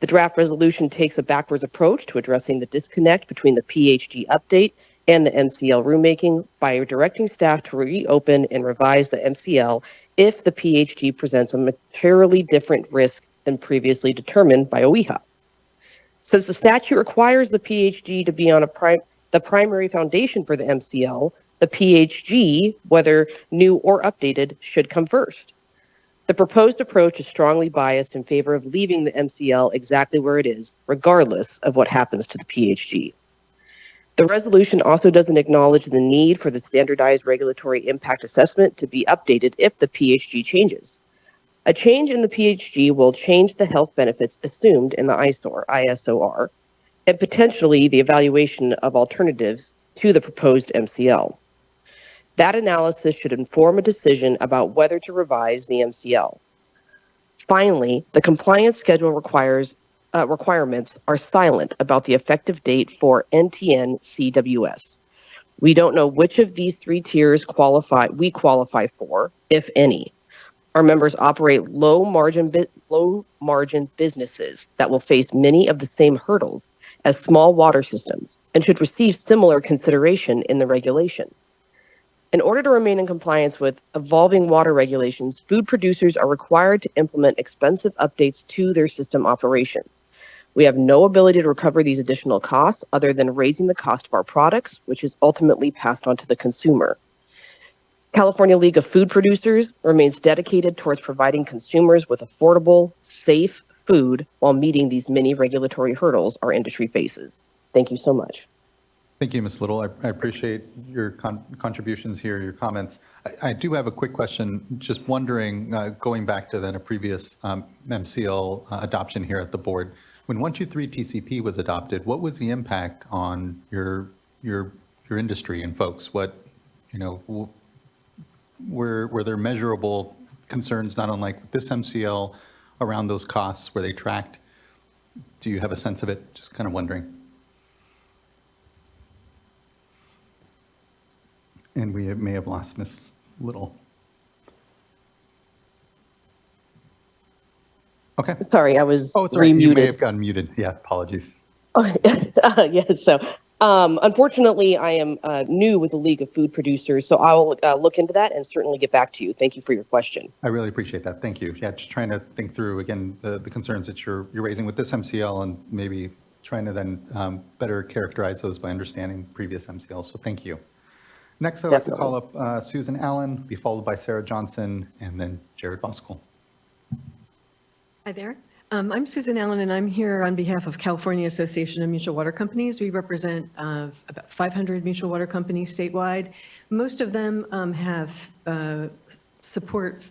The draft resolution takes a backwards approach to addressing the disconnect between the PHG update and the MCL rulemaking by directing staff to reopen and revise the MCL if the PHG presents a materially different risk than previously determined by OEHA. Since the statute requires the PHG to be on the primary foundation for the MCL, the PHG, whether new or updated, should come first. The proposed approach is strongly biased in favor of leaving the MCL exactly where it is, regardless of what happens to the PHG. The resolution also doesn't acknowledge the need for the standardized regulatory impact assessment to be updated if the PHG changes. A change in the PHG will change the health benefits assumed in the ISOR, and potentially the evaluation of alternatives to the proposed MCL. That analysis should inform a decision about whether to revise the MCL. Finally, the compliance schedule requirements are silent about the effective date for NTN CWS. We don't know which of these 3 tiers we qualify for, if any. Our members operate low margin businesses that will face many of the same hurdles as small water systems and should receive similar consideration in the regulation. In order to remain in compliance with evolving water regulations, food producers are required to implement expensive updates to their system operations. We have no ability to recover these additional costs other than raising the cost of our products, which is ultimately passed on to the consumer. California League of Food Producers remains dedicated towards providing consumers with affordable, safe food while meeting these many regulatory hurdles our industry faces. Thank you so much. Thank you, Ms. Little. I appreciate your contributions here, your comments. I do have a quick question. Just wondering, going back to then a previous MCL adoption here at the board, when 123 TCP was adopted, what was the impact on your industry and folks? What, were there measurable concerns, not unlike this MCL, around those costs? Were they tracked? Do you have a sense of it? Just kind of wondering. And we may have lost Ms. Little. Okay. Sorry, I was sorry, you may remuted. have gotten muted. Yeah, apologies. Yes, so unfortunately, I am new with the League of Food Producers, so I will look into that and certainly get back to you. Thank you for your question. I really appreciate that. Thank you. Yeah, just trying to think through, again, the concerns that you're raising with this MCL and maybe trying to then better characterize those by understanding previous MCLs. So thank you. Next, I'd like to call up Susan Allen, be followed by Sarah Johnson, and then Jared Voskuhl. Hi there. I'm Susan Allen, and I'm here on behalf of California Association of Mutual Water Companies. We represent about 500 mutual water companies statewide. Most of them have support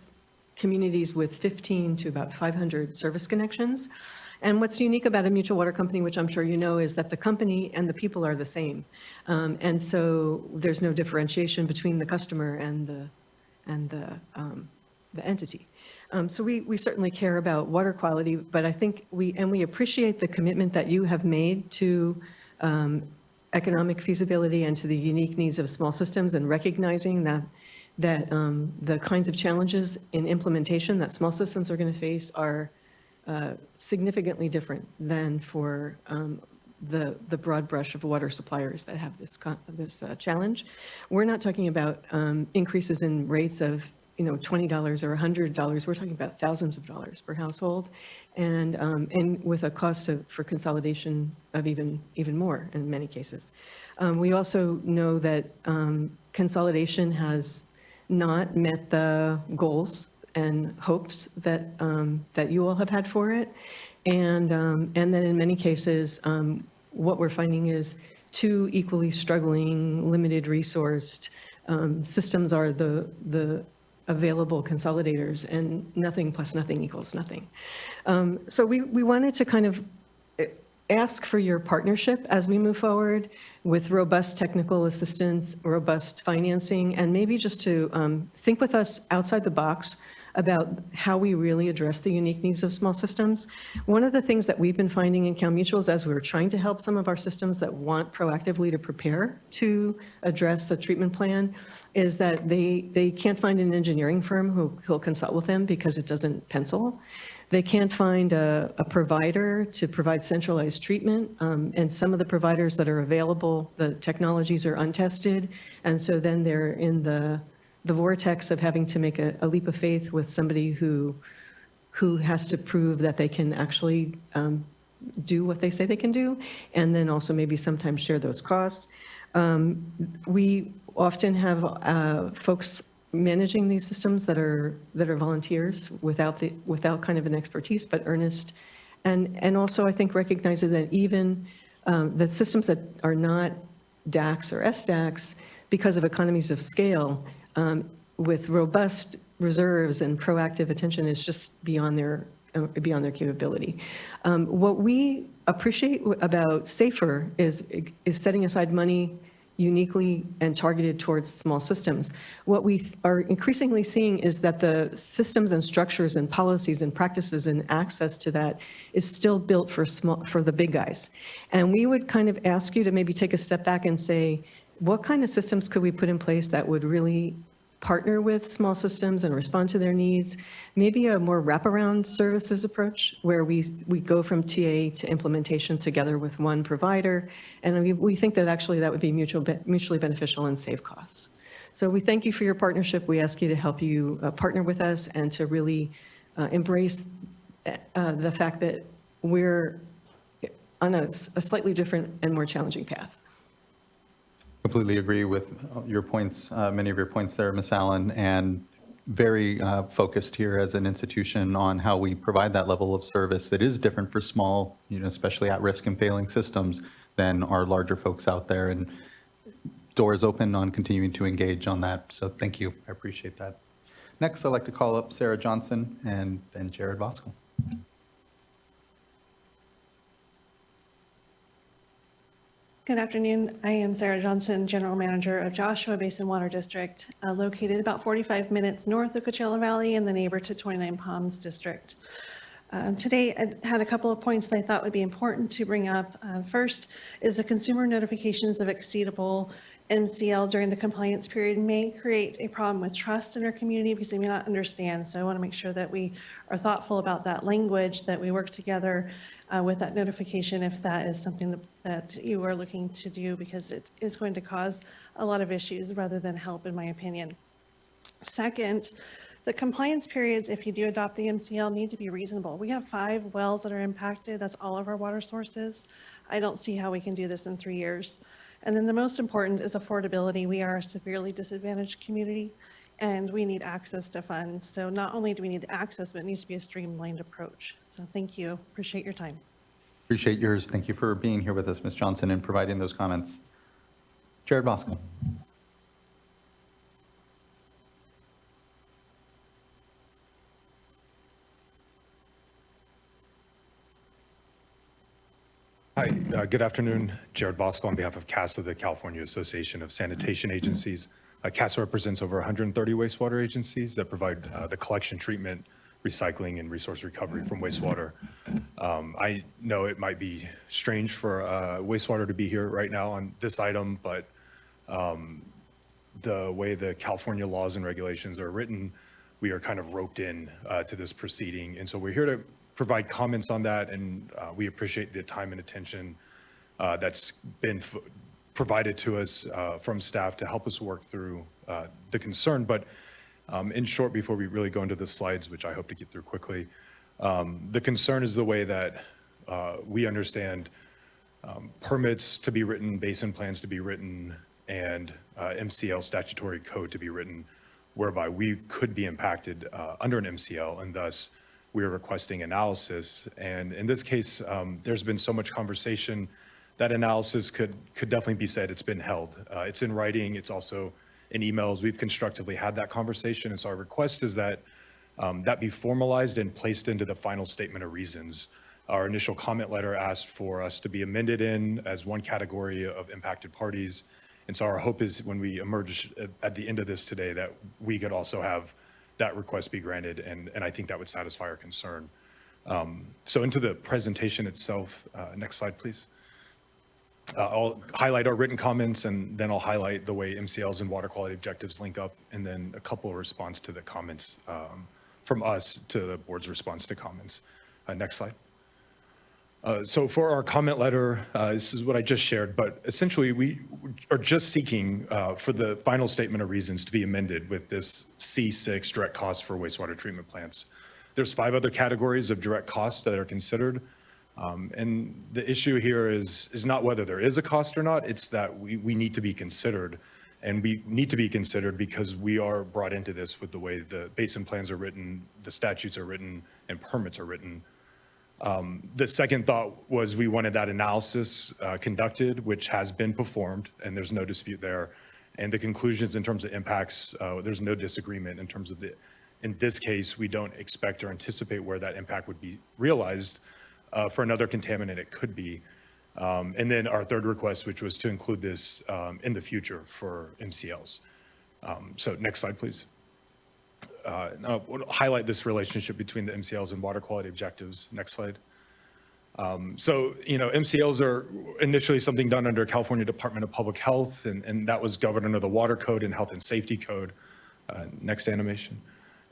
communities with 15 to about 500 service connections. And what's unique about a mutual water company, which I'm sure you know, is that the company and the people are the same. And so there's no differentiation between the customer and the entity. So we certainly care about water quality, but I think we appreciate the commitment that you have made to economic feasibility and to the unique needs of small systems, and recognizing that the kinds of challenges in implementation that small systems are going to face are significantly different than for the broad brush of water suppliers that have this challenge. We're not talking about increases in rates of $20 or $100. We're talking about thousands of dollars per household, and with a cost for consolidation of even more in many cases. We also know that consolidation has not met the goals and hopes that you all have had for it, and that in many cases, what we're finding is two equally struggling, limited resourced systems are the available consolidators, and nothing plus nothing equals nothing. So we wanted to kind of ask for your partnership as we move forward with robust technical assistance, robust financing, and maybe just to think with us outside the box about how we really address the unique needs of small systems. One of the things that we've been finding in CalMutuals as we're trying to help some of our systems that want proactively to prepare to address the treatment plan is that they can't find an engineering firm who'll consult with them because it doesn't pencil. They can't find a provider to provide centralized treatment, and some of the providers that are available, the technologies are untested, and so then they're in the vortex of having to make a leap of faith with somebody who has to prove that they can actually do what they say they can do, and then also maybe sometimes share those costs. We often have folks managing these systems that are volunteers without kind of an expertise, but earnest, and also I think recognizing that even that systems that are not DACs or SDACs, because of economies of scale, with robust reserves and proactive attention, is just beyond their capability. What we appreciate about SAFER is setting aside money uniquely and targeted towards small systems. What we are increasingly seeing is that the systems and structures and policies and practices and access to that is still built for the big guys. And we would kind of ask you to maybe take a step back and say, what kind of systems could we put in place that would really partner with small systems and respond to their needs? Maybe a more wraparound services approach where we go from TA to implementation together with one provider. And we think that actually that would be mutually beneficial and save costs. So we thank you for your partnership. We ask you to help you partner with us and to really embrace the fact that we're on a slightly different and more challenging path. Completely agree with your points, many of your points there, Ms. Allen, and very focused here as an institution on how we provide that level of service that is different for small, especially at-risk and failing systems than our larger folks out there. And doors open on continuing to engage on that. So thank you. I appreciate that. Next, I'd like to call up Sarah Johnson and then Jared Voskuhl. Good afternoon. I am Sarah Johnson, General Manager of Joshua Basin Water District, located about 45 minutes north of Coachella Valley and the neighbor to 29 Palms District. Today, I had a couple of points that I thought would be important to bring up. First is the consumer notifications of exceedable MCL during the compliance period may create a problem with trust in our community because they may not understand. So I want to make sure that we are thoughtful about that language, that we work together with that notification if that is something that you are looking to do, because it is going to cause a lot of issues rather than help, in my opinion. Second, the compliance periods, if you do adopt the MCL, need to be reasonable. We have 5 wells that are impacted. That's all of our water sources. I don't see how we can do this in 3 years. And then the most important is affordability. We are a severely disadvantaged community, and we need access to funds. So not only do we need access, but it needs to be a streamlined approach. So thank you. Appreciate your time. Appreciate yours. Thank you for being here with us, Ms. Johnson, and providing those comments. Jared Voskuhl. Hi, good afternoon. Jared Voskuhl on behalf of CASA, the California Association of Sanitation Agencies. CASA represents over 130 wastewater agencies that provide the collection, treatment, recycling, and resource recovery from wastewater. I know it might be strange for wastewater to be here right now on this item, but the way the California laws and regulations are written, we are kind of roped in to this proceeding. And so we're here to provide comments on that, and we appreciate the time and attention that's been provided to us from staff to help us work through the concern. But in short, before we really go into the slides, which I hope to get through quickly, the concern is the way that we understand permits to be written, basin plans to be written, and MCL statutory code to be written, whereby we could be impacted under an MCL, and thus we are requesting analysis. And in this case, there's been so much conversation that analysis could definitely be said it's been held. It's in writing, it's also in emails. We've constructively had that conversation, and so our request is that that be formalized and placed into the final statement of reasons. Our initial comment letter asked for us to be amended in as one category of impacted parties, and so our hope is when we emerge at the end of this today that we could also have that request be granted, and I think that would satisfy our concern. So into the presentation itself, next slide, please. I'll highlight our written comments, and then I'll highlight the way MCLs and water quality objectives link up, and then a couple of response to the comments from us to the board's response to comments. Next slide. So for our comment letter, this is what I just shared, but essentially we are just seeking for the final statement of reasons to be amended with this C6 direct costs for wastewater treatment plants. There's 5 other categories of direct costs that are considered. And the issue here is not whether there is a cost or not, it's that we need to be considered. And we need to be considered because we are brought into this with the way the basin plans are written, the statutes are written, and permits are written. The second thought was we wanted that analysis conducted, which has been performed, and there's no dispute there. And the conclusions in terms of impacts, there's no disagreement in terms of in this case, we don't expect or anticipate where that impact would be realized. For another contaminant, it could be. And then our third request, which was to include this in the future for MCLs. So next slide, please. Now, I'll highlight this relationship between the MCLs and water quality objectives. Next slide. So, MCLs are initially something done under California Department of Public Health, and that was governed under the Water Code and Health and Safety Code. Next animation.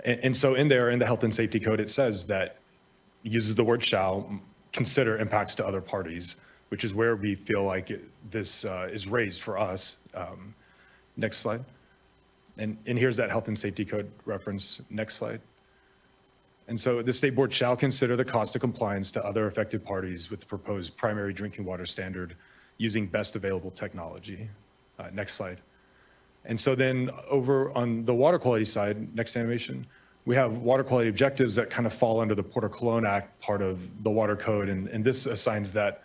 And so in there, in the Health and Safety Code, it says that it uses the word shall consider impacts to other parties, which is where we feel like this is raised for us. Next slide. And here's that Health and Safety Code reference. Next slide. And so the state board shall consider the cost of compliance to other affected parties with the proposed primary drinking water standard using best available technology. Next slide. And so then over on the water quality side, next animation, we have water quality objectives that kind of fall under the Porter Cologne Act part of the Water Code. And this assigns that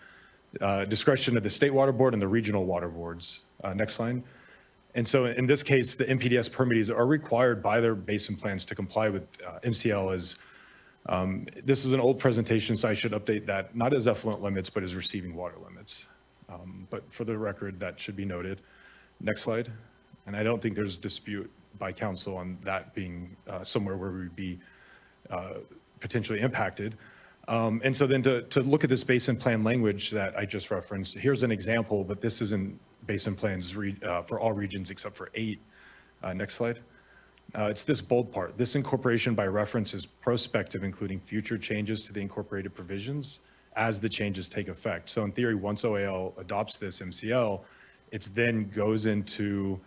discretion of the state water board and the regional water boards. Next slide. And so in this case, the MPDS permittees are required by their basin plans to comply with MCL as, this is an old presentation, so I should update that, not as effluent limits, but as receiving water limits. But for the record, that should be noted. Next slide. And I don't think there's dispute by council on that being somewhere where we'd be potentially impacted. And so then to look at this basin plan language that I just referenced, here's an example, but this isn't basin plans for all regions except for 8. Next slide. It's this bold part. This incorporation by reference is prospective, including future changes to the incorporated provisions as the changes take effect. So in theory, once OAL adopts this MCL, it then goes into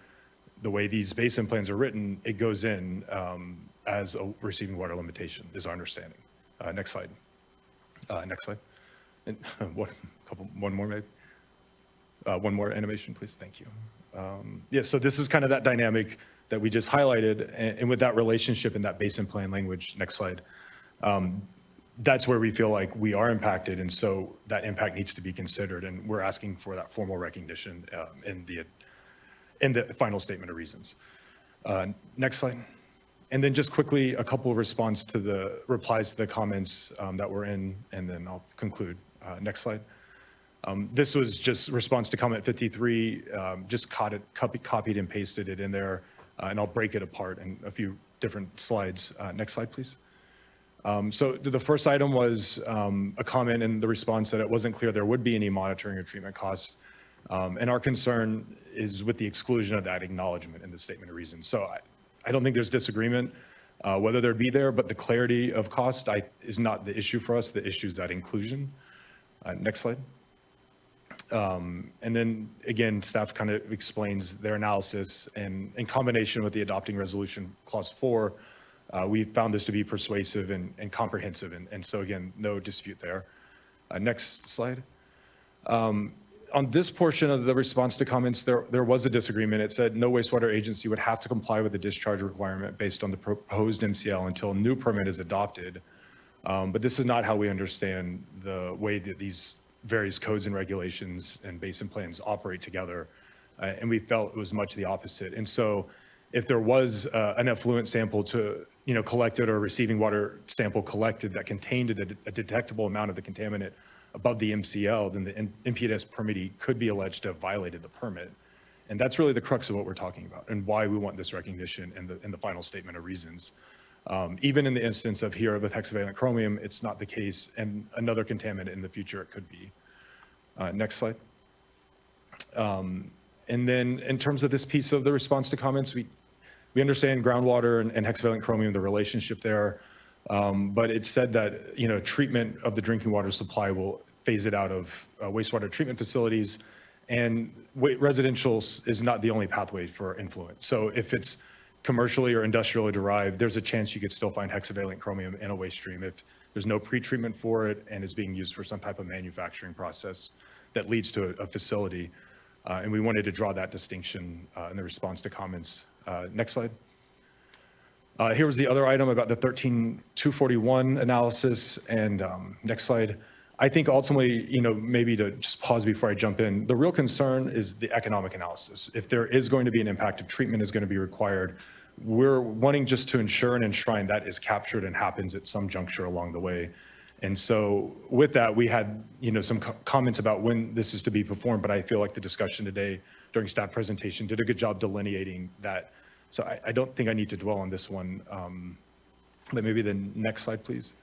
the way these basin plans are written, it goes in as a receiving water limitation is our understanding. Next slide. Next slide. And one more maybe. One more animation, please. Thank you. Yeah, so this is kind of that dynamic that we just highlighted, and with that relationship and that basin plan language, next slide, that's where we feel like we are impacted, and so that impact needs to be considered, and we're asking for that formal recognition in the final statement of reasons. Next slide. And then just quickly, a couple of replies to the comments that were in, and then I'll conclude. Next slide. This was just response to comment 53, just copied and pasted it in there, and I'll break it apart in a few different slides. Next slide, please. So the first item was a comment in the response that it wasn't clear there would be any monitoring or treatment costs. And our concern is with the exclusion of that acknowledgement in the statement of reasons. So I don't think there's disagreement whether there'd be there, but the clarity of cost is not the issue for us. The issue is that inclusion. Next slide. And then again, staff kind of explains their analysis, and in combination with the adopting resolution clause 4, we found this to be persuasive and comprehensive. And so again, no dispute there. Next slide. On this portion of the response to comments, there was a disagreement. It said no wastewater agency would have to comply with the discharge requirement based on the proposed MCL until a new permit is adopted. But this is not how we understand the way that these various codes and regulations and basin plans operate together. And we felt it was much the opposite. And so if there was an effluent sample collected, or receiving water sample collected that contained a detectable amount of the contaminant above the MCL, then the MPDS permittee could be alleged to have violated the permit. And that's really the crux of what we're talking about and why we want this recognition in the final statement of reasons. Even in the instance of here with hexavalent chromium, it's not the case, and another contaminant in the future it could be. Next slide. And then in terms of this piece of the response to comments, we understand groundwater and hexavalent chromium, the relationship there, but it said that treatment of the drinking water supply will phase it out of wastewater treatment facilities, and residential is not the only pathway for influent. So if it's commercially or industrially derived, there's a chance you could still find hexavalent chromium in a waste stream if there's no pretreatment for it and is being used for some type of manufacturing process that leads to a facility. And we wanted to draw that distinction in the response to comments. Next slide. Here was the other item about the 13241 analysis, and next slide. I think ultimately, maybe to just pause before I jump in, the real concern is the economic analysis. If there is going to be an impact, if treatment is going to be required, we're wanting just to ensure and enshrine that is captured and happens at some juncture along the way. And so with that, we had, some comments about when this is to be performed, but I feel like the discussion today during staff presentation did a good job delineating that. So I don't think I need to dwell on this one, but maybe the next slide, please.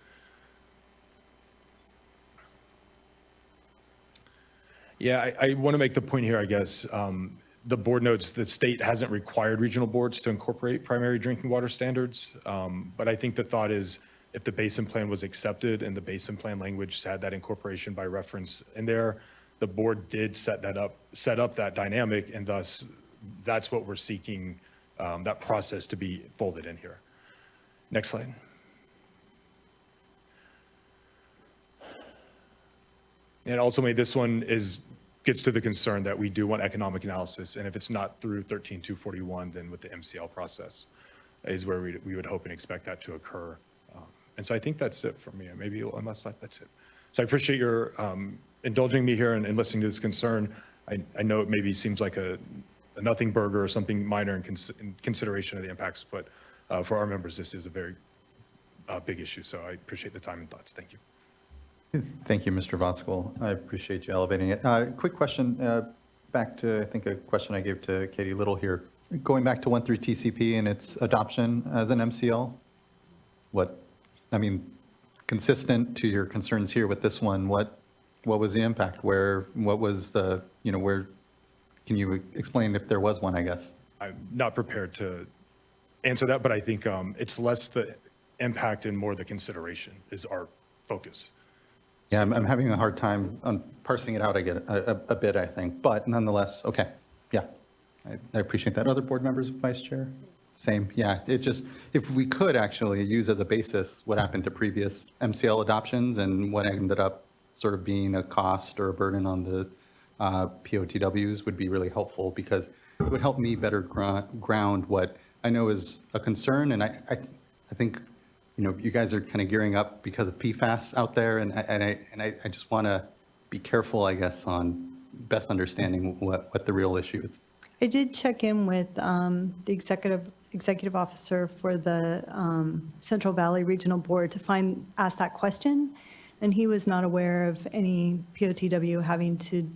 Yeah, I want to make the point here, I guess. The board notes that state hasn't required regional boards to incorporate primary drinking water standards, but I think the thought is if the basin plan was accepted and the basin plan language had that incorporation by reference in there, the board did set up that dynamic, and thus that's what we're seeking, that process to be folded in here. Next slide. And ultimately, this one gets to the concern that we do want economic analysis, and if it's not through 13241, then with the MCL process is where we would hope and expect that to occur. And so I think that's it for me. Maybe unless that's it. So I appreciate your indulging me here and listening to this concern. I know it maybe seems like a nothing burger or something minor in consideration of the impacts, but for our members, this is a very big issue. So I appreciate the time and thoughts. Thank you. Thank you, Mr. Voskuil. I appreciate you elevating it. Quick question, back to, I think, a question I gave to Katie Little here. Going back to 1 through TCP and its adoption as an MCL, consistent to your concerns here with this one, what was the impact? What was the, where, can you explain if there was one, I guess? I'm not prepared to answer that, but I think it's less the impact and more the consideration is our focus. Yeah, I'm having a hard time on parsing it out, I get a bit, I think, but nonetheless, okay, yeah. I appreciate that. Other board members, Vice Chair? Same, yeah. It just, if we could actually use as a basis what happened to previous MCL adoptions and what ended up sort of being a cost or a burden on the POTWs would be really helpful, because it would help me better ground what I know is a concern. And I think, you guys are kind of gearing up because of PFAS out there. And I just want to be careful, I guess, on best understanding what the real issue is. I did check in with the executive officer for the Central Valley Regional Board to ask that question, and he was not aware of any POTW having to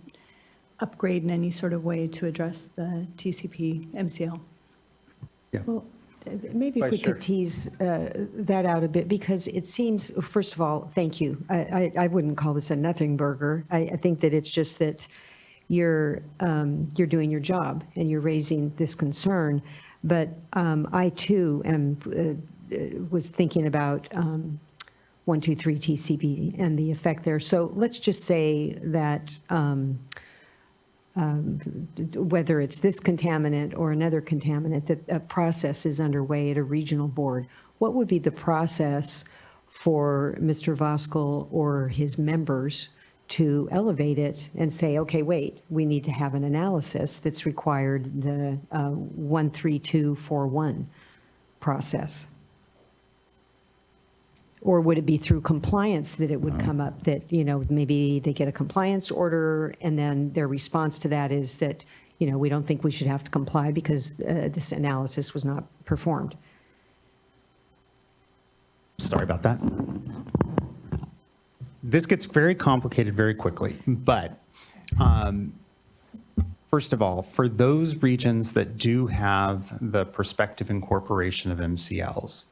upgrade in any sort of way to address the TCP MCL. Yeah. Well, maybe if we could tease that out a bit, because it seems, first of all, thank you. I wouldn't call this a nothing burger. I think that it's just that you're doing your job and you're raising this concern. But I too was thinking about 123 TCP and the effect there. So let's just say that whether it's this contaminant or another contaminant, that a process is underway at a regional board. What would be the process for Mr. Voskuil or his members to elevate it and say, okay, wait, we need to have an analysis that's required, the 13241 process? Or would it be through compliance that it would come up that, maybe they get a compliance order and then their response to that is that, we don't think we should have to comply because this analysis was not performed? Sorry about that. This gets very complicated very quickly, but first of all, for those regions that do have the prospective incorporation of MCLs,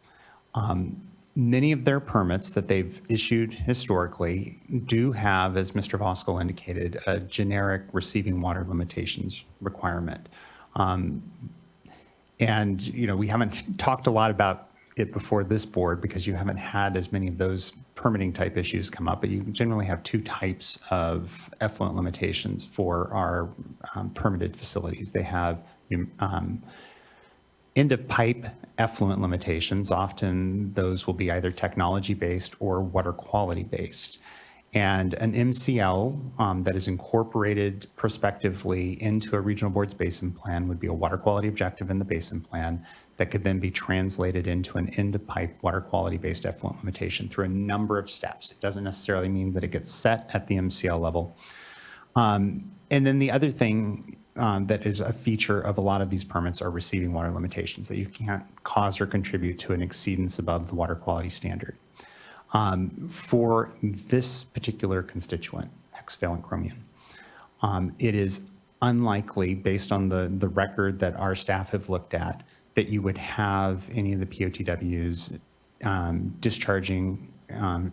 many of their permits that they've issued historically do have, as Mr. Voskuil indicated, a generic receiving water limitations requirement. And, we haven't talked a lot about it before this board because you haven't had as many of those permitting type issues come up, but you generally have two types of effluent limitations for our permitted facilities. They have end of pipe effluent limitations. Often those will be either technology based or water quality based. And an MCL that is incorporated prospectively into a regional board's basin plan would be a water quality objective in the basin plan that could then be translated into an end-of-pipe water quality-based effluent limitation through a number of steps. It doesn't necessarily mean that it gets set at the MCL level. And then the other thing that is a feature of a lot of these permits are receiving water limitations, that you can't cause or contribute to an exceedance above the water quality standard. For this particular constituent, hexavalent chromium, it is unlikely, based on the record that our staff have looked at, that you would have any of the POTWs discharging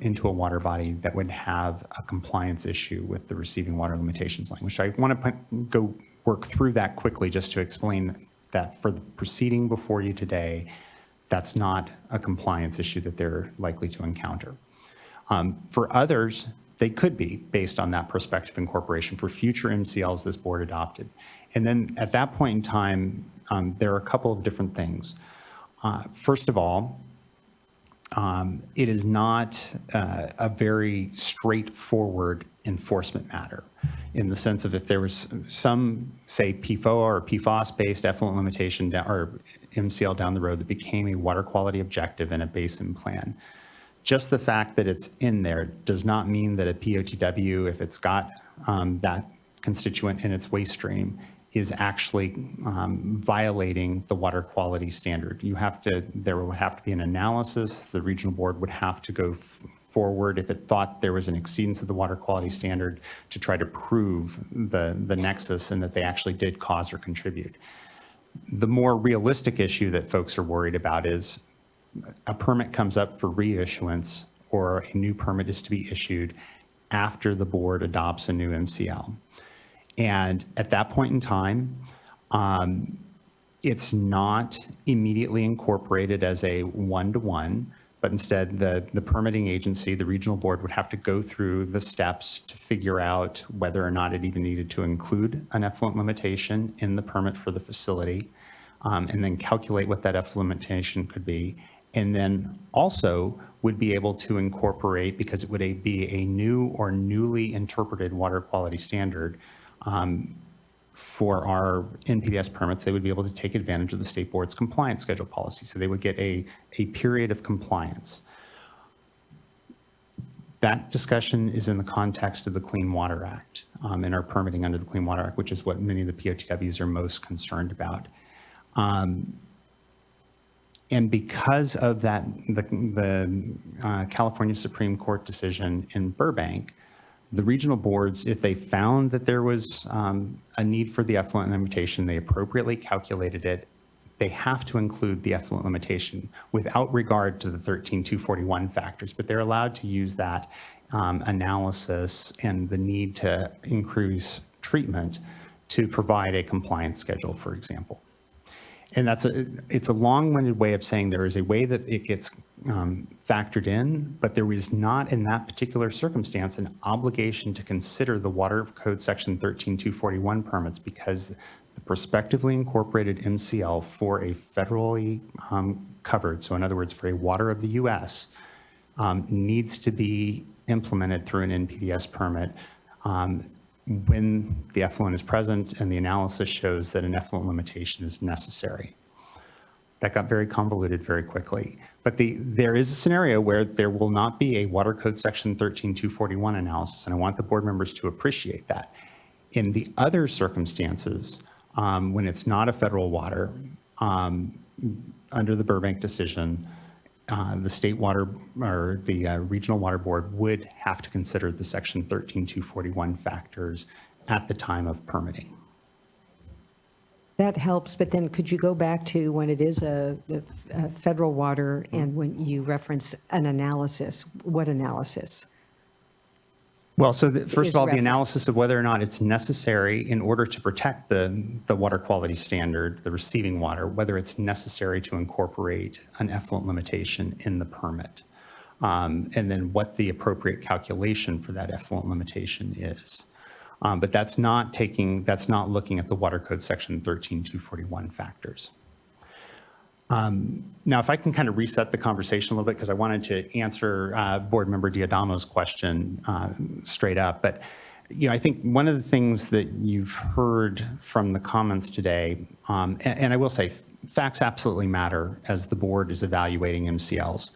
into a water body that would have a compliance issue with the receiving water limitations language. So I want to go work through that quickly just to explain that for the proceeding before you today, that's not a compliance issue that they're likely to encounter. For others, they could be based on that prospective incorporation for future MCLs this board adopted. And then at that point in time, there are a couple of different things. First of all, it is not a very straightforward enforcement matter in the sense of if there was some, say, PFOA or PFOS-based effluent limitation or MCL down the road that became a water quality objective in a basin plan, just the fact that it's in there does not mean that a POTW, if it's got that constituent in its waste stream, is actually violating the water quality standard. There will have to be an analysis. The regional board would have to go forward if it thought there was an exceedance of the water quality standard to try to prove the nexus and that they actually did cause or contribute. The more realistic issue that folks are worried about is a permit comes up for reissuance or a new permit is to be issued after the board adopts a new MCL. And at that point in time, it's not immediately incorporated as a one-to-one, but instead the permitting agency, the regional board, would have to go through the steps to figure out whether or not it even needed to include an effluent limitation in the permit for the facility, and then calculate what that effluent limitation could be. And then also would be able to incorporate, because it would be a new or newly interpreted water quality standard, for our NPDES permits, they would be able to take advantage of the state board's compliance schedule policy. So they would get a period of compliance. That discussion is in the context of the Clean Water Act and our permitting under the Clean Water Act, which is what many of the POTWs are most concerned about. And because of that, the California Supreme Court decision in Burbank, the regional boards, if they found that there was a need for the effluent limitation, they appropriately calculated it. They have to include the effluent limitation without regard to the 13.241 factors, but they're allowed to use that analysis and the need to increase treatment to provide a compliance schedule, for example. And it's a long-winded way of saying there is a way that it gets factored in, but there was not in that particular circumstance an obligation to consider the Water Code Section 13.241 permits, because the prospectively incorporated MCL for a federally covered, so in other words, for a water of the U.S., needs to be implemented through an NPDES permit when the effluent is present and the analysis shows that an effluent limitation is necessary. That got very convoluted very quickly. But there is a scenario where there will not be a Water Code Section 13.241 analysis, and I want the board members to appreciate that. In the other circumstances, when it's not a federal water, under the Burbank decision, the state water or the regional water board would have to consider the Section 13.241 factors at the time of permitting. That helps, but then could you go back to when it is a federal water and when you reference an analysis, what analysis? Well, so first of all, the analysis of whether or not it's necessary in order to protect the water quality standard, the receiving water, whether it's necessary to incorporate an effluent limitation in the permit, and then what the appropriate calculation for that effluent limitation is. But that's not looking at the Water Code Section 13.241 factors. Now, if I can kind of reset the conversation a little bit, because I wanted to answer Board Member D'Adamo's question straight up. But I think one of the things that you've heard from the comments today, and I will say, facts absolutely matter as the board is evaluating MCLs.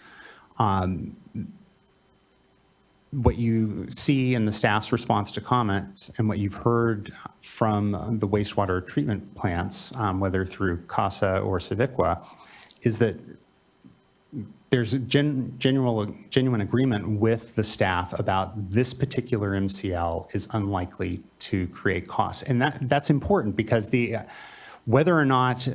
What you see in the staff's response to comments and what you've heard from the wastewater treatment plants, whether through CASA or Civiqua, is that there's a genuine agreement with the staff about this particular MCL is unlikely to create costs. And that's important because whether or not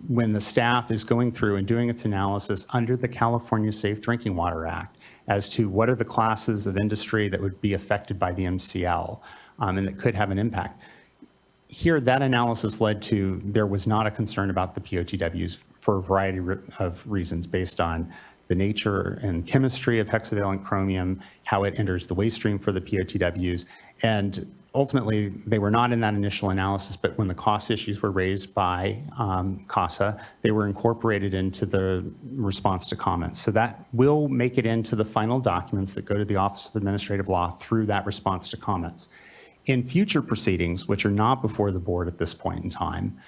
when the staff is going through and doing its analysis under the California Safe Drinking Water Act as to what are the classes of industry that would be affected by the MCL and that could have an impact. Here, that analysis led to there was not a concern about the POTWs for a variety of reasons based on the nature and chemistry of hexavalent chromium, how it enters the waste stream for the POTWs, and ultimately they were not in that initial analysis, but when the cost issues were raised by CASA, they were incorporated into the response to comments. So that will make it into the final documents that go to the Office of Administrative Law through that response to comments. In future proceedings, which are not before the board at this point in time,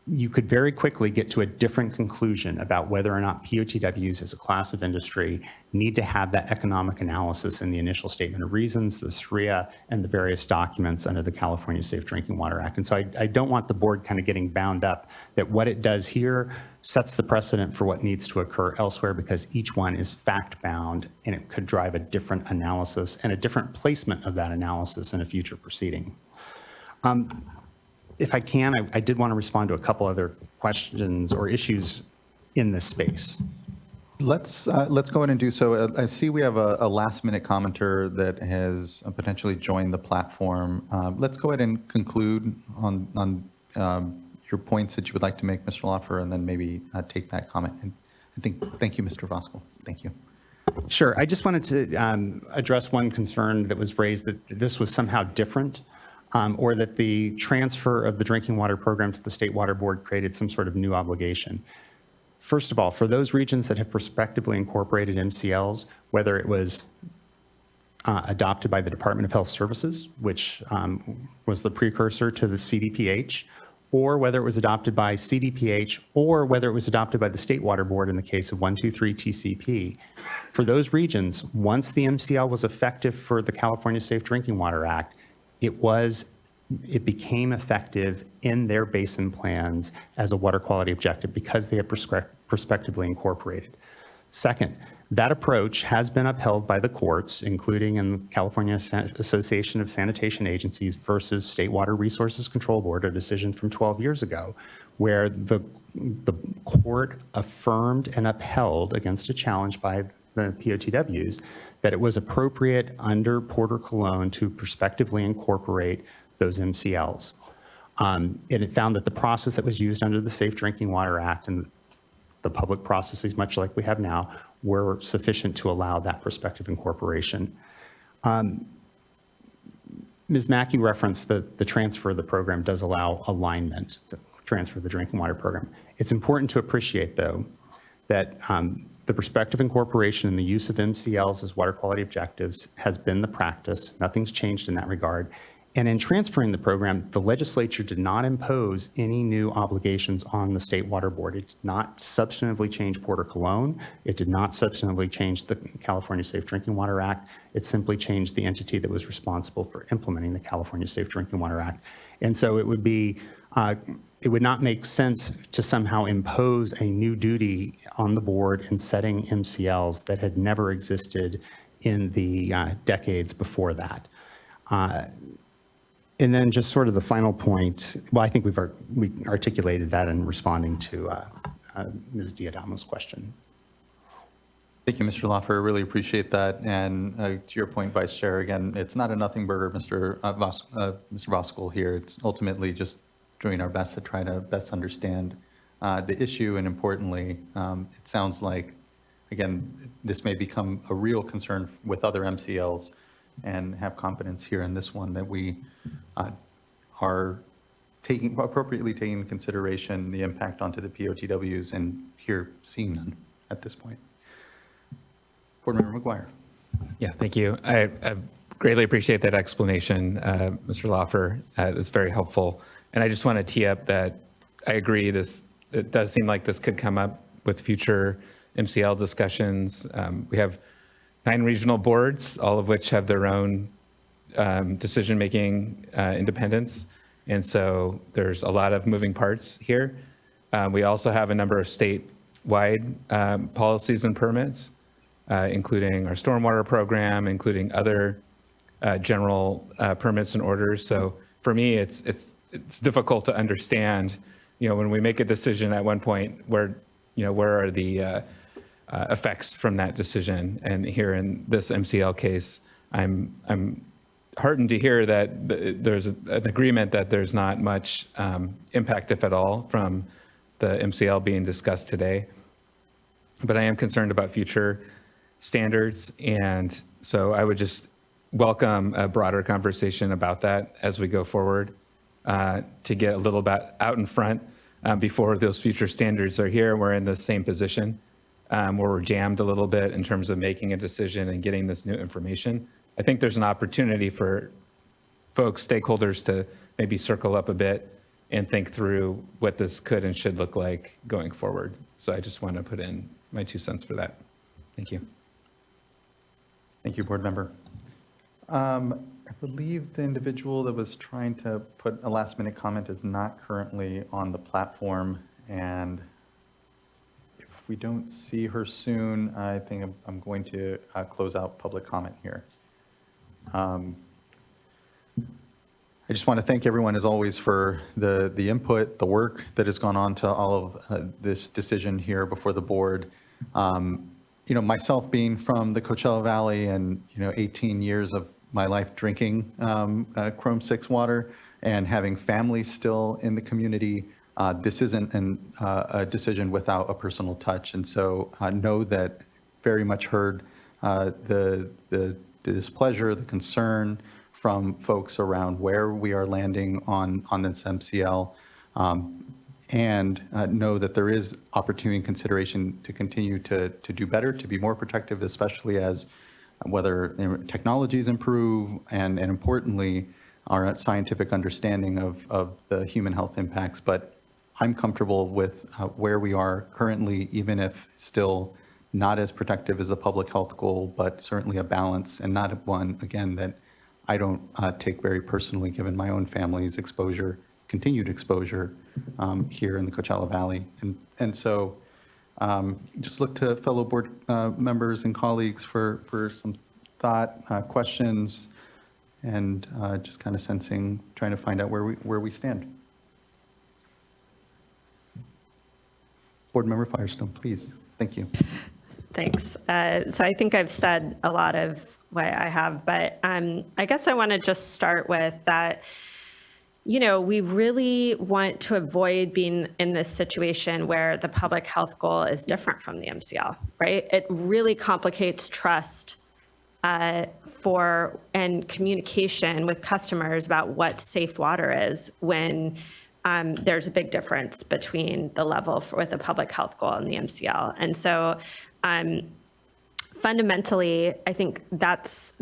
you could very quickly get to a different conclusion about whether or not POTWs as a class of industry need to have that economic analysis in the initial statement of reasons, the SWRCB, and the various documents under the California Safe Drinking Water Act. And so I don't want the board kind of getting bound up that what it does here sets the precedent for what needs to occur elsewhere, because each one is fact-bound and it could drive a different analysis and a different placement of that analysis in a future proceeding. If I can, I did want to respond to a couple other questions or issues in this space. Let's go ahead and do so. I see we have a last-minute commenter that has potentially joined the platform. Let's go ahead and conclude on your points that you would like to make, Mr. Loffer, and then maybe take that comment. And thank you, Mr. Voskuhl. Thank you. Sure. I just wanted to address one concern that was raised, that this was somehow different, or that the transfer of the drinking water program to the State Water Board created some sort of new obligation. First of all, for those regions that have prospectively incorporated MCLs, whether it was adopted by the Department of Health Services, which was the precursor to the CDPH, or whether it was adopted by CDPH, or whether it was adopted by the State Water Board in the case of 123 TCP, for those regions, once the MCL was effective for the California Safe Drinking Water Act, it became effective in their basin plans as a water quality objective because they had prospectively incorporated. Second, that approach has been upheld by the courts, including in California Association of Sanitation Agencies versus State Water Resources Control Board, a decision from 12 years ago, where the court affirmed and upheld against a challenge by the POTWs that it was appropriate under Porter Cologne to prospectively incorporate those MCLs. And it found that the process that was used under the Safe Drinking Water Act and the public processes, much like we have now, were sufficient to allow that prospective incorporation. Ms. Mackey referenced that the transfer of the program does allow alignment, the transfer of the drinking water program. It's important to appreciate, though, that the prospective incorporation and the use of MCLs as water quality objectives has been the practice. Nothing's changed in that regard. And in transferring the program, the legislature did not impose any new obligations on the State Water Board. It did not substantively change Porter Cologne. It did not substantively change the California Safe Drinking Water Act. It simply changed the entity that was responsible for implementing the California Safe Drinking Water Act. And so it would be, it would not make sense to somehow impose a new duty on the board in setting MCLs that had never existed in the decades before that. And then just sort of the final point, well, I think we articulated that in responding to Ms. Diadamo's question. Thank you, Mr. Loffer. I really appreciate that. And to your point, Vice Chair, again, it's not a nothing burger, Mr. Voskuhl here. It's ultimately just doing our best to try to best understand the issue. And importantly, it sounds like, again, this may become a real concern with other MCLs, and have confidence here in this one that we are appropriately taking into consideration the impact onto the POTWs, and here seeing none at this point. Board Member McGuire. Yeah, thank you. I greatly appreciate that explanation, Mr. Loffer. It's very helpful. And I just want to tee up that I agree it does seem like this could come up with future MCL discussions. We have 9 regional boards, all of which have their own decision-making independence. And so there's a lot of moving parts here. We also have a number of statewide policies and permits, including our stormwater program, including other general permits and orders. So for me, it's difficult to understand, when we make a decision at one point, where are the effects from that decision. And here in this MCL case, I'm heartened to hear that there's an agreement that there's not much impact, if at all, from the MCL being discussed today. But I am concerned about future standards. And so I would just welcome a broader conversation about that as we go forward, to get a little bit out in front before those future standards are here. We're in the same position where we're jammed a little bit in terms of making a decision and getting this new information. I think there's an opportunity for folks, stakeholders, to maybe circle up a bit and think through what this could and should look like going forward. So I just want to put in my 2 cents for that. Thank you. Thank you, board member. I believe the individual that was trying to put a last minute comment is not currently on the platform. And if we don't see her soon, I think I'm going to close out public comment here. I just want to thank everyone, as always, for the input, the work that has gone on to all of this decision here before the board. You know, myself being from the Coachella Valley and, 18 years of my life drinking Chrome 6 water and having family still in the community, this isn't a decision without a personal touch. And so know that very much heard the displeasure, the concern from folks around where we are landing on this MCL, and know that there is opportunity and consideration to continue to do better, to be more protective, especially as whether technologies improve and importantly, our scientific understanding of the human health impacts. But I'm comfortable with where we are currently, even if still not as protective as a public health goal, but certainly a balance, and not one, again, that I don't take very personally, given my own family's exposure, continued exposure here in the Coachella Valley. And so just look to fellow board members and colleagues for some thought, questions, and just kind of trying to find out where we stand. Board Member Firestone, please. Thank you. Thanks. So I think I've said a lot of what I have, but I guess I want to just start with that, we really want to avoid being in this situation where the public health goal is different from the MCL, right? It really complicates trust and communication with customers about what safe water is when there's a big difference between the level with the public health goal and the MCL. And so fundamentally, I think that's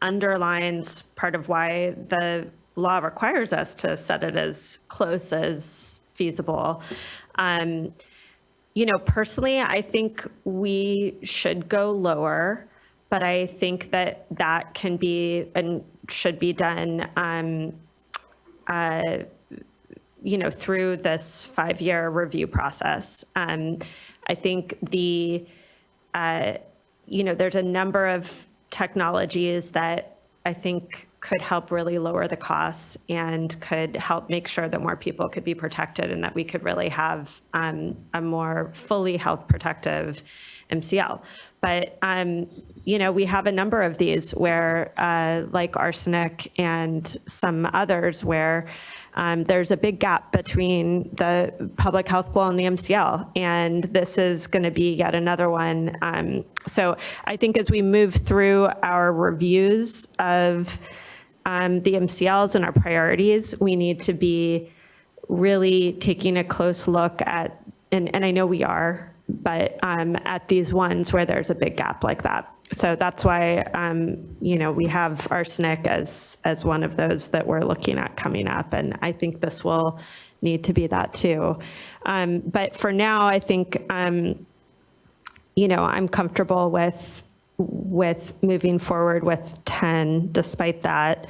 underlines part of why the law requires us to set it as close as feasible. Personally, I think we should go lower, but I think that can be and should be done through this 5-year review process. I think there's a number of technologies that I think could help really lower the costs and could help make sure that more people could be protected and that we could really have a more fully health protective MCL. But, we have a number of these where, like arsenic and some others, where there's a big gap between the public health goal and the MCL, and this is going to be yet another one. So I think as we move through our reviews of the MCLs and our priorities, we need to be really taking a close look at, and I know we are, but at these ones where there's a big gap like that. So that's why, we have arsenic as one of those that we're looking at coming up. And I think this will need to be that too. But for now, I think, I'm comfortable with moving forward with 10, despite that.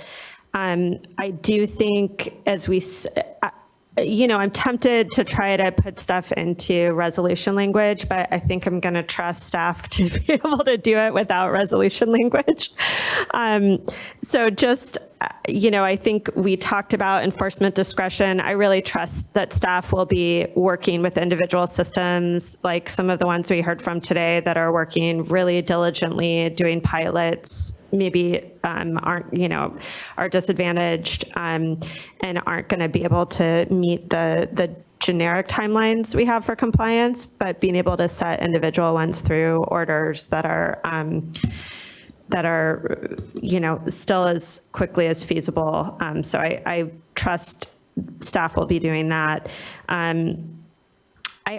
I do think I'm tempted to try to put stuff into resolution language, but I think I'm going to trust staff to be able to do it without resolution language. So just, I think we talked about enforcement discretion. I really trust that staff will be working with individual systems, like some of the ones we heard from today that are working really diligently, doing pilots, maybe are disadvantaged and aren't going to be able to meet the generic timelines we have for compliance, but being able to set individual ones through orders that are still as quickly as feasible. So I trust staff will be doing that. I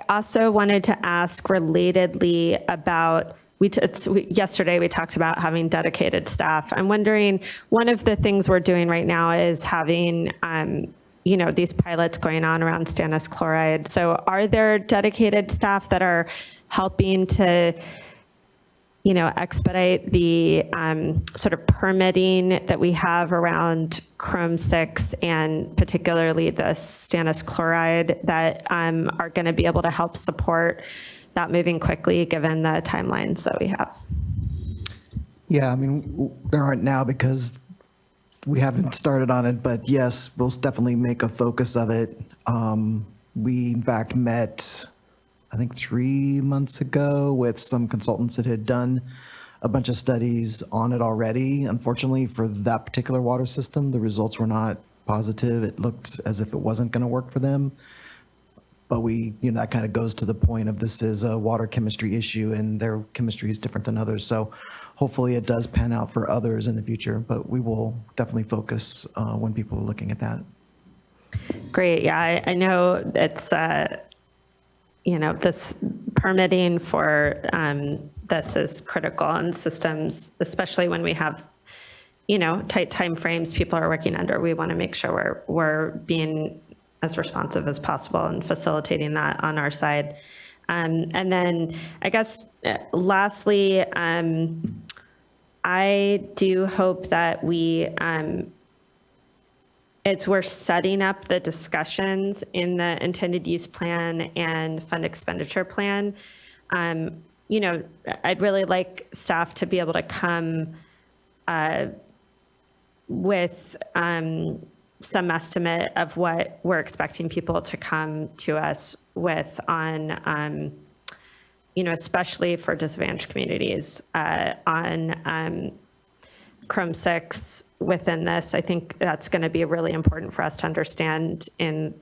also wanted to ask relatedly about, yesterday we talked about having dedicated staff. I'm wondering, one of the things we're doing right now is having these pilots going on around stannous chloride. So are there dedicated staff that are helping to expedite the sort of permitting that we have around Chrome 6 and particularly the stannous chloride that are going to be able to help support that moving quickly given the timelines that we have? Yeah, I mean, there aren't now because we haven't started on it, but yes, we'll definitely make a focus of it. We in fact met, I think 3 months ago with some consultants that had done a bunch of studies on it already. Unfortunately, for that particular water system, the results were not positive. It looked as if it wasn't going to work for them. But that kind of goes to the point of this is a water chemistry issue and their chemistry is different than others. So hopefully it does pan out for others in the future, but we will definitely focus when people are looking at that. Great. Yeah, I know it's, this permitting for this is critical in systems, especially when we have, tight timeframes people are working under. We want to make sure we're being as responsive as possible and facilitating that on our side. And then I guess lastly, I do hope that we're setting up the discussions in the intended use plan and fund expenditure plan. I'd really like staff to be able to come with some estimate of what we're expecting people to come to us with on, especially for disadvantaged communities on Chrome 6 within this. I think that's going to be really important for us to understand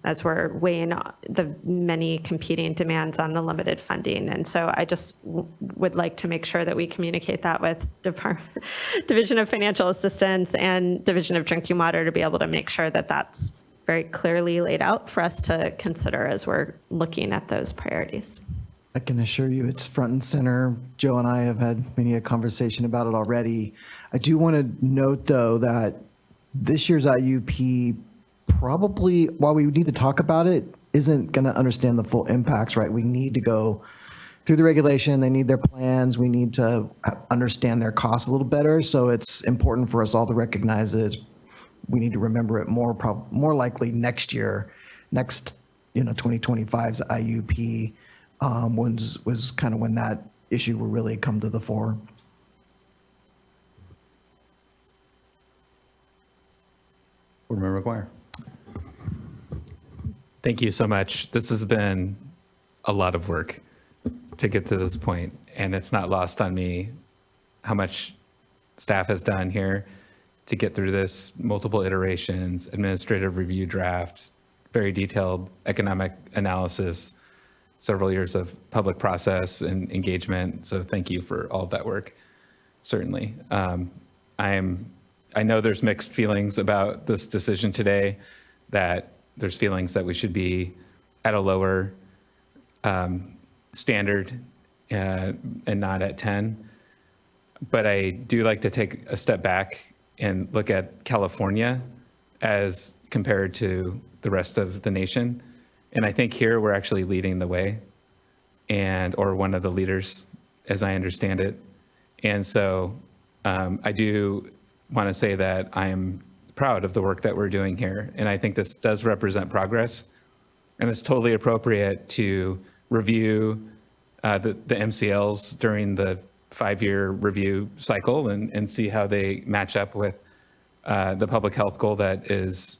as we're weighing the many competing demands on the limited funding. And so I just would like to make sure that we communicate that with Division of Financial Assistance and Division of Drinking Water to be able to make sure that that's very clearly laid out for us to consider as we're looking at those priorities. I can assure you it's front and center. Joe and I have had many a conversation about it already. I do want to note, though, that this year's IUP probably, while we need to talk about it, isn't going to understand the full impacts, right? We need to go through the regulation. They need their plans. We need to understand their costs a little better. So it's important for us all to recognize that we need to remember it more likely next year, 2025's IUP. Was kind of when that issue will really come to the fore. Board Member McGuire. Thank you so much. This has been a lot of work to get to this point, and it's not lost on me how much staff has done here to get through this, multiple iterations, administrative review draft, very detailed economic analysis, several years of public process and engagement. So thank you for all of that work, certainly. I know there's mixed feelings about this decision today, that there's feelings that we should be at a lower standard and not at 10. But I do like to take a step back and look at California as compared to the rest of the nation. And I think here we're actually leading the way, or one of the leaders, as I understand it. And so I do want to say that I am proud of the work that we're doing here. And I think this does represent progress. And it's totally appropriate to review the MCLs during the 5-year review cycle and see how they match up with the public health goal that is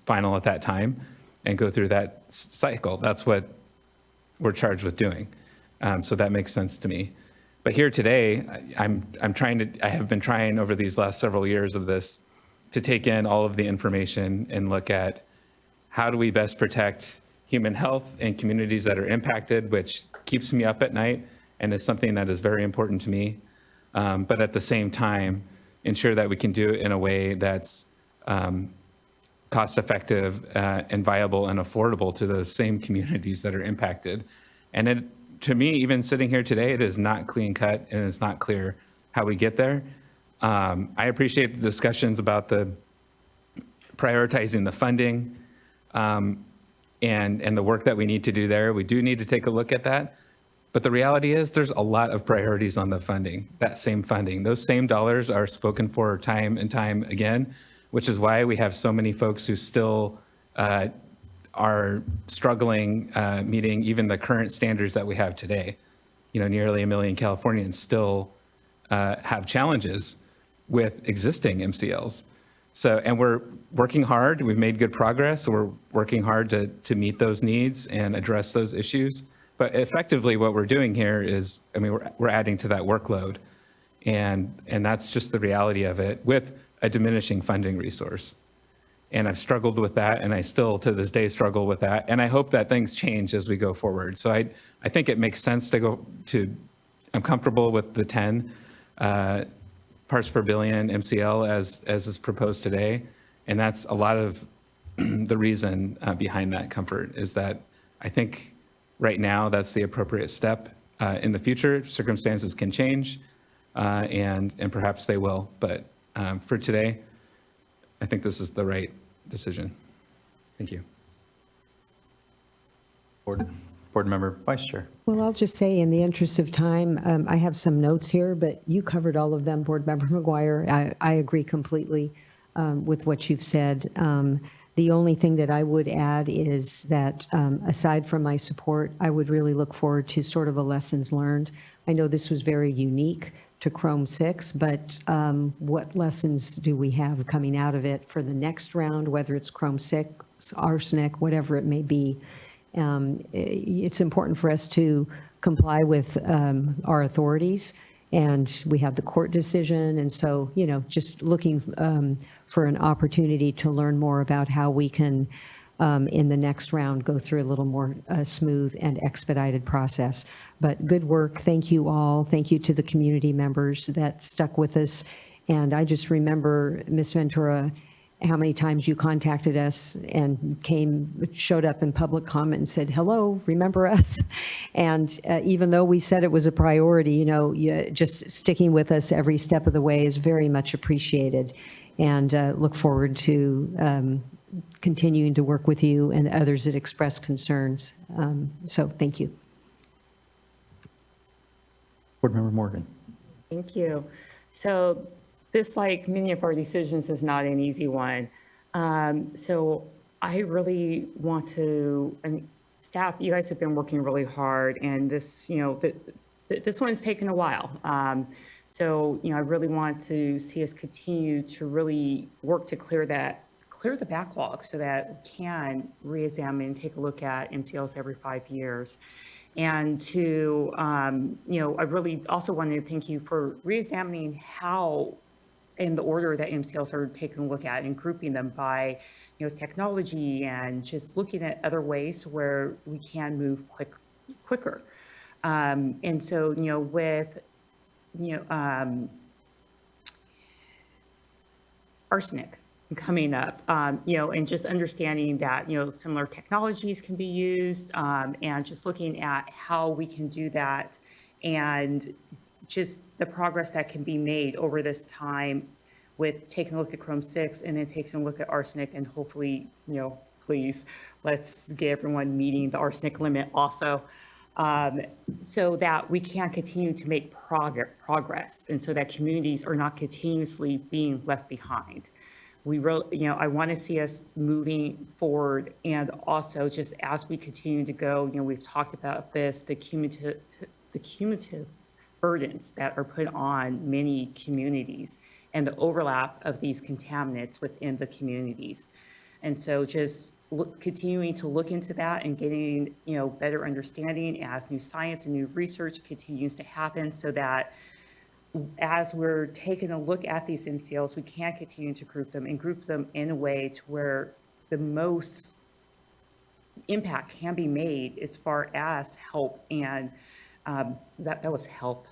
final at that time, and go through that cycle. That's what we're charged with doing. So that makes sense to me. But here today, I have been trying over these last several years of this to take in all of the information and look at how do we best protect human health and communities that are impacted, which keeps me up at night and is something that is very important to me. But at the same time, ensure that we can do it in a way that's cost-effective and viable and affordable to those same communities that are impacted. And to me, even sitting here today, it is not clean cut and it's not clear how we get there. I appreciate the discussions about the prioritizing the funding and the work that we need to do there. We do need to take a look at that. But the reality is there's a lot of priorities on the funding, that same funding. Those same dollars are spoken for time and time again, which is why we have so many folks who still are struggling meeting even the current standards that we have today. You know, nearly 1 million Californians still have challenges with existing MCLs. So, and we're working hard. We've made good progress. So we're working hard to meet those needs and address those issues. But effectively, what we're doing here is, I mean, we're adding to that workload, and that's just the reality of it with a diminishing funding resource. And I've struggled with that, and I still to this day struggle with that. And I hope that things change as we go forward. So I think it makes sense to go to. I'm comfortable with the 10 parts per billion MCL as is proposed today, and that's a lot of the reason behind that comfort is that I think. Right now, that's the appropriate step. In the future, circumstances can change, and perhaps they will. But for today, I think this is the right decision. Thank you. Board Member Vice Chair. Well, I'll just say, in the interest of time, I have some notes here, but you covered all of them, Board Member McGuire. I agree completely with what you've said. The only thing that I would add is that aside from my support, I would really look forward to sort of a lessons learned. I know this was very unique to Chrome 6, but what lessons do we have coming out of it for the next round, whether it's Chrome 6, arsenic, whatever it may be? It's important for us to comply with our authorities, and we have the court decision. And so, you know, just looking for an opportunity to learn more about how we can, in the next round, go through a little more smooth and expedited process. But good work. Thank you all. Thank you to the community members that stuck with us. And I just remember, Ms. Ventura, how many times you contacted us and showed up in public comment and said, hello, remember us? And even though we said it was a priority, you know, just sticking with us every step of the way is very much appreciated. And look forward to continuing to work with you and others that express concerns. So thank you. Board Member Morgan. Thank you. So this, like many of our decisions, is not an easy one. So I really want to, and staff, you guys have been working really hard, and this, you know, this one's taken a while. So, you know, I really want to see us continue to really work to clear the backlog so that we can reexamine and take a look at MCLs every 5 years. And to, you know, I really also want to thank you for reexamining how, in the order that MCLs are taking a look at and grouping them by, you know, technology and just looking at other ways where we can move quicker. And so, you know, with, you know, arsenic coming up, you know, and just understanding that, you know, similar technologies can be used, and just looking at how we can do that and just the progress that can be made over this time with taking a look at Chrome 6 and then taking a look at arsenic, and hopefully, you know, please, let's get everyone meeting the arsenic limit also, so that we can continue to make progress and so that communities are not continuously being left behind. We really, you know, I want to see us moving forward, and also just as we continue to go, you know, we've talked about this, the cumulative burdens that are put on many communities and the overlap of these contaminants within the communities. And so just continuing to look into that and getting, you know, better understanding as new science and new research continues to happen, so that as we're taking a look at these MCLs, we can continue to group them in a way to where the most impact can be made as far as help, and that was help.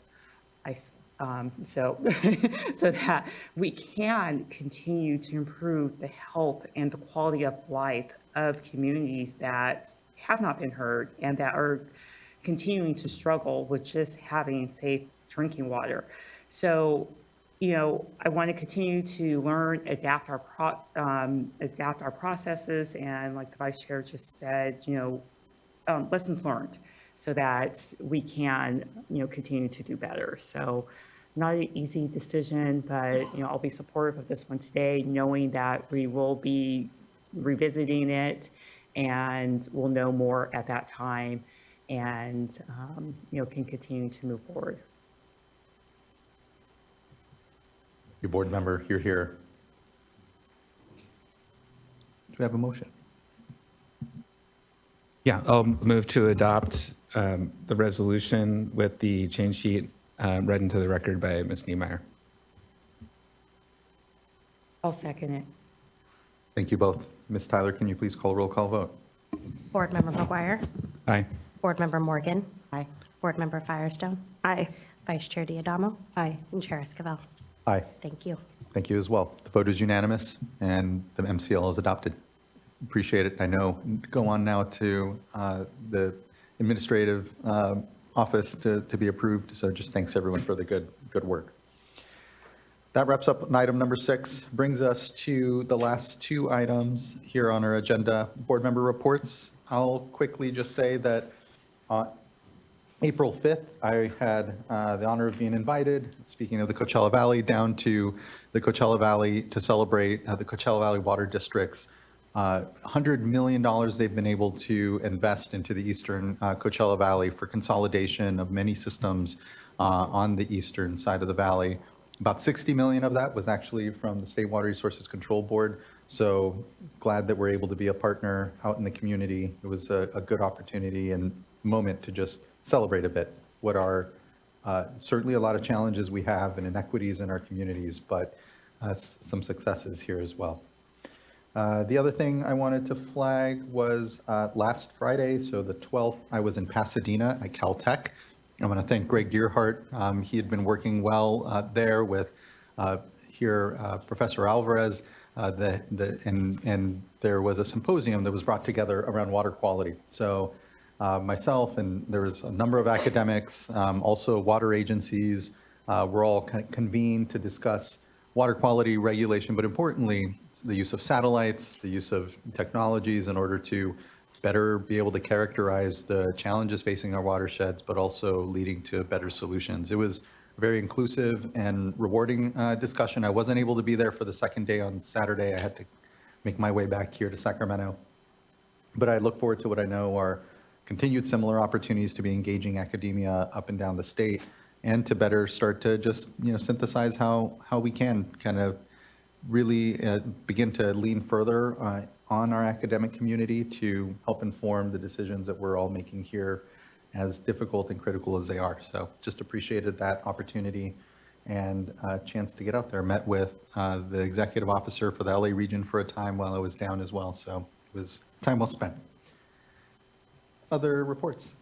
So that we can continue to improve the health and the quality of life of communities that have not been heard and that are continuing to struggle with just having safe drinking water. So, I want to continue to learn, adapt our processes, and like the vice chair just said, lessons learned, so that we can, continue to do better. So, not an easy decision, but I'll be supportive of this one today, knowing that we will be revisiting it, and we'll know more at that time, and can continue to move forward. Your board member, you're here. Do we have a motion? Yeah, I'll move to adopt the resolution with the change sheet read into the record by Ms. Niemeyer. I'll second it. Thank you both. Ms. Tyler, can you please call a roll call vote? Board Member McGuire. Aye. Board Member Morgan. Aye. Board Member Firestone. Aye. Vice Chair Diadamo. Aye. And Chair Esquivel. Aye. Thank you. Thank you as well. The vote is unanimous, and the MCL is adopted. Appreciate it. I know, go on now to the administrative office to be approved, so just thanks everyone for the good work. That wraps up item number 6, brings us to the last 2 items here on our agenda, board member reports. I'll quickly just say that April 5th, I had the honor of being invited, speaking of the Coachella Valley, down to the Coachella Valley to celebrate the Coachella Valley Water District's $100 million they've been able to invest into the eastern Coachella Valley for consolidation of many systems on the eastern side of the valley. About 60 million of that was actually from the State Water Resources Control Board. So glad that we're able to be a partner out in the community. It was a good opportunity and moment to just celebrate a bit what are certainly a lot of challenges we have and inequities in our communities, but some successes here as well. The other thing I wanted to flag was last Friday, so the 12th, I was in Pasadena at Caltech. I want to thank Greg Gearhart. He had been working well there with Professor Alvarez, and there was a symposium that was brought together around water quality. So myself and there was a number of academics, also water agencies, were all convened to discuss water quality regulation, but importantly, the use of satellites, the use of technologies in order to better be able to characterize the challenges facing our watersheds, but also leading to better solutions. It was a very inclusive and rewarding discussion. I wasn't able to be there for the second day on Saturday. I had to make my way back here to Sacramento. But I look forward to what I know are continued similar opportunities to be engaging academia up and down the state, and to better start to just synthesize how we can kind of really begin to lean further on our academic community to help inform the decisions that we're all making here, as difficult and critical as they are. So just appreciated that opportunity and a chance to get out there. Met with the executive officer for the LA region for a time while I was down as well. So it was time well spent. Other reports?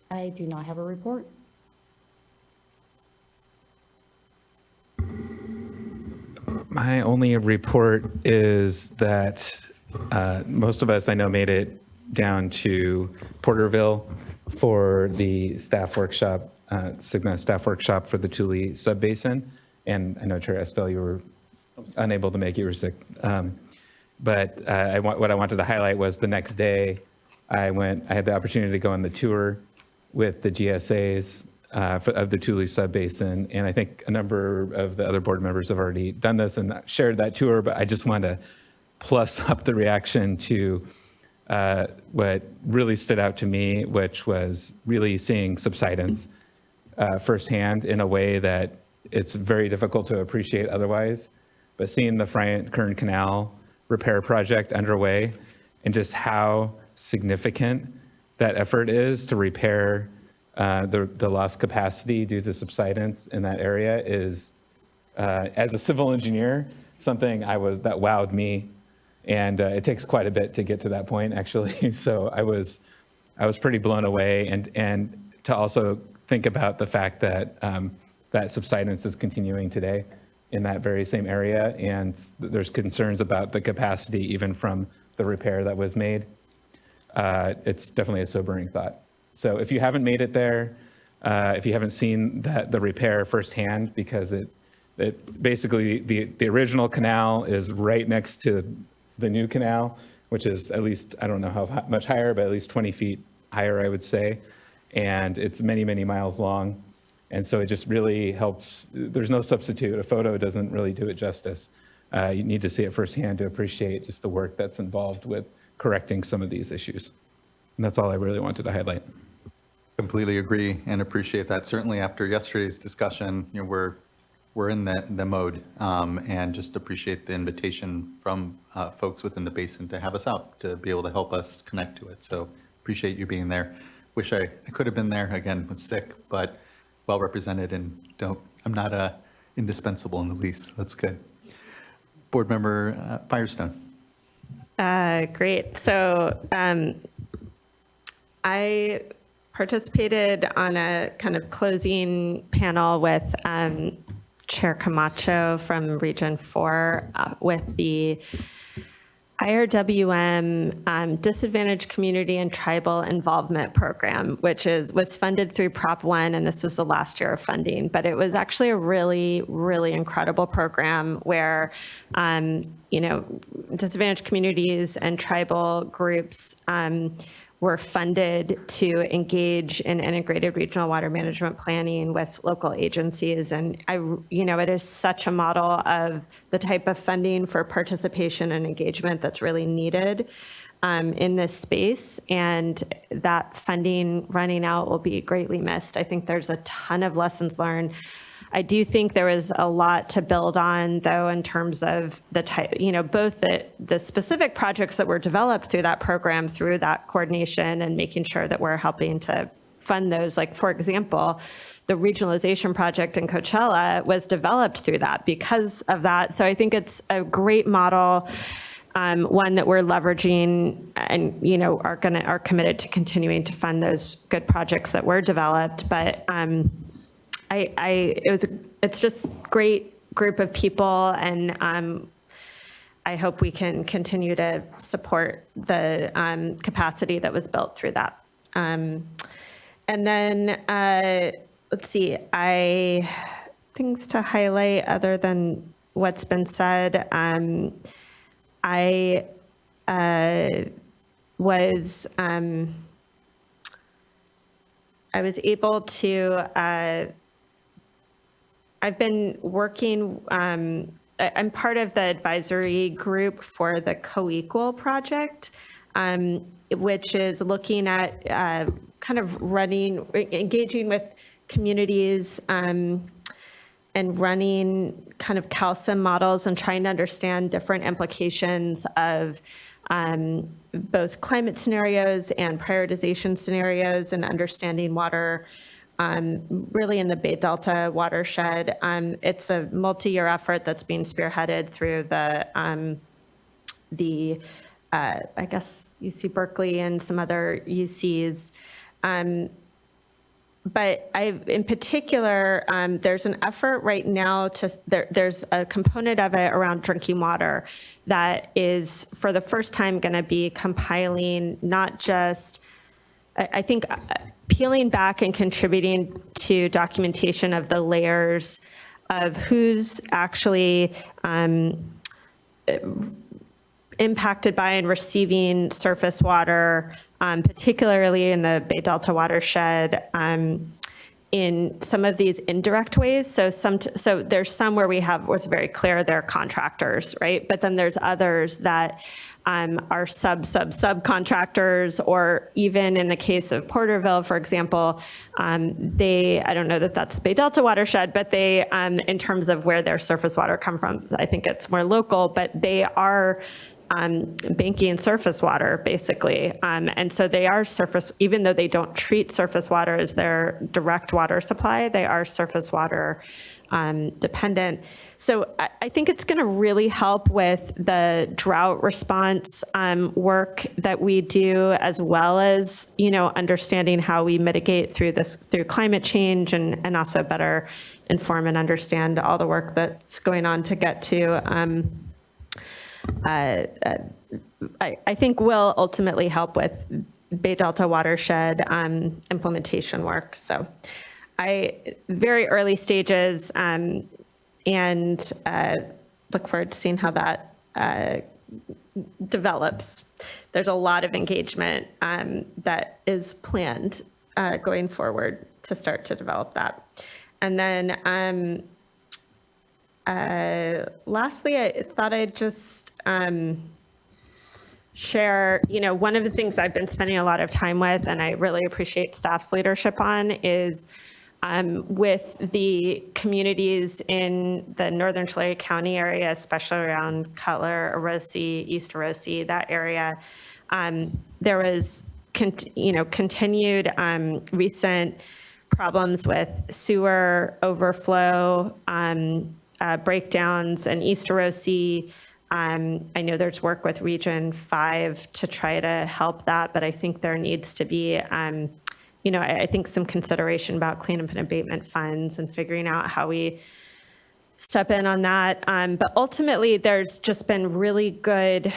I do not have a report. My only report is that most of us I know made it down to Porterville for the staff workshop, SIGNA staff workshop for the Tule subbasin. And I know Chair Esquivel, you were unable to make it, you were sick. But what I wanted to highlight was the next day I had the opportunity to go on the tour with the GSAs of the Tule subbasin. And I think a number of the other board members have already done this and shared that tour, but I just want to plus up the reaction to what really stood out to me, which was really seeing subsidence firsthand in a way that it's very difficult to appreciate otherwise. But seeing the Bryant Kern Canal repair project underway and just how significant that effort is to repair the lost capacity due to subsidence in that area is, as a civil engineer, something that wowed me. And it takes quite a bit to get to that point, actually. So I was pretty blown away, and to also think about the fact that that subsidence is continuing today in that very same area, and there's concerns about the capacity even from the repair that was made. It's definitely a sobering thought. So if you haven't made it there, if you haven't seen the repair firsthand, because it basically, the original canal is right next to the new canal, which is at least, I don't know how much higher, but at least 20 feet higher, I would say. And it's many, many miles long. And so it just really helps. There's no substitute. A photo doesn't really do it justice. You need to see it firsthand to appreciate just the work that's involved with correcting some of these issues. And that's all I really wanted to highlight. Completely agree and appreciate that. Certainly after yesterday's discussion, we're in the mode, and just appreciate the invitation from folks within the basin to have us out to be able to help us connect to it. So appreciate you being there. Wish I could have been there. Again, was sick, but well represented, and I'm not indispensable in the least. That's good. Board Member Firestone. Great. So I participated on a kind of closing panel with Chair Camacho from Region 4 with the IRWM Disadvantaged Community and Tribal Involvement Program, which was funded through Prop 1, and this was the last year of funding. But it was actually a really, really incredible program where, disadvantaged communities and tribal groups were funded to engage in integrated regional water management planning with local agencies. And it is such a model of the type of funding for participation and engagement that's really needed in this space. And that funding running out will be greatly missed. I think there's a ton of lessons learned. I do think there was a lot to build on, though, in terms of the type, both the specific projects that were developed through that program, through that coordination, and making sure that we're helping to fund those. Like, for example, the regionalization project in Coachella was developed through that because of that. So I think it's a great model, one that we're leveraging, and are committed to continuing to fund those good projects that were developed. But it's just great group of people, and I hope we can continue to support the capacity that was built through that. And then let's see, things to highlight other than what's been said. I was able to. I've been working, I'm part of the advisory group for the Co-Equal project, which is looking at kind of engaging with communities and running kind of CalSIM models and trying to understand different implications of both climate scenarios and prioritization scenarios, and understanding water really in the Bay Delta watershed. It's a multi-year effort that's being spearheaded through the I guess UC Berkeley and some other UCs. But in particular, there's an effort right now there's a component of it around drinking water that is for the first time going to be compiling not just, I think, peeling back and contributing to documentation of the layers of who's actually impacted by and receiving surface water, particularly in the Bay Delta watershed, in some of these indirect ways. So there's some where it's very clear they're contractors, right? But then there's others that are subcontractors, or even in the case of Porterville, for example, I don't know that that's the Bay Delta watershed, but they, in terms of where their surface water come from, I think it's more local, but they are banking surface water, basically. And so they are surface, even though they don't treat surface water as their direct water supply, they are surface water dependent. So I think it's going to really help with the drought response work that we do, as well as, understanding how we mitigate through climate change, and also better inform and understand all the work that's going on to get to I think will ultimately help with Bay Delta watershed implementation work. So very early stages, and look forward to seeing how that develops. There's a lot of engagement that is planned going forward to start to develop that. And then lastly, I thought I'd just share, one of the things I've been spending a lot of time with, and I really appreciate staff's leadership on, is with the communities in the Northern Tulare County area, especially around Cutler, Orosi, East Orosi, that area. There was, continued recent problems with sewer overflow, breakdowns in East Orosi. I know there's work with Region 5 to try to help that, but I think there needs to be, I think some consideration about cleanup and abatement funds and figuring out how we step in on that. But ultimately, there's just been really good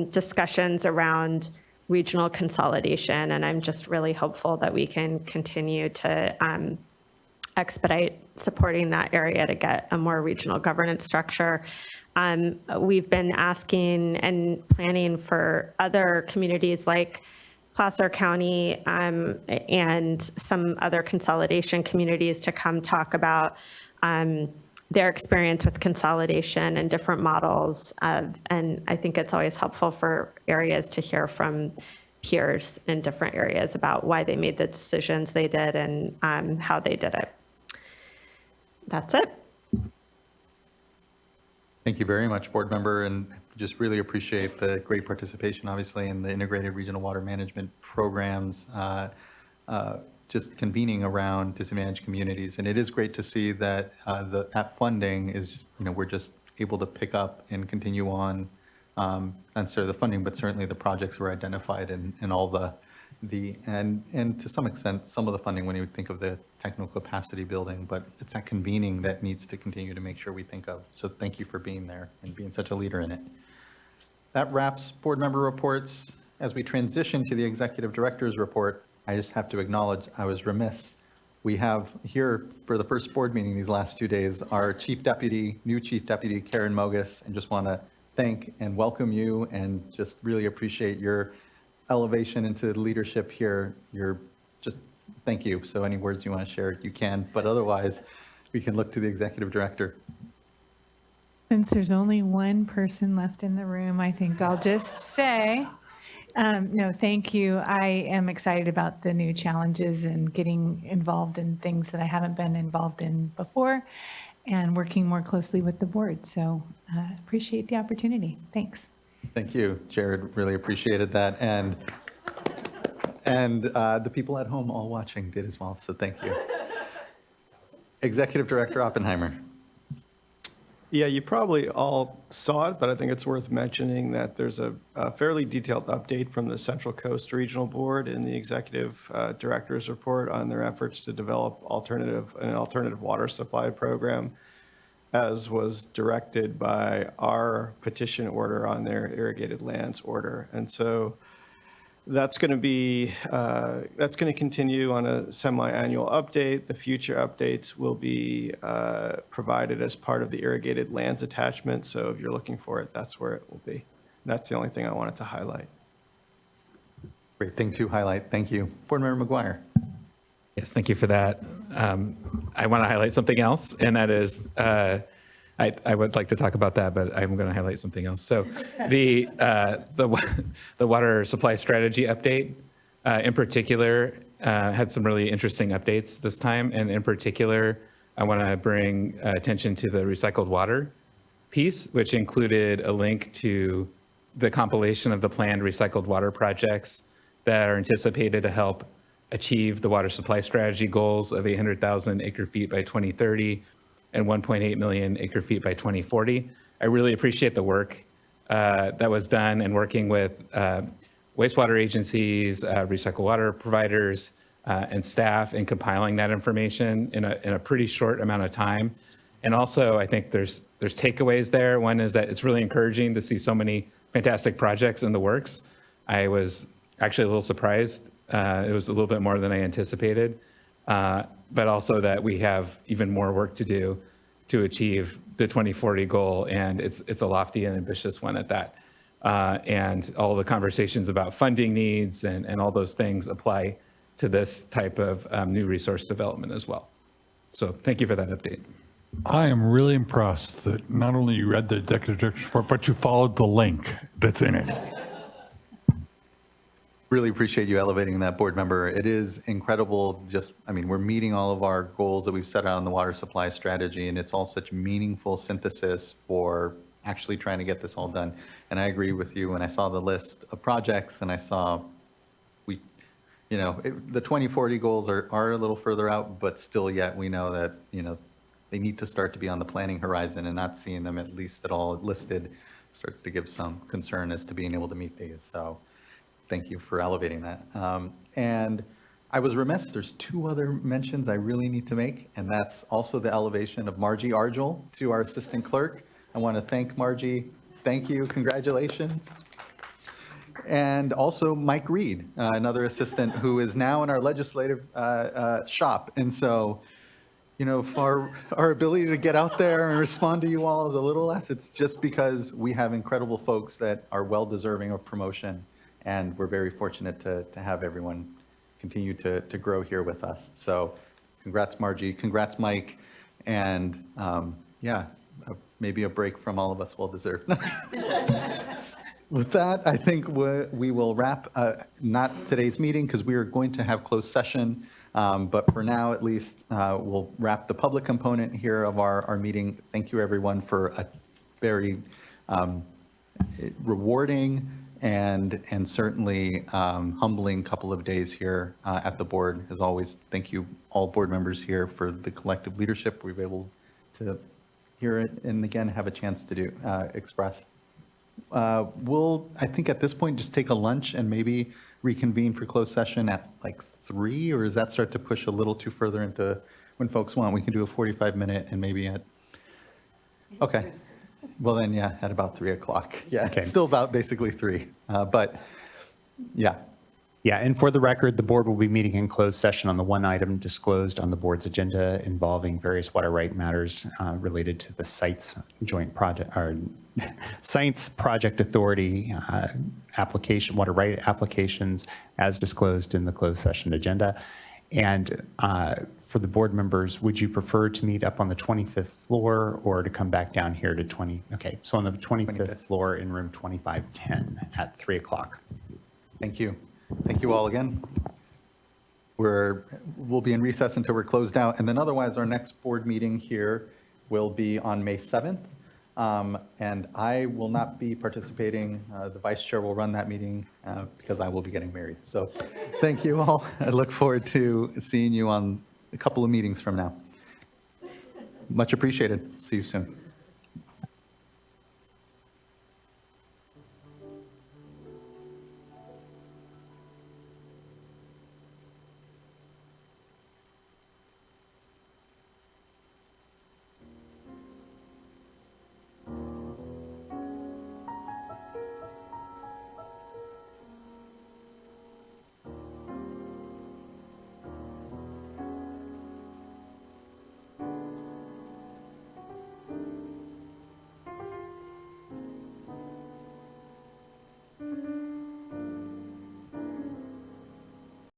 discussions around regional consolidation, and I'm just really hopeful that we can continue to expedite supporting that area to get a more regional governance structure. We've been asking and planning for other communities like Placer County and some other consolidation communities to come talk about their experience with consolidation and different models. And I think it's always helpful for areas to hear from peers in different areas about why they made the decisions they did and how they did it. That's it. Thank you very much, board member, and just really appreciate the great participation, obviously, in the integrated regional water management programs, just convening around disadvantaged communities. And it is great to see that that funding is, we're just able to pick up and continue on, not necessarily the funding, but certainly the projects were identified and all and to some extent, some of the funding when you think of the technical capacity building, but it's that convening that needs to continue to make sure we think of. So thank you for being there and being such a leader in it. That wraps board member reports. As we transition to the executive director's report, I just have to acknowledge I was remiss. We have here for the first board meeting these last 2 days, our new chief deputy, Karen Mogus, and just want to thank and welcome you and just really appreciate your elevation into leadership here. Thank you. So any words you want to share, you can, but otherwise we can look to the executive director. Since there's only one person left in the room, I think I'll just say, no, thank you. I am excited about the new challenges and getting involved in things that I haven't been involved in before and working more closely with the board. So appreciate the opportunity. Thanks. Thank you, Jared. Really appreciated that. And the people at home all watching did as well. So thank you. Executive Director Oppenheimer. Yeah, you probably all saw it, but I think it's worth mentioning that there's a fairly detailed update from the Central Coast Regional Board in the Executive Director's report on their efforts to develop an alternative water supply program, as was directed by our petition order on their irrigated lands order. And so that's going to continue on a semi-annual update. The future updates will be provided as part of the irrigated lands attachment. So if you're looking for it, that's where it will be. That's the only thing I wanted to highlight. Great thing to highlight. Thank you. Board Member McGuire. Yes, thank you for that. I want to highlight something else, and that is, I would like to talk about that, but I'm going to highlight something else. So the water supply strategy update, in particular, had some really interesting updates this time. And in particular, I want to bring attention to the recycled water piece, which included a link to the compilation of the planned recycled water projects that are anticipated to help achieve the water supply strategy goals of 800,000 acre feet by 2030 and 1.8 million acre feet by 2040. I really appreciate the work that was done and working with wastewater agencies, recycled water providers, and staff in compiling that information in a pretty short amount of time. And also, I think there's takeaways there. One is that it's really encouraging to see so many fantastic projects in the works. I was actually a little surprised. It was a little bit more than I anticipated. but also that we have even more work to do to achieve the 2040 goal, and it's a lofty and ambitious one at that. And all the conversations about funding needs and all those things apply to this type of new resource development as well. So thank you for that update. I am really impressed that not only you read the executive director's report, but you followed the link that's in it. Really appreciate you elevating that, board member. It is incredible. We're meeting all of our goals that we've set out on the water supply strategy, and it's all such meaningful synthesis for actually trying to get this all done. And I agree with you. When I saw the list of projects and I saw the 2040 goals are a little further out, but still yet we know that, they need to start to be on the planning horizon, and not seeing them at least at all listed starts to give some concern as to being able to meet these. So thank you for elevating that. And I was remiss, there's two other mentions I really need to make, and that's also the elevation of Margie Argel to our assistant clerk. I want to thank Margie. Thank you, congratulations. And also Mike Reed, another assistant who is now in our legislative shop. And so, if our ability to get out there and respond to you all is a little less, it's just because we have incredible folks that are well deserving of promotion. And we're very fortunate to have everyone continue to grow here with us. So congrats, Margie. Congrats, Mike. And maybe a break from all of us well deserved. With that, I think we will wrap, not today's meeting because we are going to have closed session. But for now, at least, we'll wrap the public component here of our meeting. Thank you, everyone, for a very rewarding and certainly humbling couple of days here at the board. As always, thank you all board members here for the collective leadership we've been able to hear it and again have a chance to express. We'll, I think at this point, just take a lunch and maybe reconvene for closed session at like 3, or does that start to push a little too further into when folks want? We can do a 45-minute and maybe at, okay. Well then, yeah, at about 3 o'clock. Yeah, Okay. It's still about basically 3, but yeah. Yeah, and for the record, the board will be meeting in closed session on the one item disclosed on the board's agenda involving various water right matters related to the Sites Joint Project, or Science Project Authority application, water right applications as disclosed in the closed session agenda. And for the board members, would you prefer to meet up on the 25th floor or to come back down here to 20? Okay, so on the 25th floor in room 2510 at 3 o'clock. Thank you. Thank you all again. We'll be in recess until we're closed out. And then otherwise, our next board meeting here will be on May 7th. And I will not be participating. The vice chair will run that meeting because I will be getting married. So thank you all. I look forward to seeing you on a couple of meetings from now. Much appreciated. See you soon.